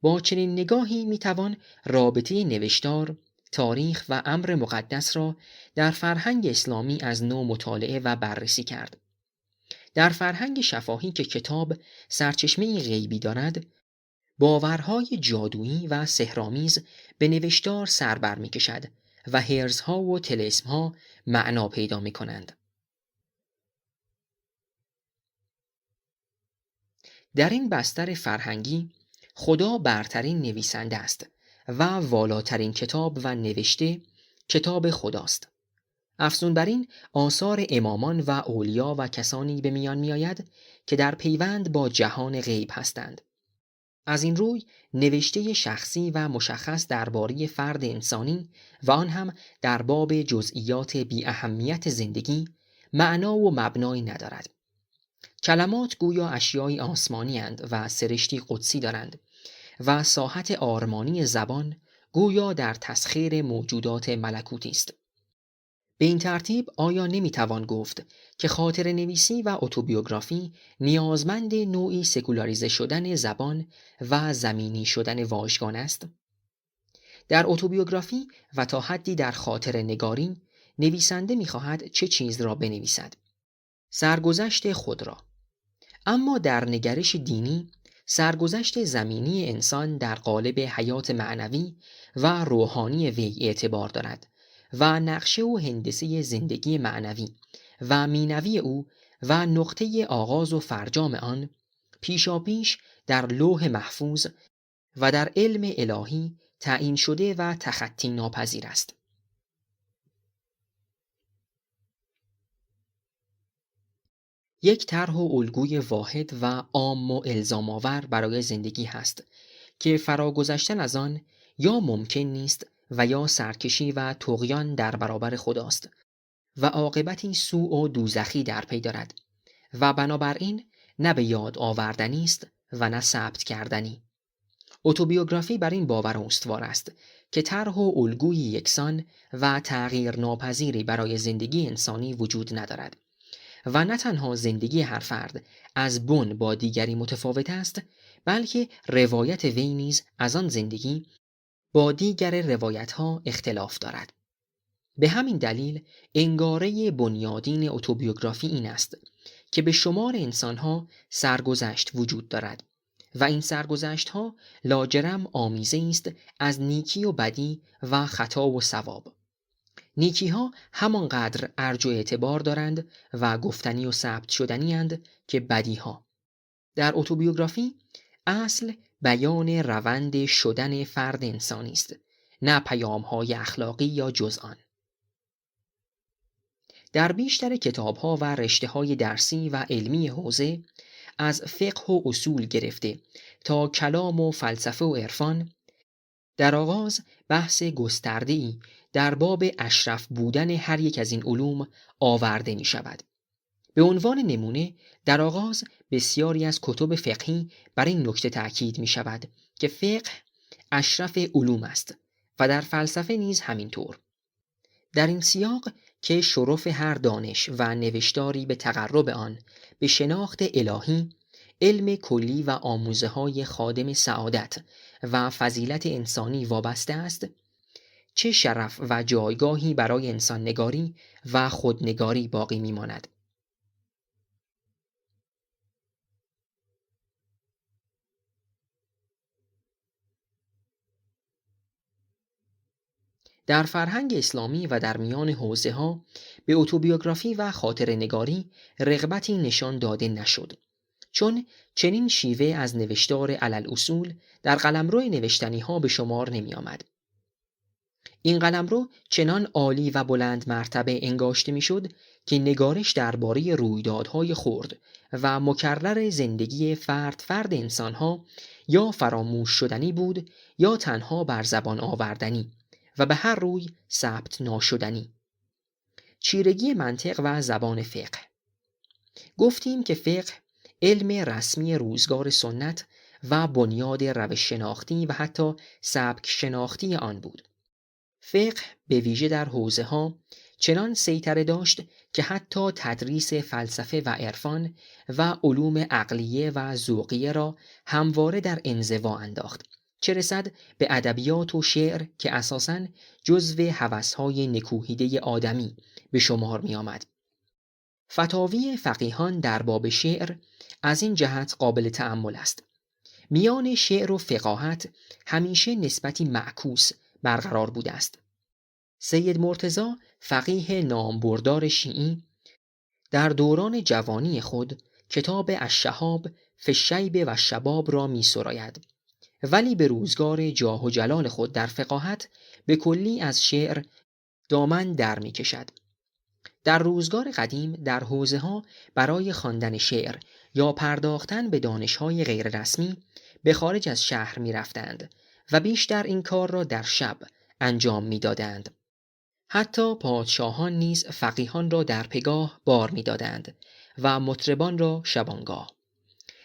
با چنین نگاهی می‌توان رابطه نوشتار، تاریخ و امر مقدس را در فرهنگ اسلامی از نو مطالعه و بررسی کرد. در فرهنگ شفاهی که کتاب سرچشمه غیبی دارد، باورهای جادویی و سحرآمیز به نوشتار سر بر می‌کشد و حرزها و طلسم‌ها معنا پیدا می‌کنند. در این بستر فرهنگی خدا برترین نویسنده است و والاترین کتاب و نوشته کتاب خداست. افزون بر این آثار امامان و اولیا و کسانی به میان می‌آید که در پیوند با جهان غیب هستند. از این روی نوشته شخصی و مشخص درباره فرد انسانی و آن هم در باب جزئیات بی اهمیت زندگی معنا و مبنایی ندارد. کلمات گویا اشیای آسمانی اند و سرشتی قدسی دارند و ساحت آرمانی زبان گویا در تسخیر موجودات ملکوتی است. به این ترتیب آیا نمیتوان گفت که خاطر نویسی و اتوبیوگرافی نیازمند نوعی سکولاریزه شدن زبان و زمینی شدن واژگان است؟ در اتوبیوگرافی و تا حدی در خاطر نگاری نویسنده میخواهد چه چیز را بنویسد؟ سرگذشت خود را. اما در نگرش دینی سرگذشت زمینی انسان در قالب حیات معنوی و روحانی وی اعتبار دارد و نقشه و هندسه زندگی معنوی و مینوی او و نقطه آغاز و فرجام آن پیشاپیش در لوح محفوظ و در علم الهی تعیین شده و تخطی ناپذیر است. یک طرح و الگوی واحد و عام و الزام آور برای زندگی هست که فراگذشتن از آن یا ممکن نیست و یا سرکشی و طغیان در برابر خداست و عاقبتی سوء و دوزخی در پی دارد و بنابراین نه به یاد آوردنی است و نه ثبت کردنی. اتوبیوگرافی بر این باور استوار است که طرح و الگوی یکسان و تغییر ناپذیری برای زندگی انسانی وجود ندارد و نه تنها زندگی هر فرد از بن با دیگری متفاوت است، بلکه روایت وی نیز از آن زندگی با دیگر روایت‌ها اختلاف دارد. به همین دلیل انگاره بنیادین اتوبیوگرافی این است که به شمار انسان‌ها سرگذشت وجود دارد و این سرگذشت‌ها لاجرم آمیزه است از نیکی و بدی و خطا و صواب. نیکی‌ها همانقدر ارج و اعتبار دارند و گفتنی و ثبت شدنی اند که بدی‌ها. در اتوبیوگرافی اصل بیان روند شدن فرد انسانی است، نه پیام‌های اخلاقی یا جز آن. در بیشتر کتاب‌ها و رشته‌های درسی و علمی حوزه، از فقه و اصول گرفته تا کلام و فلسفه و عرفان، در آغاز بحث گسترده‌ای در باب اشرف بودن هر یک از این علوم آورده می شود. به عنوان نمونه در آغاز بسیاری از کتب فقهی بر این نکته تأکید می شود که فقه اشرف علوم است و در فلسفه نیز همینطور. در این سیاق که شرف هر دانش و نوشتاری به تقرب آن به شناخت الهی، علم کلی و آموزه‌های خادم سعادت و فضیلت انسانی وابسته است، چه شرف و جایگاهی برای انسان نگاری و خودنگاری باقی می‌ماند. در فرهنگ اسلامی و در میان حوزه‌ها به اتوبیوگرافی و خاطره‌نگاری رغبتی نشان داده نشد، چون چنین شیوه از نوشتار علل اصول در قلمرو نوشتنی‌ها به شمار نمی آمد. این قلمرو چنان عالی و بلند مرتبه انگاشته میشد که نگارش درباره رویدادهای خرد و مکرر زندگی فرد انسانها یا فراموش شدنی بود یا تنها بر زبان آوردنی و به هر روی ثبت ناشدنی. چیرگی منطق و زبان فقه. گفتیم که فقه علم رسمی روزگار سنت و بنیاد روش شناختی و حتی سبک شناختی آن بود. فقه به ویژه در حوزه‌ها چنان سیطره داشت که حتی تدریس فلسفه و عرفان و علوم عقلیه و ذوقیه را همواره در انزوا انداخت، چه رسد به ادبیات و شعر که اساساً جزو هوس‌های نکوهیده آدمی به شمار می آمد. فتاوی فقیهان در باب شعر از این جهت قابل تأمل است. میان شعر و فقاهت همیشه نسبتی معکوس برقرار بوده است. سید مرتضی فقیه نامبردار شیعی در دوران جوانی خود کتاب الشهاب فی الشیب و الشباب را می سراید، ولی به روزگار جاه و جلال خود در فقاهت به کلی از شعر دامن در می کشد. در روزگار قدیم در حوزه‌ها برای خواندن شعر یا پرداختن به دانش‌های غیر رسمی به خارج از شهر می رفتند و بیشتر این کار را در شب انجام می دادند. حتی پادشاهان نیز فقیهان را در پگاه بار می دادند و مطربان را شبانگاه.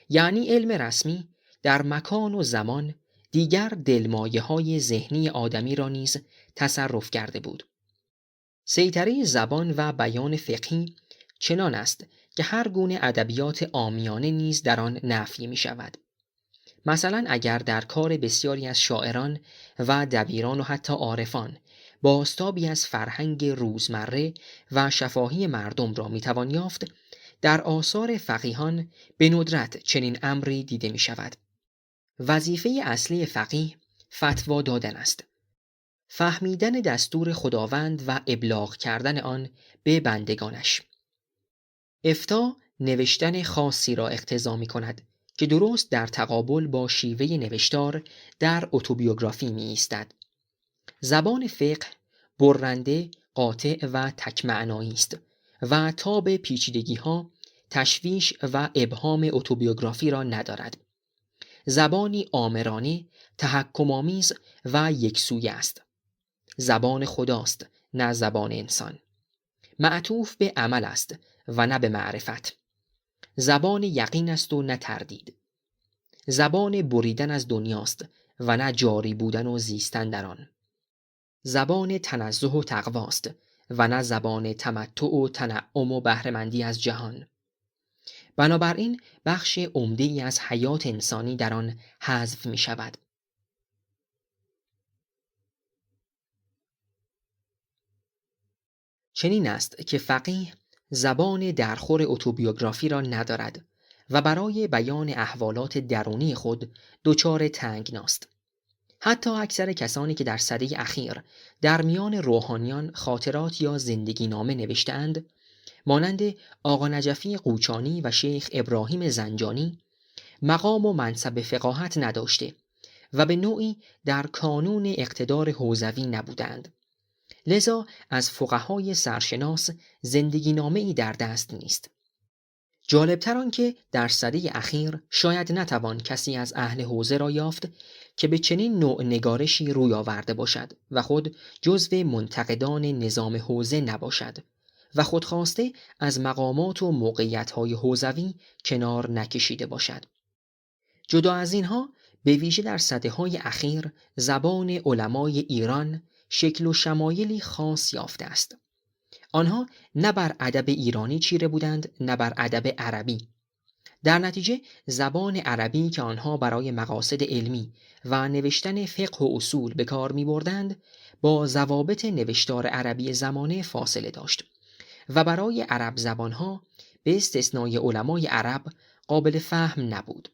یعنی علم رسمی در مکان و زمان دیگر دلمایه‌های ذهنی آدمی را نیز تصرف کرده بود. سیطره زبان و بیان فقهی چنان است که هر گونه ادبیات عامیانه نیز در آن نفی می شود. مثلا اگر در کار بسیاری از شاعران و دبیران و حتی عارفان بازتابی از فرهنگ روزمره و شفاهی مردم را می توان یافت، در آثار فقیهان به ندرت چنین امری دیده می شود. وظیفه اصلی فقیه فتوا دادن است، فهمیدن دستور خداوند و ابلاغ کردن آن به بندگانش. افتاء نوشتن خاصی را اقتضا می کند که درست در تقابل با شیوه نوشتار در اتوبیوگرافی می ایستد. زبان فقه برنده، قاطع و تک معنایی است و تاب پیچیدگی ها، تشویش و ابهام اتوبیوگرافی را ندارد. زبانی آمرانه، تحکم‌آمیز و یکسویه است. زبان خداست، نه زبان انسان. معطوف به عمل است و نه به معرفت. زبان یقین است و نه تردید. زبان بریدن از دنیاست و نه جاری بودن و زیستن در آن. زبان تنزه و تقواست و نه زبان تمتع و تنعم و بهره‌مندی از جهان. بنابراین بخش عمده‌ای از حیات انسانی در آن حذف می شود. چنین است که فقیه زبان درخور اتوبیوگرافی را ندارد و برای بیان احوالات درونی خود دچار تنگناست. حتی اکثر کسانی که در سده اخیر در میان روحانیان خاطرات یا زندگی نامه نوشته‌اند، مانند آقا نجفی قوچانی و شیخ ابراهیم زنجانی، مقام و منصب فقاهت نداشته و به نوعی در کانون اقتدار حوزوی نبودند. لذا از فقهای سرشناس زندگی نامه‌ای در دست نیست. جالبتر آن که در سده اخیر شاید نتوان کسی از اهل حوزه را یافت که به چنین نوع نگارشی روی آورده باشد و خود جزو منتقدان نظام حوزه نباشد و خودخواسته از مقامات و موقعیت‌های حوزوی کنار نکشیده باشد. جدا از اینها، به ویژه در سده‌های اخیر زبان علمای ایران شکل و شمایلی خاص یافته است. آنها نه بر ادب ایرانی چیره بودند نه بر ادب عربی. در نتیجه زبان عربی که آنها برای مقاصد علمی و نوشتن فقه و اصول به کار می بردند با ضوابط نوشتار عربی زمانه فاصله داشت و برای عرب زبانها به استثنای علمای عرب قابل فهم نبود.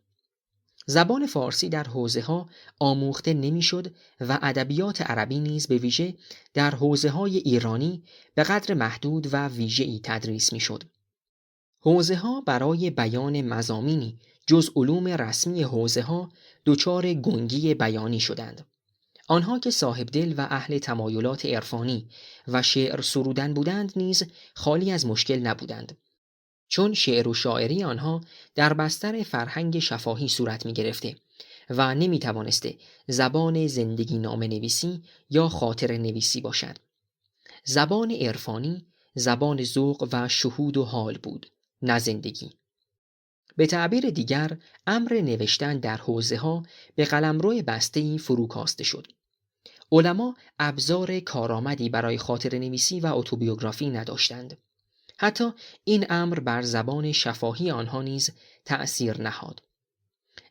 زبان فارسی در حوزه‌ها آموخته نمی‌شد و ادبیات عربی نیز به ویژه در حوزه‌های ایرانی به قدر محدود و ویژه‌ای تدریس می‌شد. حوزه‌ها برای بیان مضامینی جز علوم رسمی حوزه‌ها دچار گنگی بیانی شدند. آنها که صاحب دل و اهل تمایلات عرفانی و شعر سرودن بودند نیز خالی از مشکل نبودند، چون شعر و شاعری آنها در بستر فرهنگ شفاهی صورت می گرفته و نمی توانسته زبان زندگی نامه نویسی یا خاطر نویسی باشد. زبان عرفانی زبان ذوق و شهود و حال بود، نه زندگی. به تعبیر دیگر، امر نوشتن در حوزه‌ها به قلمرو بسته‌ای فروکاسته شد. علما ابزار کارآمدی برای خاطر نویسی و اتوبیوگرافی نداشتند. حتی این امر بر زبان شفاهی آنها نیز تأثیر نهاد.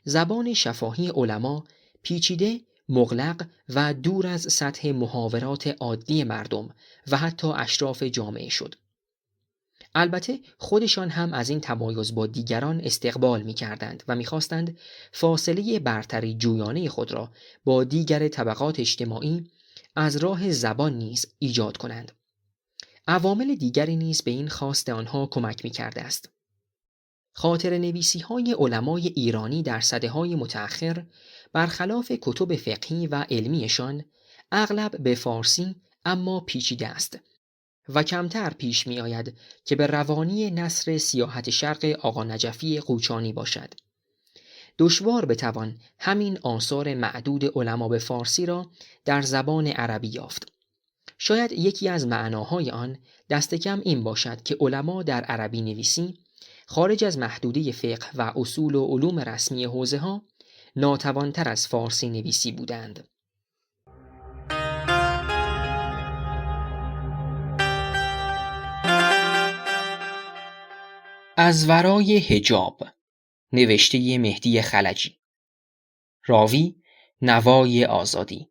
زبان شفاهی علما پیچیده، مغلق و دور از سطح محاورات عادی مردم و حتی اشراف جامعه شد. البته خودشان هم از این تمایز با دیگران استقبال می کردند و می خواستند فاصله برتری جویانه خود را با دیگر طبقات اجتماعی از راه زبان نیز ایجاد کنند. عوامل دیگری نیز به این خواست آنها کمک می کرده است. خاطر نویسی های علمای ایرانی در سده‌های متأخر برخلاف کتب فقهی و علمیشان اغلب به فارسی اما پیچیده است و کمتر پیش می آید که به روانی نثر سیاحت شرق آقا نجفی قوچانی باشد. دشوار بتوان همین آثار معدود علما به فارسی را در زبان عربی یافت. شاید یکی از معناهای آن دست کم این باشد که علما در عربی نویسی خارج از محدوده فقه و اصول و علوم رسمی حوزه‌ها ناتوانتر از فارسی نویسی بودند. از ورای حجاب، نوشته مهدی خلجی. راوی نوای آزادی.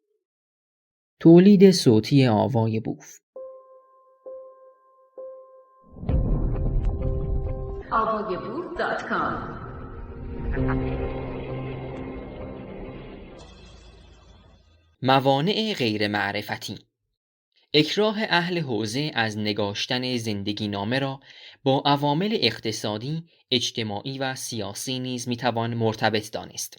تولید صوتی آوای بوف. avayaboof.com. موانع غیر معرفتی. اکراه اهل حوزه از نگاشتن زندگی نامه را با عوامل اقتصادی، اجتماعی و سیاسی نیز میتوان مرتبط دانست.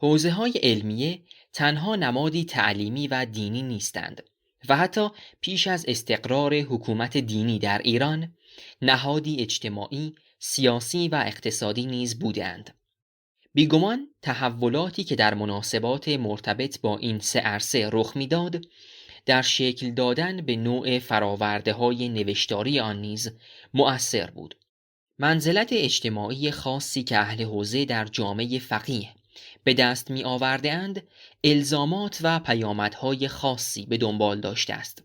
حوزه‌های علمیه تنها نمادی تعلیمی و دینی نیستند و حتی پیش از استقرار حکومت دینی در ایران نهادی اجتماعی، سیاسی و اقتصادی نیز بودند. بیگمان تحولاتی که در مناسبات مرتبط با این سه عرصه رخ میداد در شکل دادن به نوع فراورده‌های نوشتاری آن نیز مؤثر بود. منزلت اجتماعی خاصی که اهل حوزه در جامعه فقیه به دست می آورده‌اند، الزامات و پیامدهای خاصی به دنبال داشته است.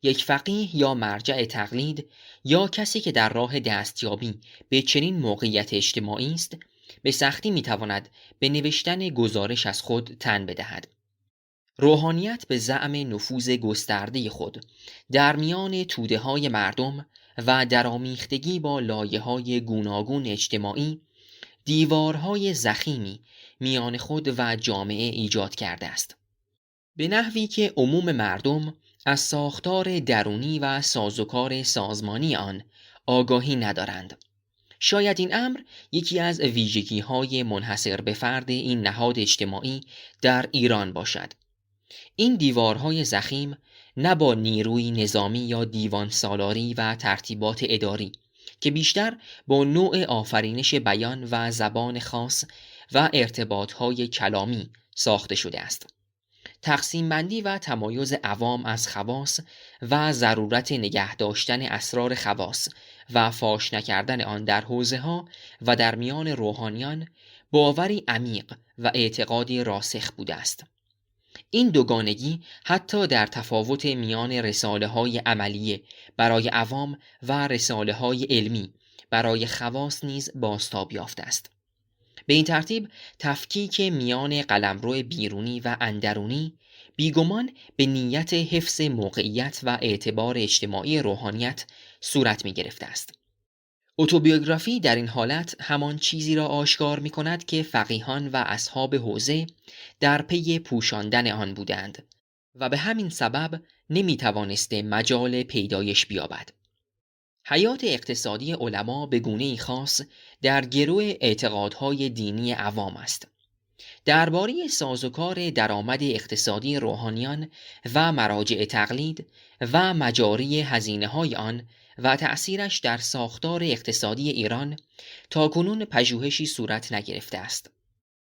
یک فقیه یا مرجع تقلید یا کسی که در راه دستیابی به چنین موقعیت اجتماعی است، به سختی می تواند به نوشتن گزارش از خود تن بدهد. روحانیت به زعم نفوذ گسترده خود در میان توده‌های مردم و درآمیختگی با لایه‌های گوناگون اجتماعی دیوارهای ضخیمی میان خود و جامعه ایجاد کرده است، به نحوی که عموم مردم از ساختار درونی و سازوکار سازمانی آن آگاهی ندارند. شاید این امر یکی از ویژگی‌های منحصر به فرد این نهاد اجتماعی در ایران باشد. این دیوارهای ضخیم نه با نیروی نظامی یا دیوان سالاری و ترتیبات اداری که بیشتر با نوع آفرینش بیان و زبان خاص و ارتباطهای کلامی ساخته شده است. تقسیم بندی و تمایز عوام از خواص و ضرورت نگه داشتن اسرار خواص و فاش نکردن آن در حوزه‌ها و در میان روحانیان باوری عمیق و اعتقادی راسخ بوده است. این دوگانگی حتی در تفاوت میان رساله‌های عملیه برای عوام و رساله‌های علمی برای خواص نیز بازتاب یافته است. به این ترتیب تفکیک میان قلمرو بیرونی و اندرونی بیگمان به نیت حفظ موقعیت و اعتبار اجتماعی روحانیت صورت می گرفته است. اتوبیوگرافی در این حالت همان چیزی را آشکار می کند که فقیهان و اصحاب حوزه در پی پوشاندن آن بودند و به همین سبب نمی توانسته مجال پیدایش بیابد. حیات اقتصادی علما به گونه‌ای خاص در گرو اعتقادهای دینی عوام است. درباره سازوکار درآمد اقتصادی روحانیان و مراجع تقلید و مجاری هزینه‌های آن و تأثیرش در ساختار اقتصادی ایران تاکنون پژوهشی صورت نگرفته است.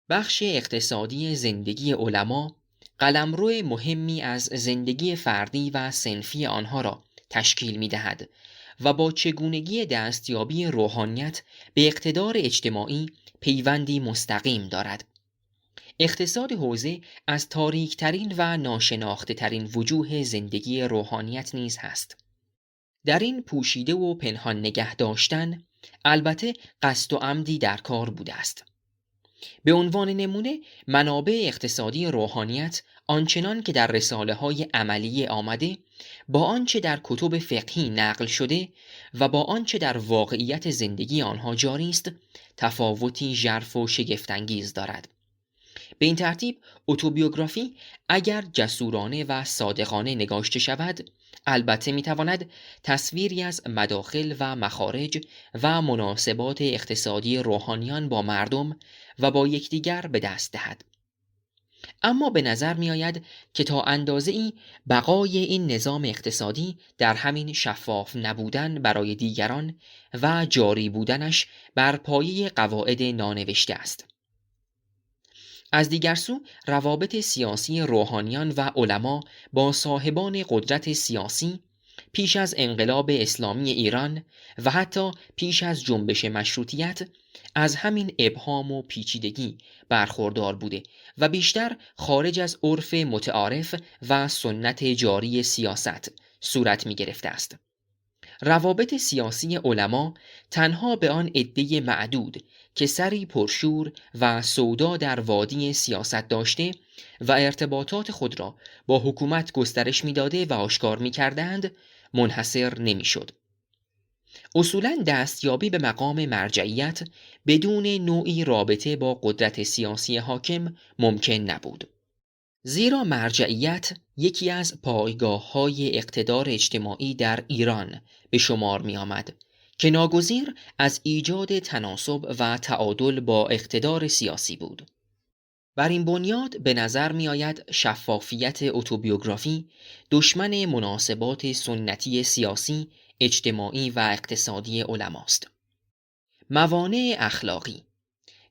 بخش اقتصادی زندگی علما قلمرو مهمی از زندگی فردی و صنفی آنها را تشکیل می‌دهد و با چگونگی دستیابی روحانیت به اقتدار اجتماعی پیوندی مستقیم دارد. اقتصاد حوزه از تاریک‌ترین و ناشناخته‌ترین وجوه زندگی روحانیت نیز هست. در این پوشیده و پنهان نگه داشتن البته قصد و عمدی در کار بوده است. به عنوان نمونه منابع اقتصادی روحانیت آنچنان که در رساله‌های عملی آمده با آنچه در کتب فقهی نقل شده و با آنچه در واقعیت زندگی آنها جاری است تفاوتی ژرف و شگفت‌انگیز دارد. به این ترتیب اتوبیوگرافی اگر جسورانه و صادقانه نگاشته شود البته میتواند تصویری از مداخل و مخارج و مناسبات اقتصادی روحانیان با مردم و با یکدیگر به دست دهد. اما به نظر می آید که تا اندازه‌ای بقای این نظام اقتصادی در همین شفاف نبودن برای دیگران و جاری بودنش بر پایه قواعد نانوشته است. از دیگر سو روابط سیاسی روحانیان و علما با صاحبان قدرت سیاسی پیش از انقلاب اسلامی ایران و حتی پیش از جنبش مشروطیت از همین ابهام و پیچیدگی برخوردار بوده و بیشتر خارج از عرف متعارف و سنت جاری سیاست صورت می گرفته است. روابط سیاسی علما تنها به آن عده معدود که سری پرشور و سودا در وادی سیاست داشته و ارتباطات خود را با حکومت گسترش می‌داده و آشکار می‌کردند منحصر نمی‌شد. اصولاً دستیابی به مقام مرجعیت بدون نوعی رابطه با قدرت سیاسی حاکم ممکن نبود. زیرا مرجعیت یکی از پایگاه‌های اقتدار اجتماعی در ایران به شمار می آمد که ناگزیر از ایجاد تناسب و تعادل با اقتدار سیاسی بود. بر این بنیاد به نظر می آید شفافیت اتوبیوگرافی دشمن مناسبات سنتی سیاسی، اجتماعی و اقتصادی علماست. موانع اخلاقی.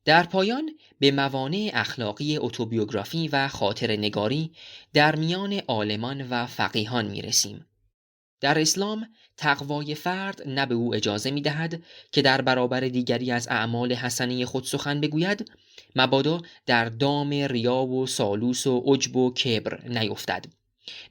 در پایان به موانع اخلاقی اتوبیوگرافی و خاطر نگاری در میان عالمان و فقیهان می رسیم. در اسلام تقوای فرد نه به او اجازه می دهد که در برابر دیگری از اعمال حسنه خود سخن بگوید مبادا در دام ریا و سالوس و عجب و کبر نیفتد،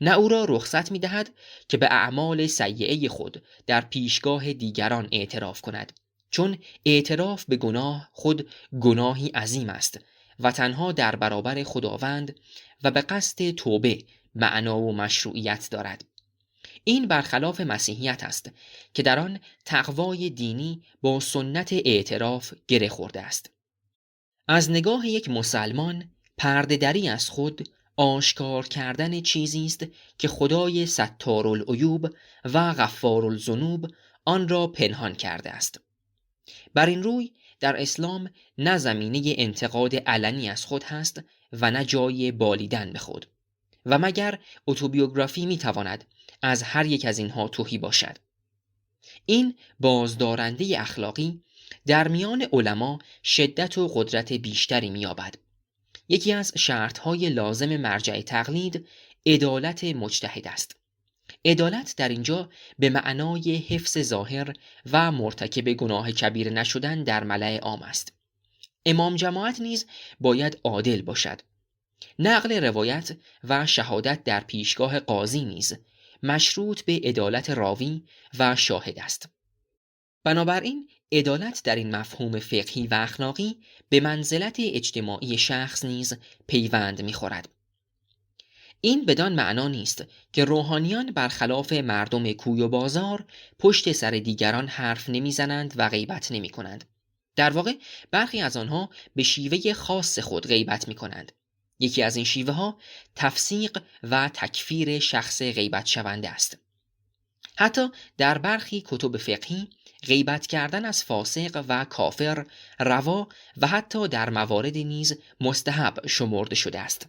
نه او را رخصت می دهد که به اعمال سیئه خود در پیشگاه دیگران اعتراف کند، چون اعتراف به گناه خود گناهی عظیم است و تنها در برابر خداوند و به قصد توبه معنا و مشروعیت دارد. این برخلاف مسیحیت است که در آن تقوای دینی با سنت اعتراف گره خورده است. از نگاه یک مسلمان پرده‌دری از خود آشکار کردن چیزی است که خدای ستارالعیوب و غفارالذنوب آن را پنهان کرده است. بر این روی در اسلام نه زمینه انتقاد علنی از خود هست و نه جای بالیدن به خود، و مگر اتوبیوگرافی میتواند از هر یک از اینها تهی باشد. این بازدارنده اخلاقی در میان علما شدت و قدرت بیشتری می‌یابد. یکی از شرطهای لازم مرجع تقلید عدالت مجتهد است. عدالت در اینجا به معنای حفظ ظاهر و مرتکب گناه کبیره نشدن در ملأ عام است. امام جماعت نیز باید عادل باشد. نقل روایت و شهادت در پیشگاه قاضی نیز مشروط به عدالت راوی و شاهد است. بنابراین عدالت در این مفهوم فقهی و اخلاقی به منزلت اجتماعی شخص نیز پیوند می‌خورد. این بدان معنا نیست که روحانیان برخلاف مردم کوی و بازار پشت سر دیگران حرف نمیزنند و غیبت نمی کنند. در واقع برخی از آنها به شیوه خاص خود غیبت می کنند. یکی از این شیوه ها تفسیق و تکفیر شخص غیبت شونده است. حتی در برخی کتب فقهی غیبت کردن از فاسق و کافر روا و حتی در مواردی نیز مستحب شمرده شده است.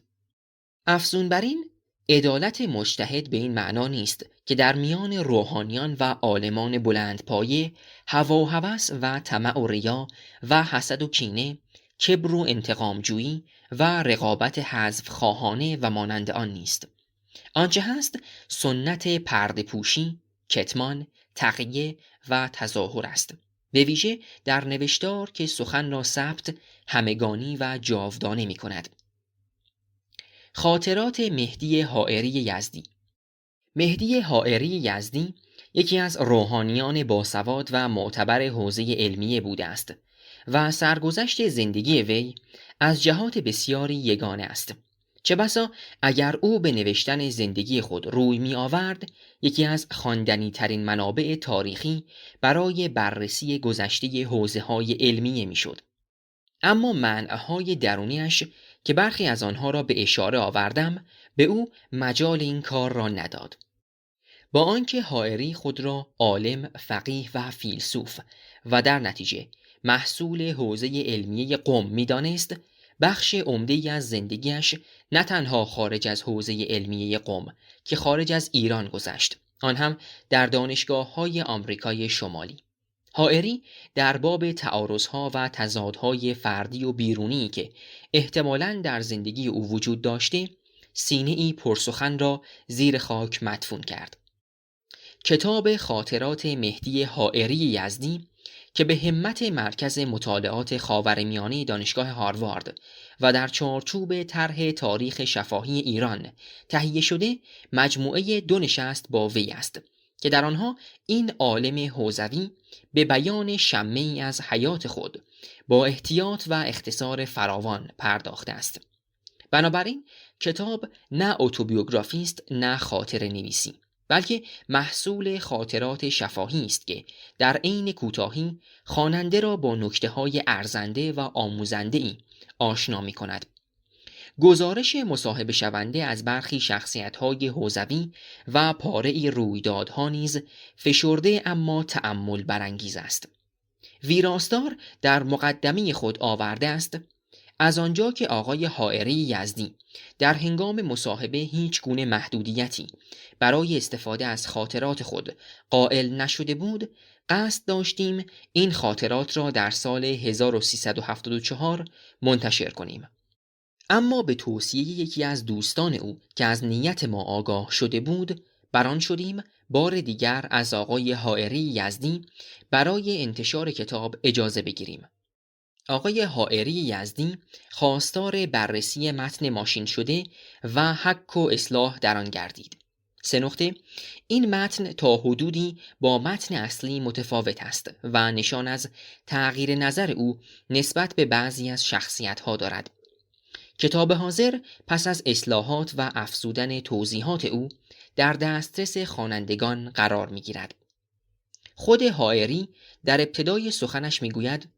افزون بر این، عدالت مجتهد به این معنا نیست که در میان روحانیان و عالمان بلندپایه هوا و هوس و طمع و ریا و حسد و کینه، کبر و انتقام جویی و رقابت حذف خواهانه و مانند آن نیست. آنچه هست سنت پرده پوشی، کتمان، تقیه و تظاهر است، به ویژه در نوشتار که سخن را ثبت همگانی و جاودانه می کند. خاطرات مهدی حائری یزدی. مهدی حائری یزدی یکی از روحانیان باسواد و معتبر حوزه علمیه بوده است و سرگذشت زندگی وی از جهات بسیاری یگانه است. چه بسا اگر او به نوشتن زندگی خود روی می آورد، یکی از خواندنی ترین منابع تاریخی برای بررسی گذشته حوزه های علمیه می شد. اما منعهای درونیش که برخی از آنها را به اشاره آوردم به او مجال این کار را نداد. با آنکه حائری خود را عالم، فقیه و فیلسوف و در نتیجه محصول حوزه علمیه قم می‌دانست، بخش عمده‌ای از زندگیش نه تنها خارج از حوزه علمیه قم که خارج از ایران گذشت، آن هم در دانشگاه‌های آمریکای شمالی. حائری در باب تعارضها و تضادهای فردی و بیرونی که احتمالاً در زندگی او وجود داشته، سینه‌ای پرسخن را زیر خاک مدفون کرد. کتاب خاطرات مهدی حائری یزدی که به همت مرکز مطالعات خاورمیانه دانشگاه هاروارد و در چارچوب طرح تاریخ شفاهی ایران تهیه شده، مجموعه 2 نشست با وی است که در آنها این عالم حوزوی به بیان شمه‌ای از حیات خود با احتیاط و اختصار فراوان پرداخته است. بنابراین کتاب نه اتوبیوگرافی است نه خاطره نویسی، بلکه محصول خاطرات شفاهی است که در عین کوتاهی خواننده را با نکته‌های ارزنده و آموزنده‌ای آشنا می‌کند. گزارش مصاحبه شونده از برخی شخصیت‌های حوزوی و پاره‌ای رویدادها نیز فشرده اما تأمل برانگیز است. ویراستار در مقدمه خود آورده است: از آنجا که آقای حائری یزدی در هنگام مصاحبه هیچ گونه محدودیتی برای استفاده از خاطرات خود قائل نشده بود، قصد داشتیم این خاطرات را در سال 1374 منتشر کنیم. اما به توصیه یکی از دوستان او که از نیت ما آگاه شده بود، بران شدیم بار دیگر از آقای حائری یزدی برای انتشار کتاب اجازه بگیریم. آقای حائری یزدی خواستار بررسی متن ماشین شده و حک و اصلاح در آن گردید. 3 نکته: این متن تا حدودی با متن اصلی متفاوت است و نشان از تغییر نظر او نسبت به بعضی از شخصیت‌ها دارد. کتاب حاضر پس از اصلاحات و افزودن توضیحات او در دسترس خوانندگان قرار می‌گیرد. خود حائری در ابتدای سخنش می‌گوید: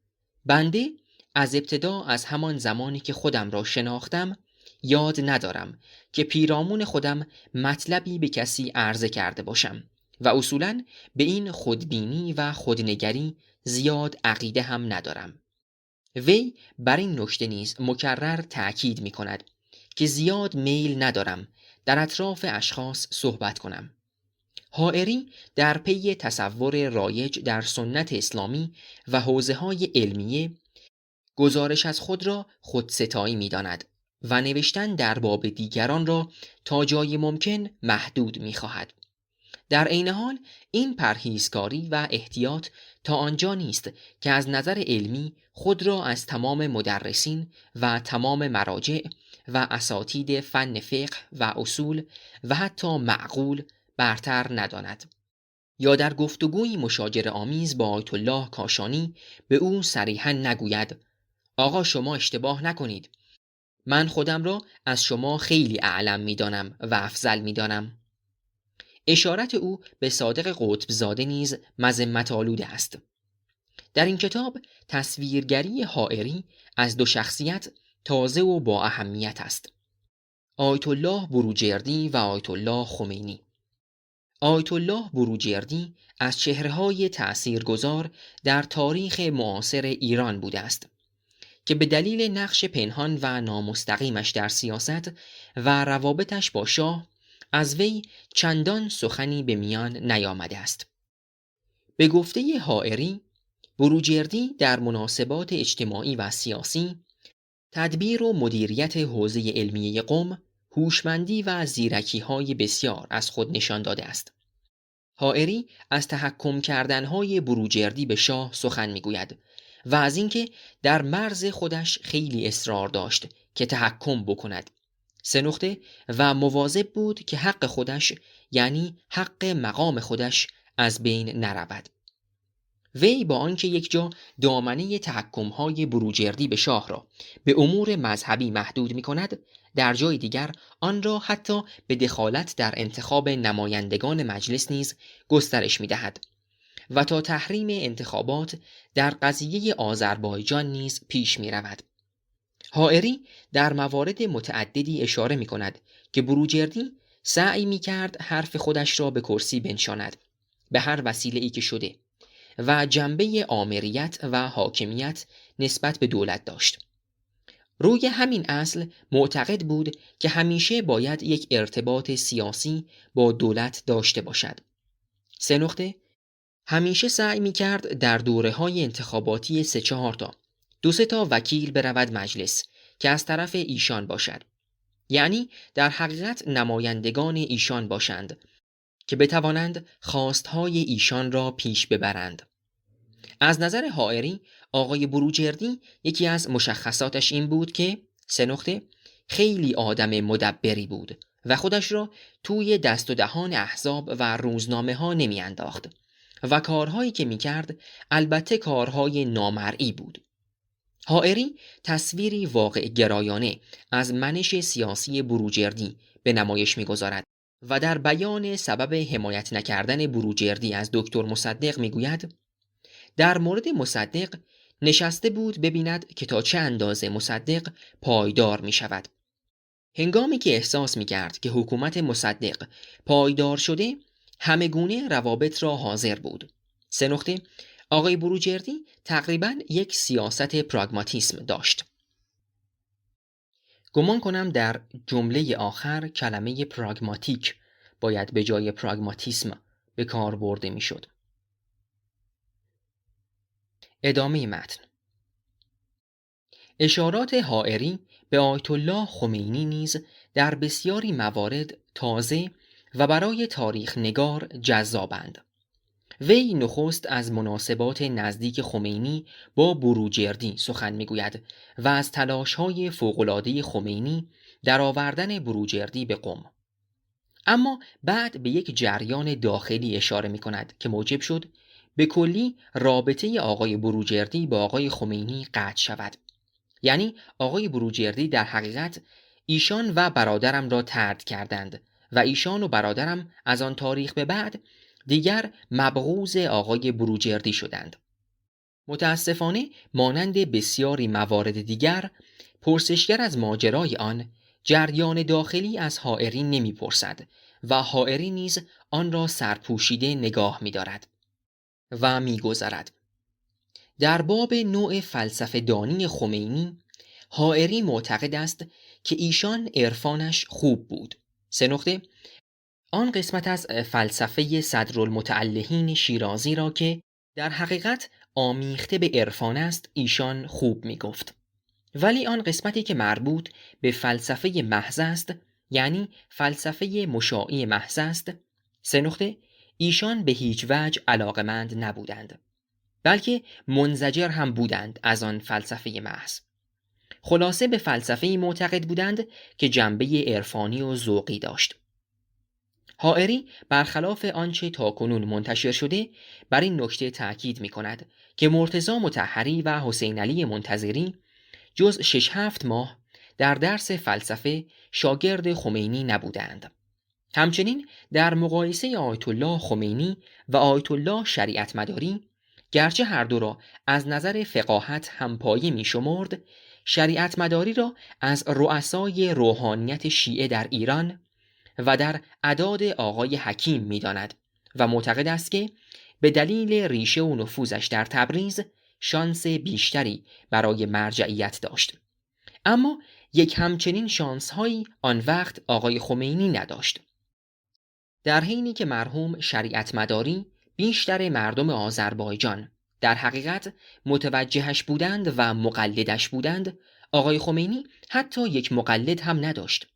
بنده از ابتدا، از همان زمانی که خودم را شناختم، یاد ندارم که پیرامون خودم مطلبی به کسی عرضه کرده باشم و اصولاً به این خودبینی و خودنگری زیاد عقیده هم ندارم. وی بر این نکته نیز مکرر تأکید می کند که زیاد میل ندارم در اطراف اشخاص صحبت کنم. حائری در پی تصور رایج در سنت اسلامی و حوزه‌های علمیه گزارش از خود را خودستایی می داند و نوشتن در باب دیگران را تا جای ممکن محدود می خواهد. در عین حال این پرهیزکاری و احتیاط تا آنجا نیست که از نظر علمی خود را از تمام مدرسین و تمام مراجع و اساتید فن فقه و اصول و حتی معقول برتر نداند، یا در گفتگوی مشاجره آمیز با آیت الله کاشانی به او صریحاً نگوید آقا شما اشتباه نکنید، من خودم را از شما خیلی اعلم می‌دانم و افضل می‌دانم. اشارت او به صادق قطبزاده نیز مذمت آلوده است. در این کتاب تصویرگری حائری از دو شخصیت تازه و با اهمیت است: آیت الله بروجردی و آیت الله خمینی. آیت الله بروجردی از چهره‌های تأثیرگذار در تاریخ معاصر ایران بوده است که به دلیل نقش پنهان و نامستقیمش در سیاست و روابطش با شاه از وی چندان سخنی به میان نیامده است. به گفته حائری، بروجردی در مناسبات اجتماعی و سیاسی، تدبیر و مدیریت حوزه علمیه قم، هوشمندی و زیرکی‌های بسیار از خود نشان داده است. حائری از تحکم کردنهای بروجردی به شاه سخن میگوید و از اینکه در مرز خودش خیلی اصرار داشت که تحکم بکند. 3 نقطه و مواظب بود که حق خودش، یعنی حق مقام خودش، از بین نرود. وی با آنکه یک جا دامنه تحکم‌های بروجردی به شاه را به امور مذهبی محدود می‌کند، در جای دیگر آن را حتی به دخالت در انتخاب نمایندگان مجلس نیز گسترش می‌دهد و تا تحریم انتخابات در قضیه آذربایجان نیز پیش می‌رود. حائری در موارد متعددی اشاره می‌کند که بروجردی سعی می‌کرد حرف خودش را به کرسی بنشاند به هر وسیله‌ای که شده و جنبه آمریت و حاکمیت نسبت به دولت داشت. روی همین اصل معتقد بود که همیشه باید یک ارتباط سیاسی با دولت داشته باشد. 3 نقطه همیشه سعی می‌کرد در دوره‌های انتخاباتی 3-4 تا 2-3 تا وکیل برود مجلس که از طرف ایشان باشد، یعنی در حقیقت نمایندگان ایشان باشند که بتوانند خواستهای ایشان را پیش ببرند. از نظر حائری، آقای بروجردی یکی از مشخصاتش این بود که 3 نقطه خیلی آدم مدبری بود و خودش را توی دست و دهان احزاب و روزنامه ها نمی انداخت و کارهایی که می کرد البته کارهای نامرئی بود. حائری تصویری واقع گرایانه از منش سیاسی بروجردی به نمایش می گذارد و در بیان سبب حمایت نکردن بروجردی از دکتر مصدق می گوید در مورد مصدق نشسته بود ببیند که تا چه اندازه مصدق پایدار می شود. هنگامی که احساس می کرد که حکومت مصدق پایدار شده، همه گونه روابط را حاضر بود. 3 نقطه آقای بروجردی تقریباً یک سیاست پراگماتیسم داشت. گمان کنم در جمله آخر کلمه پراگماتیک باید به جای پراگماتیسم به کار برده می شد. ادامه متن. اشارات حائری به آیت الله خمینی نیز در بسیاری موارد تازه و برای تاریخ نگار جذابند. وی نخست از مناسبات نزدیک خمینی با بروجردی سخن میگوید و از تلاش‌های فوق‌العاده خمینی در آوردن بروجردی به قم. اما بعد به یک جریان داخلی اشاره می‌کند که موجب شد به کلی رابطه آقای بروجردی با آقای خمینی قطع شود. یعنی آقای بروجردی در حقیقت ایشان و برادرم را طرد کردند و ایشان و برادرم از آن تاریخ به بعد دیگر مبغوض آقای بروجردی شدند. متاسفانه مانند بسیاری موارد دیگر، پرسشگر از ماجرای آن جریان داخلی از حائری نمی‌پرسد و حائری نیز آن را سرپوشیده نگاه می‌دارد و می‌گذرد. در باب نوع فلسفه دانی خمینی، حائری معتقد است که ایشان عرفانش خوب بود. 3 نقطه: آن قسمت از فلسفه صدرالمتعلهین شیرازی را که در حقیقت آمیخته به عرفان است ایشان خوب می گفت، ولی آن قسمتی که مربوط به فلسفه محض است، یعنی فلسفه مشاعی محض است، 3 نقطه: ایشان به هیچ وجه علاقمند نبودند، بلکه منزجر هم بودند از آن فلسفه محض. خلاصه به فلسفه‌ای معتقد بودند که جنبه عرفانی و ذوقی داشت. حائری برخلاف آنچه تاکنون منتشر شده بر این نکته تأکید می کند که مرتضی مطهری و حسین علی منتظری جز 6-7 ماه در درس فلسفه شاگرد خمینی نبودند. همچنین در مقایسه آیت الله خمینی و آیت الله شریعت مداری، گرچه هر دو را از نظر فقاهت همپایه می شمرد، شریعت مداری را از رؤسای روحانیت شیعه در ایران و در اعداد آقای حکیم می داند و معتقد است که به دلیل ریشه و نفوذش در تبریز شانس بیشتری برای مرجعیت داشت. اما یک همچنین شانس‌هایی آن وقت آقای خمینی نداشت. در حینی که مرحوم شریعت مداری بیشتر مردم آذربایجان در حقیقت متوجهش بودند و مقلدش بودند، آقای خمینی حتی یک مقلد هم نداشت.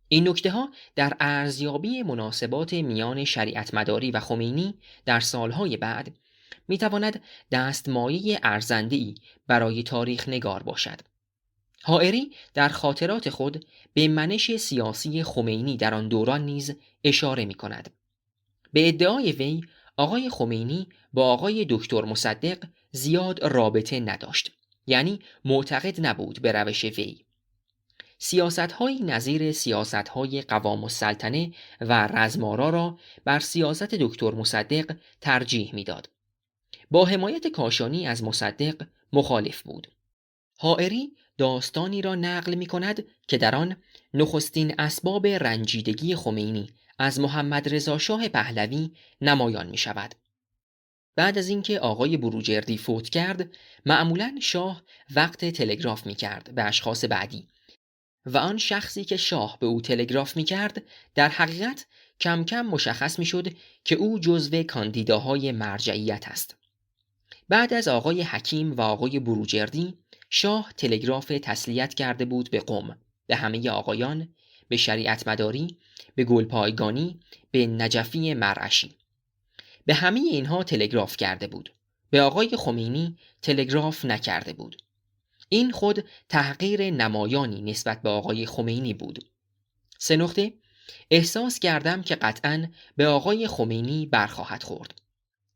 این نکته ها در ارزیابی مناسبات میان شریعت مداری و خمینی در سالهای بعد میتواند دستمایه ارزنده‌ای برای تاریخ نگار باشد. حائری در خاطرات خود به منش سیاسی خمینی در آن دوران نیز اشاره می کند. به ادعای وی آقای خمینی با آقای دکتر مصدق زیاد رابطه نداشت، یعنی معتقد نبود به روش وی. سیاست‌هایی نظیر سیاست‌های قوام السلطنه و رزمارا را بر سیاست دکتر مصدق ترجیح می‌داد. با حمایت کاشانی از مصدق مخالف بود. حائری داستانی را نقل می‌کند که در آن نخستین اسباب رنجیدگی خمینی از محمد رضا شاه پهلوی نمایان می‌شود. بعد از اینکه آقای بروجردی فوت کرد، معمولاً شاه وقت تلگراف می‌کرد به اشخاص بعدی و آن شخصی که شاه به او تلگراف می‌کرد در حقیقت کم کم مشخص می‌شد که او جزو کاندیداهای مرجعیت است. بعد از آقای حکیم و آقای بروجردی، شاه تلگراف تسلیت کرده بود به قم، به همه آقایان، به شریعت مداری، به گلپایگانی، به نجفی مرعشی. به همه اینها تلگراف کرده بود. به آقای خمینی تلگراف نکرده بود. این خود تحقیر نمایانی نسبت به آقای خمینی بود. 3 نقطه: احساس کردم که قطعاً به آقای خمینی برخواهد خورد،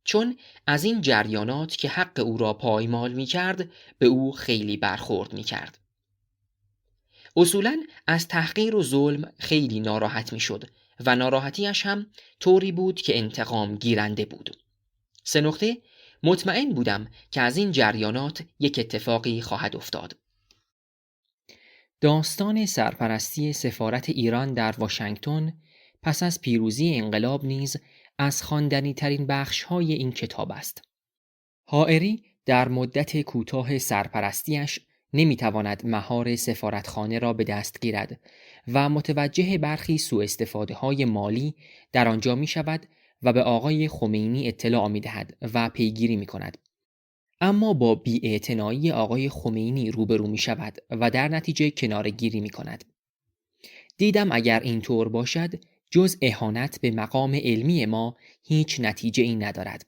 چون از این جریانات که حق او را پایمال می کرد به او خیلی برخورد می کرد. اصولاً از تحقیر و ظلم خیلی ناراحت می شد و ناراحتیش هم طوری بود که انتقام گیرنده بود. 3 نقطه: مطمئن بودم که از این جریانات یک اتفاقی خواهد افتاد. داستان سرپرستی سفارت ایران در واشنگتن پس از پیروزی انقلاب نیز از خواندنی‌ترین بخش‌های این کتاب است. حائری در مدت کوتاه سرپرستیش نمی‌تواند مهار سفارتخانه را به دست گیرد و متوجه برخی سوءاستفاده‌های مالی در آنجا می‌شود و به آقای خمینی اطلاع می‌دهد و پیگیری می‌کند. اما با بی‌اعتنایی آقای خمینی روبرو می‌شود و در نتیجه کناره‌گیری می‌کند. دیدم اگر اینطور باشد جز اهانت به مقام علمی ما هیچ نتیجه ای ندارد.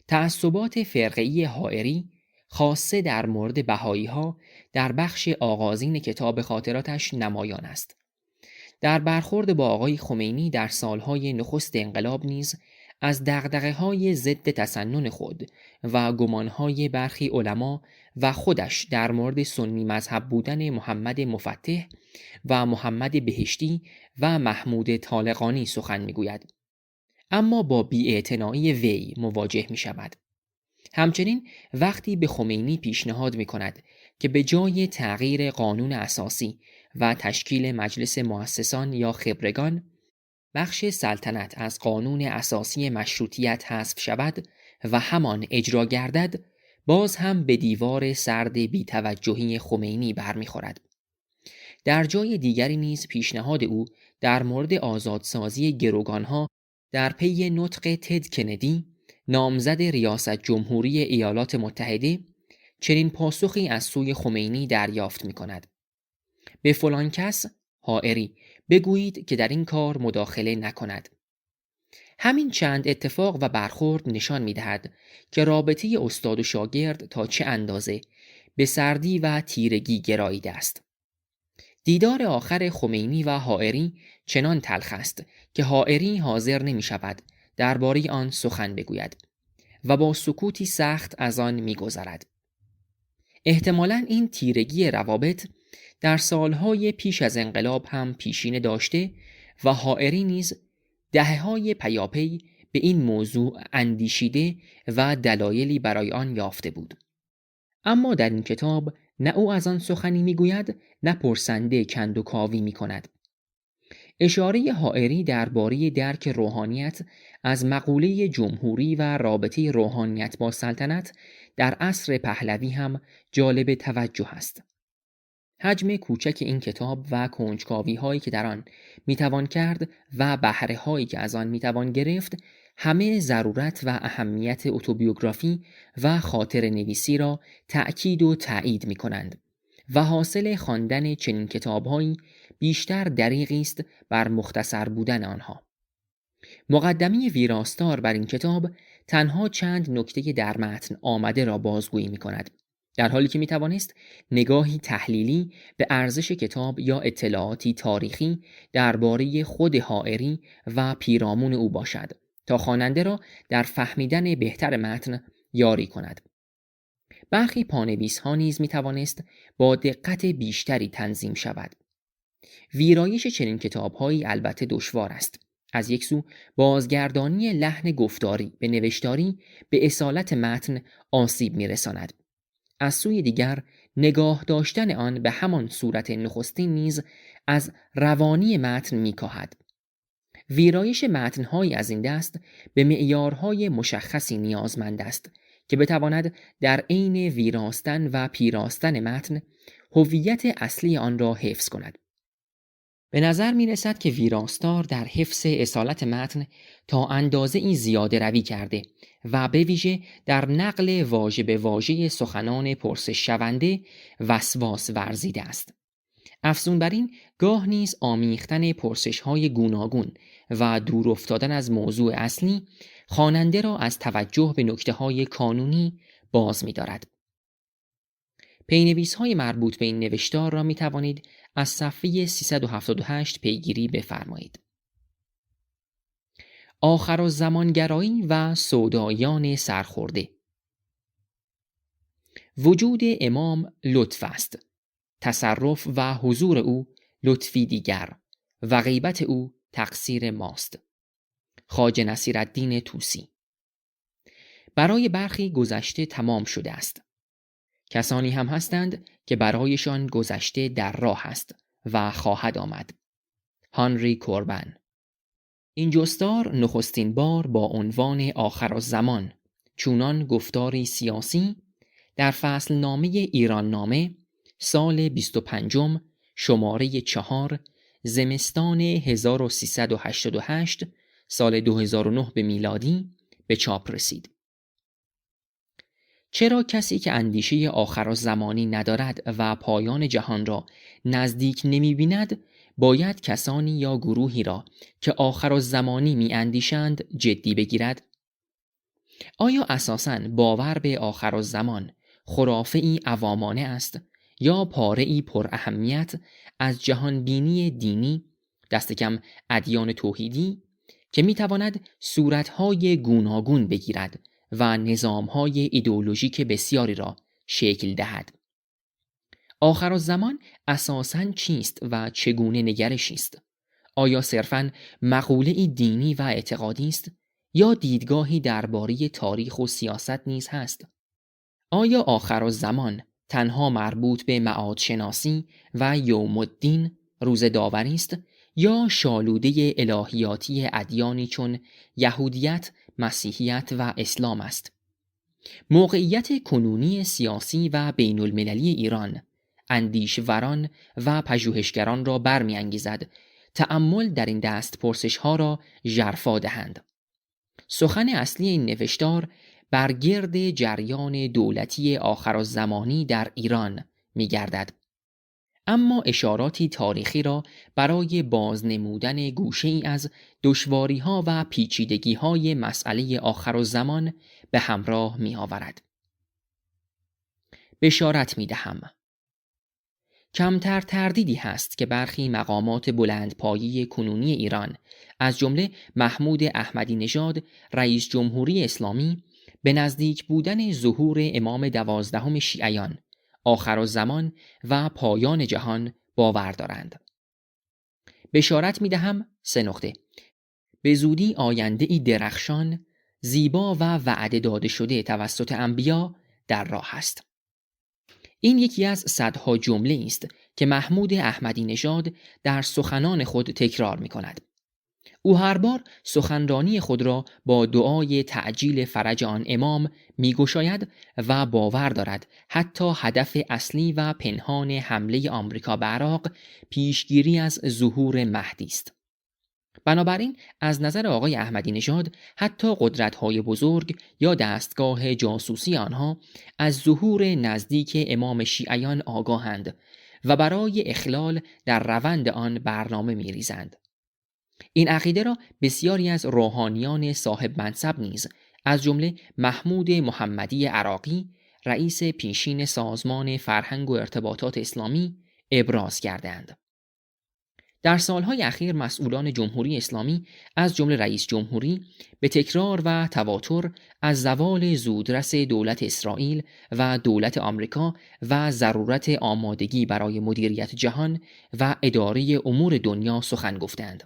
تعصبات فرقه‌ای حائری خاصه در مورد بهائی‌ها در بخش آغازین کتاب خاطراتش نمایان است. در برخورد با آقای خمینی در سالهای نخست انقلاب نیز از دغدغه‌های ضد تسنن خود و گمانهای برخی علما و خودش در مورد سنی مذهب بودن محمد مفتح و محمد بهشتی و محمود طالقانی سخن میگوید، اما با بی‌اعتنایی وی مواجه می شود. همچنین وقتی به خمینی پیشنهاد می‌کند که به جای تغییر قانون اساسی و تشکیل مجلس مؤسسان یا خبرگان، بخش سلطنت از قانون اساسی مشروطیت حذف شود و همان اجرا گردد، باز هم به دیوار سرد بی‌توجهی خمینی برمیخورد. در جای دیگری نیز پیشنهاد او در مورد آزادسازی گروگانها در پی نطق تد کندی، نامزد ریاست جمهوری ایالات متحده، چنین پاسخی از سوی خمینی دریافت می کند: به فلان کس، حائری، بگویید که در این کار مداخله نکند. همین چند اتفاق و برخورد نشان می دهد که رابطه استاد و شاگرد تا چه اندازه به سردی و تیرگی گراییده است. دیدار آخر خمینی و حائری چنان تلخ است که حائری حاضر نمی شود درباره آن سخن بگوید و با سکوتی سخت از آن می گذرد. احتمالاً این تیرگی روابط در سالهای پیش از انقلاب هم پیشینه داشته و حائری نیز دهه‌های پیاپی به این موضوع اندیشیده و دلایلی برای آن یافته بود. اما در این کتاب نه او از آن سخنی میگوید، نه پرسنده کند و کاوی میکند. اشاره حائری درباره درک روحانیت از مقوله جمهوری و رابطه روحانیت با سلطنت در عصر پهلوی هم جالب توجه است. حجم کوچک این کتاب و کنجکاوی هایی که در آن میتوان کرد و بهره هایی که از آن میتوان گرفت، همه ضرورت و اهمیت اتوبیوگرافی و خاطر نویسی را تأکید و تأیید می کنند و حاصل خواندن چنین کتاب‌هایی بیشتر دریغی است بر مختصر بودن آنها. مقدمه ویراستار بر این کتاب تنها چند نکته در متن آمده را بازگویی می کند، در حالی که می توانست نگاهی تحلیلی به ارزش کتاب یا اطلاعاتی تاریخی درباره خود حائری و پیرامون او باشد تا خواننده را در فهمیدن بهتر متن یاری کند. برخی پانویس‌ها نیز می توانست با دقت بیشتری تنظیم شود. ویرایش چنین کتاب‌هایی البته دشوار است. از یک سو بازگردانی لحن گفتاری به نوشتاری به اصالت متن آسیب می‌رساند. از سوی دیگر نگاه داشتن آن به همان صورت نخستین نیز از روانی متن می‌کاهد. ویرایش متن‌هایی از این دست به معیارهای مشخصی نیازمند است که بتواند در عین ویراستن و پیراستن متن هویت اصلی آن را حفظ کند. به نظر می رسد که ویراستار در حفظ اصالت متن تا اندازه‌ای زیاده روی کرده و به ویژه در نقل واژه به واژه سخنان پرسش شونده وسواس ورزیده است. افزون بر این، گاه نیز آمیختن پرسش‌های گوناگون و دور افتادن از موضوع اصلی خواننده را از توجه به نکته‌های کانونی باز می‌دارد. پینویس‌های مربوط به این نوشتار را می‌توانید از صفحه 378 پیگیری بفرمایید. آخرالزمانگرایی و سودایان سرخورده. وجود امام لطف است. تصرف و حضور او لطفی دیگر و غیبت او تقصیر ماست. خواجه نصیرالدین طوسی. برای برخی گذشته تمام شده است. کسانی هم هستند که برایشان گذشته در راه است و خواهد آمد. هانری کوربن. این جستار نخستین بار با عنوان آخرالزمان چونان گفتاری سیاسی در فصل نامه ایران نامه سال 25 شماره 4 زمستان 1388 سال 2009 به میلادی به چاپ رسید. چرا کسی که اندیشه آخرالزمانی ندارد و پایان جهان را نزدیک نمی بیند باید کسانی یا گروهی را که آخرالزمانی می اندیشند جدی بگیرد؟ آیا اساساً باور به آخرالزمان خرافه‌ای عوامانه است یا پاره‌ای پر اهمیت از جهانبینی دینی، دست کم ادیان توحیدی، که می تواند صورتهای گوناگون بگیرد و نظامهای ایدئولوژیک بسیاری را شکل دهد؟ آخرالزمان اساساً چیست و چگونه نگرشی است؟ آیا صرفاً مقوله‌ای دینی و اعتقادی است یا دیدگاهی درباره تاریخ و سیاست نیز هست؟ آیا آخرالزمان تنها مربوط به معاد شناسی و یوم الدین روز داوری است یا شالوده الهیاتی ادیانی چون یهودیت، مسیحیت و اسلام است؟ موقعیت کنونی سیاسی و بین المللی ایران اندیشوران و پژوهشگران را برمی‌انگیزد تأمل در این دست پرسش ها را ژرفا دهند. سخن اصلی این نوشتار بر گرد جریان دولتی آخرالزمانی در ایران می گردد. اما اشاراتی تاریخی را برای بازنمودن گوشه‌ای از دشواری‌ها و پیچیدگی‌های مسئله آخرالزمان به همراه می آورد. بشارت می دهم. کمتر تردیدی هست که برخی مقامات بلندپایه کنونی ایران از جمله محمود احمدی نژاد رئیس جمهوری اسلامی به نزدیک بودن ظهور امام 12 شیعیان، آخرالزمان و پایان جهان باور دارند. بشارت می دهم 3 نقطه. به زودی آینده‌ای درخشان، زیبا و وعده داده شده توسط انبیا در راه است. این یکی از صدها جمله است که محمود احمدی نژاد در سخنان خود تکرار می کند. او هر بار سخنرانی خود را با دعای تعجیل فرج آن امام می گشاید و باور دارد حتی هدف اصلی و پنهان حمله آمریکا به عراق پیشگیری از ظهور مهدی است. بنابراین از نظر آقای احمدی نژاد حتی قدرت‌های بزرگ یا دستگاه جاسوسی آنها از ظهور نزدیک امام شیعیان آگاهند و برای اخلال در روند آن برنامه می‌ریزند. این عقیده را بسیاری از روحانیان صاحب منصب نیز از جمله محمود محمدی عراقی رئیس پیشین سازمان فرهنگ و ارتباطات اسلامی ابراز کردند. در سالهای اخیر مسئولان جمهوری اسلامی از جمله رئیس جمهوری به تکرار و تواتر از زوال زودرس دولت اسرائیل و دولت آمریکا و ضرورت آمادگی برای مدیریت جهان و اداره امور دنیا سخن گفتند.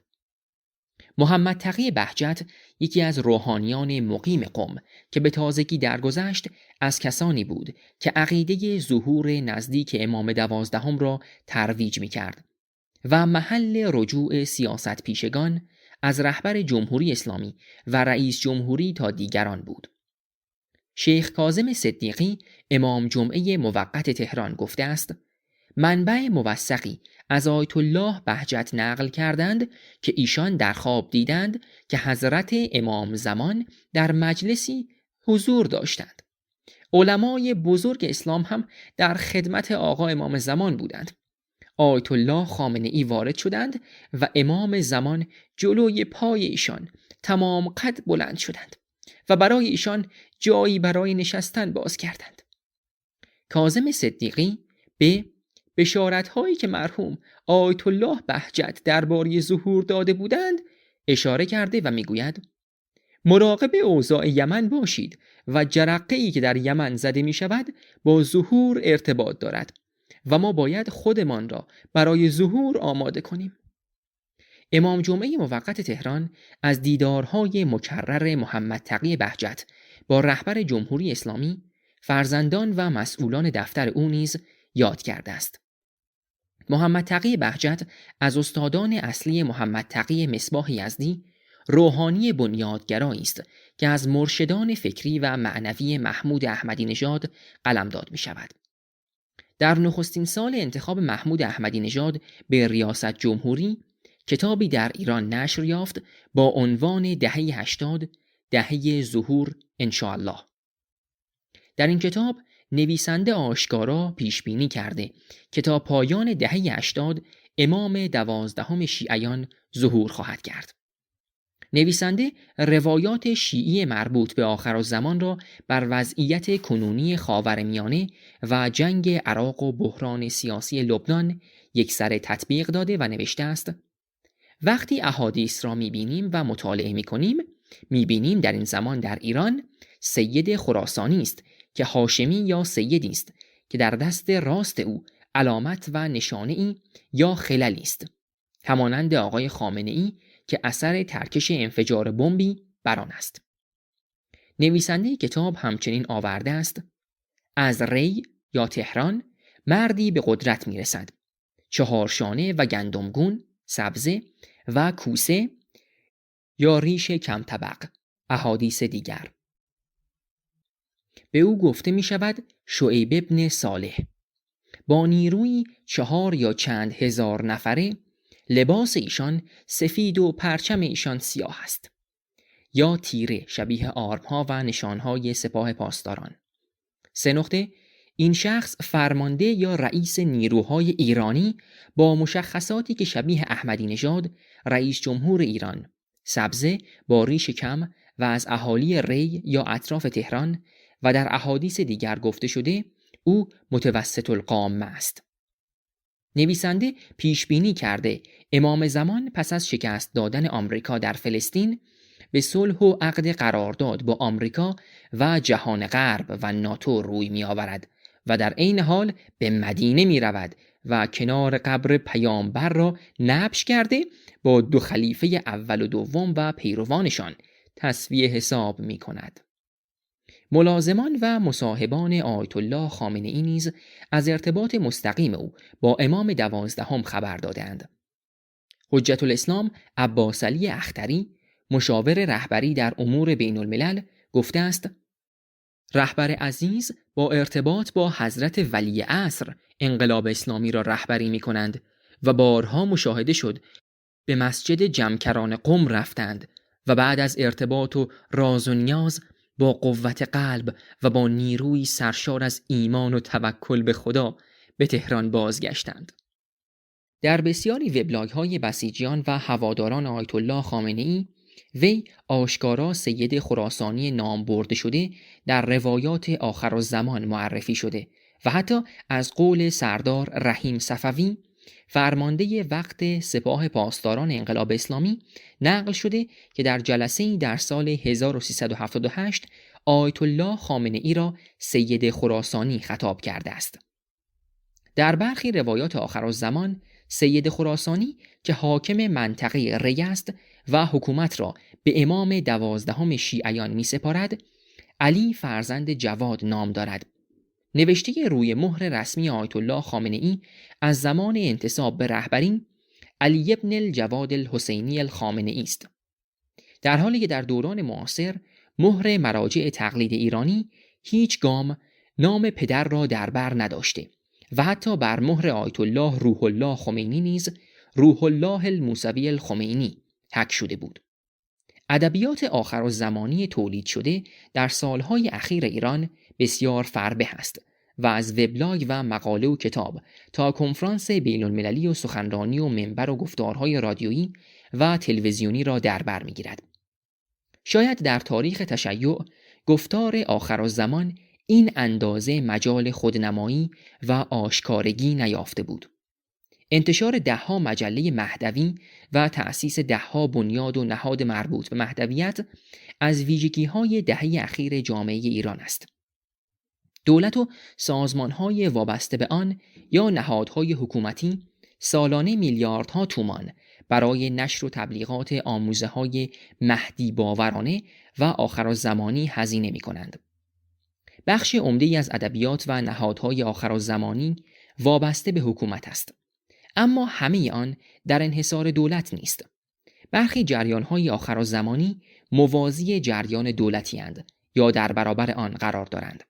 محمد تقی بهجت یکی از روحانیان مقیم قم که به تازگی درگذشت از کسانی بود که عقیده ظهور نزدیک امام 12 را ترویج می‌کرد و محل رجوع سیاست پیشگان از رهبر جمهوری اسلامی و رئیس جمهوری تا دیگران بود. شیخ کاظم صدیقی امام جمعه موقت تهران گفته است: منبع موثقی از آیت الله بهجت نقل کردند که ایشان در خواب دیدند که حضرت امام زمان در مجلسی حضور داشتند. علمای بزرگ اسلام هم در خدمت آقا امام زمان بودند. آیت الله خامنه ای وارد شدند و امام زمان جلوی پای ایشان تمام قد بلند شدند و برای ایشان جایی برای نشستن باز کردند. کاظم صدیقی به بشارت‌هایی که مرحوم آیت الله بهجت درباره ظهور داده بودند اشاره کرده و میگوید: مراقب اوضاع یمن باشید و جرقه‌ای که در یمن زده می شود با ظهور ارتباط دارد و ما باید خودمان را برای ظهور آماده کنیم. امام جمعه موقت تهران از دیدارهای مکرر محمد تقی بهجت با رهبر جمهوری اسلامی، فرزندان و مسئولان دفتر او نیز یاد کرده است. محمد تقی بهجت از استادان اصلی محمد تقی مصباح یزدی روحانی بنیادگرایی است که از مرشدان فکری و معنوی محمود احمدی نژاد قلمداد می شود. در نخستین سال انتخاب محمود احمدی نژاد به ریاست جمهوری کتابی در ایران نشر یافت با عنوان دهه 80 دهه ظهور انشاءالله. در این کتاب نویسنده آشکارا پیش بینی کرده که تا پایان دهه 80 امام 12 شیعیان ظهور خواهد کرد. نویسنده روایات شیعی مربوط به آخرالزمان را بر وضعیت کنونی خاورمیانه و جنگ عراق و بحران سیاسی لبنان یکسره تطبیق داده و نوشته است: وقتی احادیث را می‌بینیم و مطالعه می‌کنیم، می‌بینیم در این زمان در ایران سید خراسانی است که هاشمی یا سیدی است که در دست راست او علامت و نشانه‌ای یا خللی است، همانند آقای خامنه‌ای که اثر ترکش انفجار بمبی بر آن است. نویسنده کتاب همچنین آورده است: از ری یا تهران مردی به قدرت می رسد. 4 شانه و گندمگون، سبزه و کوسه یا ریش کم طبق. احادیث دیگر. به او گفته می شود شعیب ابن صالح. با نیروی 4 یا چند هزار نفره، لباس ایشان سفید و پرچم ایشان سیاه است، یا تیره شبیه آرم‌ها و نشانهای سپاه پاسداران. 3 نقطه: این شخص فرمانده یا رئیس نیروهای ایرانی با مشخصاتی که شبیه احمدی نژاد رئیس جمهور ایران، سبزه با ریش کم و از اهالی ری یا اطراف تهران، و در احادیث دیگر گفته شده او متوسط القامه است. نویسنده پیش بینی کرده امام زمان پس از شکست دادن آمریکا در فلسطین به صلح و عقد قرارداد با آمریکا و جهان غرب و ناتو روی می آورد و در عین حال به مدینه می رود و کنار قبر پیامبر را نبش کرده با 2 خلیفه اول و دوم و پیروانشان تسویه حساب می کند. ملازمان و مصاحبان آیت الله خامنه ای نیز از ارتباط مستقیم او با امام 12 خبر دادند. حجت الاسلام عباس علی اختری، مشاور رهبری در امور بین الملل، گفته است: رهبر عزیز با ارتباط با حضرت ولی عصر انقلاب اسلامی را رهبری می کنند و بارها مشاهده شد به مسجد جمکران قم رفتند و بعد از ارتباط و راز و نیاز با قوت قلب و با نیروی سرشار از ایمان و توکل به خدا به تهران بازگشتند. در بسیاری وبلاگ‌های بسیجیان و هواداران آیت الله خامنه ای، وی آشکارا سید خراسانی نام برده شده در روایات آخرالزمان معرفی شده و حتی از قول سردار رحیم صفوی، فرمانده وقت سپاه پاسداران انقلاب اسلامی، نقل شده که در جلسه‌ای در سال 1378 آیت الله خامنه ای را سید خراسانی خطاب کرده است. در برخی روایات آخرالزمان، سید خراسانی که حاکم منطقه ری است و حکومت را به امام 12 شیعیان می سپارد، علی فرزند جواد نام دارد. نوشته روی مهر رسمی آیت الله خامنه ای از زمان انتصاب به رهبری علی ابن الجواد الحسینی الخامنه ای است، در حالی که در دوران معاصر مهر مراجع تقلید ایرانی هیچ گام نام پدر را در بر نداشته و حتی بر مهر آیت الله روح الله خمینی نیز روح الله الموسوی الخمینی حک شده بود. ادبیات آخرالزمانی تولید شده در سالهای اخیر ایران بسیار فربه است و از وبلاگ و مقاله و کتاب تا کنفرانس بین المللی و سخنرانی و منبر و گفتارهای رادیویی و تلویزیونی را در بر می‌گیرد. شاید در تاریخ تشیع گفتار آخرالزمان این اندازه مجال خودنمایی و آشکارگی نیافته بود. انتشار 10 مجله مهدوی و تأسیس 10 بنیاد و نهاد مربوط به مهدویت از ویژگی‌های دهه اخیر جامعه ایران است. دولت و سازمان‌های وابسته به آن یا نهادهای حکومتی سالانه میلیاردها تومان برای نشر و تبلیغات آموزه‌های مهدی باورانه و آخرالزمانی هزینه می‌کنند. بخش عمده‌ای از ادبیات و نهادهای آخرالزمانی وابسته به حکومت است، اما همه آن در انحصار دولت نیست. برخی جریان‌های آخرالزمانی موازی جریان دولتی اند یا در برابر آن قرار دارند.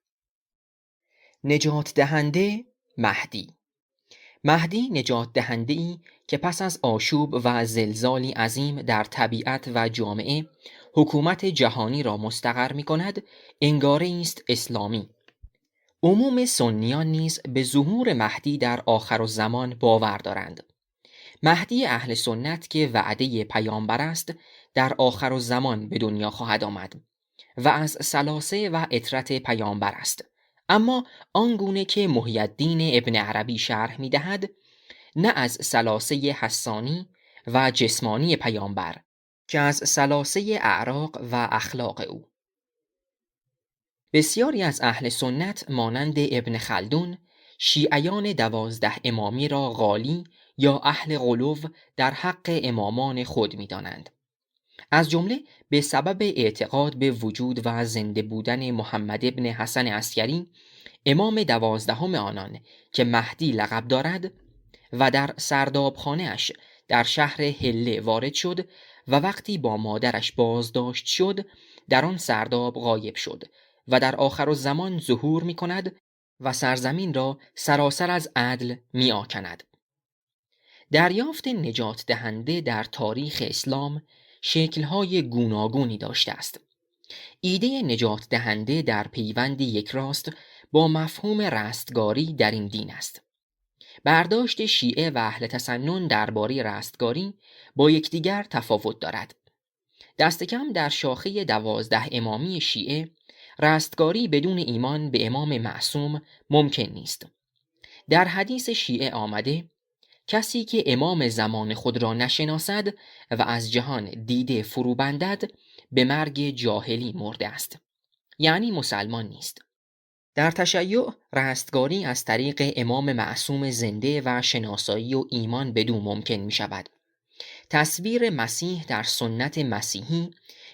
نجات دهنده مهدی نجات دهنده‌ای که پس از آشوب و زلزالی عظیم در طبیعت و جامعه حکومت جهانی را مستقر می کند، انگاره است اسلامی. عموم سنیان نیز به ظهور مهدی در آخرالزمان باور دارند. مهدی اهل سنت که وعده پیامبر است در آخرالزمان به دنیا خواهد آمد و از سلاسه و اطرت پیامبر است، اما آنگونه که محی الدین ابن عربی شرح می دهد، نه از سلاسه حسانی و جسمانی پیامبر که از سلاسه اعراق و اخلاق او. بسیاری از اهل سنت مانند ابن خلدون شیعیان 12 امامی را غالی یا اهل غلو در حق امامان خود می دانند. از جمله به سبب اعتقاد به وجود و زنده بودن محمد ابن حسن عسکری، امام 12 آنان که مهدی لقب دارد و در سردابخانه‌اش در شهر حله وارد شد و وقتی با مادرش بازداشت شد در آن سرداب غایب شد و در آخرالزمان ظهور می کند و سرزمین را سراسر از عدل می آکند. دریافت نجات دهنده در تاریخ اسلام شکل‌های گوناگونی داشته است. ایده نجات دهنده در پیوند یک راست با مفهوم رستگاری در این دین است. برداشت شیعه و اهل تسنن درباره رستگاری با یکدیگر تفاوت دارد. دست کم در شاخه 12 امامی شیعه رستگاری بدون ایمان به امام معصوم ممکن نیست. در حدیث شیعه آمده کسی که امام زمان خود را نشناسد و از جهان دیده فرو بندد به مرگ جاهلی مرده است، یعنی مسلمان نیست. در تشیع رستگاری از طریق امام معصوم زنده و شناسایی و ایمان بدو ممکن می شود. تصویر مسیح در سنت مسیحی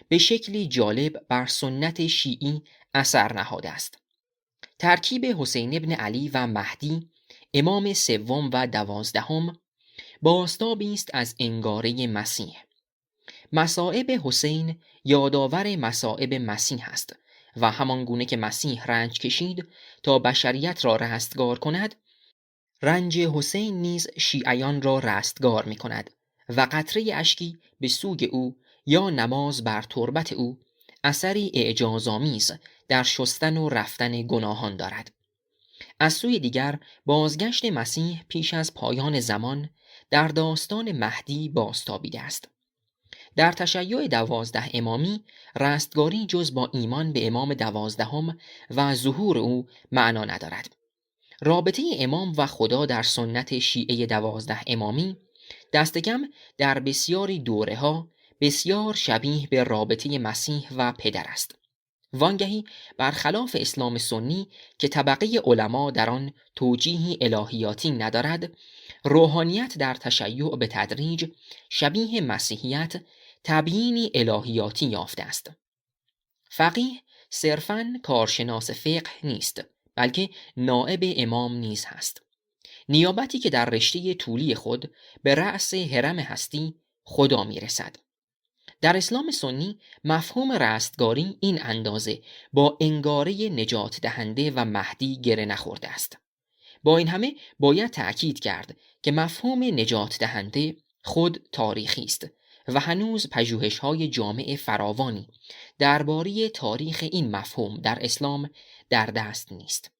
به شکلی جالب بر سنت شیعی اثر نهاده است. ترکیب حسین ابن علی و مهدی امام سوم و 12 بازتابی است از انگاره مسیح. مصائب حسین یادآور مصائب مسیح است و همانگونه که مسیح رنج کشید تا بشریت را رستگار کند، رنج حسین نیز شیعیان را رستگار می کند و قطره اشکی به سوی او یا نماز بر تربت او اثری اعجازآمیز در شستن و رفتن گناهان دارد. از سوی دیگر بازگشت مسیح پیش از پایان زمان در داستان مهدی بازتابیده است. در تشیع 12 امامی رستگاری جز با ایمان به امام 12 و ظهور او معنا ندارد. رابطه امام و خدا در سنت شیعه 12 امامی دست کم در بسیاری دوره ها بسیار شبیه به رابطه مسیح و پدر است. وانگهی برخلاف اسلام سنی که طبقه علما در آن توجیهی الهیاتی ندارد، روحانیت در تشیع به تدریج شبیه مسیحیت تبیینی الهیاتی یافته است. فقیه صرفاً کارشناس فقه نیست، بلکه نائب امام نیز هست. نیابتی که در رشته طولی خود به رأس هرم هستی خدا میرسد. در اسلام سنی مفهوم رستگاری این اندازه با انگاره نجات دهنده و مهدی گره نخورده است. با این همه باید تأکید کرد که مفهوم نجات دهنده خود تاریخی است و هنوز پژوهش‌های جامع فراوانی درباره تاریخ این مفهوم در اسلام در دست نیست.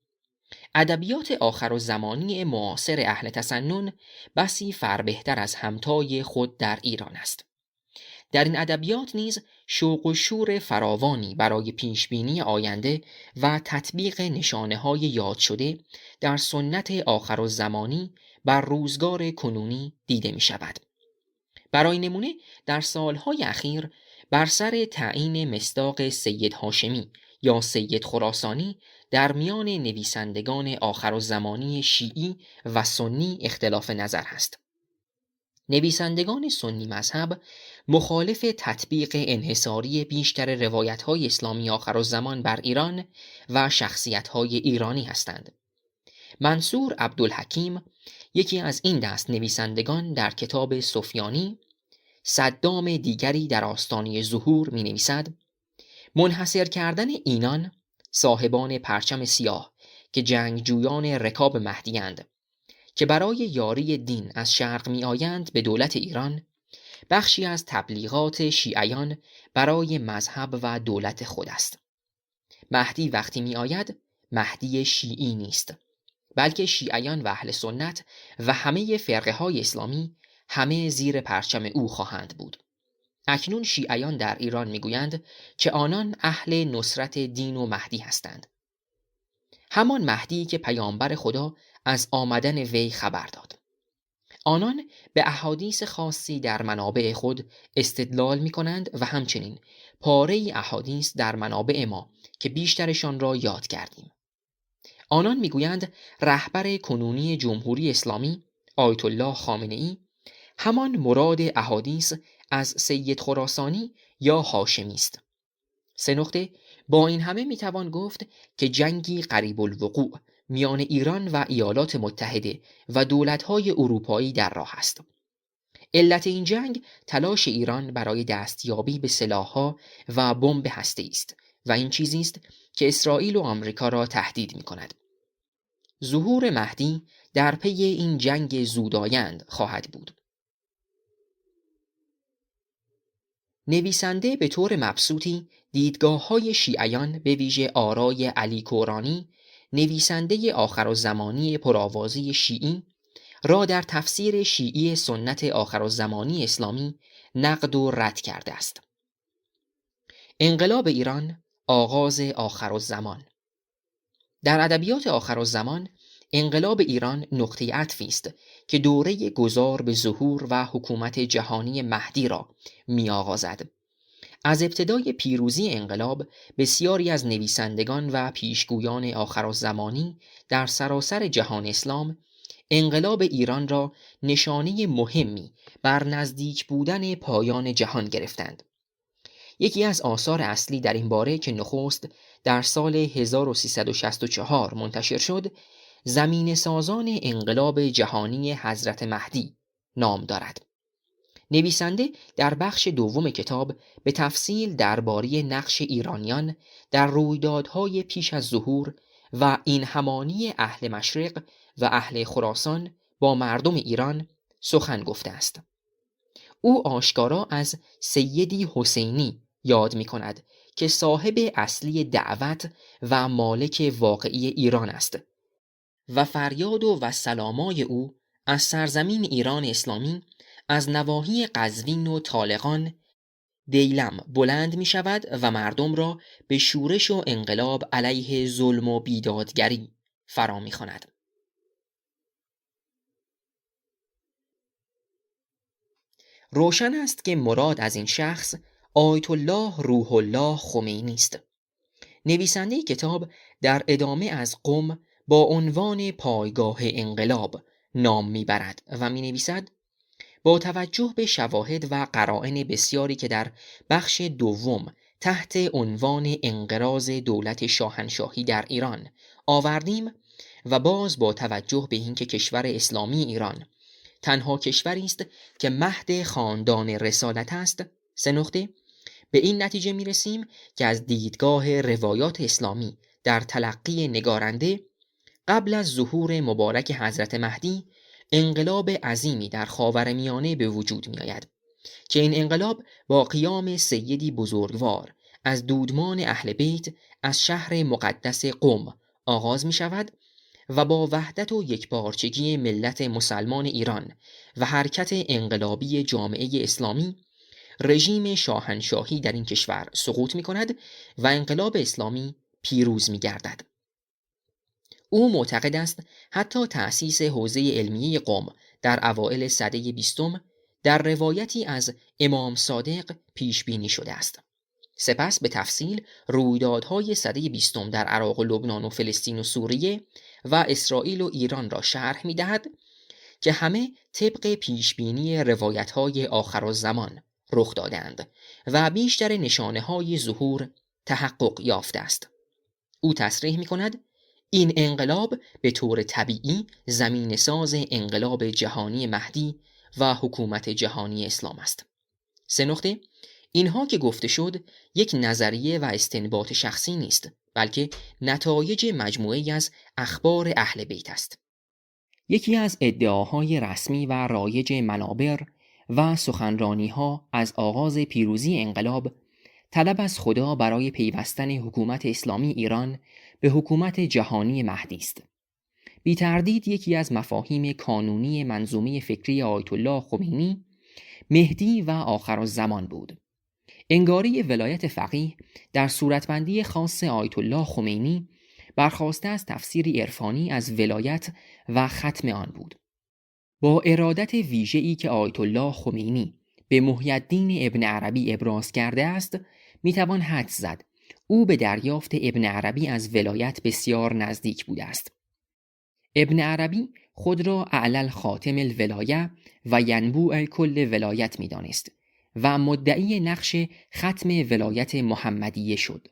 ادبیات آخرالزمانی معاصر اهل تسنن بسی فربهتر از همتای خود در ایران است. در این ادبیات نیز شوق و شور فراوانی برای پیشبینی آینده و تطبیق نشانه‌های یاد شده در سنت آخرالزمانی بر روزگار کنونی دیده می شود. برای نمونه در سالهای اخیر بر سر تعیین مصداق سید هاشمی یا سید خراسانی در میان نویسندگان آخرالزمانی شیعی و سنی اختلاف نظر هست. نویسندگان سنی مذهب مخالف تطبیق انحصاری بیشتر روایت‌های اسلامی آخرالزمان بر ایران و شخصیت‌های ایرانی هستند. منصور عبدالحکیم یکی از این دست نویسندگان در کتاب سفیانی، صدام دیگری در آستانه ظهور می نویسد: منحصر کردن اینان صاحبان پرچم سیاه که جنگجویان رکاب مهدی‌اند که برای یاری دین از شرق می آیند به دولت ایران، بخشی از تبلیغات شیعیان برای مذهب و دولت خود است. مهدی وقتی می آید مهدی شیعی نیست، بلکه شیعیان و اهل سنت و همه فرقه های اسلامی همه زیر پرچم او خواهند بود. اکنون شیعیان در ایران می گویند که آنان اهل نصرت دین و مهدی هستند. همان مهدی که پیامبر خدا از آمدن وی خبر داد. آنان به احادیث خاصی در منابع خود استدلال می کنند و همچنین پاره احادیث در منابع ما که بیشترشان را یاد کردیم. آنان می گویند رهبر کنونی جمهوری اسلامی آیت الله خامنه‌ای همان مراد احادیث از سید خراسانی یا هاشمی است. 3 با این همه میتوان گفت که جنگی قریب الوقوع میان ایران و ایالات متحده و دولت‌های اروپایی در راه است. علت این جنگ تلاش ایران برای دستیابی به سلاح‌ها و بمب هسته‌ای است و این چیزی است که اسرائیل و آمریکا را تهدید می‌کند. ظهور مهدی در پی این جنگ زودآیند خواهد بود. نویسنده به طور مبسوطی دیدگاه‌های شیعیان به ویژه آرای علی کورانی، نویسنده آخرالزمانی پرآوازه شیعی، را در تفسیر شیعی سنت آخرالزمانی اسلامی نقد و رد کرده است. انقلاب ایران، آغاز آخرالزمان. در ادبیات آخرالزمان، انقلاب ایران نقطه عطفی است که دوره گذار به ظهور و حکومت جهانی مهدی را می‌آغازد. از ابتدای پیروزی انقلاب، بسیاری از نویسندگان و پیشگویان آخرالزمانی در سراسر جهان اسلام انقلاب ایران را نشانه مهمی بر نزدیک بودن پایان جهان گرفتند. یکی از آثار اصلی در این باره که نخست در سال 1364 منتشر شد، زمینه سازان انقلاب جهانی حضرت مهدی نام دارد. نویسنده در بخش دوم کتاب به تفصیل درباره نقش ایرانیان در رویدادهای پیش از ظهور و این همانی اهل مشرق و اهل خراسان با مردم ایران سخن گفته است. او آشکارا از سیدی حسینی یاد می کند که صاحب اصلی دعوت و مالک واقعی ایران است و فریاد و سلامای او از سرزمین ایران اسلامی از نواحی قزوین و طالقان دیلم بلند می شود و مردم را به شورش و انقلاب علیه ظلم و بیدادگری فرا می خواند. روشن است که مراد از این شخص آیت الله روح الله خمینی است. نویسنده کتاب در ادامه از قم با عنوان پایگاه انقلاب نام میبرد و می نویسد: با توجه به شواهد و قرائن بسیاری که در بخش دوم تحت عنوان انقراض دولت شاهنشاهی در ایران آوردیم و باز با توجه به اینکه کشور اسلامی ایران تنها کشوری است که مهد خاندان رسالت است، 3 به این نتیجه می رسیم که از دیدگاه روایات اسلامی در تلقی نگارنده قبل از ظهور مبارک حضرت مهدی انقلاب عظیمی در خاورمیانه به وجود می آید که این انقلاب با قیام سیدی بزرگوار از دودمان اهل بیت از شهر مقدس قم آغاز می شود و با وحدت و یکپارچگی ملت مسلمان ایران و حرکت انقلابی جامعه اسلامی رژیم شاهنشاهی در این کشور سقوط می کند و انقلاب اسلامی پیروز می گردد. او معتقد است حتی تأسیس حوزه علمیه قم در اوائل سده 20 در روایتی از امام صادق پیش بینی شده است. سپس به تفصیل رویدادهای سده 20 در عراق و لبنان و فلسطین و سوریه و اسرائیل و ایران را شرح می دهد که همه طبق پیش بینی روایت‌های آخرالزمان رخ دادند و بیشتر نشانه‌های ظهور تحقق یافته است. او تصریح می کند این انقلاب به طور طبیعی زمینه ساز انقلاب جهانی مهدی و حکومت جهانی اسلام است. 3 اینها که گفته شد یک نظریه و استنباط شخصی نیست، بلکه نتایج مجموعه‌ای از اخبار اهل بیت است. یکی از ادعاهای رسمی و رایج منابر و سخنرانی‌ها از آغاز پیروزی انقلاب طلب از خدا برای پیوستن حکومت اسلامی ایران به حکومت جهانی مهدی است. بی تردید یکی از مفاهیم کانونی منظومه فکری آیت الله خمینی مهدی و آخرالزمان بود. انگاری ولایت فقیه در صورتبندی خاص آیت الله خمینی برخواسته از تفسیری عرفانی از ولایت و ختم آن بود. با ارادت ویژه‌ای که آیت الله خمینی به محی الدین ابن عربی ابراز کرده است، میتوان حدس زد او به دریافت ابن عربی از ولایت بسیار نزدیک بوده است. ابن عربی خود را اعلی خاتم الولایه و ینبوع کل ولایت میدانست و مدعی نقش ختم ولایت محمدیه شد.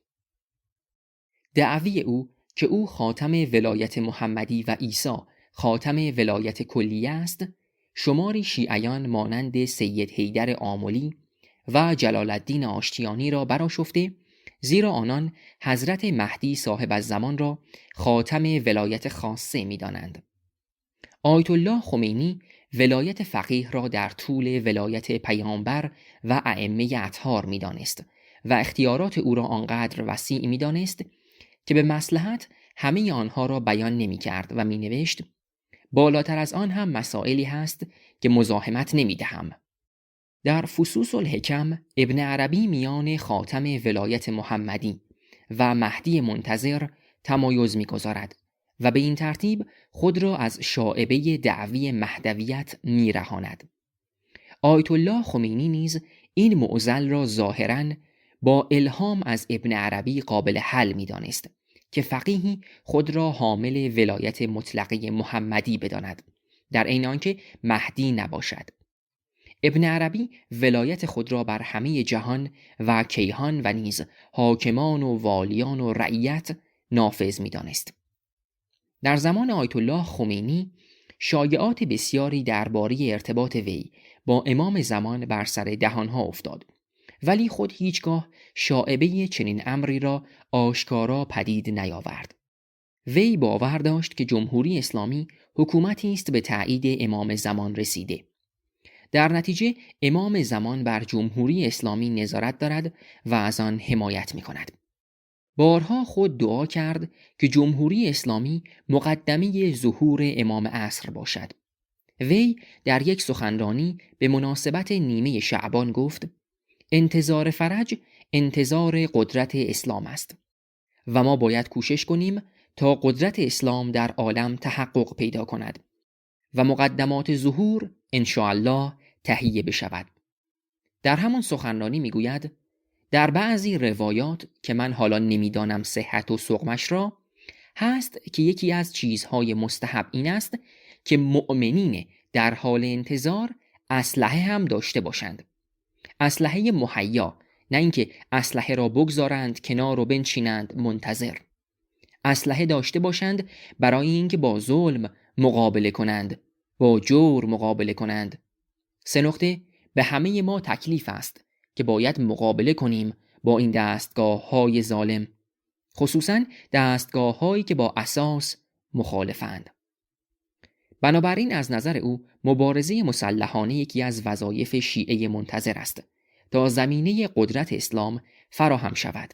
دعوی او که او خاتم ولایت محمدی و عیسی خاتم ولایت کلیه است، شماری شیعیان مانند سید حیدر آملی و جلال الدین آشتیانی را برآشفته، زیرا آنان حضرت مهدی صاحب الزمان را خاتم ولایت خاصه می دانند. آیت الله خمینی ولایت فقیه را در طول ولایت پیامبر و ائمه اطهار می دانست و اختیارات او را آنقدر وسیع می دانست که به مصلحت همه آنها را بیان نمی کرد و می نوشت بالاتر از آن هم مسائلی هست که مزاحمت نمی دهم. در فصوص الحکم ابن عربی میان خاتم ولایت محمدی و مهدی منتظر تمایز می گذارد و به این ترتیب خود را از شائبه دعوی مهدویت می رهاند. آیت الله خمینی نیز این معضل را ظاهراً با الهام از ابن عربی قابل حل می دانست که فقیهی خود را حامل ولایت مطلقه محمدی بداند، در عین آنکه مهدی نباشد. ابن عربی ولایت خود را بر همه جهان و کیهان و نیز حاکمان و والیان و رعیت نافذ می دانست. در زمان آیت الله خمینی شایعات بسیاری درباره ارتباط وی با امام زمان بر سر دهانها افتاد، ولی خود هیچگاه شائبه چنین امری را آشکارا پدید نیاورد. وی باور داشت که جمهوری اسلامی حکومتی است به تایید امام زمان رسیده. در نتیجه امام زمان بر جمهوری اسلامی نظارت دارد و از آن حمایت می کند. بارها خود دعا کرد که جمهوری اسلامی مقدمه ظهور امام عصر باشد. وی در یک سخنرانی به مناسبت نیمه شعبان گفت انتظار فرج انتظار قدرت اسلام است و ما باید کوشش کنیم تا قدرت اسلام در عالم تحقق پیدا کند و مقدمات ظهور انشاءالله تهیه بشود. در همان سخنرانی میگوید در بعضی روایات که من حالا نمیدانم صحت و سقمش را، هست که یکی از چیزهای مستحب این است که مؤمنین در حال انتظار اسلحه هم داشته باشند. اسلحه مهیا، نه اینکه اسلحه را بگذارند کنار و بنشینند منتظر. اسلحه داشته باشند برای اینکه با ظلم مقابله کنند، با جور مقابله کنند. 3 نقطه به همه ما تکلیف است که باید مقابله کنیم با این دستگاه‌های ظالم، خصوصاً دستگاه‌هایی که با اساس مخالفند. بنابراین از نظر او مبارزه مسلحانه یکی از وظایف شیعه منتظر است تا زمینه قدرت اسلام فراهم شود.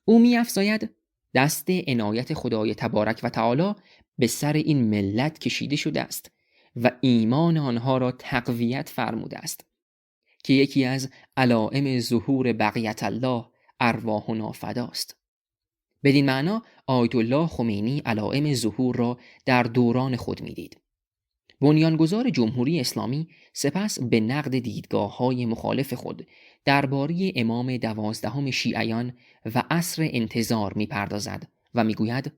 او می‌افزاید دست عنایت خدای تبارک و تعالی به سر این ملت کشیده شده است و ایمان آنها را تقویت فرموده است که یکی از علائم ظهور بقیت الله ارواحنا فداست. بدین معنا آیت الله خمینی علائم ظهور را در دوران خود میدید. بنیانگذار جمهوری اسلامی سپس به نقد دیدگاه‌های مخالف خود درباره امام 12 شیعیان و عصر انتظار می‌پردازد و می‌گوید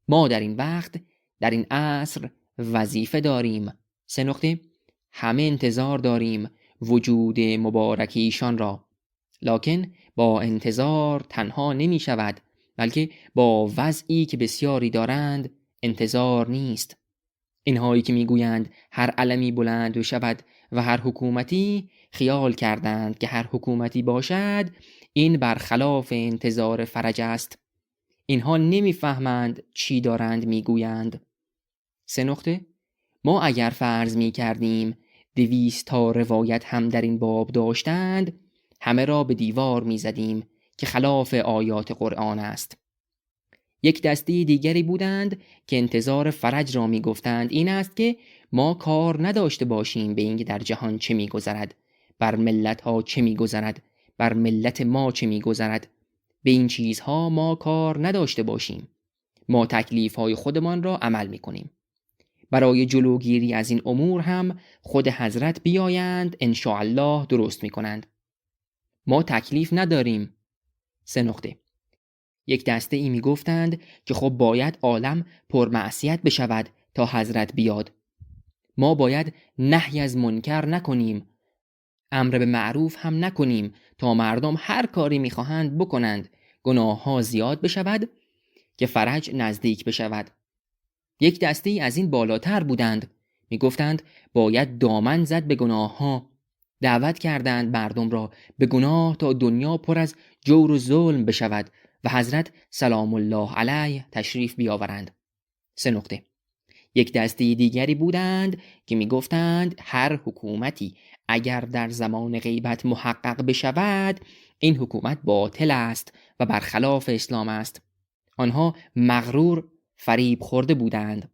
ما در این وقت در این عصر وظیفه داریم. 3 نقطه همه انتظار داریم وجود مبارک ایشان را، لکن با انتظار تنها نمی شود، بلکه با وضعی که بسیاری دارند انتظار نیست. اینهایی که میگویند هر علمی بلند بشود و هر حکومتی، خیال کردند که هر حکومتی باشد این برخلاف انتظار فرج است. اینها نمیفهمند چی دارند میگویند. 3 نقطه ما اگر فرض می کردیم 200 تا روایت هم در این باب داشتند، همه را به دیوار می زدیم که خلاف آیات قرآن است. یک دسته دیگری بودند که انتظار فرج را می گفتند این است که ما کار نداشته باشیم به اینکه در جهان چه می گذرد، بر ملت ها چه می گذرد، بر ملت ما چه می گذرد. به این چیزها ما کار نداشته باشیم. ما تکلیف های خودمان را عمل می کنیم. برای جلوگیری از این امور هم خود حضرت بیایند انشاءالله درست می کنند. ما تکلیف نداریم. 3 نقطه یک دسته ای می گفتند که خب باید عالم پر معصیت بشود تا حضرت بیاد. ما باید نهی از منکر نکنیم. امر به معروف هم نکنیم تا مردم هر کاری میخواهند بکنند، گناه ها زیاد بشود که فرج نزدیک بشود. یک دسته ای از این بالاتر بودند، میگفتند باید دامن زد به گناه ها. دعوت کردند مردم را به گناه تا دنیا پر از جور و ظلم بشود و حضرت سلام الله علیه تشریف بیاورند. 3 نکته. یک دسته دیگری بودند که میگفتند هر حکومتی اگر در زمان غیبت محقق بشود، این حکومت باطل است و برخلاف اسلام است. آنها مغرور فریب خورده بودند.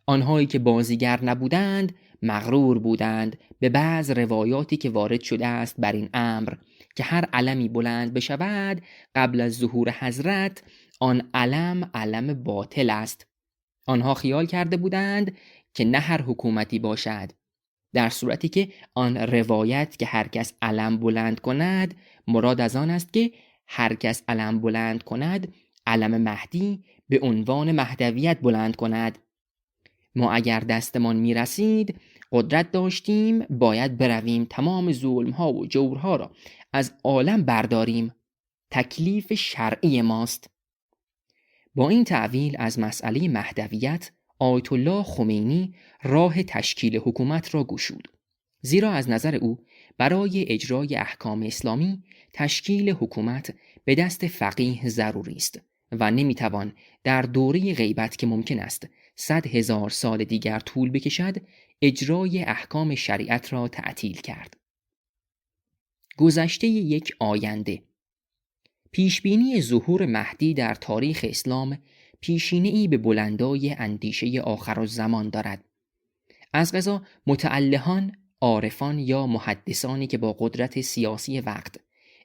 آنهایی که بازیگر نبودند مغرور بودند به بعض روایاتی که وارد شده است بر این امر که هر علمی بلند بشود قبل از ظهور حضرت، آن علم باطل است. آنها خیال کرده بودند که نه هر حکومتی باشد، در صورتی که آن روایت که هر کس علم بلند کند مراد از آن است که هر کس علم بلند کند علم مهدی به عنوان مهدویت بلند کند. ما اگر دستمان میرسید قدرت داشتیم باید برویم تمام ظلمها و جورها را از عالم برداریم. تکلیف شرعی ماست. با این تعویل از مسئله مهدویت آیت الله خمینی راه تشکیل حکومت را گشود، زیرا از نظر او برای اجرای احکام اسلامی تشکیل حکومت به دست فقیه ضروری است و نمیتوان در دوره غیبت که ممکن است 100,000 سال دیگر طول بکشد اجرای احکام شریعت را تعطیل کرد. گذشته یک آینده. پیشبینی ظهور مهدی در تاریخ اسلام پیشینه‌ای به بلندای اندیشه آخرالزمان دارد. از قضا متعلهان، عارفان یا محدثانی که با قدرت سیاسی وقت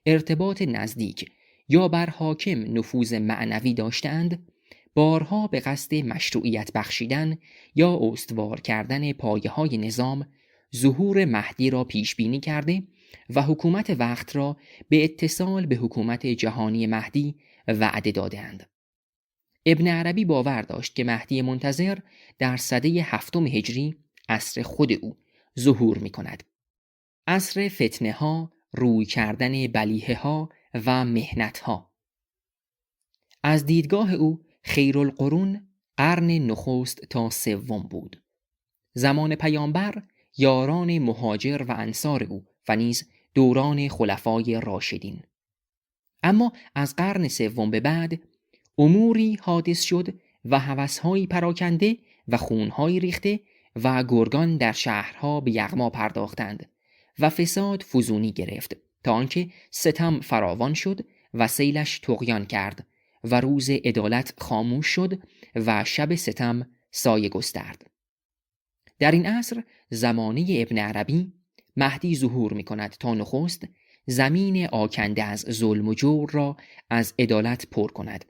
ارتباط نزدیک یا بر حاکم نفوذ معنوی داشتند، بارها به قصد مشروعیت بخشیدن یا استوار کردن پایه‌های نظام ظهور مهدی را پیش بینی کرده و حکومت وقت را به اتصال به حکومت جهانی مهدی وعده دادند. ابن عربی باور داشت که مهدی منتظر در سده 7 هجری عصر خود او ظهور می کند. عصر فتنه ها، روی کردن بلیه ها و مهنت ها. از دیدگاه او خیرالقرون قرن نخست تا 3 بود. زمان پیامبر یاران مهاجر و انصار او و نیز دوران خلفای راشدین. اما از قرن 3 به بعد اموری حادث شد و هوس‌هایی پراکنده و خون‌هایی ریخته و گرگان در شهرها به یغما پرداختند و فساد فزونی گرفت تا آنکه ستم فراوان شد و سیلش طغیان کرد و روز عدالت خاموش شد و شب ستم سایه گسترد. در این عصر زمانه ابن عربی مهدی ظهور می کند تا نخست زمین آکنده از ظلم و جور را از عدالت پر کند.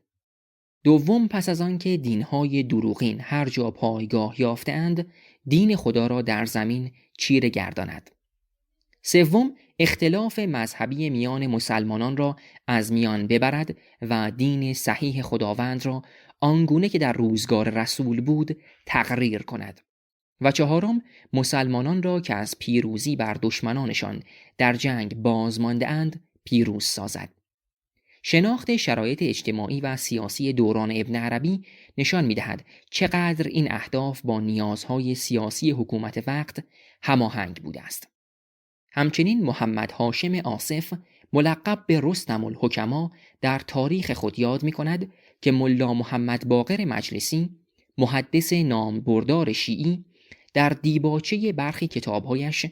دوم پس از آن که دینهای دروغین هر جا پایگاه یافتند دین خدا را در زمین چیره گرداند. 3 اختلاف مذهبی میان مسلمانان را از میان ببرد و دین صحیح خداوند را آنگونه که در روزگار رسول بود تقریر کند. و 4 مسلمانان را که از پیروزی بر دشمنانشان در جنگ بازمانده اند پیروز سازد. شناخت شرایط اجتماعی و سیاسی دوران ابن عربی نشان می‌دهد چقدر این اهداف با نیازهای سیاسی حکومت وقت هماهنگ بوده است. همچنین محمد هاشم آصف ملقب به رستم الحکما در تاریخ خود یاد می‌کند که ملا محمد باقر مجلسی محدث نامبردار شیعی در دیباچه برخی کتابهایش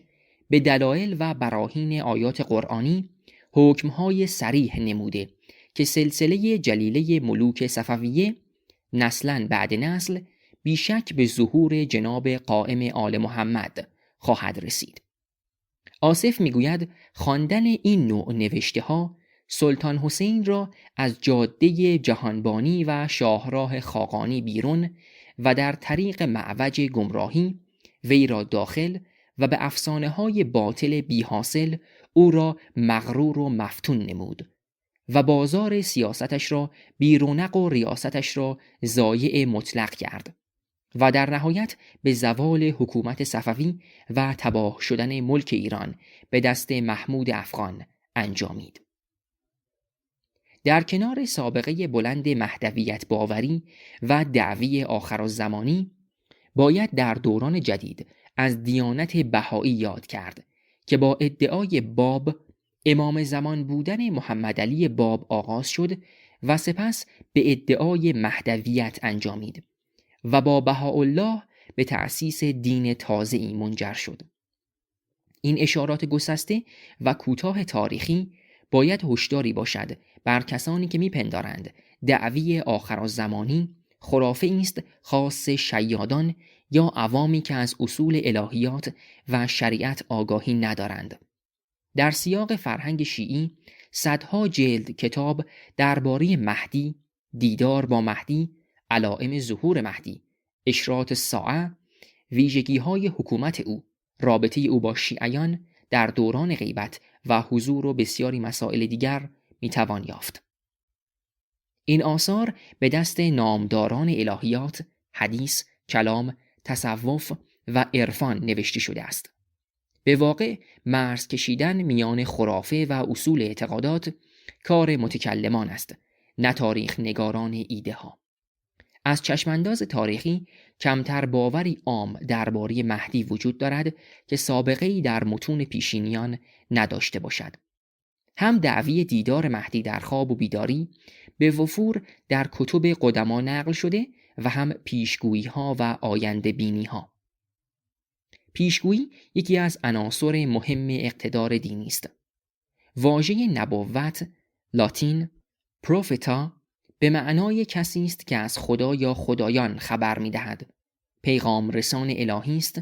به دلایل و براهین آیات قرآنی حکم‌های صریح نموده که سلسله جلیله ملوک صفویه نسلاً بعد نسل بیشک به ظهور جناب قائم آل محمد خواهد رسید. آصف میگوید خواندن این نوع نوشته ها سلطان حسین را از جاده جهانبانی و شاهراه خاقانی بیرون و در طریق معوج گمراهی وی را داخل و به افسانه های باطل بی حاصل او را مغرور و مفتون نمود و بازار سیاستش را بیرونق و ریاستش را ضایع مطلق کرد و در نهایت به زوال حکومت صفوی و تباه شدن ملک ایران به دست محمود افغان انجامید. در کنار سابقه بلند مهدویت باوری و دعوی آخرالزمانی، باید در دوران جدید از دیانت بهایی یاد کرد که با ادعای باب امام زمان بودن محمد علی باب آغاز شد و سپس به ادعای مهدویت انجامید و با بهاءالله به تأسیس دین تازه‌ای منجر شد. این اشارات گسسته و کوتاه تاریخی باید هشداری باشد بر کسانی که میپندارند دعوی آخرالزمانی خرافه است خاص شیادان یا عوامی که از اصول الهیات و شریعت آگاهی ندارند. در سیاق فرهنگ شیعی صدها جلد کتاب درباره مهدی، دیدار با مهدی، علائم ظهور مهدی، اشراط الساعه، ویژگی‌های حکومت او، رابطه او با شیعیان در دوران غیبت و حضور و بسیاری مسائل دیگر میتوان یافت. این آثار به دست نامداران الهیات، حدیث، کلام، تصوف و عرفان نوشته شده است. به واقع مرز کشیدن میان خرافه و اصول اعتقادات کار متکلمان است، نه تاریخ نگاران ایده ها. از چشمانداز تاریخی کمتر باوری عام درباره مهدی وجود دارد که سابقه‌ای در متون پیشینیان نداشته باشد. هم دعوی دیدار مهدی در خواب و بیداری به وفور در کتب قدما نقل شده و هم پیشگویی‌ها و آینده بینی‌ها. پیشگویی یکی از عناصر مهم اقتدار دینی است. واژه نبوت لاتین پروفتا به معنای کسی است که از خدا یا خدایان خبر می‌دهد. پیغام رسان الهی است،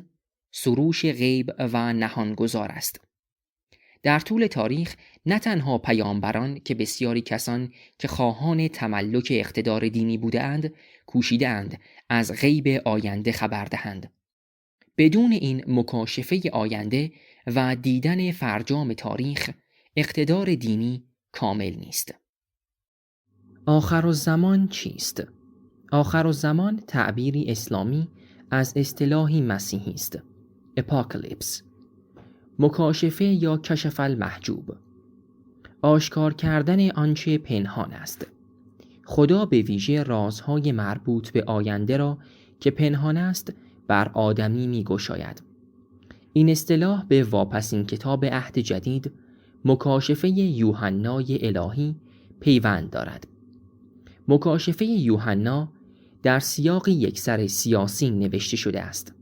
سروش غیب و نهانگذار است. در طول تاریخ نه تنها پیامبران که بسیاری کسان که خواهان تملک اقتدار دینی بودند کوشیدند از غیب آینده خبر دهند. بدون این مکاشفه آینده و دیدن فرجام تاریخ، اقتدار دینی کامل نیست. آخرالزمان چیست؟ آخرالزمان تعبیری اسلامی از اصطلاحی مسیحی است. اپوکالیپس، مکاشفه یا کشف المحجوب، آشکار کردن آنچه پنهان است. خدا به ویژه رازهای مربوط به آینده را که پنهان است بر آدمی می گشاید. این اصطلاح به واپسین کتاب عهد جدید مکاشفه یوحنای الهی پیوند دارد. مکاشفه یوحنا در سیاق یکسر سیاسی نوشته شده است.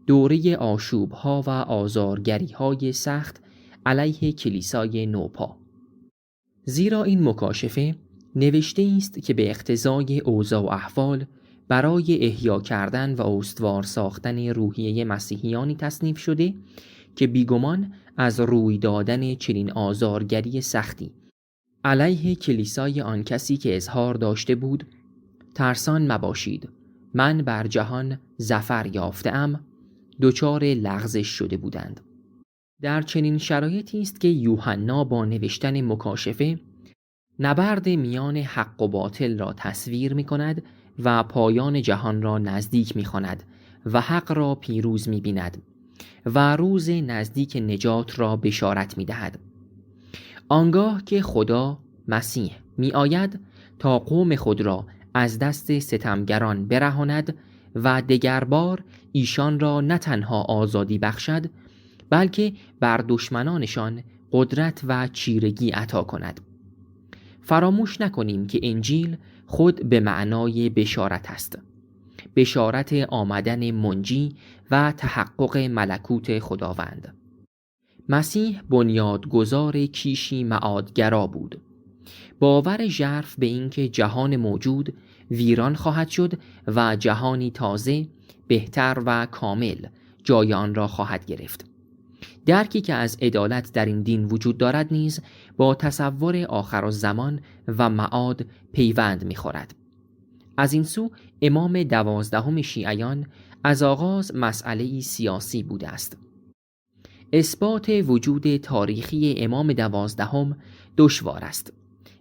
دوره آشوب‌ها و آزارگری‌های سخت علیه کلیسای نوپا. زیرا این مکاشفه نوشته است که به اقتضای اوضاع و احوال برای احیا کردن و استوار ساختن روحیه مسیحیانی تصنیف شده که بیگمان از روی دادن چنین آزارگری سختی علیه کلیسای آن کسی که اظهار داشته بود ترسان مباشید، من بر جهان ظفر یافته‌ام، دچار لغزش شده بودند. در چنین شرایطی است که یوحنا با نوشتن مکاشفه نبرد میان حق و باطل را تصویر می کند و پایان جهان را نزدیک می خواند و حق را پیروز می بیند و روز نزدیک نجات را بشارت می دهد. آنگاه که خدا مسیح می آید تا قوم خود را از دست ستمگران برهاند و دگربار ایشان را نه تنها آزادی بخشد بلکه بر دشمنانشان قدرت و چیرگی عطا کند. فراموش نکنیم که انجیل خود به معنای بشارت است. بشارت آمدن منجی و تحقق ملکوت خداوند. مسیح بنیادگذار کیشی معادگرا بود. باور ژرف به اینکه جهان موجود ویران خواهد شد و جهانی تازه، بهتر و کامل جای آن را خواهد گرفت. درکی که از عدالت در این دین وجود دارد نیز با تصور آخرالزمان و معاد پیوند می‌خورد. از این سو امام 12 شیعیان از آغاز مسئله‌ای سیاسی بوده است. اثبات وجود تاریخی امام 12 دشوار است.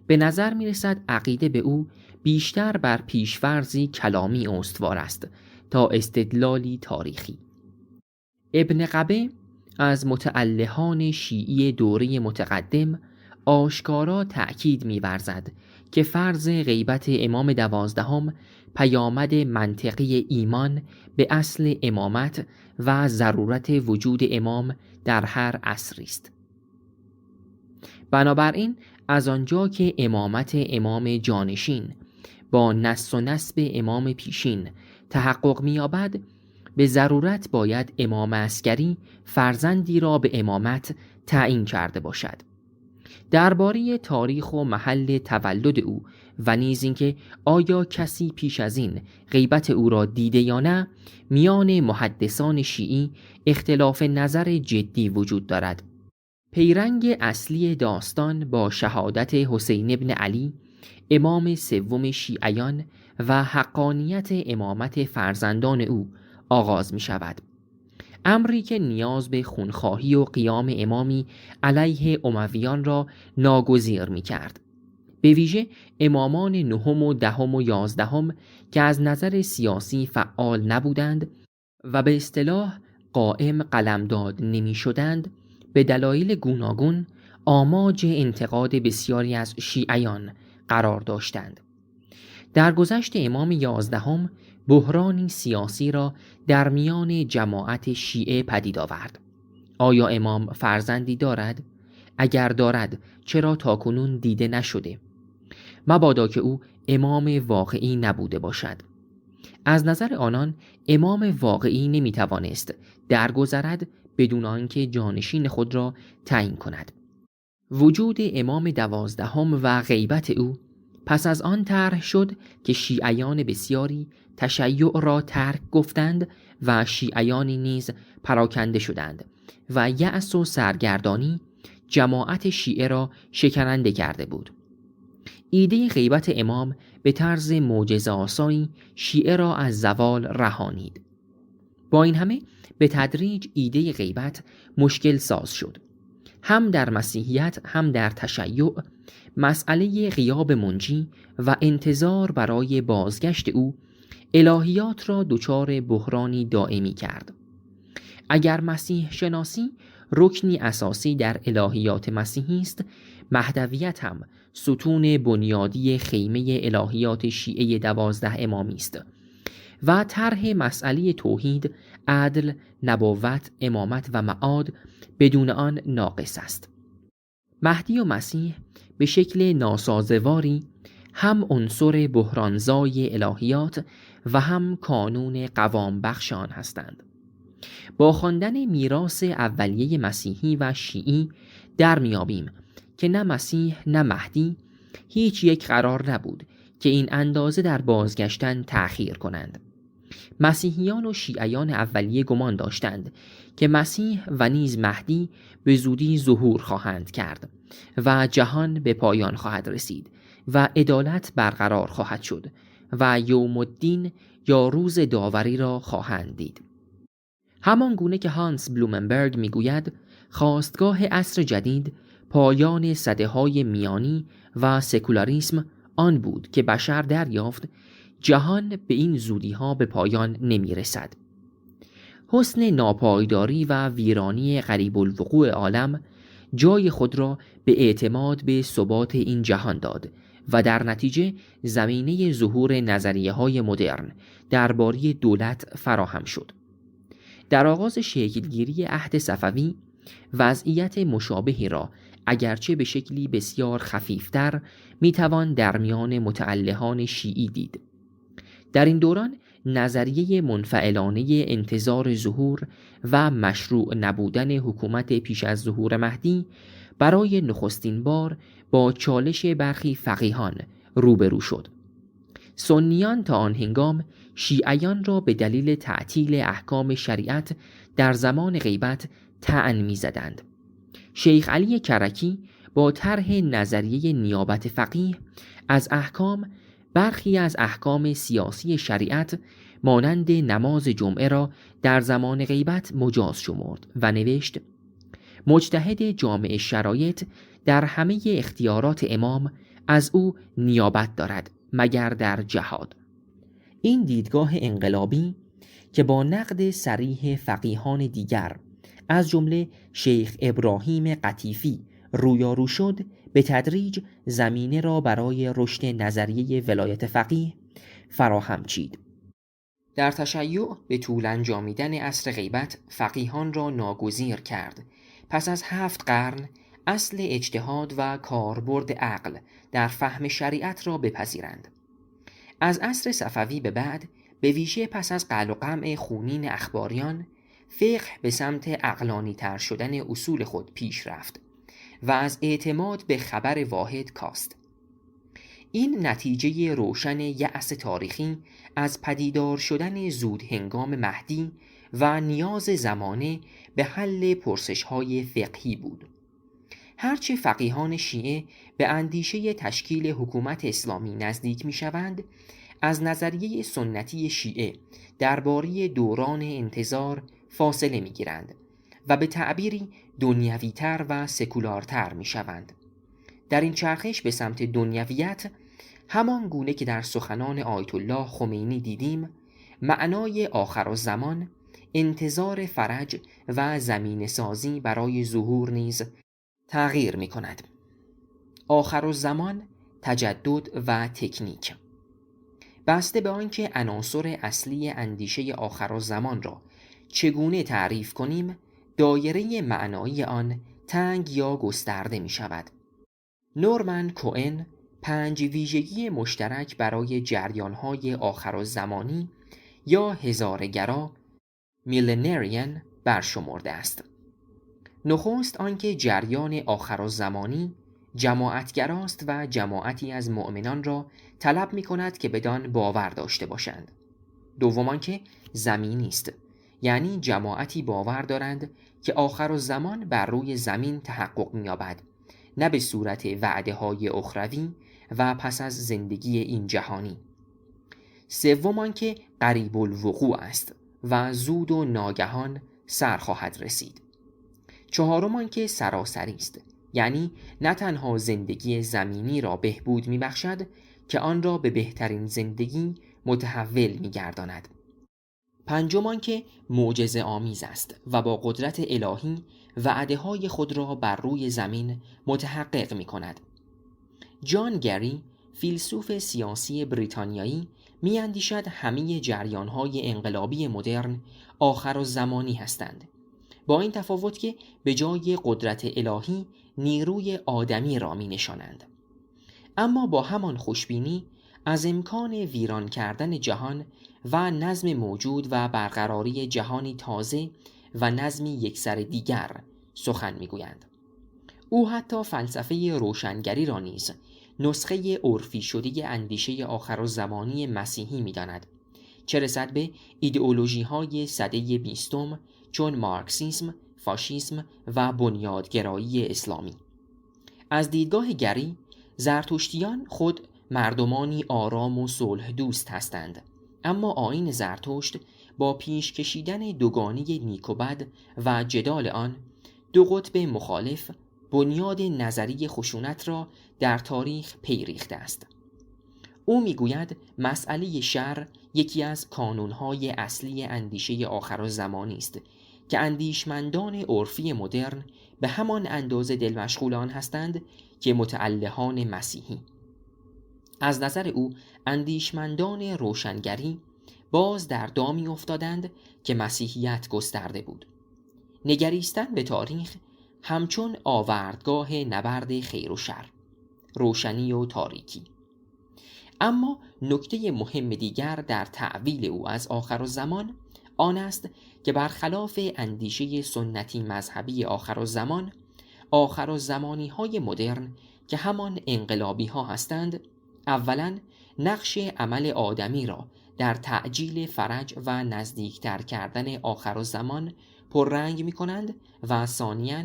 به نظر می رسد عقیده به او بیشتر بر پیشفرضی کلامی استوار است تا استدلالی تاریخی. ابن قبه از متألهان شیعی دوره متقدم آشکارا تأکید می‌ورزد که فرض غیبت امام 12 پیامد منطقی ایمان به اصل امامت و ضرورت وجود امام در هر عصری است. بنابراین از آنجا که امامت امام جانشین با نص و نسب امام پیشین تحقق می‌یابد، به ضرورت باید امام عسکری فرزندی را به امامت تعیین کرده باشد. درباره تاریخ و محل تولد او و نیز اینکه آیا کسی پیش از این غیبت او را دیده یا نه، میان محدثان شیعی اختلاف نظر جدی وجود دارد. پیرنگ اصلی داستان با شهادت حسین بن علی امام سوم شیعیان و حقانیت امامت فرزندان او آغاز می شود. امری که نیاز به خونخواهی و قیام امامی علیه امویان را ناگزیر می کرد. به ویژه امامان 9 و 10 و 11 که از نظر سیاسی فعال نبودند و به اصطلاح قائم قلمداد نمی شدند، به دلایل گوناگون آماج انتقاد بسیاری از شیعیان قرار داشتند. درگذشت امام 11 بحرانی سیاسی را در میان جماعت شیعه پدید آورد. آیا امام فرزندی دارد؟ اگر دارد چرا تاکنون دیده نشده؟ مبادا که او امام واقعی نبوده باشد. از نظر آنان امام واقعی نمیتوانست درگذرد بدون آنکه جانشین خود را تعیین کند. وجود امام 12 و غیبت او پس از آن طرح شد که شیعیان بسیاری تشیع را ترک گفتند و شیعیانی نیز پراکنده شدند و یأس و سرگردانی جماعت شیعه را شکننده کرده بود. ایده غیبت امام به طرز معجزه‌آسایی شیعه را از زوال رهانید. با این همه به تدریج ایده غیبت مشکل ساز شد. هم در مسیحیت هم در تشیع مسئله غیاب منجی و انتظار برای بازگشت او الهیات را دچار بحرانی دائمی کرد. اگر مسیح شناسی رکنی اساسی در الهیات مسیحی است، مهدویت هم ستون بنیادی خیمه الهیات شیعه 12 امامی است و طرح مسئله توحید، عدل، نبوت، امامت و معاد بدون آن ناقص است. مهدی و مسیح به شکل ناسازواری هم عنصر بحرانزای الهیات و هم کانون قوام بخش آن هستند. با خواندن میراث اولیه مسیحی و شیعی در میابیم که نه مسیح نه مهدی هیچ یک قرار نبود که این اندازه در بازگشتن تأخیر کنند. مسیحیان و شیعیان اولیه گمان داشتند که مسیح و نیز مهدی به زودی ظهور خواهند کرد و جهان به پایان خواهد رسید و عدالت برقرار خواهد شد و یوم الدین یا روز داوری را خواهند دید. همان گونه که هانس بلومنبرگ میگوید خاستگاه عصر جدید پایان سده‌های میانی و سکولاریسم آن بود که بشر دریافت جهان به این زودی‌ها به پایان نمی‌رسد. حسن ناپایداری و ویرانی قریب الوقوع عالم جای خود را به اعتماد به ثبات این جهان داد و در نتیجه زمینه ظهور نظریه‌های مدرن درباره دولت فراهم شد. در آغاز شکلگیری عهد صفوی وضعیت مشابهی را اگرچه به شکلی بسیار خفیفتر میتوان در میان متألهان شیعی دید. در این دوران نظریه منفعلانه انتظار ظهور و مشروع نبودن حکومت پیش از ظهور مهدی برای نخستین بار با چالش برخی فقیهان روبرو شد. سنیان تا آن هنگام شیعیان را به دلیل تعطیل احکام شریعت در زمان غیبت طعن می‌زدند. شیخ علی کرکی با طرح نظریه نیابت فقیه از احکام برخی از احکام سیاسی شریعت مانند نماز جمعه را در زمان غیبت مجاز شمرد و نوشت مجتهد جامع شرایط در همه اختیارات امام از او نیابت دارد مگر در جهاد. این دیدگاه انقلابی که با نقد صریح فقیهان دیگر از جمله شیخ ابراهیم قطیفی رویارو شد، به تدریج زمینه را برای رشد نظریه ولایت فقیه فراهم چید. در تشیع به طول انجامیدن عصر غیبت فقیهان را ناگزیر کرد پس از 7 قرن اصل اجتهاد و کاربرد عقل در فهم شریعت را بپذیرند. از عصر صفوی به بعد، به ویژه پس از قل و قمع خونین اخباریان، فقه به سمت عقلانی تر شدن اصول خود پیش رفت و از اعتماد به خبر واحد کاست. این نتیجه روشن یأس تاریخی از پدیدار شدن زود هنگام مهدی و نیاز زمانه به حل پرسش‌های فقهی بود. هرچه فقیهان شیعه به اندیشه تشکیل حکومت اسلامی نزدیک می‌شوند، از نظریه سنتی شیعه درباره دوران انتظار فاصله می‌گیرند و به تعبیری دنیوی‌تر و سکولارتر می‌شوند. در این چرخش به سمت دنیویت، همان گونه که در سخنان آیت الله خمینی دیدیم، معنای آخرالزمان انتظار فرج و زمین سازی برای ظهور نیز تغییر می کند. آخرالزمان تجدد و تکنیک. بسته به آنکه عناصر اصلی اندیشه آخرالزمان را چگونه تعریف کنیم، دایره معنایی آن تنگ یا گسترده می شود. نورمن کوئن 5 ویژگی مشترک برای جریان‌های آخرالزمانی یا هزاره‌گرا میلنریان برشمرده است. نخست آنکه جریان آخرالزمانی جماعتگراست و جماعتی از مؤمنان را طلب می‌کند که بدان باور داشته باشند. دوم آنکه زمینی است، یعنی جماعتی باور دارند که آخرالزمان بر روی زمین تحقق می‌یابد، نه به صورت وعده‌های اخروی و پس از زندگی این جهانی. سوم آنکه قریب الوقوع است و زود و ناگهان سر خواهد رسید. چهارم آنکه سراسری است، یعنی نه تنها زندگی زمینی را بهبود می‌بخشد که آن را به بهترین زندگی متحول می‌گرداند. پنجم آنکه معجزه آمیز است و با قدرت الهی وعده‌های خود را بر روی زمین متحقق می‌کند. جان گری، فیلسوف سیاسی بریتانیایی، می‌اندیشد همه جریان‌های انقلابی مدرن آخرالزمانی هستند، با این تفاوت که به جای قدرت الهی نیروی آدمی را می‌نشانند. اما با همان خوشبینی از امکان ویران کردن جهان و نظم موجود و برقراری جهانی تازه و نظمی یکسر دیگر سخن می‌گویند. او حتی فلسفه روشنگری را نیز نسخه عرفی شده اندیشه آخرالزمانی مسیحی می‌داند، چه رسد به ایدئولوژی‌های سده 20 چون مارکسیسم، فاشیسم و بنیادگرایی اسلامی. از دیدگاه گری، زرتشتیان خود مردمانی آرام و صلح دوست هستند، اما آیین زرتشت با پیش کشیدن دوگانه نیک و بد و جدال آن، 2 قطب مخالف بنیاد نظری خشونت را در تاریخ پی ریخته است. او میگوید مسئله شر یکی از کانونهای اصلی اندیشه آخرالزمانی است که اندیشمندان عرفی مدرن به همان اندازه دل مشغول آن هستند که متألهان مسیحی. از نظر او اندیشمندان روشنگری باز در دامی افتادند که مسیحیت گسترده بود. نگریستن به تاریخ همچون آوردگاه نبرد خیر و شر، روشنی و تاریکی. اما نکته مهم دیگر در تعویل او از آخرالزمان آن است که برخلاف اندیشه سنتی مذهبی آخرالزمان، آخرالزمانی‌های مدرن که همان انقلابی‌ها هستند، اولاً نقش عمل آدمی را در تعجیل فرج و نزدیکتر کردن آخرالزمان پررنگ می‌کنند و ثانیاً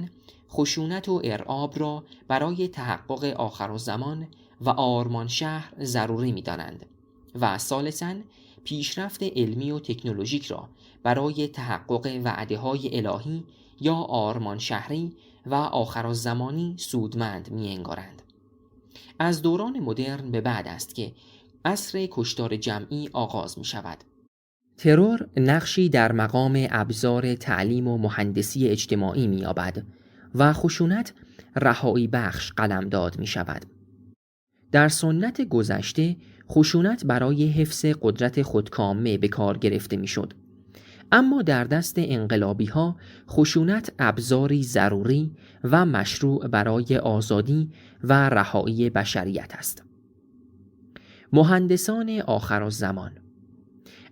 خشونت و ارعاب را برای تحقق آخرالزمان و آرمان شهر ضروری می‌دانند و ثالثاً پیشرفت علمی و تکنولوژیک را برای تحقق وعده‌های الهی یا آرمان شهری و آخرالزمانی سودمند می‌انگارند. از دوران مدرن به بعد است که عصر کشتار جمعی آغاز می شود. ترور نقشی در مقام ابزار تعلیم و مهندسی اجتماعی می‌یابد و خشونت رهایی بخش قلمداد می‌شود. در سنت گذشته خشونت برای حفظ قدرت خودکامه به کار گرفته می‌شد. اما در دست انقلابی‌ها خشونت ابزاری ضروری و مشروع برای آزادی و رهایی بشریت است. مهندسان آخرالزمان.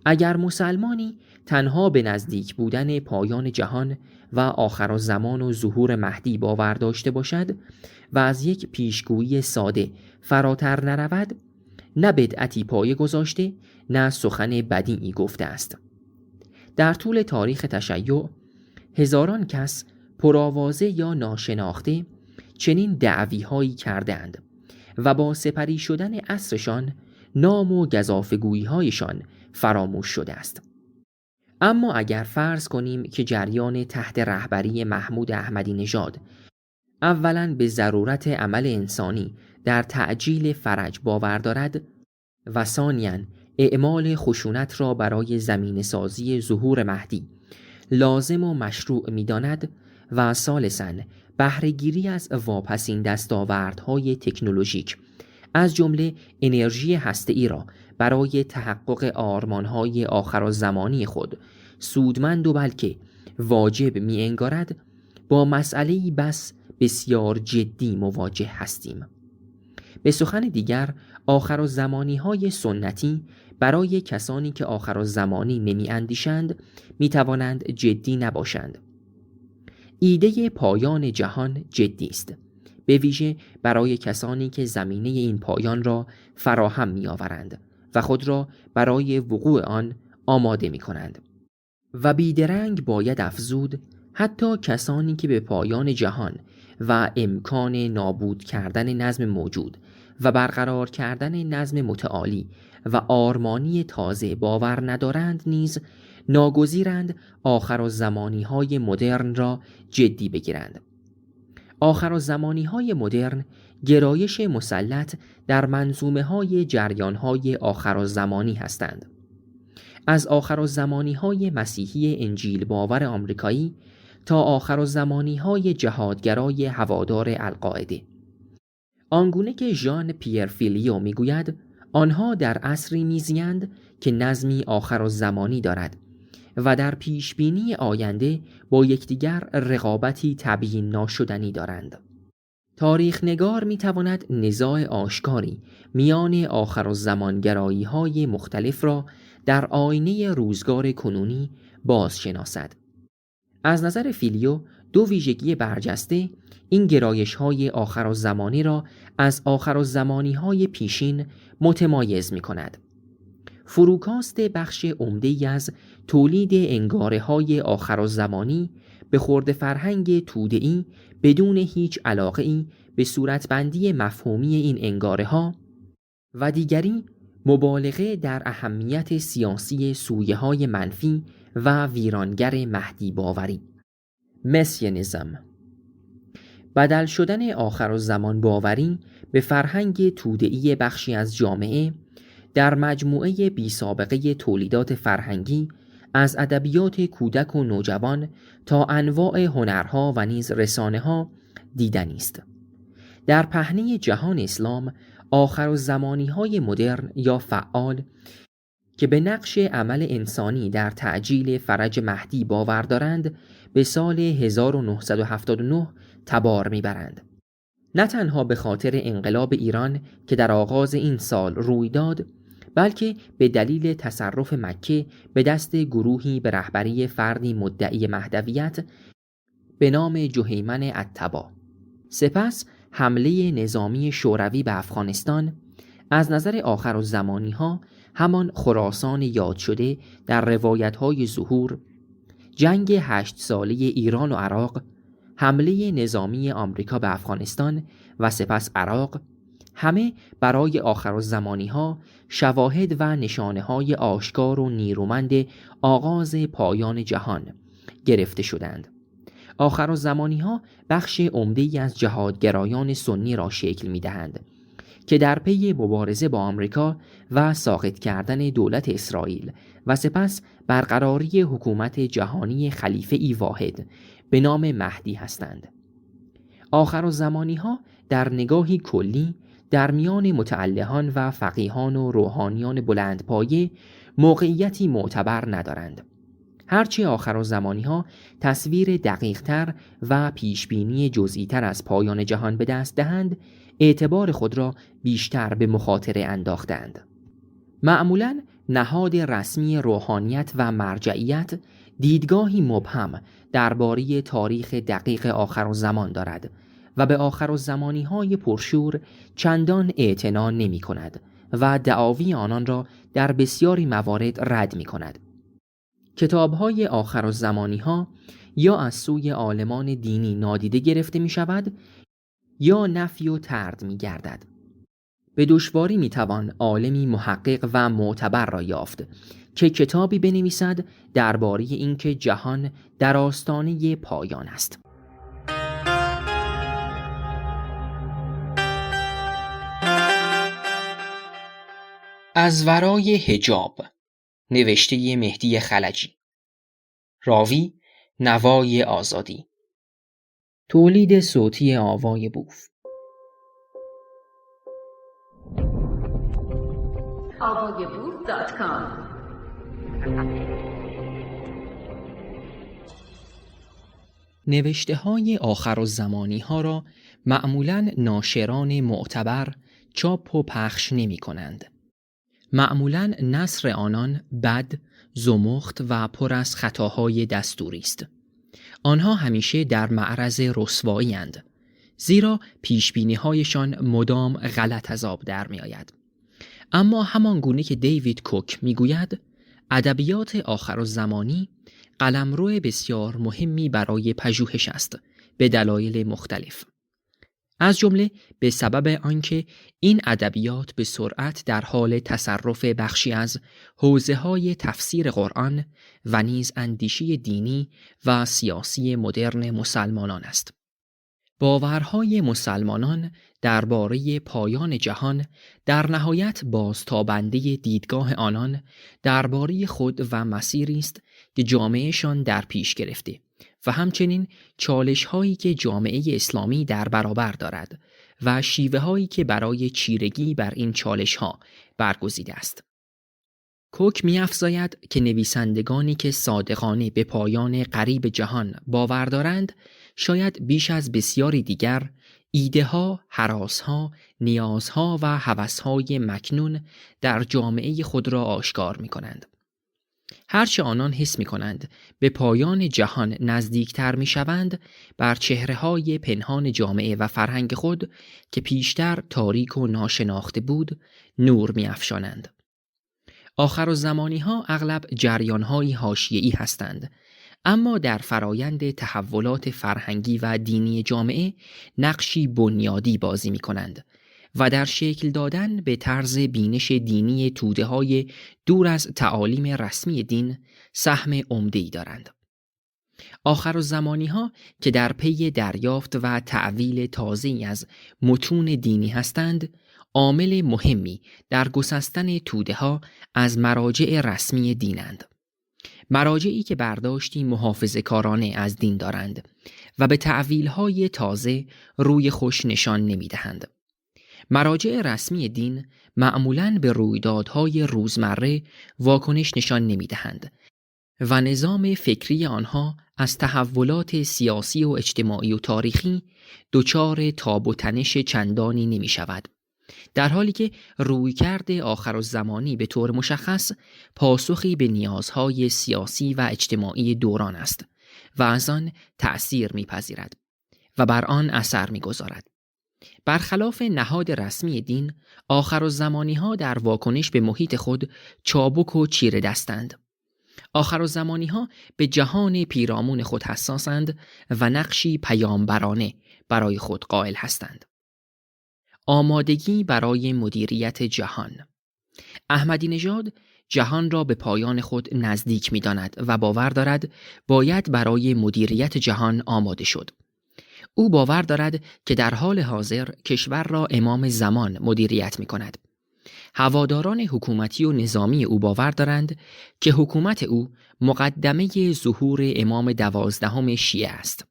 اگر مسلمانی تنها به نزدیک بودن پایان جهان و آخرالزمان و ظهور مهدی باور داشته باشد و از یک پیشگویی ساده فراتر نرود، نه بدعتی پایه گذاشته، نه سخن بدیعی گفته است. در طول تاریخ تشیع هزاران کس پرآوازه یا ناشناخته چنین دعوی‌هایی کردند و با سپری شدن عصرشان نام و گزافه‌گویی‌هایشان فراموش شده است. اما اگر فرض کنیم که جریان تحت رهبری محمود احمدی نژاد اولاً به ضرورت عمل انسانی در تعجیل فرج باور دارد و ثانیاً اعمال خشونت را برای زمینه سازی ظهور مهدی لازم و مشروع می‌داند و ثالثاً بهره‌گیری از واپسین دستاوردهای تکنولوژیک از جمله انرژی هسته‌ای را برای تحقق آرمان‌های آخرالزمانی خود سودمند و بلکه واجب می‌انگارد، با مسئله‌ای بس بسیار جدی مواجه هستیم. به سخن دیگر، آخرالزمانی‌های سنتی برای کسانی که آخرالزمانی نمی‌اندیشند می‌توانند جدی نباشند. ایده پایان جهان جدی است، به ویژه برای کسانی که زمینه این پایان را فراهم می‌آورند و خود را برای وقوع آن آماده می‌کنند. و بیدرنگ باید افزود حتی کسانی که به پایان جهان و امکان نابود کردن نظم موجود و برقرار کردن نظم متعالی و آرمانی تازه باور ندارند نیز ناگزیرند آخرالزمانی‌های مدرن را جدی بگیرند. آخرالزمانی‌های مدرن گرایش مسلط در منظومه‌های جریان‌های آخرالزمانی هستند. از آخرالزمانی‌های مسیحی انجیل باور آمریکایی تا آخرالزمانی‌های جهادگرای هوادار القاعده. آنگونه که ژان پیر فیلیو میگوید آنها در عصری میزیند که نظمی آخرالزمانی دارد و در پیشبینی آینده با یکدیگر رقابتی تبیین ناشدنی دارند. تاریخ نگار میتواند نزاع آشکاری میان آخرالزمانگرایی‌های مختلف را در آینه روزگار کنونی بازشناسد. از نظر فیلیو دو ویژگی برجسته این گرایش‌های آخرالزمانی را از آخرالزمانی‌های پیشین متمایز می‌کند. فروکاست بخش عمده‌ای از تولید انگاره‌های آخرالزمانی به خرد فرهنگ توده‌ای بدون هیچ علاقه‌ای به صورتبندی مفهومی این انگاره‌ها و دیگری مبالغه در اهمیت سیاسی سویه‌های منفی و ویرانگر مهدی باوری. مسیانیسم. بدل شدن آخرالزمان باوری به فرهنگ توده‌ای بخشی از جامعه در مجموعه بی سابقه تولیدات فرهنگی از ادبیات کودک و نوجوان تا انواع هنرها و نیز رسانه‌ها دیدنی است. در پهنه جهان اسلام آخرالزمانی‌های مدرن یا فعال که به نقش عمل انسانی در تعجیل فرج مهدی باور دارند به سال 1979 تبار میبرند. نه تنها به خاطر انقلاب ایران که در آغاز این سال روی داد، بلکه به دلیل تصرف مکه به دست گروهی به رهبری فردی مدعی مهدویت به نام جهیمن التبا. سپس حمله نظامی شوروی به افغانستان. از نظر آخرالزمانی‌ها همان خراسان یاد شده در روایت‌های ظهور، جنگ 8 ساله ایران و عراق، حمله نظامی آمریکا به افغانستان و سپس عراق، همه برای آخرالزمانی‌ها شواهد و نشانه‌های آشکار و نیرومند آغاز پایان جهان گرفته شدند. آخرالزمانی‌ها بخش عمده‌ای از جهادگرایان سنی را شکل می‌دهند که در پی مبارزه با آمریکا و ساقط کردن دولت اسرائیل و سپس برقراری حکومت جهانی خلیفه‌ای واحد به نام مهدی هستند. آخرالزمانی‌ها در نگاهی کلی در میان متعلهان و فقیهان و روحانیان بلندپایه موقعیتی معتبر ندارند. هرچه آخرالزمانی‌ها تصویر دقیق‌تر و پیشبینی جزئی‌تر از پایان جهان به دست دهند، اعتبار خود را بیشتر به مخاطره انداختند. معمولاً نهاد رسمی روحانیت و مرجعیت دیدگاهی مبهم درباره تاریخ دقیق آخرالزمان دارد و به آخرالزمانی‌های پرشور چندان اعتنا نمی‌کند و دعاوی آنان را در بسیاری موارد رد می‌کند. کتاب‌های آخرالزمانی‌ها یا از سوی عالمان دینی نادیده گرفته می‌شود یا نفی و طرد می‌گردد. به دشواری می‌توان عالمی محقق و معتبر را یافت که کتابی بنویسد درباره اینکه جهان در آستانه پایان است. از ورای حجاب، نوشته مهدی خلجی. راوی نوای آزادی. تولید صوتی آوای بوف. avayaboof.com. نوشته های آخرالزمانی ها را معمولاً ناشران معتبر چاپ و پخش نمی کنند. معمولاً نثر آنان بد، زمخت و پر از خطاهای دستوری است. آنها همیشه در معرض رسوایی اند، زیرا پیشبینی هایشان مدام غلط از آب در می آید. اما همان گونه که دیوید کوک می گوید، ادبیات آخرالزمانی قلمرو بسیار مهمی برای پژوهش است به دلایل مختلف. از جمله به سبب آنکه این ادبیات به سرعت در حال تصرف بخشی از حوزه‌های تفسیر قرآن و نیز اندیشه دینی و سیاسی مدرن مسلمانان است. باورهای مسلمانان درباره پایان جهان در نهایت بازتابنده دیدگاه آنان درباره خود و مسیری است که جامعهشان در پیش گرفته و همچنین چالش هایی که جامعه اسلامی در برابر دارد و شیوه هایی که برای چیرگی بر این چالش ها برگزیده است. کوک می‌افزاید که نویسندگانی که صادقانه به پایان قریب جهان باور دارند شاید بیش از بسیاری دیگر ایده‌ها، هراس‌ها، نیازها و هوس‌های مکنون در جامعه خود را آشکار می‌کنند. هرچه آنان حس می‌کنند به پایان جهان نزدیکتر می‌شوند، بر چهره‌های پنهان جامعه و فرهنگ خود که پیشتر تاریک و ناشناخته بود، نور می‌افشانند. آخرالزمانی‌ها اغلب جریان‌های حاشیه‌ای هستند، اما در فرایند تحولات فرهنگی و دینی جامعه نقشی بنیادی بازی می‌کنند و در شکل دادن به طرز بینش دینی توده‌های دور از تعالیم رسمی دین سهم عمده‌ای دارند. آخرالزمانی‌ها که در پی دریافت و تعویل تازه‌ای از متون دینی هستند، عامل مهمی در گسستن توده‌ها از مراجع رسمی دینند. مراجعی که برداشتی محافظه‌کارانه از دین دارند و به تعویل‌های تازه روی خوش نشان نمی‌دهند. مراجع رسمی دین معمولاً به رویدادهای روزمره واکنش نشان نمی‌دهند و نظام فکری آنها از تحولات سیاسی و اجتماعی و تاریخی دچار تاب و تنش چندانی نمی‌شود، در حالی که رویکرد آخرالزمانی به طور مشخص پاسخی به نیازهای سیاسی و اجتماعی دوران است و از آن تأثیر می‌پذیرد و بر آن اثر می‌گذارد. برخلاف نهاد رسمی دین، آخرالزمانی‌ها در واکنش به محیط خود چابک و چیره دستند. آخرالزمانی‌ها به جهان پیرامون خود حساسند و نقشی پیامبرانه برای خود قائل هستند. آمادگی برای مدیریت جهان. احمدی نژاد جهان را به پایان خود نزدیک می‌داند و باور دارد باید برای مدیریت جهان آماده شد. او باور دارد که در حال حاضر کشور را امام زمان مدیریت می کند. هواداران حکومتی و نظامی او باور دارند که حکومت او مقدمه ظهور امام 12 شیعه است.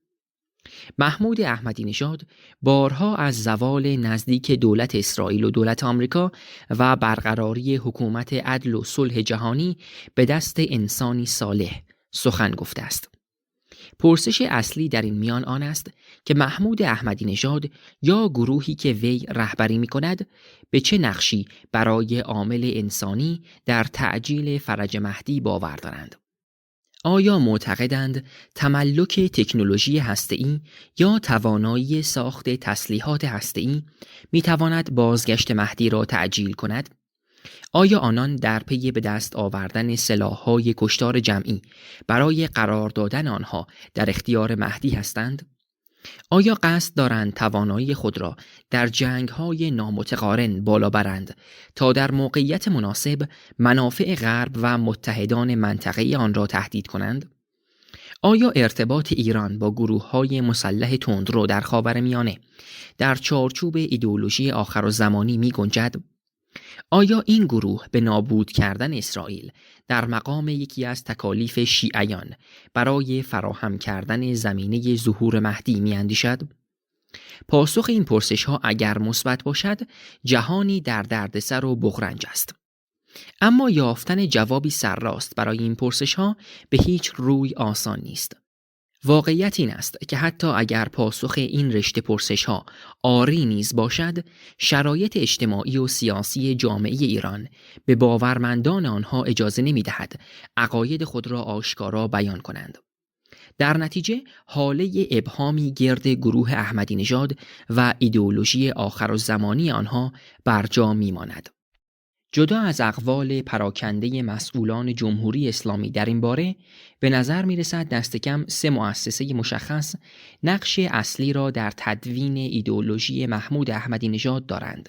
محمود احمدی نژاد بارها از زوال نزدیک دولت اسرائیل و دولت آمریکا و برقراری حکومت عدل و صلح جهانی به دست انسانی صالح سخن گفته است. پرسش اصلی در این میان آن است که محمود احمدی نژاد یا گروهی که وی رهبری می‌کند به چه نقشی برای عامل انسانی در تعجیل فرج مهدی باور دارند. آیا معتقدند تملک تکنولوژی هسته‌ای یا توانایی ساخت تسلیحات هسته‌ای می‌تواند بازگشت مهدی را تعجیل کند؟ آیا آنان در پی به دست آوردن سلاح‌های کشتار جمعی برای قرار دادن آنها در اختیار مهدی هستند؟ آیا قصد دارند توانایی خود را در جنگ‌های نامتقارن بالا برند تا در موقعیت مناسب منافع غرب و متحدان منطقه‌ای آن را تهدید کنند؟ آیا ارتباط ایران با گروه‌های مسلح تندرو در خاورمیانه در چارچوب ایدئولوژی آخرالزمانی می‌گنجد؟ آیا این گروه به نابود کردن اسرائیل در مقام یکی از تکالیف شیعیان برای فراهم کردن زمینه ظهور مهدی می‌اندیشد؟ پاسخ این پرسش‌ها اگر مثبت باشد، جهانی در دردسر و بغرنج است. اما یافتن جوابی سرراست برای این پرسش‌ها به هیچ روی آسان نیست. واقعیت این است که حتی اگر پاسخ این رشته پرسش‌ها آری نیز باشد، شرایط اجتماعی و سیاسی جامعه ایران به باورمندان آنها اجازه نمی‌دهد عقاید خود را آشکارا بیان کنند. در نتیجه حاله ابهامی گرد گروه احمدی نژاد و ایدئولوژی آخرالزمانی آنها برجا می‌ماند. جدا از اقوال پراکنده مسئولان جمهوری اسلامی در این باره، به نظر می رسد دست کم 3 مؤسسه مشخص نقش اصلی را در تدوین ایدئولوژی محمود احمدی نژاد دارند.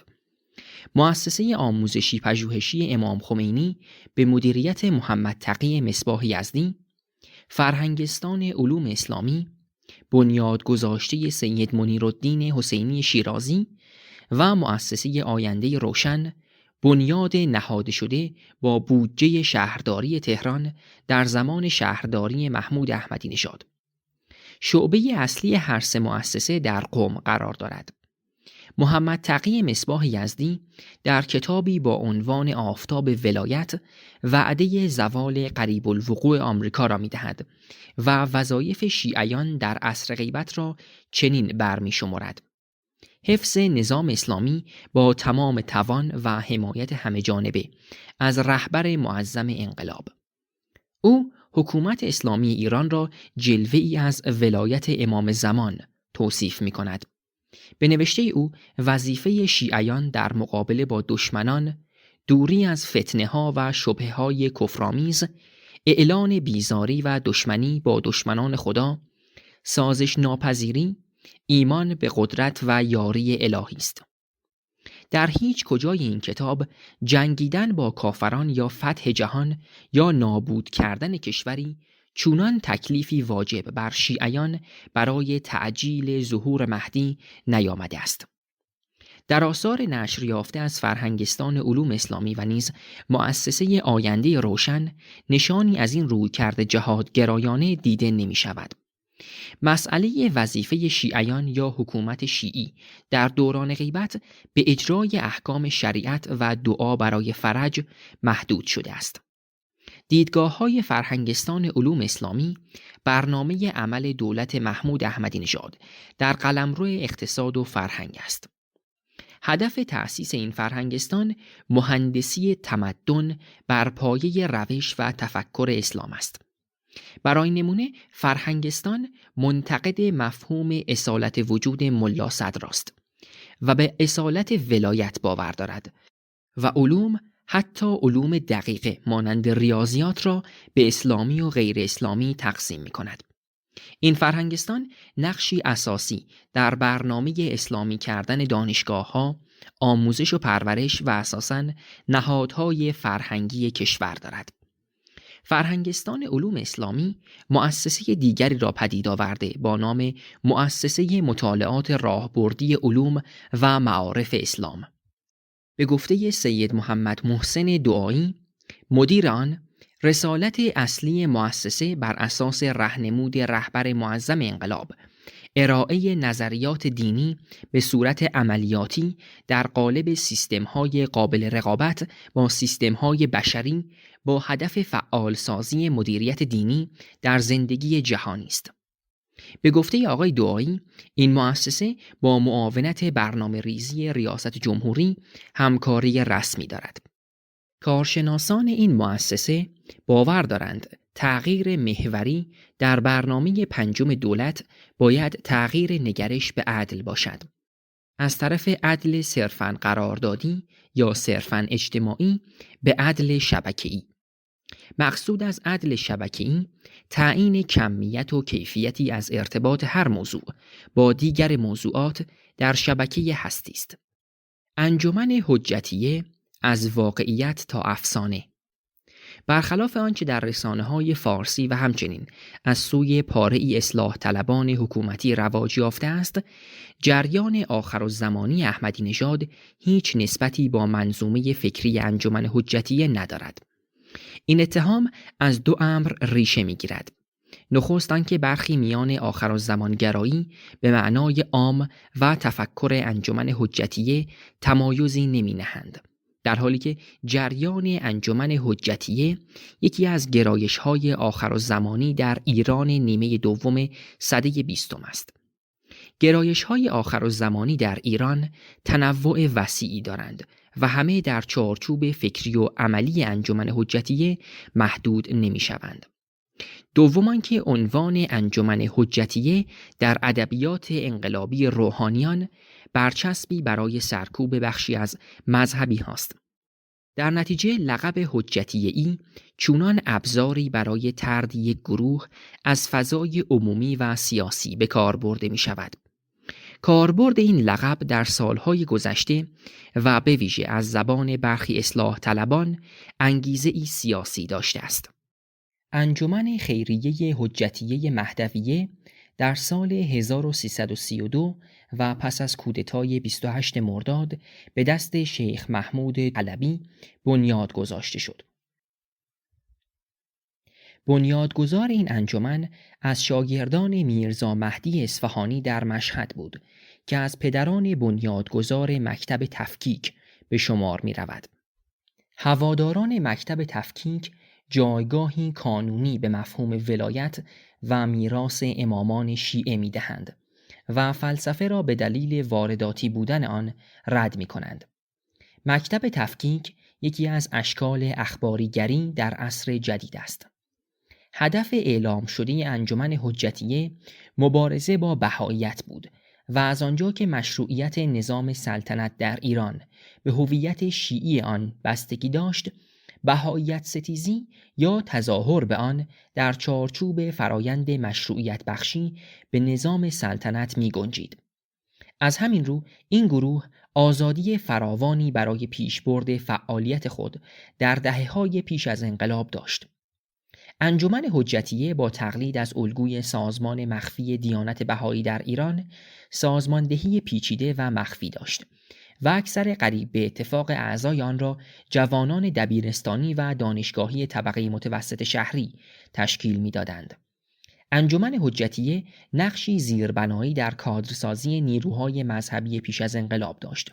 مؤسسه آموزشی پژوهشی امام خمینی به مدیریت محمد تقی مصباح یزدی، فرهنگستان علوم اسلامی، بنیاد گذاشته سید منیرالدین حسینی شیرازی و مؤسسه آینده روشن، بنیاد نهاده شده با بودجه شهرداری تهران در زمان شهرداری محمود احمدی نژاد. شعبه اصلی هر 3 مؤسسه در قم قرار دارد. محمد تقی مصباح یزدی در کتابی با عنوان آفتاب ولایت وعده زوال قریب الوقوع آمریکا را می‌دهد و وظایف شیعیان در عصر غیبت را چنین برمی شمارد: حفظ نظام اسلامی با تمام توان و حمایت همه‌جانبه از رهبر معظم انقلاب. او حکومت اسلامی ایران را جلوه‌ای از ولایت امام زمان توصیف می‌کند. به نوشته او وظیفه شیعیان در مقابله با دشمنان، دوری از فتنه‌ها و شبهه‌های کفرآمیز، اعلان بیزاری و دشمنی با دشمنان خدا، سازش ناپذیری، ایمان به قدرت و یاری الهی است. در هیچ کجای این کتاب جنگیدن با کافران یا فتح جهان یا نابود کردن کشوری چونان تکلیفی واجب بر شیعیان برای تعجیل ظهور مهدی نیامده است. در آثار نشر یافته از فرهنگستان علوم اسلامی و نیز مؤسسه آینده روشن نشانی از این رویکرد جهادگرایانه دیده نمی شود. مسئله وظیفه شیعیان یا حکومت شیعی در دوران غیبت به اجرای احکام شریعت و دعا برای فرج محدود شده است. دیدگاه‌های فرهنگستان علوم اسلامی برنامه عمل دولت محمود احمدی نژاد در قلمرو اقتصاد و فرهنگ است. هدف تأسیس این فرهنگستان مهندسی تمدن بر پایه روش و تفکر اسلام است. برای نمونه فرهنگستان منتقد مفهوم اصالت وجود ملا صدر است و به اصالت ولایت باور دارد و علوم، حتی علوم دقیقه مانند ریاضیات را به اسلامی و غیر اسلامی تقسیم می کند. این فرهنگستان نقشی اساسی در برنامه اسلامی کردن دانشگاه‌ها، آموزش و پرورش و اساساً نهادهای فرهنگی کشور دارد. فرهنگستان علوم اسلامی مؤسسه دیگری را پدید آورده با نام مؤسسه مطالعات راهبردی علوم و معارف اسلام. به گفته سید محمد محسن دعایی مدیر آن، رسالت اصلی مؤسسه بر اساس راهنمود رهبر معظم انقلاب ارائه نظریات دینی به صورت عملیاتی در قالب سیستم‌های قابل رقابت با سیستم‌های بشری با هدف فعالسازی مدیریت دینی در زندگی جهانی است. به گفته آقای دعایی این مؤسسه با معاونت برنامه‌ریزی ریاست جمهوری همکاری رسمی دارد. کارشناسان این مؤسسه باور دارند تغییر محوری در برنامه پنجم دولت باید تغییر نگرش به عدل باشد. از طرف عدل صرفاً قراردادی یا صرفاً اجتماعی به عدل شبکه‌ای. مقصود از عدل شبکه‌ای تعیین کمیت و کیفیتی از ارتباط هر موضوع با دیگر موضوعات در شبکه هستی است. انجمن حجتیه از واقعیت تا افسانه. برخلاف آنچه در رسانه‌های فارسی و همچنین از سوی پاره‌ای اصلاح طلبان حکومتی رواج یافته است، جریان آخرالزمانی احمدی نژاد هیچ نسبتی با منظومه فکری انجمن حجتیه ندارد. این اتهام از دو امر ریشه می‌گیرد. نخست آنکه برخی میان آخرالزمانگرایی به معنای عام و تفکر انجمن حجتیه تمایزی نمی‌نهند، در حالی که جریان انجمن حجتیه یکی از گرایش‌های آخرالزمانی در ایران نیمه دوم سده 20 است. گرایش‌های آخرالزمانی در ایران تنوع وسیعی دارند و همه در چارچوب فکری و عملی انجمن حجتیه محدود نمی‌شوند. دوم آنکه عنوان انجمن حجتیه در ادبیات انقلابی روحانیان برچسبی برای سرکوب بخشی از مذهبی هاست. در نتیجه لقب حجتیه‌ای چونان ابزاری برای طرد یک گروه از فضای عمومی و سیاسی به کار برده می شود. کاربرد این لقب در سالهای گذشته و به ویژه از زبان برخی اصلاح طلبان انگیزه‌ای سیاسی داشته است. انجمن خیریه حجتیه مهدویه در سال 1332 و پس از کودتای 28 مرداد به دست شیخ محمود علوی بنیاد گذاشته شد. بنیادگذار این انجمن از شاگردان میرزا مهدی اصفهانی در مشهد بود که از پدران بنیادگذار مکتب تفکیک به شمار می رود. هواداران مکتب تفکیک جایگاهی کانونی به مفهوم ولایت و میراث امامان شیعه می دهند و فلسفه را به دلیل وارداتی بودن آن رد می کنند. مکتب تفکیک یکی از اشکال اخباریگری در عصر جدید است. هدف اعلام شده انجمن حجتیه مبارزه با بهائیت بود و از آنجا که مشروعیت نظام سلطنت در ایران به هویت شیعی آن بستگی داشت، بهائیت ستیزی یا تظاهر به آن در چارچوب فرایند مشروعیت بخشی به نظام سلطنت می گنجید. از همین رو این گروه آزادی فراوانی برای پیشبرد فعالیت خود در دهه‌های پیش از انقلاب داشت. انجمن حجتیه با تقلید از الگوی سازمان مخفی دیانت بهایی در ایران سازماندهی پیچیده و مخفی داشت و اکثر قریب به اتفاق اعضای آن را جوانان دبیرستانی و دانشگاهی طبقه متوسط شهری تشکیل می‌دادند. انجمن حجتیه نقشی زیربنایی در کادرسازی نیروهای مذهبی پیش از انقلاب داشت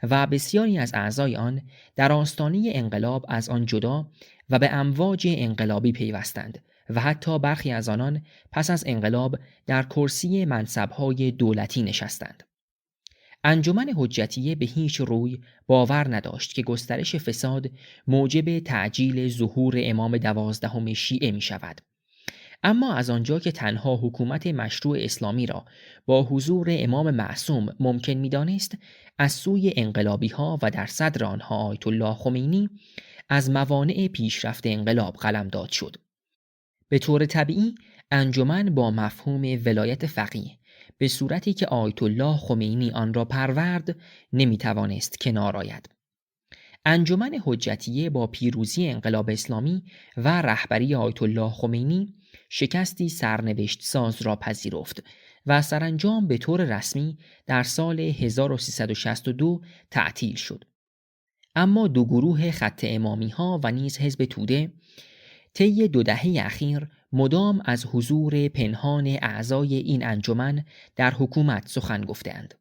و بسیاری از اعضای آن در آستانه انقلاب از آن جدا و به امواج انقلابی پیوستند و حتی برخی از آنان پس از انقلاب در کرسی منصب‌های دولتی نشستند. انجمن حجتیه به هیچ روی باور نداشت که گسترش فساد موجب تعجیل ظهور امام 12 شیعه می شود. اما از آنجا که تنها حکومت مشروع اسلامی را با حضور امام معصوم ممکن می دانست، از سوی انقلابی ها و در صدر آنها آیت الله خمینی از موانع پیشرفت انقلاب قلمداد شد. به طور طبیعی انجمن با مفهوم ولایت فقیه به صورتی که آیت الله خمینی آن را پرورد نمی توانست کنار آید. انجمن حجتیه با پیروزی انقلاب اسلامی و رهبری آیت الله خمینی شکستی سرنوشت ساز را پذیرفت و سرانجام به طور رسمی در سال 1362 تعطیل شد. اما دو گروه خط امامی ها و نیز حزب توده طی 2 دهه اخیر مدام از حضور پنهان اعضای این انجمن در حکومت سخن گفتند.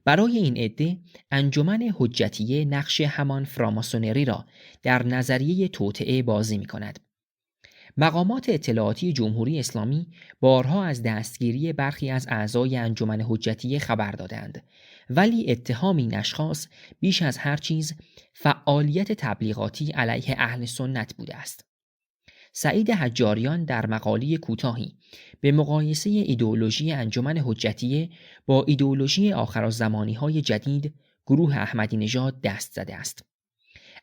برای این عده انجمن حجتیه نقش همان فراماسونری را در نظریه توطئه بازی می کند. مقامات اطلاعاتی جمهوری اسلامی بارها از دستگیری برخی از اعضای انجمن حجتیه خبر دادند، ولی اتهام این اشخاص بیش از هر چیز فعالیت تبلیغاتی علیه اهل سنت بوده است. سعید حجاریان در مقاله کوتاهی به مقایسه ایدئولوژی انجمن حجتیه با ایدئولوژی آخرالزمانی‌های جدید گروه احمدی نژاد دست زده است.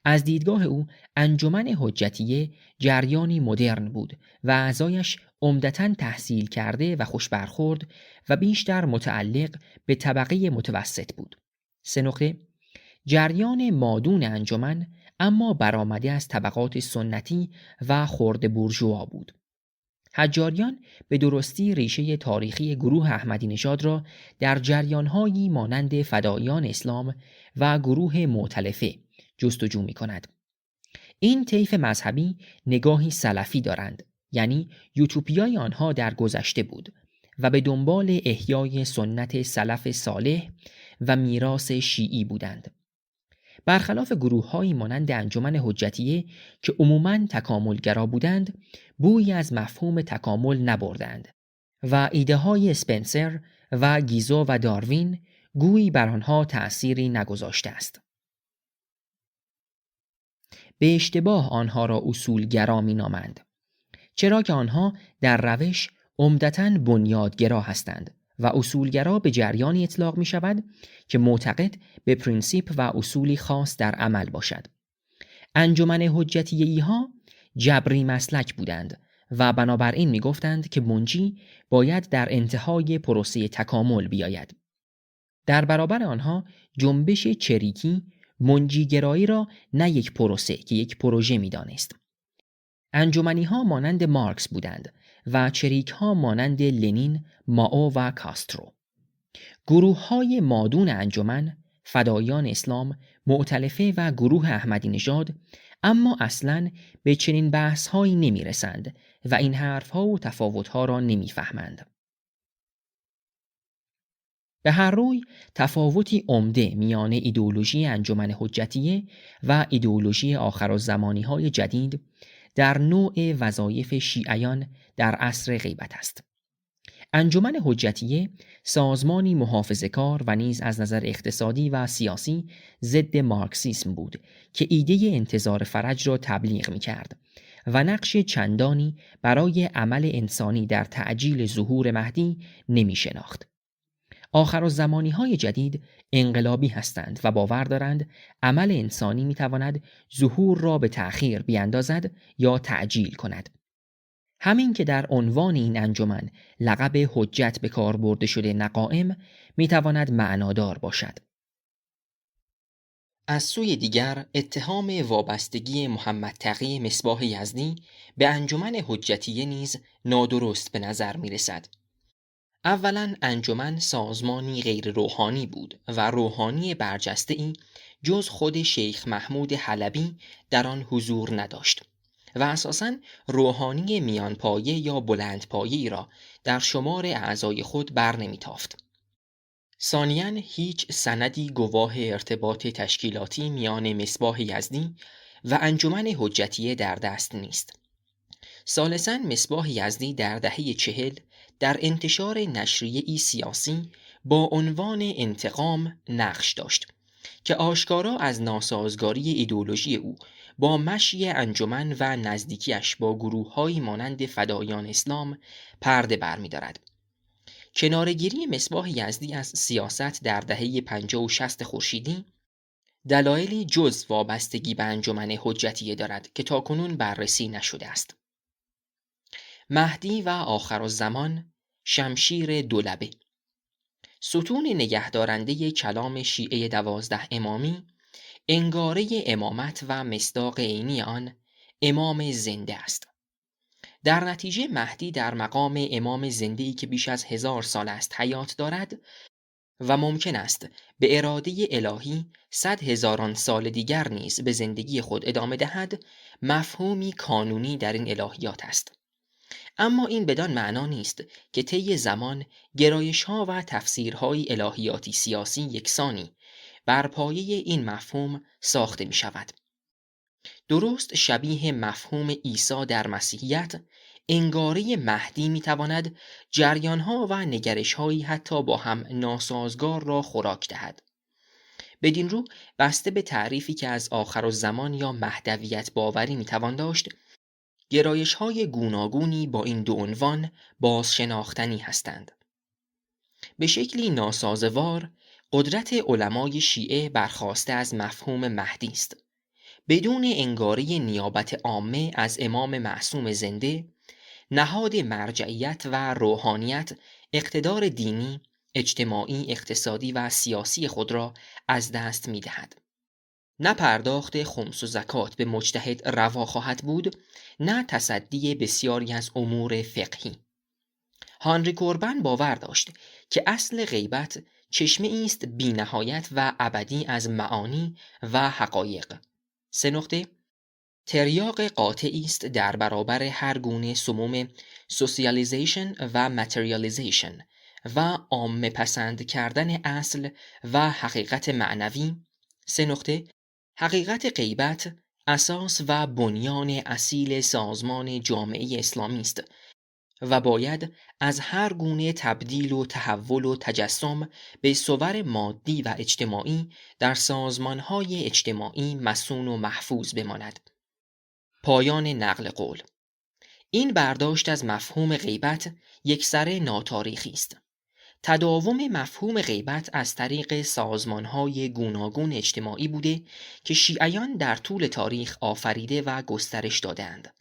از دیدگاه او انجمن حجتیه جریانی مدرن بود و اعضایش عمدتاً تحصیل کرده و خوش برخورد و بیشتر متعلق به طبقه متوسط بود. 3 جریان مادون انجمن اما برآمده از طبقات سنتی و خرده بورژوا بود. حجاریان به درستی ریشه تاریخی گروه احمدی نژاد را در جریان‌هایی مانند فداییان اسلام و گروه مؤتلفه جستجو می‌کند. این طیف مذهبی نگاهی سلفی دارند، یعنی یوتوپیای آنها در گذشته بود و به دنبال احیای سنت سلف صالح و میراث شیعی بودند. برخلاف گروه‌هایی مانند انجمن حجتیه که عموماً تکاملگرا بودند، بویی از مفهوم تکامل نبردند و ایده‌های اسپنسر و گیزو و داروین گویی بر آنها تأثیری نگذاشته است. به اشتباه آنها را اصولگرا می‌نامند، چرا که آنها در روش عمدتاً بنیادگرا هستند و اصولگرا به جریانی اطلاق می شود که معتقد به پرینسیپ و اصولی خاص در عمل باشد. انجمن حجتیه‌ای ها جبری مسلک بودند و بنابراین می گفتند که منجی باید در انتهای پروسه تکامل بیاید. در برابر آنها جنبش چریکی منجیگرایی را نه یک پروسه که یک پروژه می دانست. انجمنی ها مانند مارکس بودند و چریک ها مانند لنین، مائو و کاسترو. گروه های مادون انجمن، فداییان اسلام، مؤتلفه و گروه احمدی نژاد اما اصلاً به چنین بحث هایی نمی رسند و این حرف ها و تفاوت ها را نمی فهمند. به هر روی تفاوتی عمده میان ایدئولوژی انجمن حجتیه و ایدئولوژی آخرالزمانی‌های جدید در نوع وظایف شیعیان در عصر غیبت است. انجمن حجتیه سازمانی محافظه‌کار و نیز از نظر اقتصادی و سیاسی ضد مارکسیسم بود که ایده انتظار فرج را تبلیغ می‌کرد و نقش چندانی برای عمل انسانی در تعجیل ظهور مهدی نمی‌شناخت. آخرالزمانی‌های جدید انقلابی هستند و باور دارند عمل انسانی می‌تواند ظهور را به تأخیر بیاندازد یا تعجیل کند. همین که در عنوان این انجمن لقب حجت به کار برده شده نقائم می‌تواند معنادار باشد. از سوی دیگر اتهام وابستگی محمد تقی مصباح یزدی به انجمن حجتیه نیز نادرست به نظر می‌رسد. اولاً انجمن سازمانی غیر روحانی بود و روحانی برجسته‌ای جز خود شیخ محمود حلبی در آن حضور نداشت و اساساً روحانی میانپایه یا بلندپایه‌ای را در شمار اعضای خود بر نمی‌تافت. ثانیاً هیچ سندی گواه ارتباط تشکیلاتی میان مصباح یزدی و انجمن حجتیه در دست نیست. ثالثاً مصباح یزدی در دهه 40 در انتشار نشریه‌ای سیاسی با عنوان انتقام نقش داشت که آشکارا از ناسازگاری ایدئولوژی او با مشی انجمن و نزدیکیش با گروه‌هایی مانند فداییان اسلام پرده برمی‌دارد. کناره‌گیری مصباح یزدی از سیاست در دهه 50 و 60 خورشیدی دلایلی جز وابستگی به انجمن حجتیه دارد که تاکنون بررسی نشده است. مهدی و آخرالزمان، شمشیر دولبه. ستون نگهدارنده کلام شیعه 12 امامی انگاره امامت و مصداق عینی آن امام زنده است. در نتیجه مهدی در مقام امام زنده‌ای که بیش از 1000 سال است حیات دارد و ممکن است به اراده الهی 100,000 سال دیگر نیز به زندگی خود ادامه دهد، مفهومی کانونی در این الهیات است. اما این بدان معنا نیست که طی زمان گرایش‌ها و تفسیرهای الهیاتی سیاسی یکسانی بر پایه این مفهوم ساخته می شود. درست شبیه مفهوم عیسی در مسیحیت، انگاره مهدی می تواند جریان‌ها و نگرش‌هایی حتی با هم ناسازگار را خوراک دهد. بدین رو بسته به تعریفی که از آخرالزمان یا مهدویت باوری می توان داشت، گرایش‌های گوناگونی با این دو عنوان بازشناختنی هستند. به شکلی ناسازوار، قدرت علمای شیعه برخاسته از مفهوم مهدی است. بدون انگاره نیابت عامه از امام معصوم زنده، نهاد مرجعیت و روحانیت اقتدار دینی، اجتماعی، اقتصادی و سیاسی خود را از دست می دهد. نه پرداخت خمس و زکات به مجتهد روا خواهد بود، نه تصدی بسیاری از امور فقهی. هانری کوربن باور داشت که اصل غیبت چشمه است بی نهایت و ابدی از معانی و حقایق. 3 تریاق قاطعی است در برابر هر گونه سموم سوسیالیزیشن و ماتریالیزیشن و عامه پسند کردن اصل و حقیقت معنوی. 3 حقیقت غیبت اساس و بنیان اصیل سازمان جامعه اسلامی است و باید از هر گونه تبدیل و تحول و تجسم به صور مادی و اجتماعی در سازمانهای اجتماعی مصون و محفوظ بماند. پایان نقل قول. این برداشت از مفهوم غیبت یکسره ناتاریخی است. تداوم مفهوم غیبت از طریق سازمانهای گوناگون اجتماعی بوده که شیعیان در طول تاریخ آفریده و گسترش دادند.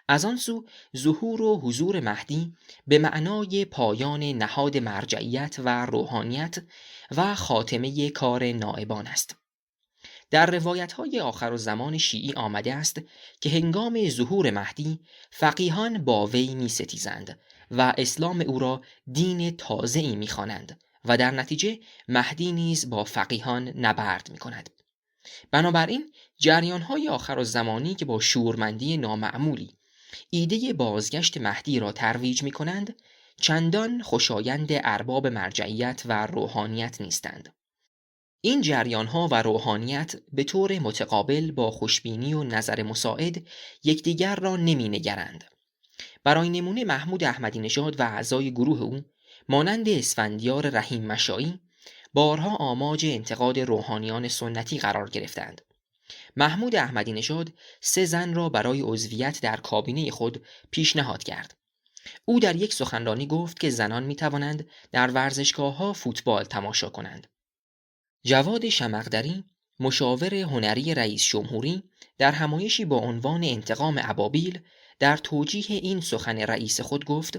از آن سو ظهور و حضور مهدی به معنای پایان نهاد مرجعیت و روحانیت و خاتمه کار نائبان است. در روایت‌های آخرالزمان شیعی آمده است که هنگام ظهور مهدی فقیهان با وی می‌ستیزند و اسلام او را دین تازه‌ای می‌خوانند و در نتیجه مهدی نیز با فقیهان نبرد می‌کند. بنابراین جریان‌های آخرالزمانی که با شورمندی نامعمولی ایده بازگشت مهدی را ترویج می‌کنند، چندان خوشایند ارباب مرجعیت و روحانیت نیستند. این جریان‌ها و روحانیت به طور متقابل با خوشبینی و نظر مساعد یکدیگر را نمی‌نگرند. برای نمونه محمود احمدی نژاد و اعضای گروه او مانند اسفندیار رحیم مشایی بارها آماج انتقاد روحانیان سنتی قرار گرفتند. محمود احمدی نژاد 3 زن را برای عضویت در کابینه خود پیشنهاد کرد. او در یک سخنرانی گفت که زنان می‌توانند در ورزشگاه‌ها فوتبال تماشا کنند. جواد شمقدری، مشاور هنری رئیس جمهوری، در همایشی با عنوان انتقام ابابیل در توجیه این سخن رئیس خود گفت: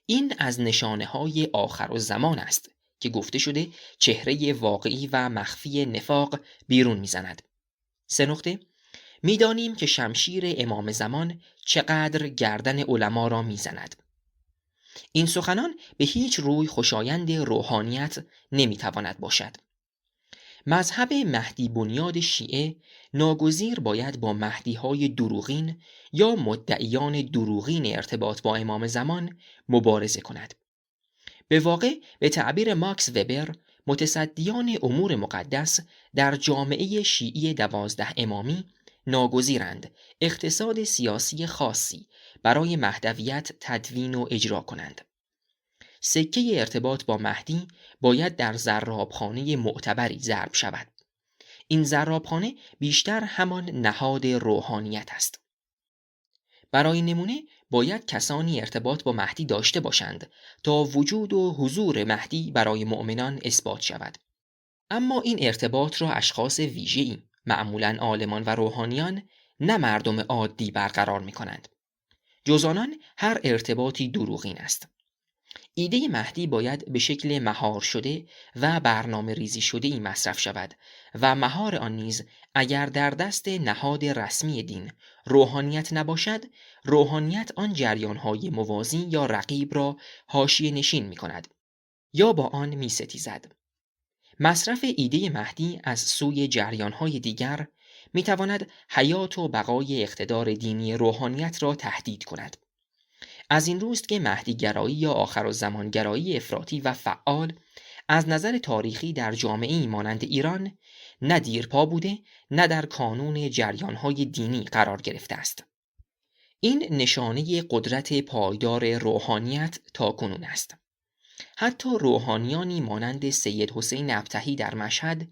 این از نشانه‌های آخرالزمان است که گفته شده چهره واقعی و مخفی نفاق بیرون می‌زند. 3 می‌دانیم که شمشیر امام زمان چقدر گردن علما را می‌زند. این سخنان به هیچ روی خوشایند روحانیت نمی‌تواند باشد. مذهب مهدی بنیاد شیعه ناگزیر باید با مهدی‌های دروغین یا مدعیان دروغین ارتباط با امام زمان مبارزه کند. به واقع به تعبیر ماکس وبر، متصدیان امور مقدس در جامعه شیعی 12 امامی ناگزیرند اقتصاد سیاسی خاصی برای مهدویت تدوین و اجرا کنند. سکه ارتباط با مهدی باید در زرابخانه معتبری ضرب شود. این زرابخانه بیشتر همان نهاد روحانیت است. برای نمونه باید کسانی ارتباط با مهدی داشته باشند تا وجود و حضور مهدی برای مؤمنان اثبات شود. اما این ارتباط را اشخاص ویژه‌ای، معمولاً عالمان و روحانیان، نه مردم عادی برقرار می کنند. جز آنان هر ارتباطی دروغین است. ایده مهدی باید به شکل مهار شده و برنامه ریزی شده ای مصرف شود و مهار آن نیز اگر در دست نهاد رسمی دین روحانیت نباشد، روحانیت آن جریانهای موازی یا رقیب را حاشیه نشین می کند یا با آن می ستیزد. مصرف ایده مهدی از سوی جریانهای دیگر می تواند حیات و بقای اقتدار دینی روحانیت را تهدید کند. از این روست که مهدیگرایی یا آخرالزمانگرایی افراطی و فعال از نظر تاریخی در جامعه‌ای مانند ایران نه دیرپا بوده، نه در کانون جریانهای دینی قرار گرفته است. این نشانه قدرت پایدار روحانیت تاکنون است. حتی روحانیانی مانند سید حسین ابطحی در مشهد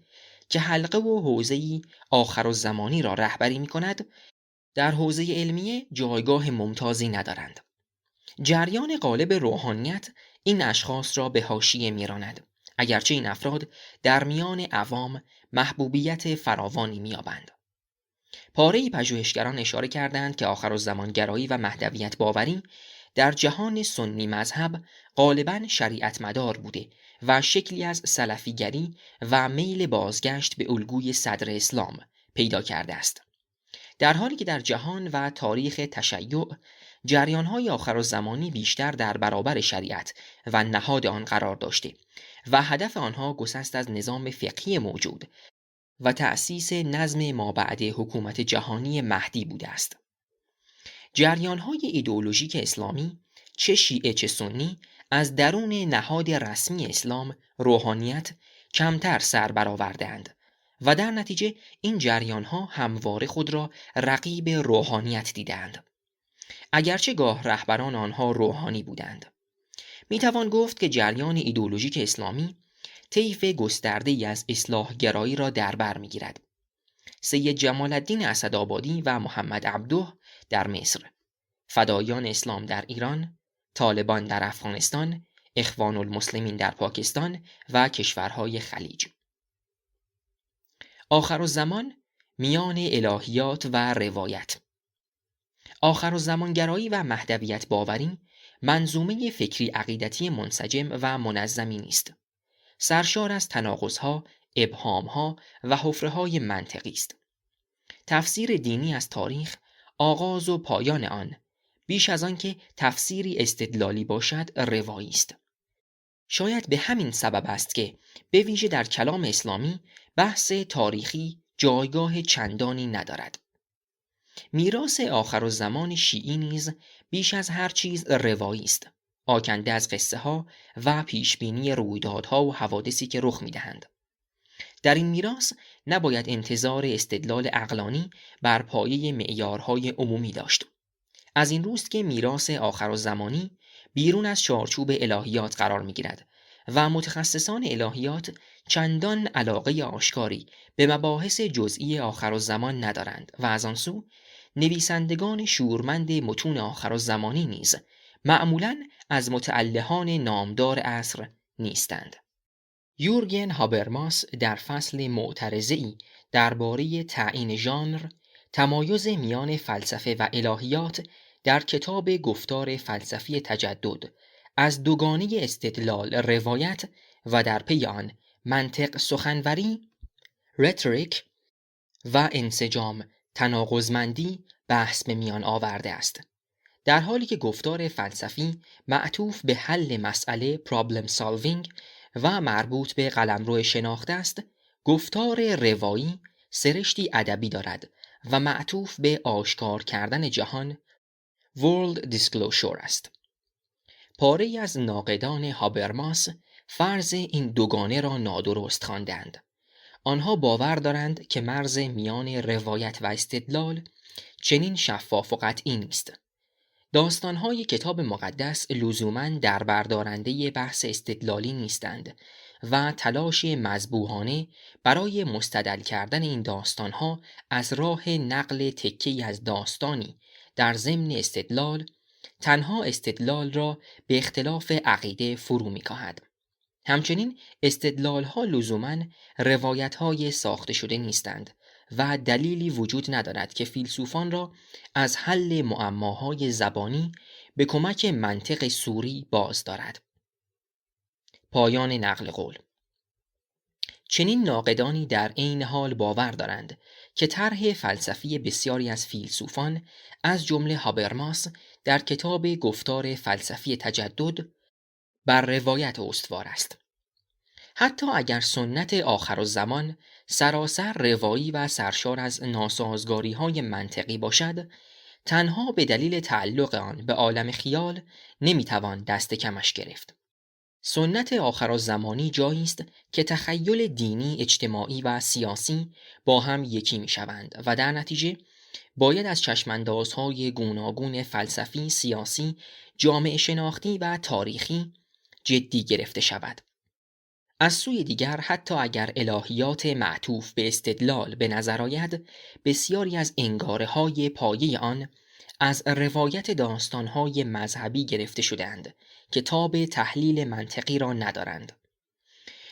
که حلقه و حوزه‌ای آخرالزمانی را رهبری می‌کند، در حوزه علمیه جایگاه ممتازی ندارند. جریان غالب روحانیت این اشخاص را به حاشیه می‌راند، اگرچه این افراد در میان عوام محبوبیت فراوانی می‌یابند. پاره‌ای پژوهشگران اشاره کردند که آخرالزمانگرایی و مهدویت باوری در جهان سنی مذهب غالباً شریعت مدار بوده و شکلی از سلفیگری و میل بازگشت به الگوی صدر اسلام پیدا کرده است، در حالی که در جهان و تاریخ تشیع جریان‌های آخرالزمانی بیشتر در برابر شریعت و نهاد آن قرار داشته و هدف آنها گسست از نظام فقهی موجود و تأسیس نظم مابعد حکومت جهانی مهدی بوده است. جریان‌های ایدئولوژیک اسلامی چه شیعه چه سنی از درون نهاد رسمی اسلام روحانیت کمتر سر برآورده‌اند و در نتیجه این جریان‌ها همواره خود را رقیب روحانیت دیدند، اگرچه گاه رهبران آنها روحانی بودند. میتوان گفت که جریان ایدئولوژیک اسلامی طیف گسترده‌ای از اصلاح گرایی را در بر می‌گیرد. سید جمال الدین اسدآبادی و محمد عبده در مصر، فدایان اسلام در ایران، طالبان در افغانستان، اخوان المسلمین در پاکستان و کشورهای خلیج. آخرالزمان میان الهیات و روایت. آخرالزمانگرایی و مهدویت باوری منظومه فکری عقیدتی منسجم و منظمی نیست. سرشار از تناقض‌ها، ابهام‌ها و حفره‌های منطقی است. تفسیر دینی از تاریخ، آغاز و پایان آن، بیش از آن که تفسیری استدلالی باشد، روایی است. شاید به همین سبب است که به ویژه در کلام اسلامی بحث تاریخی جایگاه چندانی ندارد. میراث آخرالزمان شیعی نیز بیش از هر چیز روایی است، آکنده از قصه ها و پیشبینی رویدادها و حوادثی که رخ میدهند. در این میراث نباید انتظار استدلال عقلانی بر پایه معیارهای عمومی داشت. از این روست که میراث آخرالزمانی بیرون از چارچوب الهیات قرار میگیرد و متخصصان الهیات چندان علاقه آشکاری به مباحث جزئی آخرالزمان ندارند و از آن سو نویسندگان شورمند متون آخرالزمانی نیز معمولاً از متألهان نامدار عصر نیستند. یورگن هابرماس در فصل معترضه‌ای درباره تعیین ژانر، تمایز میان فلسفه و الهیات در کتاب گفتار فلسفی تجدد از دوگانه استدلال روایت و در پی آن منطق سخنوری رتوریک و انسجام تناقضمندی بحث به میان آورده است. در حالی که گفتار فلسفی معطوف به حل مسئله problem solving و مربوط به قلمرو شناخته است، گفتار روایی سرشتی ادبی دارد و معطوف به آشکار کردن جهان world disclosure است. پاره‌ای از ناقدان هابرماس فرض این دوگانه را نادرست خواندند. آنها باور دارند که مرز میان روایت و استدلال چنین شفاف و قطعی نیست. داستان‌های کتاب مقدس لزوماً در بردارنده بحث استدلالی نیستند و تلاش مذبوحانه برای مستدل کردن این داستان‌ها از راه نقل تکه‌ای از داستانی در ضمن استدلال تنها استدلال را به اختلاف عقیده فرو می‌کاهد. همچنین استدلال‌ها لزوماً روایت‌های ساخته شده نیستند و دلیلی وجود ندارد که فیلسوفان را از حل معماهای زبانی به کمک منطق صوری باز دارد. پایان نقل قول. چنین ناقدانی در عین حال باور دارند که طرح فلسفی بسیاری از فیلسوفان از جمله هابرماس در کتاب گفتار فلسفی تجدد بر روایت استوار است. حتی اگر سنت آخرالزمان سراسر روایی و سرشار از ناسازگاری‌های منطقی باشد، تنها به دلیل تعلق آن به عالم خیال نمیتوان دست کمش گرفت. سنت آخرالزمانی جایی است که تخیل دینی، اجتماعی و سیاسی با هم یکی میشوند و در نتیجه باید از چشماندازهای گوناگون فلسفی، سیاسی، جامعه شناختی و تاریخی جدی گرفته شود. از سوی دیگر حتی اگر الهیات معطوف به استدلال به نظر آید، بسیاری از انگاره‌های پایه آن از روایت داستان‌های مذهبی گرفته شده‌اند که تاب تحلیل منطقی را ندارند.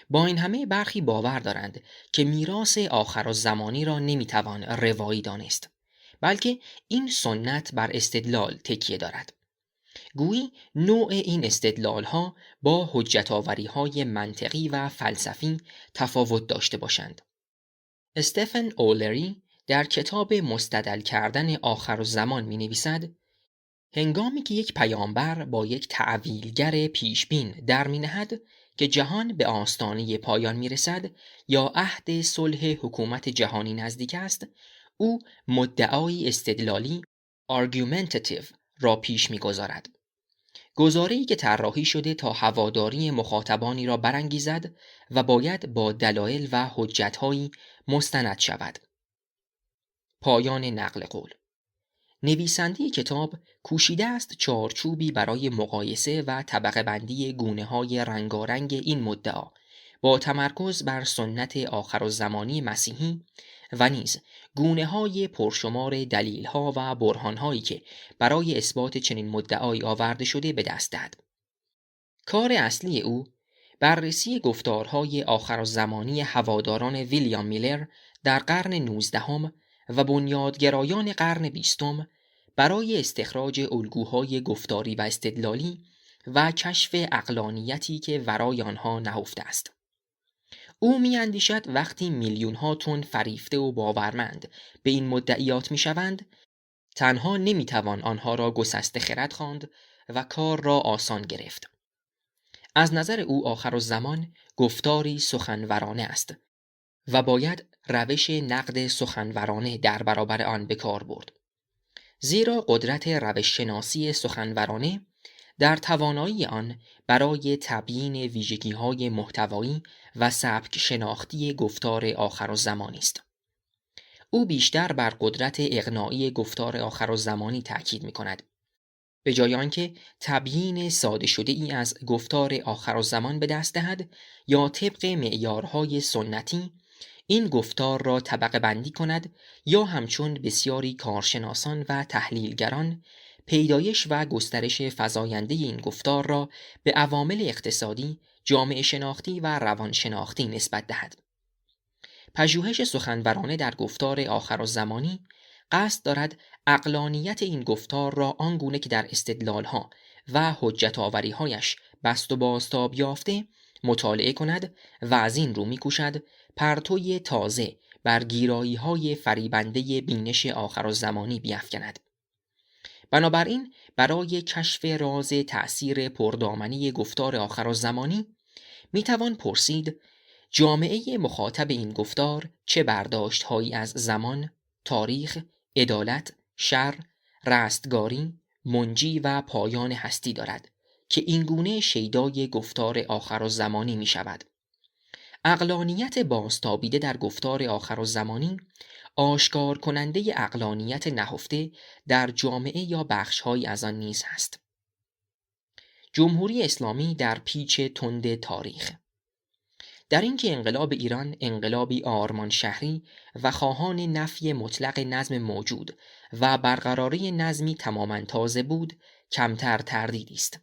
با این همه برخی باور دارند که میراث آخرالزمانی را نمیتوان روایی دانست، بلکه این سنت بر استدلال تکیه دارد. گویی نوع این استدلال‌ها با حجت‌آوری‌های منطقی و فلسفی تفاوت داشته باشند. استفن اولری در کتاب مستدل کردن آخرالزمان می‌نویسد: هنگامی که یک پیامبر با یک تعویلگر پیشبین در می‌نهد که جهان به آستانه پایان می‌رسد یا عهد صلح حکومت جهانی نزدیک است، او مدعای استدلالی argumentative را پیش می‌گذارد. گزاره‌ای که طراحی شده تا هواداری مخاطبانی را برانگیزد و باید با دلایل و حجت‌هایی مستند شود. پایان نقل قول. نویسنده کتاب کوشیده است چارچوبی برای مقایسه و طبقه بندی گونه‌های رنگارنگ این مدعا با تمرکز بر سنت آخرالزمانی مسیحی و نیز گونه‌های پرشمار دلیل‌ها و برهان‌هایی که برای اثبات چنین مدعایی آورده شده به دست دهد. کار اصلی او بررسی گفتارهای آخرالزمانی هواداران ویلیام میلر در قرن 19 و بنیادگرایان قرن 20 برای استخراج الگوهای گفتاری و استدلالی و کشف عقلانیتی که ورای آنها نهفته است. او می‌اندیشد وقتی میلیون‌ها تن فریفته و باورمند به این مدعیات می‌شوند، تنها نمی‌توان آنها را گسسته خرد خواند و کار را آسان گرفت. از نظر او آخرالزمان گفتاری سخنورانه است و باید روش نقد سخنورانه در برابر آن به کار برد. زیرا قدرت روش شناسی سخنورانه در توانایی آن برای تبیین ویژگی‌های محتوایی و سبک شناختی گفتار آخرالزمانی است. او بیشتر بر قدرت اقناعی گفتار آخرالزمانی تأکید می‌کند، به جای آنکه تبیین ساده شده ای از گفتار آخرالزمان به دست دهد یا طبق معیارهای سنتی این گفتار را طبقه بندی کند یا همچون بسیاری کارشناسان و تحلیلگران پیدایش و گسترش فزاینده این گفتار را به عوامل اقتصادی، جامعه شناختی و روانشناختی نسبت دهد. پژوهش سخنورانه در گفتار آخرالزمانی قصد دارد عقلانیت این گفتار را آنگونه که در استدلالها و حجت آوری‌هایش بست و بازتاب یافته مطالعه کند و از این رو می‌کوشد پرتوی تازه بر گیرایی‌های فریبنده بینش آخرالزمانی بیفکند. بنابراین برای کشف راز تأثیر پردامنی گفتار آخرالزمانی می‌توان پرسید جامعه مخاطب این گفتار چه برداشت‌هایی از زمان، تاریخ، عدالت، شر، رستگاری، منجی و پایان هستی دارد که اینگونه شیدای گفتار آخرالزمانی می شود. عقلانیت بازتابیده در گفتار آخرالزمانی آشکار کننده عقلانیت نهفته در جامعه یا بخش‌هایی از آن نیز است. جمهوری اسلامی در پیچ تند تاریخ. در اینکه انقلاب ایران انقلابی آرمان شهری و خواهان نفی مطلق نظم موجود و برقراری نظمی تماماً تازه بود کمتر تردیدی است.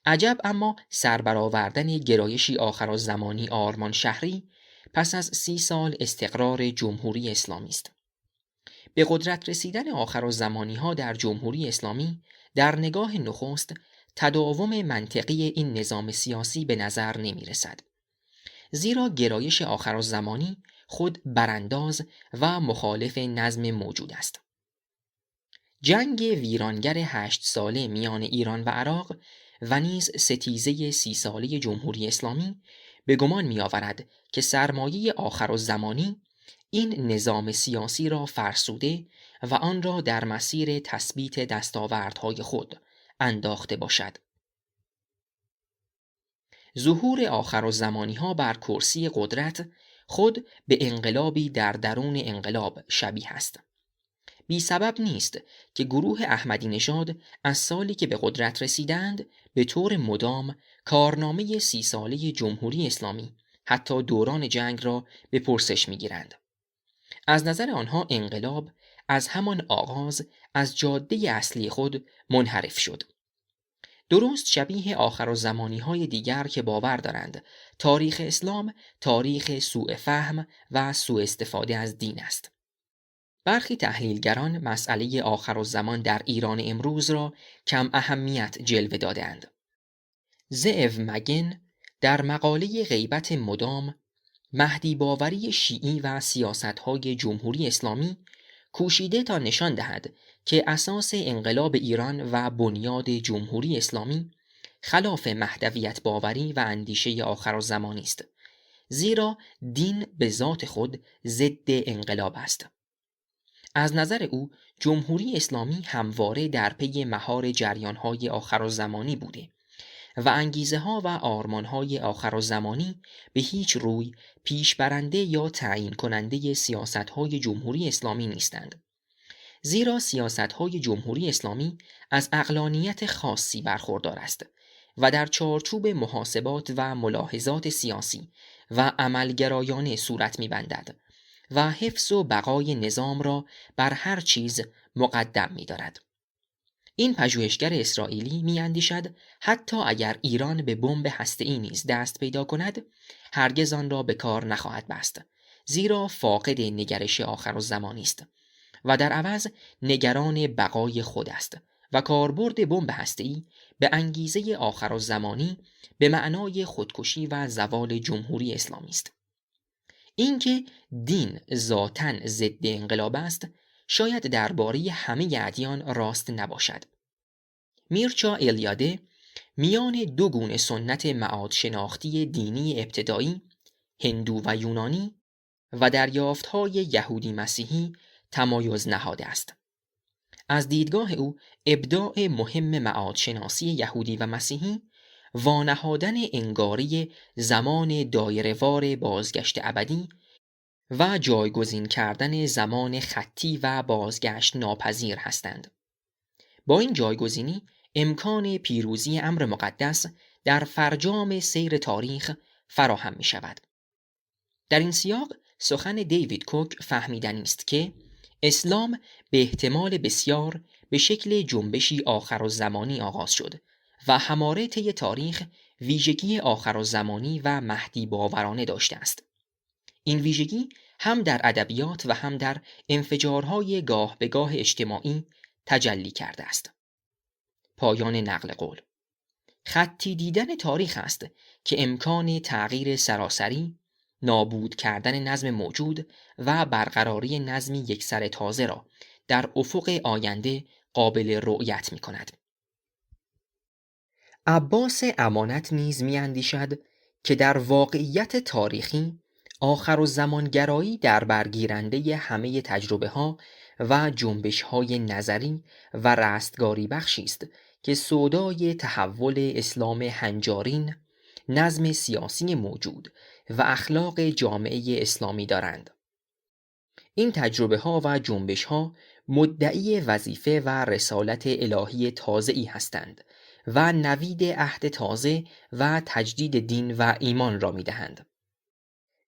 عجب اما سربرآوردن گرایشی آخرالزمانی آرمان شهری پس از 30 سال استقرار جمهوری اسلامی است. به قدرت رسیدن آخرالزمانی‌ها در جمهوری اسلامی در نگاه نخست تداوم منطقی این نظام سیاسی به نظر نمی رسد. زیرا گرایش آخرالزمانی خود برانداز و مخالف نظم موجود است. جنگ ویرانگر 8 ساله میان ایران و عراق و نیز ستیزه 30 ساله جمهوری اسلامی به گمان می آورد که سرمایه آخرالزمانی این نظام سیاسی را فرسوده و آن را در مسیر تثبیت دستاوردهای خود انداخته باشد. ظهور آخرالزمانی‌ها بر کرسی قدرت خود به انقلابی در درون انقلاب شبیه است. بی سبب نیست که گروه احمدی نژاد از سالی که به قدرت رسیدند به طور مدام کارنامه 30 ساله جمهوری اسلامی حتی دوران جنگ را به پرسش می‌گیرند. از نظر آنها انقلاب از همان آغاز از جاده اصلی خود منحرف شد. درست شبیه آخرالزمانی‌های دیگر که باور دارند تاریخ اسلام تاریخ سوء فهم و سوء استفاده از دین است. برخی تحلیلگران مسئله آخرالزمان در ایران امروز را کم اهمیت جلوه دادند. زئو مگن در مقاله غیبت مدام مهدی باوری شیعی و سیاست‌های جمهوری اسلامی کوشیده تا نشان دهد که اساس انقلاب ایران و بنیاد جمهوری اسلامی خلاف مهدویت باوری و اندیشه آخرالزمانی است، زیرا دین به ذات خود ضد انقلاب است. از نظر او جمهوری اسلامی همواره در پی مهار جریان‌های آخرالزمانی بوده و انگیزه‌ها و آرمان‌های آخرالزمانی به هیچ روی پیشبرنده یا تعیین کننده سیاست‌های جمهوری اسلامی نیستند. زیرا سیاست‌های جمهوری اسلامی از عقلانیت خاصی برخوردار است و در چارچوب محاسبات و ملاحظات سیاسی و عملگرایانه صورت می‌بندد و حفظ و بقای نظام را بر هر چیز مقدم می‌دارد. این پژوهشگر اسرائیلی می‌اندیشد حتی اگر ایران به بمب هسته‌ای نیز دست پیدا کند، هرگز آن را به کار نخواهد بست، زیرا فاقد نگرش آخرالزمانی است و در عوض نگران بقای خود است و کاربرد بمب هسته‌ای به انگیزه آخرالزمانی به معنای خودکشی و زوال جمهوری اسلامی است. اینکه دین ذاتاً ضد انقلاب است شاید درباره همه ادیان راست نباشد. میرچا الیاده میان دو گونه سنت معاد شناختی دینی ابتدایی هندو و یونانی و دریافت‌های یهودی مسیحی تمایز نهاده است. از دیدگاه او ابداع مهم معاد شناسی یهودی و مسیحی وانهادن انگاری زمان دایره‌وار بازگشت ابدی و جایگزین کردن زمان خطی و بازگشت ناپذیر هستند. با این جایگزینی امکان پیروزی امر مقدس در فرجام سیر تاریخ فراهم می شود. در این سیاق سخن دیوید کوک فهمیدنی است که اسلام به احتمال بسیار به شکل جنبشی آخرالزمانی آغاز شد و هماره طی تاریخ ویژگی آخرالزمانی و مهدی باورانه داشته است. این ویژگی هم در ادبیات و هم در انفجارهای گاه به گاه اجتماعی تجلی کرده است. پایان نقل قول. خطی دیدن تاریخ است که امکان تغییر سراسری، نابود کردن نظم موجود و برقراری نظمی یکسر تازه را در افق آینده قابل رؤیت می کند. عباس امانت نیز می اندیشد که در واقعیت تاریخی آخرالزمانگرایی در برگیرنده همه تجربه ها و جنبش های نظری و رستگاری بخشی است که سودای تحول اسلام هنجارین، نظم سیاسی موجود و اخلاق جامعه اسلامی دارند. این تجربه ها و جنبش ها مدعی وظیفه و رسالت الهی تازه‌ای هستند و نوید عهد تازه و تجدید دین و ایمان را می دهند.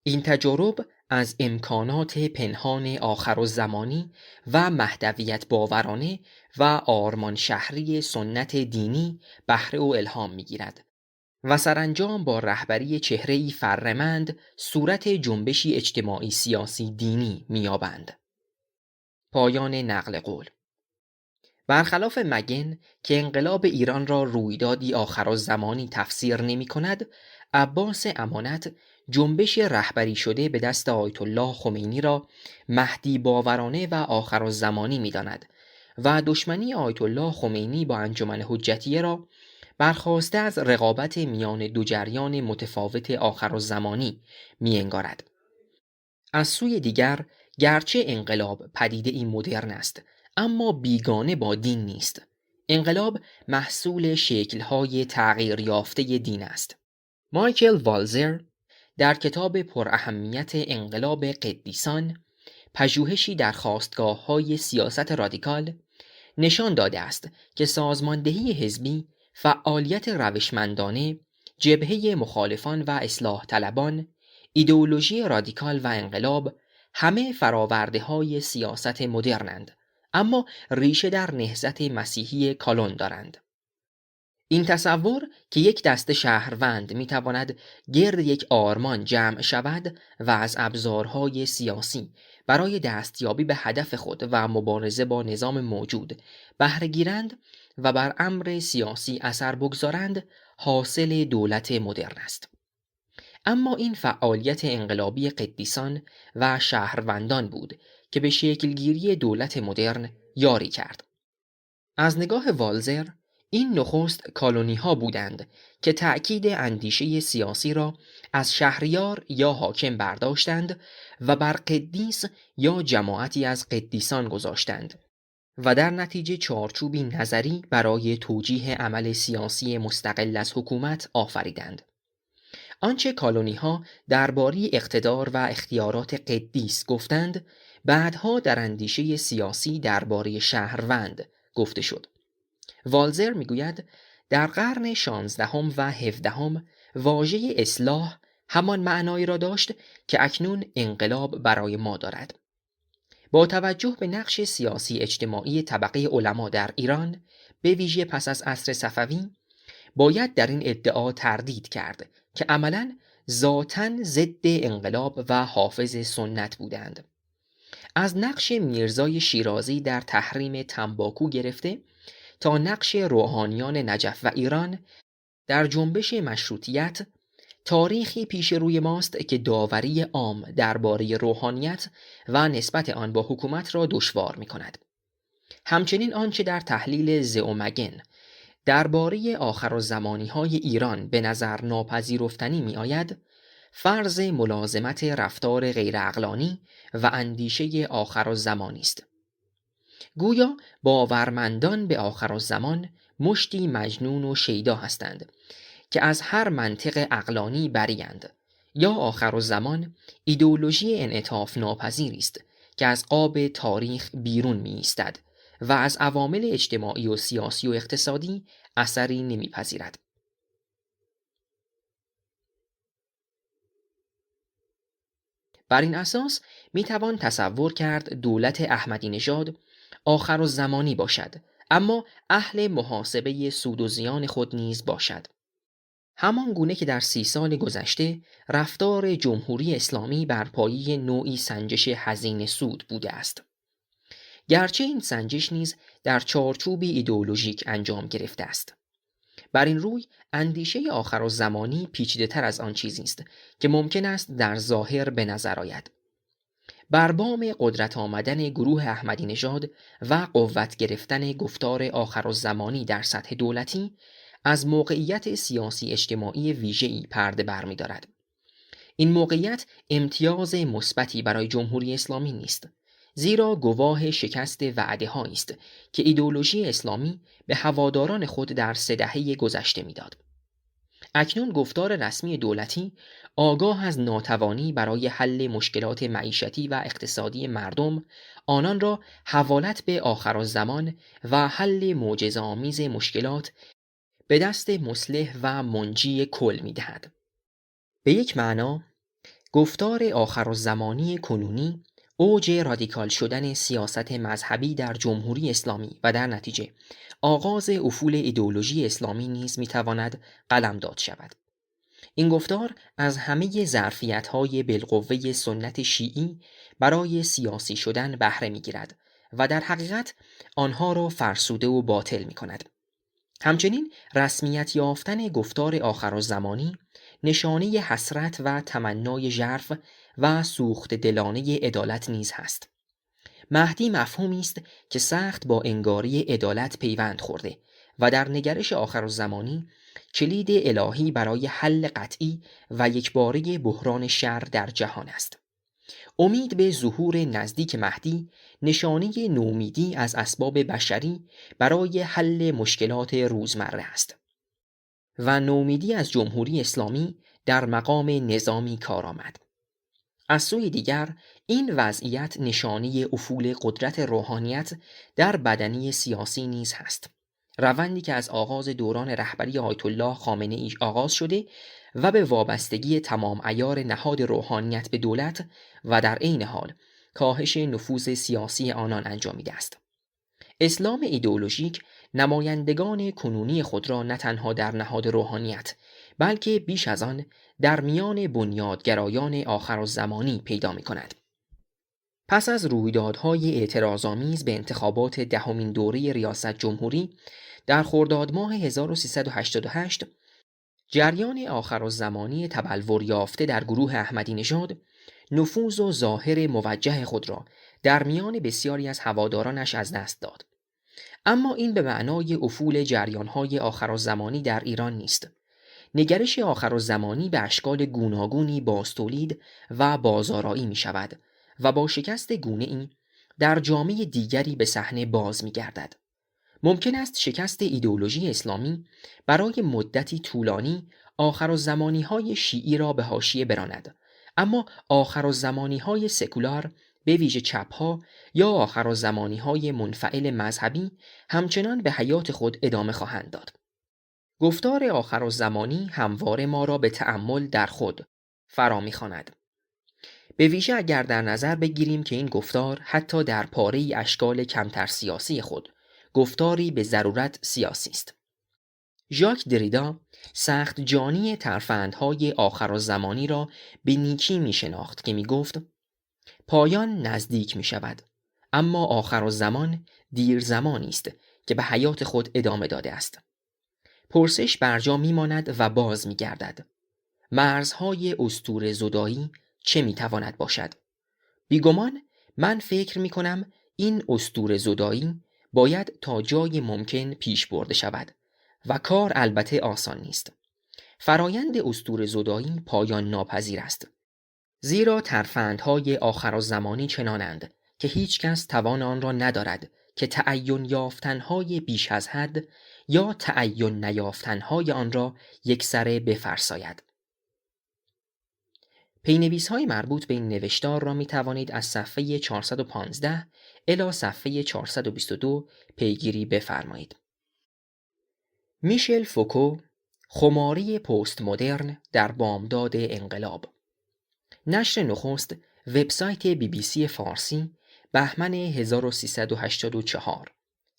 این تجارب از امکانات پنهان آخرالزمانی و مهدویت باورانه و آرمان شهری سنت دینی بهره و الهام می‌گیرد و سرانجام با رهبری چهره‌ای فرمند صورت جنبشی اجتماعی سیاسی دینی می‌یابند. پایان نقل قول. برخلاف مگن که انقلاب ایران را رویدادی آخرالزمانی تفسیر نمی کند، عباس امانت جنبش رهبری شده به دست آیت الله خمینی را مهدی باورانه و آخرالزمانی می داند و دشمنی آیت الله خمینی با انجمن حجتیه را برخاسته از رقابت میان دو جریان متفاوت آخرالزمانی می انگارد. از سوی دیگر گرچه انقلاب پدیده‌ای مدرن است، اما بیگانه با دین نیست. انقلاب محصول شکل‌های تغییر یافته دین است. مایکل والزر در کتاب پراهمیت انقلاب قدیسان، پژوهشی در خاستگاه‌های سیاست رادیکال، نشان داده است که سازماندهی حزبی، فعالیت روشمندانه، جبهه مخالفان و اصلاح طلبان، ایدئولوژی رادیکال و انقلاب همه فراورده‌های سیاست مدرنند، اما ریشه در نهضت مسیحی کالون دارند. این تصور که یک دسته شهروند میتواند گرد یک آرمان جمع شود و از ابزارهای سیاسی برای دستیابی به هدف خود و مبارزه با نظام موجود بهره گیرند و بر امر سیاسی اثر بگذارند، حاصل دولت مدرن است. اما این فعالیت انقلابی قدیسان و شهروندان بود که به شکلگیری دولت مدرن یاری کرد. از نگاه والزر این نخست کالونی ها بودند که تأکید اندیشه سیاسی را از شهریار یا حاکم برداشتند و بر قدیس یا جماعتی از قدیسان گذاشتند و در نتیجه چارچوبی نظری برای توجیه عمل سیاسی مستقل از حکومت آفریدند. آنچه کالونی ها درباره اقتدار و اختیارات قدیس گفتند، بعدها در اندیشه سیاسی درباره شهروند گفته شد. والزر میگوید در قرن 16 و 17 واژه اصلاح همان معنایی را داشت که اکنون انقلاب برای ما دارد. با توجه به نقش سیاسی اجتماعی طبقه علما در ایران، به ویژه پس از عصر صفوی، باید در این ادعا تردید کرد که عملاً ذاتاً ضد انقلاب و حافظ سنت بودند. از نقش میرزای شیرازی در تحریم تنباکو گرفته تا نقش روحانیان نجف و ایران در جنبش مشروطیت، تاریخی پیش روی ماست که داوری عام درباره روحانیت و نسبت آن با حکومت را دشوار می کند. همچنین آنچه در تحلیل زئومگن درباره آخرالزمانی‌های ایران به نظر ناپذیرفتنی می آید، فرض ملازمت رفتار غیرعقلانی و اندیشه آخرالزمانی است. گویا باورمندان به آخرالزمان مشتی مجنون و شیدا هستند که از هر منطق عقلانی بری‌اند، یا آخرالزمان ایدئولوژی انعطاف ناپذیری است که از قاب تاریخ بیرون می ایستد و از عوامل اجتماعی و سیاسی و اقتصادی اثری نمیپذیرد. بر این اساس میتوان تصور کرد دولت احمدی نژاد آخرالزمانی باشد، اما اهل محاسبه سود و زیان خود نیز باشد. همان گونه که در 30 سال گذشته رفتار جمهوری اسلامی بر پایه نوعی سنجش هزینه سود بوده است. گرچه این سنجش نیز در چارچوبی ایدئولوژیک انجام گرفته است. بر این روی اندیشه آخرالزمانی پیچیده‌تر از آن چیزی است که ممکن است در ظاهر به نظر آید. بر بام قدرت آمدن گروه احمدی نژاد و قوت گرفتن گفتار آخرالزمانی در سطح دولتی، از موقعیت سیاسی اجتماعی ویژه‌ای پرده برمی‌دارد. این موقعیت امتیاز مثبتی برای جمهوری اسلامی نیست، زیرا گواه شکست وعده‌هایی است که ایدئولوژی اسلامی به هواداران خود در 3 دهه گذشته می‌داد. اکنون گفتار رسمی دولتی آگاه از ناتوانی برای حل مشکلات معیشتی و اقتصادی مردم، آنان را حوالت به آخرالزمان و حل معجزه‌آمیز مشکلات به دست مصلح و منجی کل می‌دهد. به یک معنا گفتار آخرالزمانی کنونی اوج رادیکال شدن سیاست مذهبی در جمهوری اسلامی و در نتیجه آغاز افول ایدئولوژی اسلامی نیز میتواند قلمداد شود. این گفتار از همه ظرفیت‌های بالقوه سنت شیعی برای سیاسی شدن بهره می‌گیرد و در حقیقت آنها را فرسوده و باطل می کند. همچنین رسمیت یافتن گفتار آخرالزمانی نشانه حسرت و تمنای ژرف و سوخت دلانه عدالت نیز هست. مهدی مفهومی است که سخت با انگاری عدالت پیوند خورده و در نگرش آخرالزمانی کلید الهی برای حل قطعی و یکباره بحران شر در جهان است. امید به ظهور نزدیک مهدی نشانه نومیدی از اسباب بشری برای حل مشکلات روزمره است و نومیدی از جمهوری اسلامی در مقام نظامی کارآمد. از سوی دیگر این وضعیت نشانه افول قدرت روحانیت در بدنه سیاسی نیز هست، روندی که از آغاز دوران رهبری آیت الله خامنه ای آغاز شده و به وابستگی تمام عیار نهاد روحانیت به دولت و در عین حال کاهش نفوذ سیاسی آنان انجامیده است. اسلام ایدئولوژیک نمایندگان کنونی خود را نه تنها در نهاد روحانیت بلکه بیش از آن در میان بنیادگرایان آخرالزمانی پیدا می کند. پس از رویدادهای اعتراض‌آمیز به انتخابات دهمین دوره ریاست جمهوری در خرداد ماه 1388 جریان آخرالزمانی تبلور یافته در گروه احمدی نژاد نفوذ و ظاهر موجه خود را در میان بسیاری از هوادارانش از دست داد. اما این به معنای افول جریان‌های آخرالزمانی در ایران نیست. نگرش آخرالزمانی به اشکال گوناگونی بازتولید و بازآرایی می شود و با شکست گونه‌ای در جامعه دیگری به صحنه باز می گردد. ممکن است شکست ایدئولوژی اسلامی برای مدتی طولانی آخرالزمانی‌های شیعی را به حاشیه براند، اما آخرالزمانی‌های سکولار به ویژه چپ‌ها یا آخرالزمانی‌های منفعل مذهبی همچنان به حیات خود ادامه خواهند داد. گفتار آخرالزمانی همواره ما را به تأمل در خود فرا می‌خواند. به ویژه اگر در نظر بگیریم که این گفتار حتی در پاره‌ای اشکال کمتر سیاسی خود گفتاری به ضرورت سیاسی است. ژاک دریدا سخت جانی ترفندهای آخرالزمانی را به نیکی می شناخت که می گفت پایان نزدیک می شود، اما آخرالزمان دیر زمانی است که به حیات خود ادامه داده است. پرسش برجا می ماند و باز می گردد. مرزهای اسطوره زدایی چه می تواند باشد؟ بیگمان من فکر می کنم این اسطوره زدایی باید تا جای ممکن پیش برده شود و کار البته آسان نیست. فرایند اسطوره زدایی پایان ناپذیر است، زیرا ترفندهای آخرالزمانی چنانند که هیچ کس توان آن را ندارد که تعین یافتنهای بیش از حد یا تعین نیافتنهای آن را یکسره بفرساید. پینویس‌های مربوط به این نوشتار را می توانید از صفحه 415 الی صفحه 422 پیگیری بفرمایید. میشل فوکو، خماری پست مدرن در بامداد انقلاب. نشر نخست، وبسایت BBC فارسی، بهمن 1384،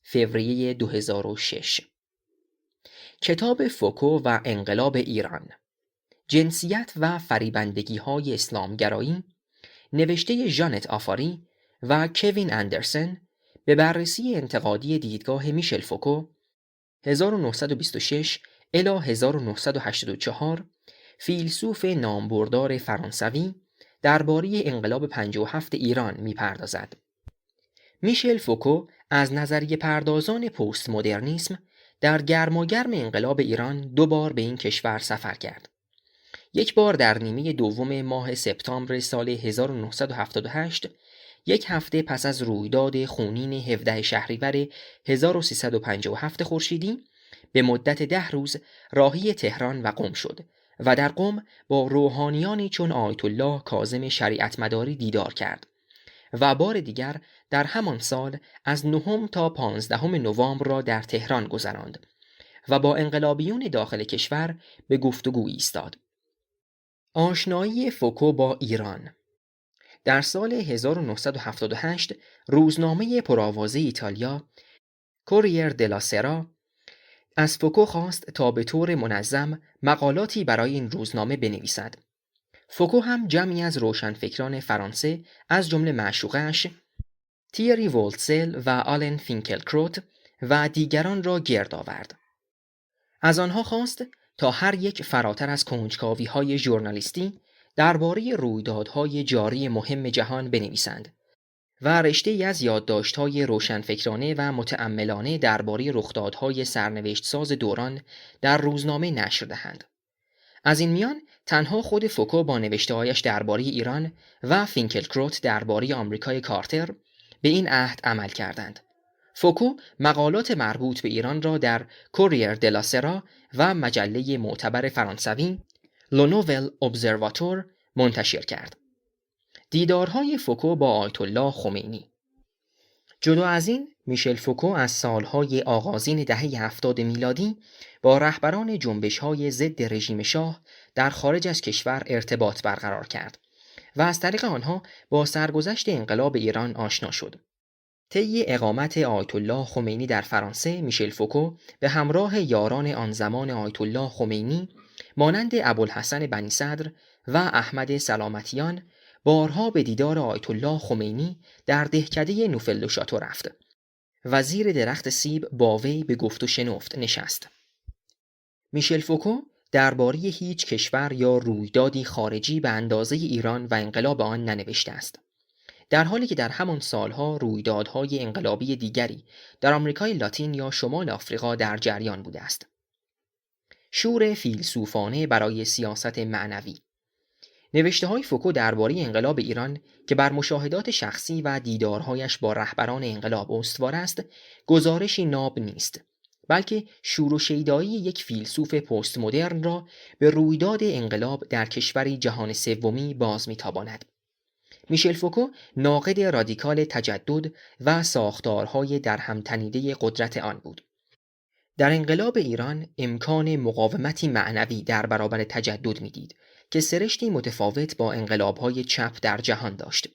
فوریه 2006. کتاب فوکو و انقلاب ایران، جنسیت و فریبندگی‌های اسلامگرایی، نوشته ژانت آفاری و کوین اندرسن، به بررسی انتقادی دیدگاه میشل فوکو 1926 الی 1984، فیلسوف نامبردار فرانسوی، درباره انقلاب 57 ایران می‌پردازد. میشل فوکو از نظریه پردازان پست مدرنیسم در گرماگرم انقلاب ایران 2 بار به این کشور سفر کرد. یک بار در نیمه دوم ماه سپتامبر سال 1978، 1 هفته پس از رویداد خونین 17 شهریور 1357 خورشیدی، به مدت 10 روز راهی تهران و قم شد و در قم با روحانیانی چون آیت الله کاظم شریعت مداری دیدار کرد و بار دیگر در همان سال از 9 تا 15 نوامبر را در تهران گذراند و با انقلابیون داخل کشور به گفتگو ایستاد. آشنایی فوکو با ایران. در سال 1978 روزنامه پرآوازه ایتالیا کوریر دلا سرا از فوکو خواست تا به طور منظم مقالاتی برای این روزنامه بنویسد. فوکو هم جمعی از روشنفکران فرانسه از جمله معشوقه‌اش تیری وولتزل و آلن فینکلکروت و دیگران را گرد آورد. از آنها خواست تا هر یک فراتر از کنجکاوی‌های ژورنالیستی درباره رویدادهای جاری مهم جهان بنویسند و رشته‌ای از یادداشت‌های روشنفکرانه و متأملانه درباره رخدادهای سرنوشت‌ساز دوران در روزنامه نشر دهند. از این میان تنها خود فوکو با نوشته‌هایش درباره ایران و فینکلکروت درباره آمریکای کارتر به این عهد عمل کردند. فوکو مقالات مربوط به ایران را در کوریر دلا سرا و مجله معتبر فرانسوی لو نوول ابزرواتور منتشر کرد. دیدارهای فوکو با آیت الله خمینی. جدا از این، میشل فوکو از سالهای آغازین دهه 70 میلادی با رهبران جنبش‌های ضد رژیم شاه در خارج از کشور ارتباط برقرار کرد و از طریق آنها با سرگذشت انقلاب ایران آشنا شد. طی اقامت آیت الله خمینی در فرانسه، میشل فوکو به همراه یاران آن زمان آیت الله خمینی مانند ابوالحسن بنی صدر و احمد سلامتیان بارها به دیدار آیت الله خمینی در دهکده نوفل شاتو رفت و زیر درخت سیب با وی به گفت و شنفت نشست. میشل فوکو درباره هیچ کشور یا رویدادی خارجی به اندازه ایران و انقلاب آن ننوشته است، در حالی که در همان سالها رویدادهای انقلابی دیگری در آمریکای لاتین یا شمال آفریقا در جریان بوده است. شور فیلسوفانه برای سیاست معنوی. نوشته‌های فوکو درباره انقلاب ایران که بر مشاهدات شخصی و دیدارهایش با رهبران انقلاب استوار است، گزارشی ناب نیست، بلکه شور و شیدایی یک فیلسوف پست مدرن را به رویداد انقلاب در کشوری جهان سومی باز می‌تاباند. میشل فوکو ناقد رادیکال تجدد و ساختارهای در هم تنیده قدرت آن بود. در انقلاب ایران امکان مقاومتی معنوی در برابر تجدد می‌دید که سرشتی متفاوت با انقلاب‌های چپ در جهان داشت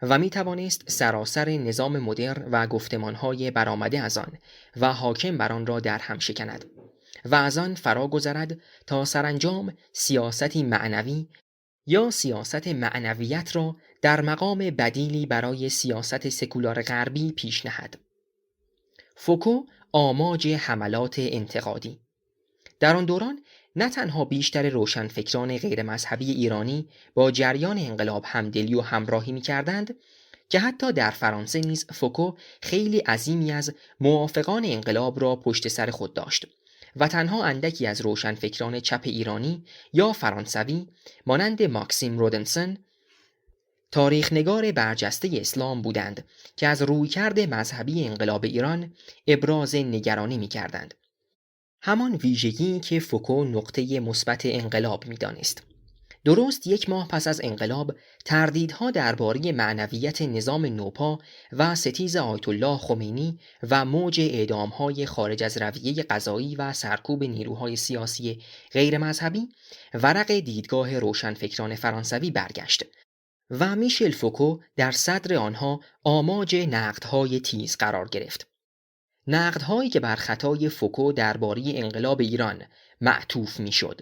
و می‌توانست سراسر نظام مدرن و گفتمان‌های برآمده از آن و حاکم بر آن را در هم شکند و از آن فرا گذرد تا سرانجام سیاستی معنوی یا سیاست معنویت را در مقام بدیلی برای سیاست سکولار غربی پیش نهد. فوکو آماج حملات انتقادی. در آن دوران نه تنها بیشتر روشنفکران غیر مذهبی ایرانی با جریان انقلاب همدلی و همراهی می‌کردند، که حتی در فرانسه نیز فوکو خیلی عظیمی از موافقان انقلاب را پشت سر خود داشت و تنها اندکی از روشنفکران چپ ایرانی یا فرانسوی مانند ماکسیم رودنسن، تاریخنگار برجسته اسلام بودند که از رویکرد مذهبی انقلاب ایران ابراز نگرانی می‌کردند. همان ویژگی که فوکو نقطه مثبت انقلاب می‌دانست. درست یک ماه پس از انقلاب، تردیدها درباره معنویت نظام نوپا و ستیز آیت الله خمینی و موج اعدام‌های خارج از رویه قضایی و سرکوب نیروهای سیاسی غیر مذهبی ورق دیدگاه روشنفکران فرانسوی برگشت و میشل فوکو در صدر آنها آماج نقدهای تیز قرار گرفت. نقدهایی که بر خطای فوکو درباره انقلاب ایران معطوف میشد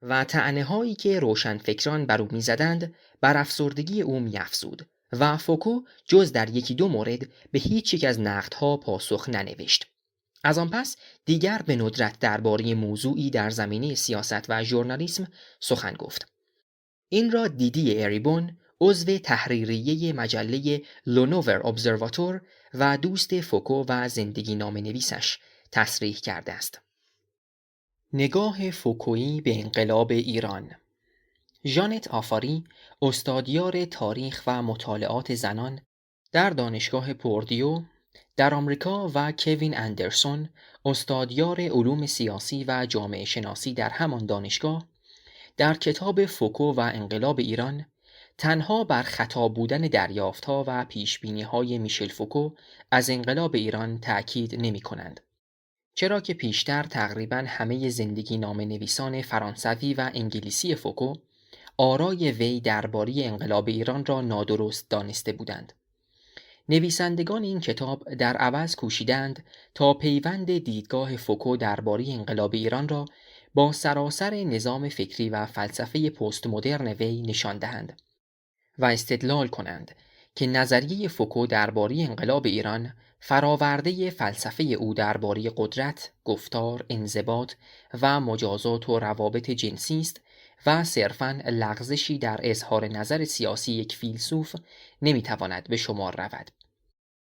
و طعنه‌هایی که روشنفکران بر او می‌زدند بر افسردگی او می‌افزود و فوکو جز در یکی دو مورد به هیچ یک از نقدها پاسخ ننوشت. از آن پس دیگر به ندرت درباره موضوعی در زمینه سیاست و ژورنالیسم سخن گفت. این را دیدی اریبون، عضو تحریریه مجله لو نوول ابزرواتور و دوست فوکو و زندگی نامه نویسش تصریح کرده است. نگاه فوکویی به انقلاب ایران. ژانت آفاری، استادیار تاریخ و مطالعات زنان در دانشگاه پوردیو در آمریکا و کوین اندرسون، استادیار علوم سیاسی و جامعه شناسی در همان دانشگاه، در کتاب فوکو و انقلاب ایران تنها بر خطا بودن دریافت‌ها و پیشبینی‌های میشل فوکو از انقلاب ایران تأکید نمی‌کنند، چرا که پیشتر تقریباً همه زندگی نامه نویسان فرانسوی و انگلیسی فوکو آرای وی درباره انقلاب ایران را نادرست دانسته بودند. نویسندگان این کتاب در عوض کوشیدند تا پیوند دیدگاه فوکو درباره انقلاب ایران را با سراسر نظام فکری و فلسفه پست مدرن وی نشان دهند و استدلال کنند که نظریه فوکو درباره انقلاب ایران فراورده فلسفه او درباره قدرت، گفتار، انضباط و مجازات و روابط جنسی است و صرفاً لغزشی در اظهار نظر سیاسی یک فیلسوف نمیتواند به شمار رود.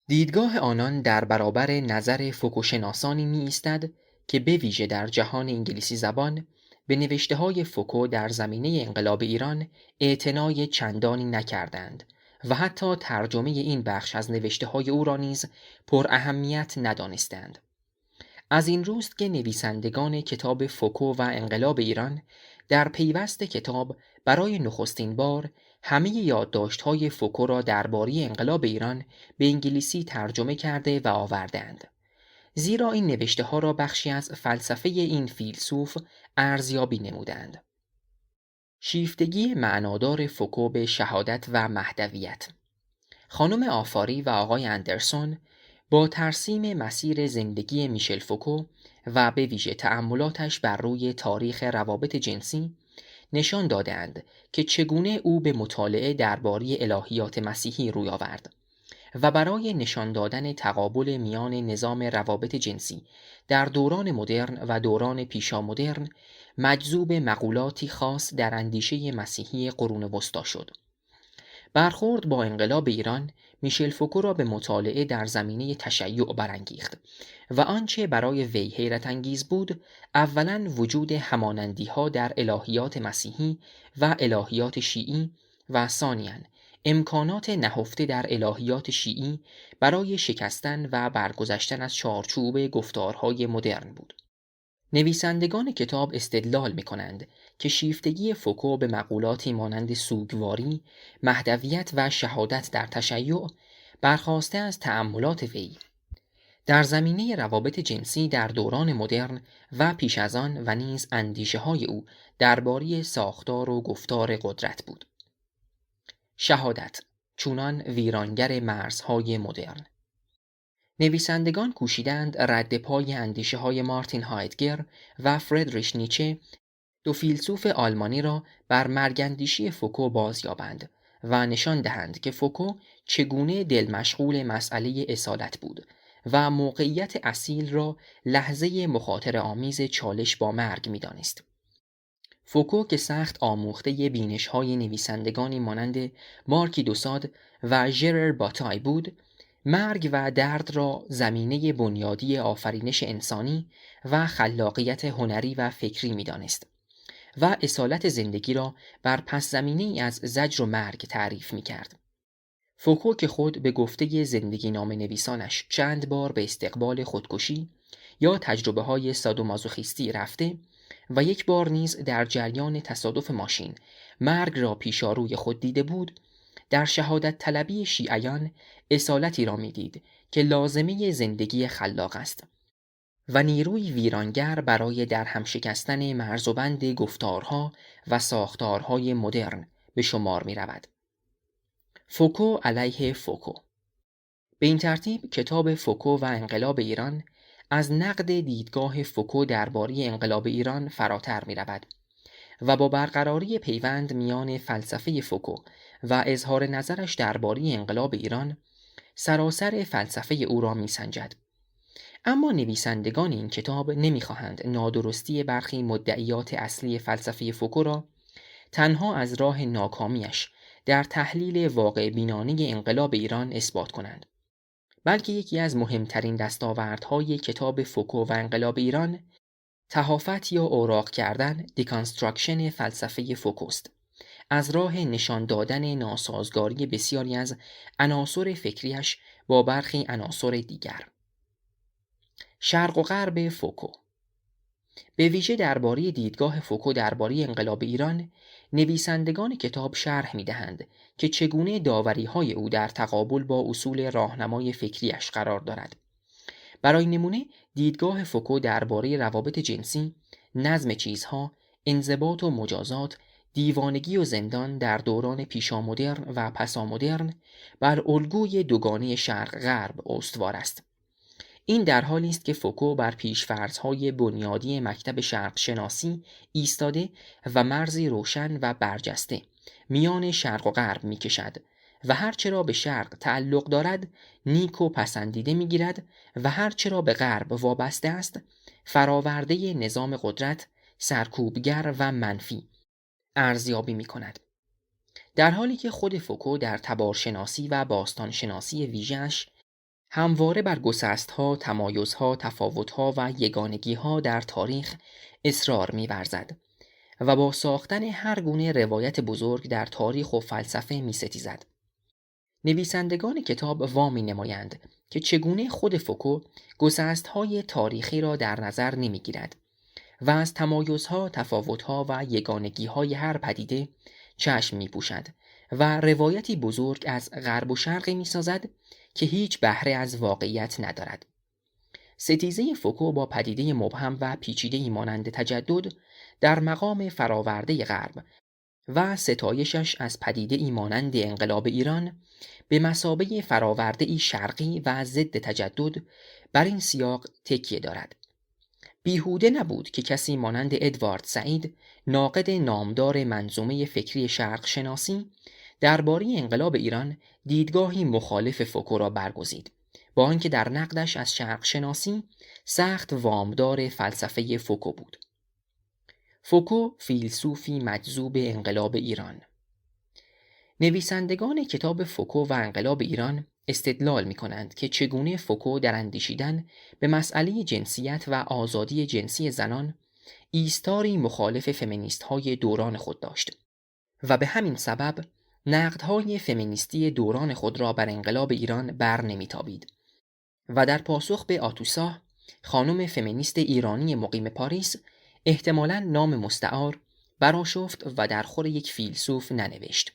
دیدگاه آنان در برابر نظر فوکوشناسانی می ایستد که به ویژه در جهان انگلیسی زبان به نوشته‌های فوکو در زمینه انقلاب ایران اعتنای چندانی نکردند و حتی ترجمه این بخش از نوشته‌های او را نیز پر اهمیت ندانستند. از این روست که نویسندگان کتاب فوکو و انقلاب ایران در پیوست کتاب برای نخستین بار همه یادداشت‌های فوکو را درباره انقلاب ایران به انگلیسی ترجمه کرده و آوردند، زیرا این نوشته‌ها را بخشی از فلسفه این فیلسوف ارزیابی نمودند. شیفتگی معنادار فوکو به شهادت و مهدویت. خانم آفاری و آقای اندرسون با ترسیم مسیر زندگی میشل فوکو و به ویژه تأملاتش بر روی تاریخ روابط جنسی نشان دادند که چگونه او به مطالعه درباره الهیات مسیحی روی آورد و برای نشان دادن تقابل میان نظام روابط جنسی در دوران مدرن و دوران پیشامدرن مجذوب مقولاتی خاص در اندیشه مسیحی قرون وسطی شد. برخورد با انقلاب ایران میشل فوکو را به مطالعه در زمینه تشیع برانگیخت و آنچه برای وی حیرت انگیز بود اولاً وجود همانندی‌ها در الهیات مسیحی و الهیات شیعی و ثانیاً امکانات نهفته در الهیات شیعی برای شکستن و برگذشتن از چارچوب گفتارهای مدرن بود. نویسندگان کتاب استدلال می‌کنند که شیفتگی فوکو به مقولاتی مانند سوگواری، مهدویت و شهادت در تشیع برخاسته از تأملات وی در زمینه روابط جنسی در دوران مدرن و پیش از آن و نیز اندیشه‌های او درباره ساختار و گفتار قدرت بود. شهادت چونان ویرانگر مرزهای مدرن. نویسندگان کوشیدند رد پای اندیشه‌های مارتین هایدگر و فردریش نیچه، دو فیلسوف آلمانی را بر مرگندیشی فوکو بازیابند و نشان دهند که فوکو چگونه دل مشغول مسئله اصالت بود و موقعیت اصیل را لحظه مخاطره آمیز چالش با مرگ می‌دانست. فوکو که سخت آموخته بینش‌های نویسندگانی مانند مارکی دوساد و ژرر باتای بود، مرگ و درد را زمینه بنیادی آفرینش انسانی و خلاقیت هنری و فکری می‌دانست و اصالت زندگی را بر پس زمینه‌ای از زجر و مرگ تعریف می‌کرد. فوکو که خود به گفته زندگی نامه نویسانش چند بار به استقبال خودکشی یا تجربه‌های سادومازوخیستی رفته و یک بار نیز در جریان تصادف ماشین مرگ را پیشاروی خود دیده بود، در شهادت طلبی شیعیان اصالتی را می‌دید که لازمه زندگی خلاق است و نیروی ویرانگر برای درهم شکستن مرزبند گفتارها و ساختارهای مدرن به شمار می‌رود. فوکو علیه فوکو. به این ترتیب کتاب فوکو و انقلاب ایران از نقد دیدگاه فوکو درباره انقلاب ایران فراتر می‌رود و با برقراری پیوند میان فلسفه فوکو و اظهار نظرش درباره انقلاب ایران سراسر فلسفه او را می‌سنجد. اما نویسندگان این کتاب نمی‌خواهند نادرستی برخی مدعیات اصلی فلسفه فوکو را تنها از راه ناکامیش در تحلیل واقع بینانه انقلاب ایران اثبات کنند، بلکه یکی از مهمترین دستاوردهای کتاب فوکو و انقلاب ایران تهافت یا اوراق کردن دیکانستراکشن فلسفه فوکوست، از راه نشان دادن ناسازگاری بسیاری از عناصر فکریش با برخی عناصر دیگر. شرق و غرب فوکو. به ویژه درباره دیدگاه فوکو درباره انقلاب ایران نویسندگان کتاب شرح می‌دهند که چگونه داوری‌های او در تقابل با اصول راهنمای فکریش قرار دارد. برای نمونه دیدگاه فوکو درباره روابط جنسی، نظم چیزها، انضباط و مجازات، دیوانگی و زندان در دوران پیشامدرن و پسامدرن بر الگوی دوگانه شرق غرب استوار است. این در حالی است که فوکو بر پیش‌فرض‌های بنیادی مکتب شرق شناسی ایستاده و مرزی روشن و برجسته میان شرق و غرب می‌کشد و هرچه را به شرق تعلق دارد نیک و پسندیده می‌گیرد و هرچه را به غرب وابسته است فراورده نظام قدرت، سرکوبگر و منفی ارزیابی می‌کند. در حالی که خود فوکو در تبارشناسی و باستانشناسی ویژه‌اش همواره بر گسست‌ها، تمایزها، تفاوت‌ها و یگانگی‌ها در تاریخ اصرار می‌ورزد و با ساختن هر گونه روایت بزرگ در تاریخ و فلسفه می‌ستیزد. نویسندگان کتاب وامی نمایند که چگونه خود فوکو گسست‌های تاریخی را در نظر نمی‌گیرد و از تمایزها، تفاوت‌ها و یگانگی‌های هر پدیده چشم می‌پوشد و روایتی بزرگ از غرب و شرقی می‌سازد که هیچ بهره از واقعیت ندارد. ستیزه فوکو با پدیده مبهم و پیچیده‌ای مانند تجدد در مقام فراورده غرب و ستایشش از پدیده‌ای مانند انقلاب ایران به مثابه فراورده‌ای شرقی و ضد تجدد بر این سیاق تکیه دارد. بیهوده نبود که کسی مانند ادوارد سعید، ناقد نامدار منظومه فکری شرق شناسی، درباره انقلاب ایران دیدگاهی مخالف فوکو را برگزید، با آنکه در نقدش از شرق شناسی سخت وامدار فلسفه فوکو بود. فوکو فیلسوفی مجذوب انقلاب ایران. نویسندگان کتاب فوکو و انقلاب ایران استدلال می کنند که چگونه فوکو در اندیشیدن به مسئله جنسیت و آزادی جنسی زنان ایستاری مخالف فمینیست های دوران خود داشت و به همین سبب نقدهای فمینیستی دوران خود را بر انقلاب ایران بر نمیتابید و در پاسخ به آتوسا، خانم فمینیست ایرانی مقیم پاریس، احتمالاً نام مستعار برآشفت و در خور یک فیلسوف ننوشت.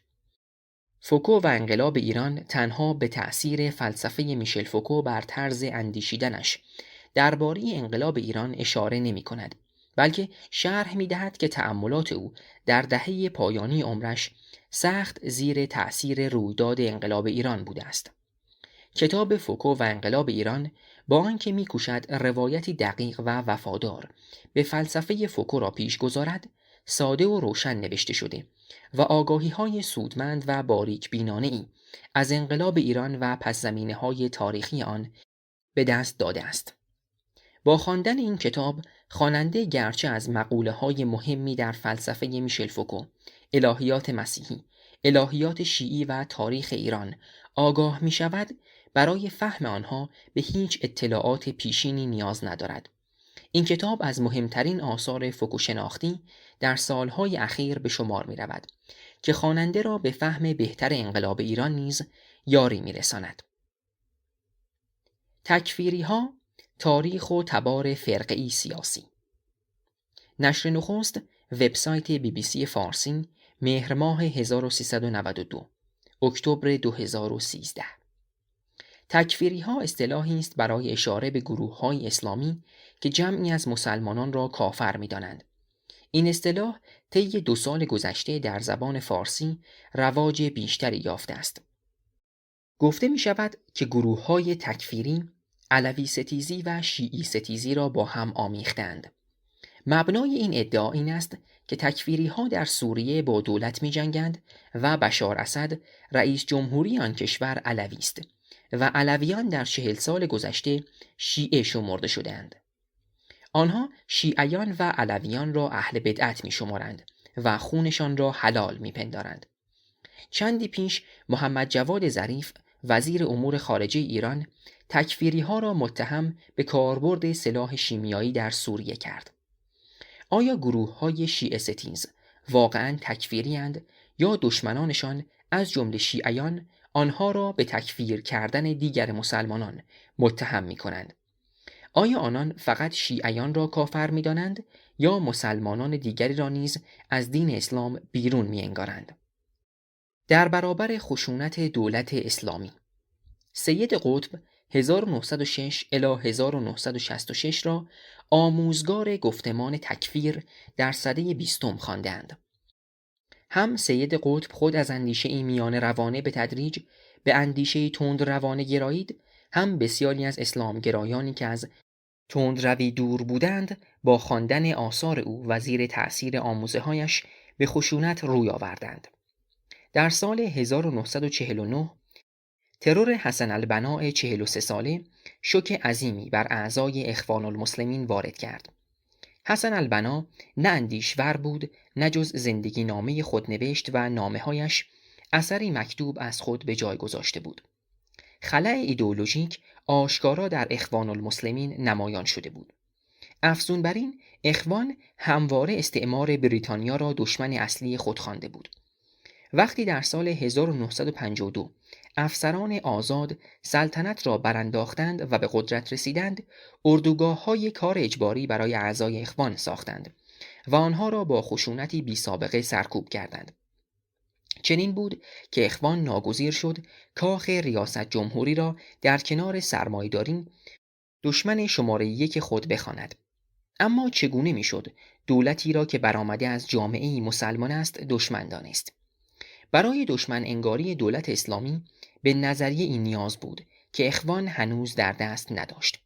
فوکو و انقلاب ایران تنها به تأثیر فلسفه میشل فوکو بر طرز اندیشیدنش درباره انقلاب ایران اشاره نمی کند، بلکه شرح می دهد که تأملات او در دهه پایانی عمرش سخت زیر تأثیر رویداد انقلاب ایران بوده است. کتاب فوکو و انقلاب ایران با آنکه می‌کوشد روایتی دقیق و وفادار به فلسفه فوکو را پیش گذارد، ساده و روشن نوشته شده و آگاهی‌های سودمند و باریک بینانه‌ای از انقلاب ایران و پس‌زمینه‌های تاریخی آن به دست داده است. با خواندن این کتاب، خواننده گرچه از مقوله‌های مهمی در فلسفه میشل فوکو، الهیات مسیحی، الهیات شیعی و تاریخ ایران آگاه می‌شود، برای فهم آنها به هیچ اطلاعات پیشینی نیاز ندارد. این کتاب از مهمترین آثار فوکو شناختی در سالهای اخیر به شمار می رود که خواننده را به فهم بهتر انقلاب ایران نیز یاری می رساند. تکفیری ها، تاریخ و تبار فرقه‌ای سیاسی. نشر نخست، وبسایت BBC فارسی، مهر ماه 1392، اکتبر 2013. تکفیری ها اصطلاحی است برای اشاره به گروه های اسلامی که جمعی از مسلمانان را کافر می دانند. این اصطلاح طی 2 سال گذشته در زبان فارسی رواج بیشتری یافته است. گفته می شود که گروه های تکفیری علوی ستیزی و شیعی ستیزی را با هم آمیختند. مبنای این ادعا این است که تکفیری ها در سوریه با دولت می جنگند و بشار اسد رئیس جمهوری آن کشور علوی است و علویان در 40 سال گذشته شیعه شمرده شدند. آنها شیعیان و علویان را اهل بدعت می شمارند و خونشان را حلال می پندارند. چندی پیش محمد جواد ظریف وزیر امور خارجه ایران تکفیری ها را متهم به کاربرد سلاح شیمیایی در سوریه کرد. آیا گروه های شیعه ستیز واقعاً تکفیری اند یا دشمنانشان از جمله شیعیان آنها را به تکفیر کردن دیگر مسلمانان متهم می کنند؟ آیا آنان فقط شیعیان را کافر می دانند یا مسلمانان دیگری را نیز از دین اسلام بیرون می انگارند؟ در برابر خشونت دولت اسلامی، سید قطب 1906 الی 1966 را آموزگار گفتمان تکفیر در سده 20 خواندند. هم سید قطب خود از اندیشه میان روانه به تدریج به اندیشه تند روانه گرایید، هم بسیاری از اسلام گرایانی که از تند روی دور بودند با خواندن آثار او و زیر تأثیر آموزه هایش به خشونت روی آوردند. در سال 1949 ترور حسن البنا 43 ساله شوک عظیمی بر اعضای اخوان المسلمین وارد کرد. حسن البنا نه اندیشور بود، نه جز زندگی نامه خود نوشت و نامه‌هایش اثری مکتوب از خود به جای گذاشته بود. خلأ ایدئولوژیک آشکارا در اخوان المسلمین نمایان شده بود. افزون بر این، اخوان همواره استعمار بریتانیا را دشمن اصلی خود خوانده بود. وقتی در سال 1952 افسران آزاد سلطنت را برانداختند و به قدرت رسیدند، اردوگاه‌های کار اجباری برای اعضای اخوان ساختند و آنها را با خشونتی بی سابقه سرکوب کردند. چنین بود که اخوان ناگزیر شد کاخ ریاست جمهوری را در کنار سرمایه‌داری دشمن شماره یک خود بخواند. اما چگونه میشد دولتی را که برآمده از جامعه‌ای مسلمان است دشمن دانست؟ برای دشمن انگاری دولت اسلامی به نظریه این نیاز بود که اخوان هنوز در دست نداشت.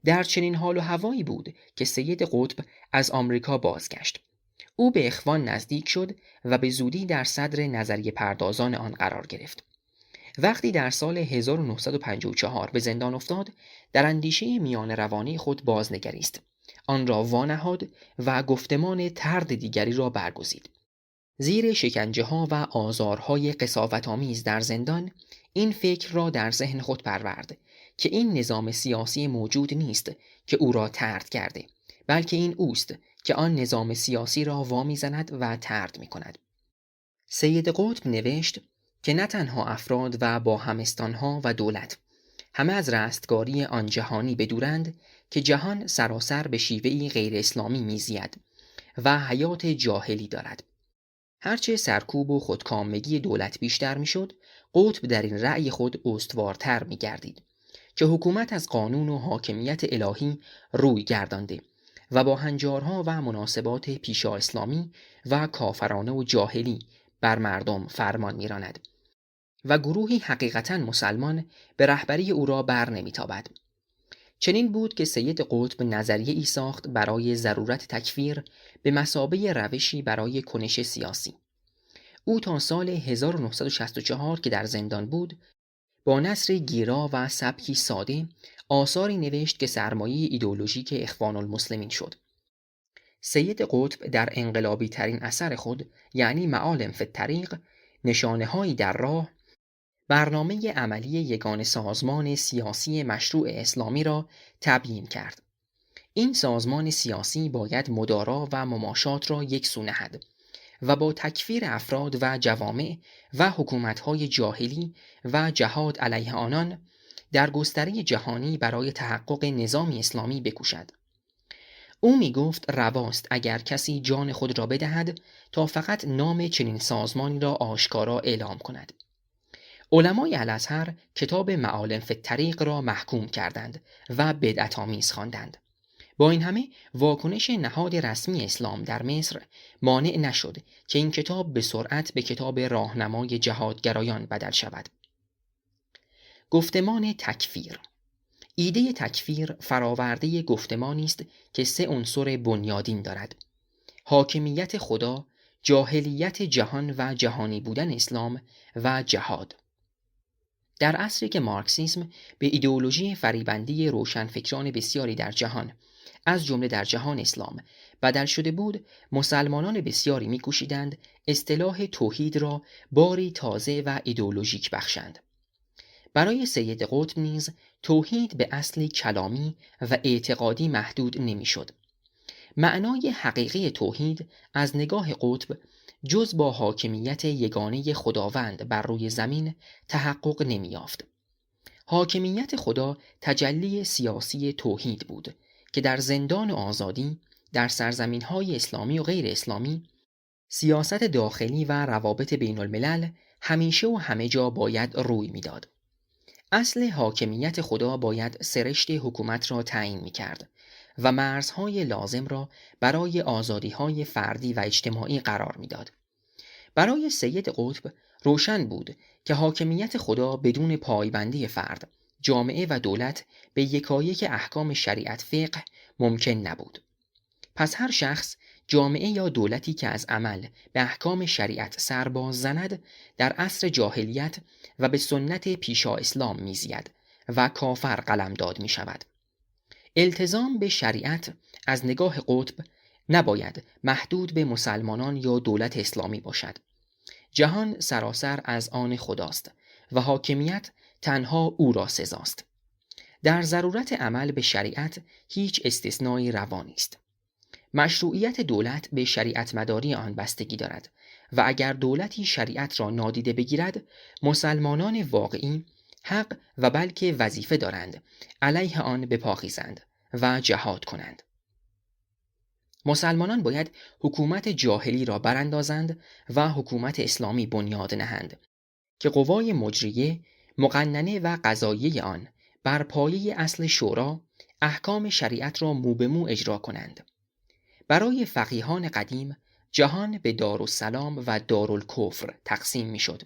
در چنین حال و هوایی بود که سید قطب از آمریکا بازگشت. او به اخوان نزدیک شد و به زودی در صدر نظریه پردازان آن قرار گرفت. وقتی در سال 1954 به زندان افتاد، در اندیشه میان روانه خود بازنگریست. آن را وانهاد و گفتمان طرد دیگری را برگزید. زیر شکنجه‌ها و آزارهای قساوت‌آمیز در زندان، این فکر را در ذهن خود پرورد که این نظام سیاسی موجود نیست که او را طرد کرده، بلکه این اوست که آن نظام سیاسی را وامی‌زند و طرد می‌کند. سید قطب نوشت که نه تنها افراد و با همستانها و دولت همه از رستگاری آن جهانی بدورند که جهان سراسر به شیوهی غیر اسلامی میزید و حیات جاهلی دارد. هرچه سرکوب و خودکامگی دولت بیشتر میشد، قطب در این رأی خود استوارتر میگردید که حکومت از قانون و حاکمیت الهی روی گردانده و با هنجارها و مناسبات پیشا اسلامی و کافرانه و جاهلی بر مردم فرمان میراند و گروهی حقیقتاً مسلمان به رهبری او را بر نمیتابد. چنین بود که سید قطب نظریه ای ساخت برای ضرورت تکفیر به مثابه روشی برای کنش سیاسی. او تا سال 1964 که در زندان بود، با نثر گیرا و سبکی ساده آثاری نوشت که سرمایه ایدئولوژیک اخوان المسلمین شد. سید قطب در انقلابی ترین اثر خود، یعنی معالم فی الطریق، نشانه‌هایی در راه، برنامه عملی یگان سازمان سیاسی مشروع اسلامی را تبیین کرد. این سازمان سیاسی باید مدارا و مماشات را یکسو نهد و با تکفیر افراد و جوامع و حکومت‌های جاهلی و جهاد علیه آنان در گستره جهانی برای تحقق نظامی اسلامی بکوشد. او می گفت رواست اگر کسی جان خود را بدهد تا فقط نام چنین سازمانی را آشکارا اعلام کند. علمای الازهر کتاب معالم فی الطریق را محکوم کردند و بدعت‌آمیز خواندند. با این همه واکنش نهاد رسمی اسلام در مصر مانع نشد که این کتاب به سرعت به کتاب راهنمای جهادگرایان بدل شود. گفتمان تکفیر. ایده تکفیر فراورده گفتمانی است که سه عنصر بنیادین دارد: حاکمیت خدا، جاهلیت جهان و جهانی بودن اسلام و جهاد. در عصری که مارکسیسم به ایدئولوژی فریبنده روشنفکران بسیاری در جهان، از جمله در جهان اسلام، بدل شده بود، مسلمانان بسیاری می‌کوشیدند اصطلاح توحید را باری تازه و ایدئولوژیک بخشند. برای سید قطب نیز توحید به اصلی کلامی و اعتقادی محدود نمی‌شد. معنای حقیقی توحید از نگاه قطب جز با حاکمیت یگانه خداوند بر روی زمین تحقق نمی‌یافت. حاکمیت خدا تجلی سیاسی توحید بود که در زندان آزادی، در سرزمین‌های اسلامی و غیر اسلامی، سیاست داخلی و روابط بین الملل همیشه و همه جا باید روی می‌داد. اصل حاکمیت خدا باید سرشت حکومت را تعیین می‌کرد و مرزهای لازم را برای آزادی‌های فردی و اجتماعی قرار می‌داد. برای سید قطب روشن بود که حاکمیت خدا بدون پایبندی فرد، جامعه و دولت به یکایک احکام شریعت فقه ممکن نبود. پس هر شخص جامعه یا دولتی که از عمل به احکام شریعت سرباز زند در عصر جاهلیت و به سنت پیشا اسلام میزید و کافر قلمداد می شود. التزام به شریعت از نگاه قطب نباید محدود به مسلمانان یا دولت اسلامی باشد. جهان سراسر از آن خداست و حاکمیت تنها او را سزاست. در ضرورت عمل به شریعت هیچ استثنایی روا نیست. مشروعیت دولت به شریعت مداری آن بستگی دارد و اگر دولتی شریعت را نادیده بگیرد، مسلمانان واقعی حق و بلکه وظیفه دارند علیه آن بپاخیزند و جهاد کنند. مسلمانان باید حکومت جاهلی را براندازند و حکومت اسلامی بنیاد نهند که قوای مجریه، مقننه و قضاییه آن بر پایه اصل شورا احکام شریعت را مو به مو اجرا کنند. برای فقیهان قدیم جهان به دارالسلام و دارالکفر تقسیم می شد.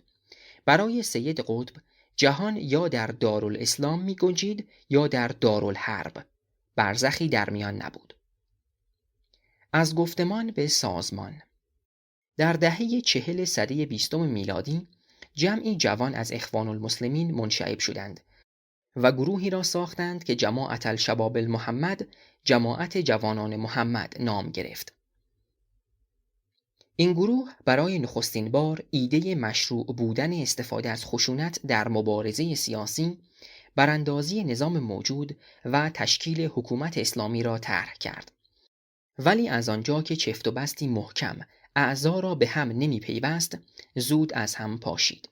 برای سید قطب جهان یا در دارالاسلام می گنجید یا در دارالحرب. برزخی در میان نبود. از گفتمان به سازمان. در دهه 40 سده 20 میلادی جمعی جوان از اخوان المسلمین منشعب شدند و گروهی را ساختند که جماعت الشباب المحمد، جماعت جوانان محمد نام گرفت. این گروه برای نخستین بار ایده مشروع بودن استفاده از خشونت در مبارزه سیاسی، براندازی نظام موجود و تشکیل حکومت اسلامی را طرح کرد. ولی از آنجا که چفت و بستی محکم اعضا را به هم نمی پیوست، زود از هم پاشید.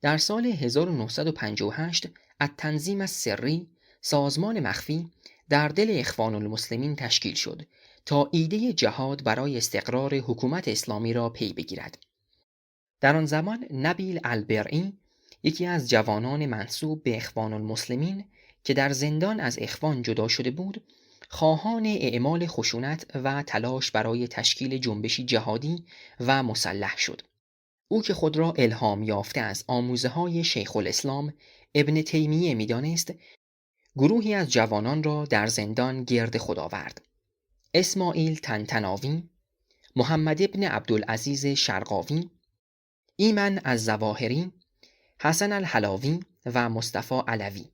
در سال 1958 التنظیم السری، سازمان مخفی، در دل اخوان المسلمین تشکیل شد تا ایده جهاد برای استقرار حکومت اسلامی را پی بگیرد. در آن زمان نبیل البرعی، یکی از جوانان منسوب به اخوان المسلمین که در زندان از اخوان جدا شده بود، خواهان اعمال خشونت و تلاش برای تشکیل جنبشی جهادی و مسلح شد. او که خود را الهام یافته از آموزه‌های شیخ الاسلام ابن تیمیه می‌دانست، گروهی از جوانان را در زندان گرد خود آورد. اسماعیل طنطناوی، محمد ابن عبدالعزیز شرقاوی، ایمن الظواهری، حسن الحلاوی و مصطفی علوی.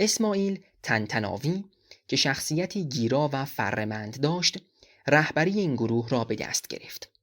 اسماعیل طنطناوی که شخصیتی گیرا و فرمند داشت، رهبری این گروه را به دست گرفت.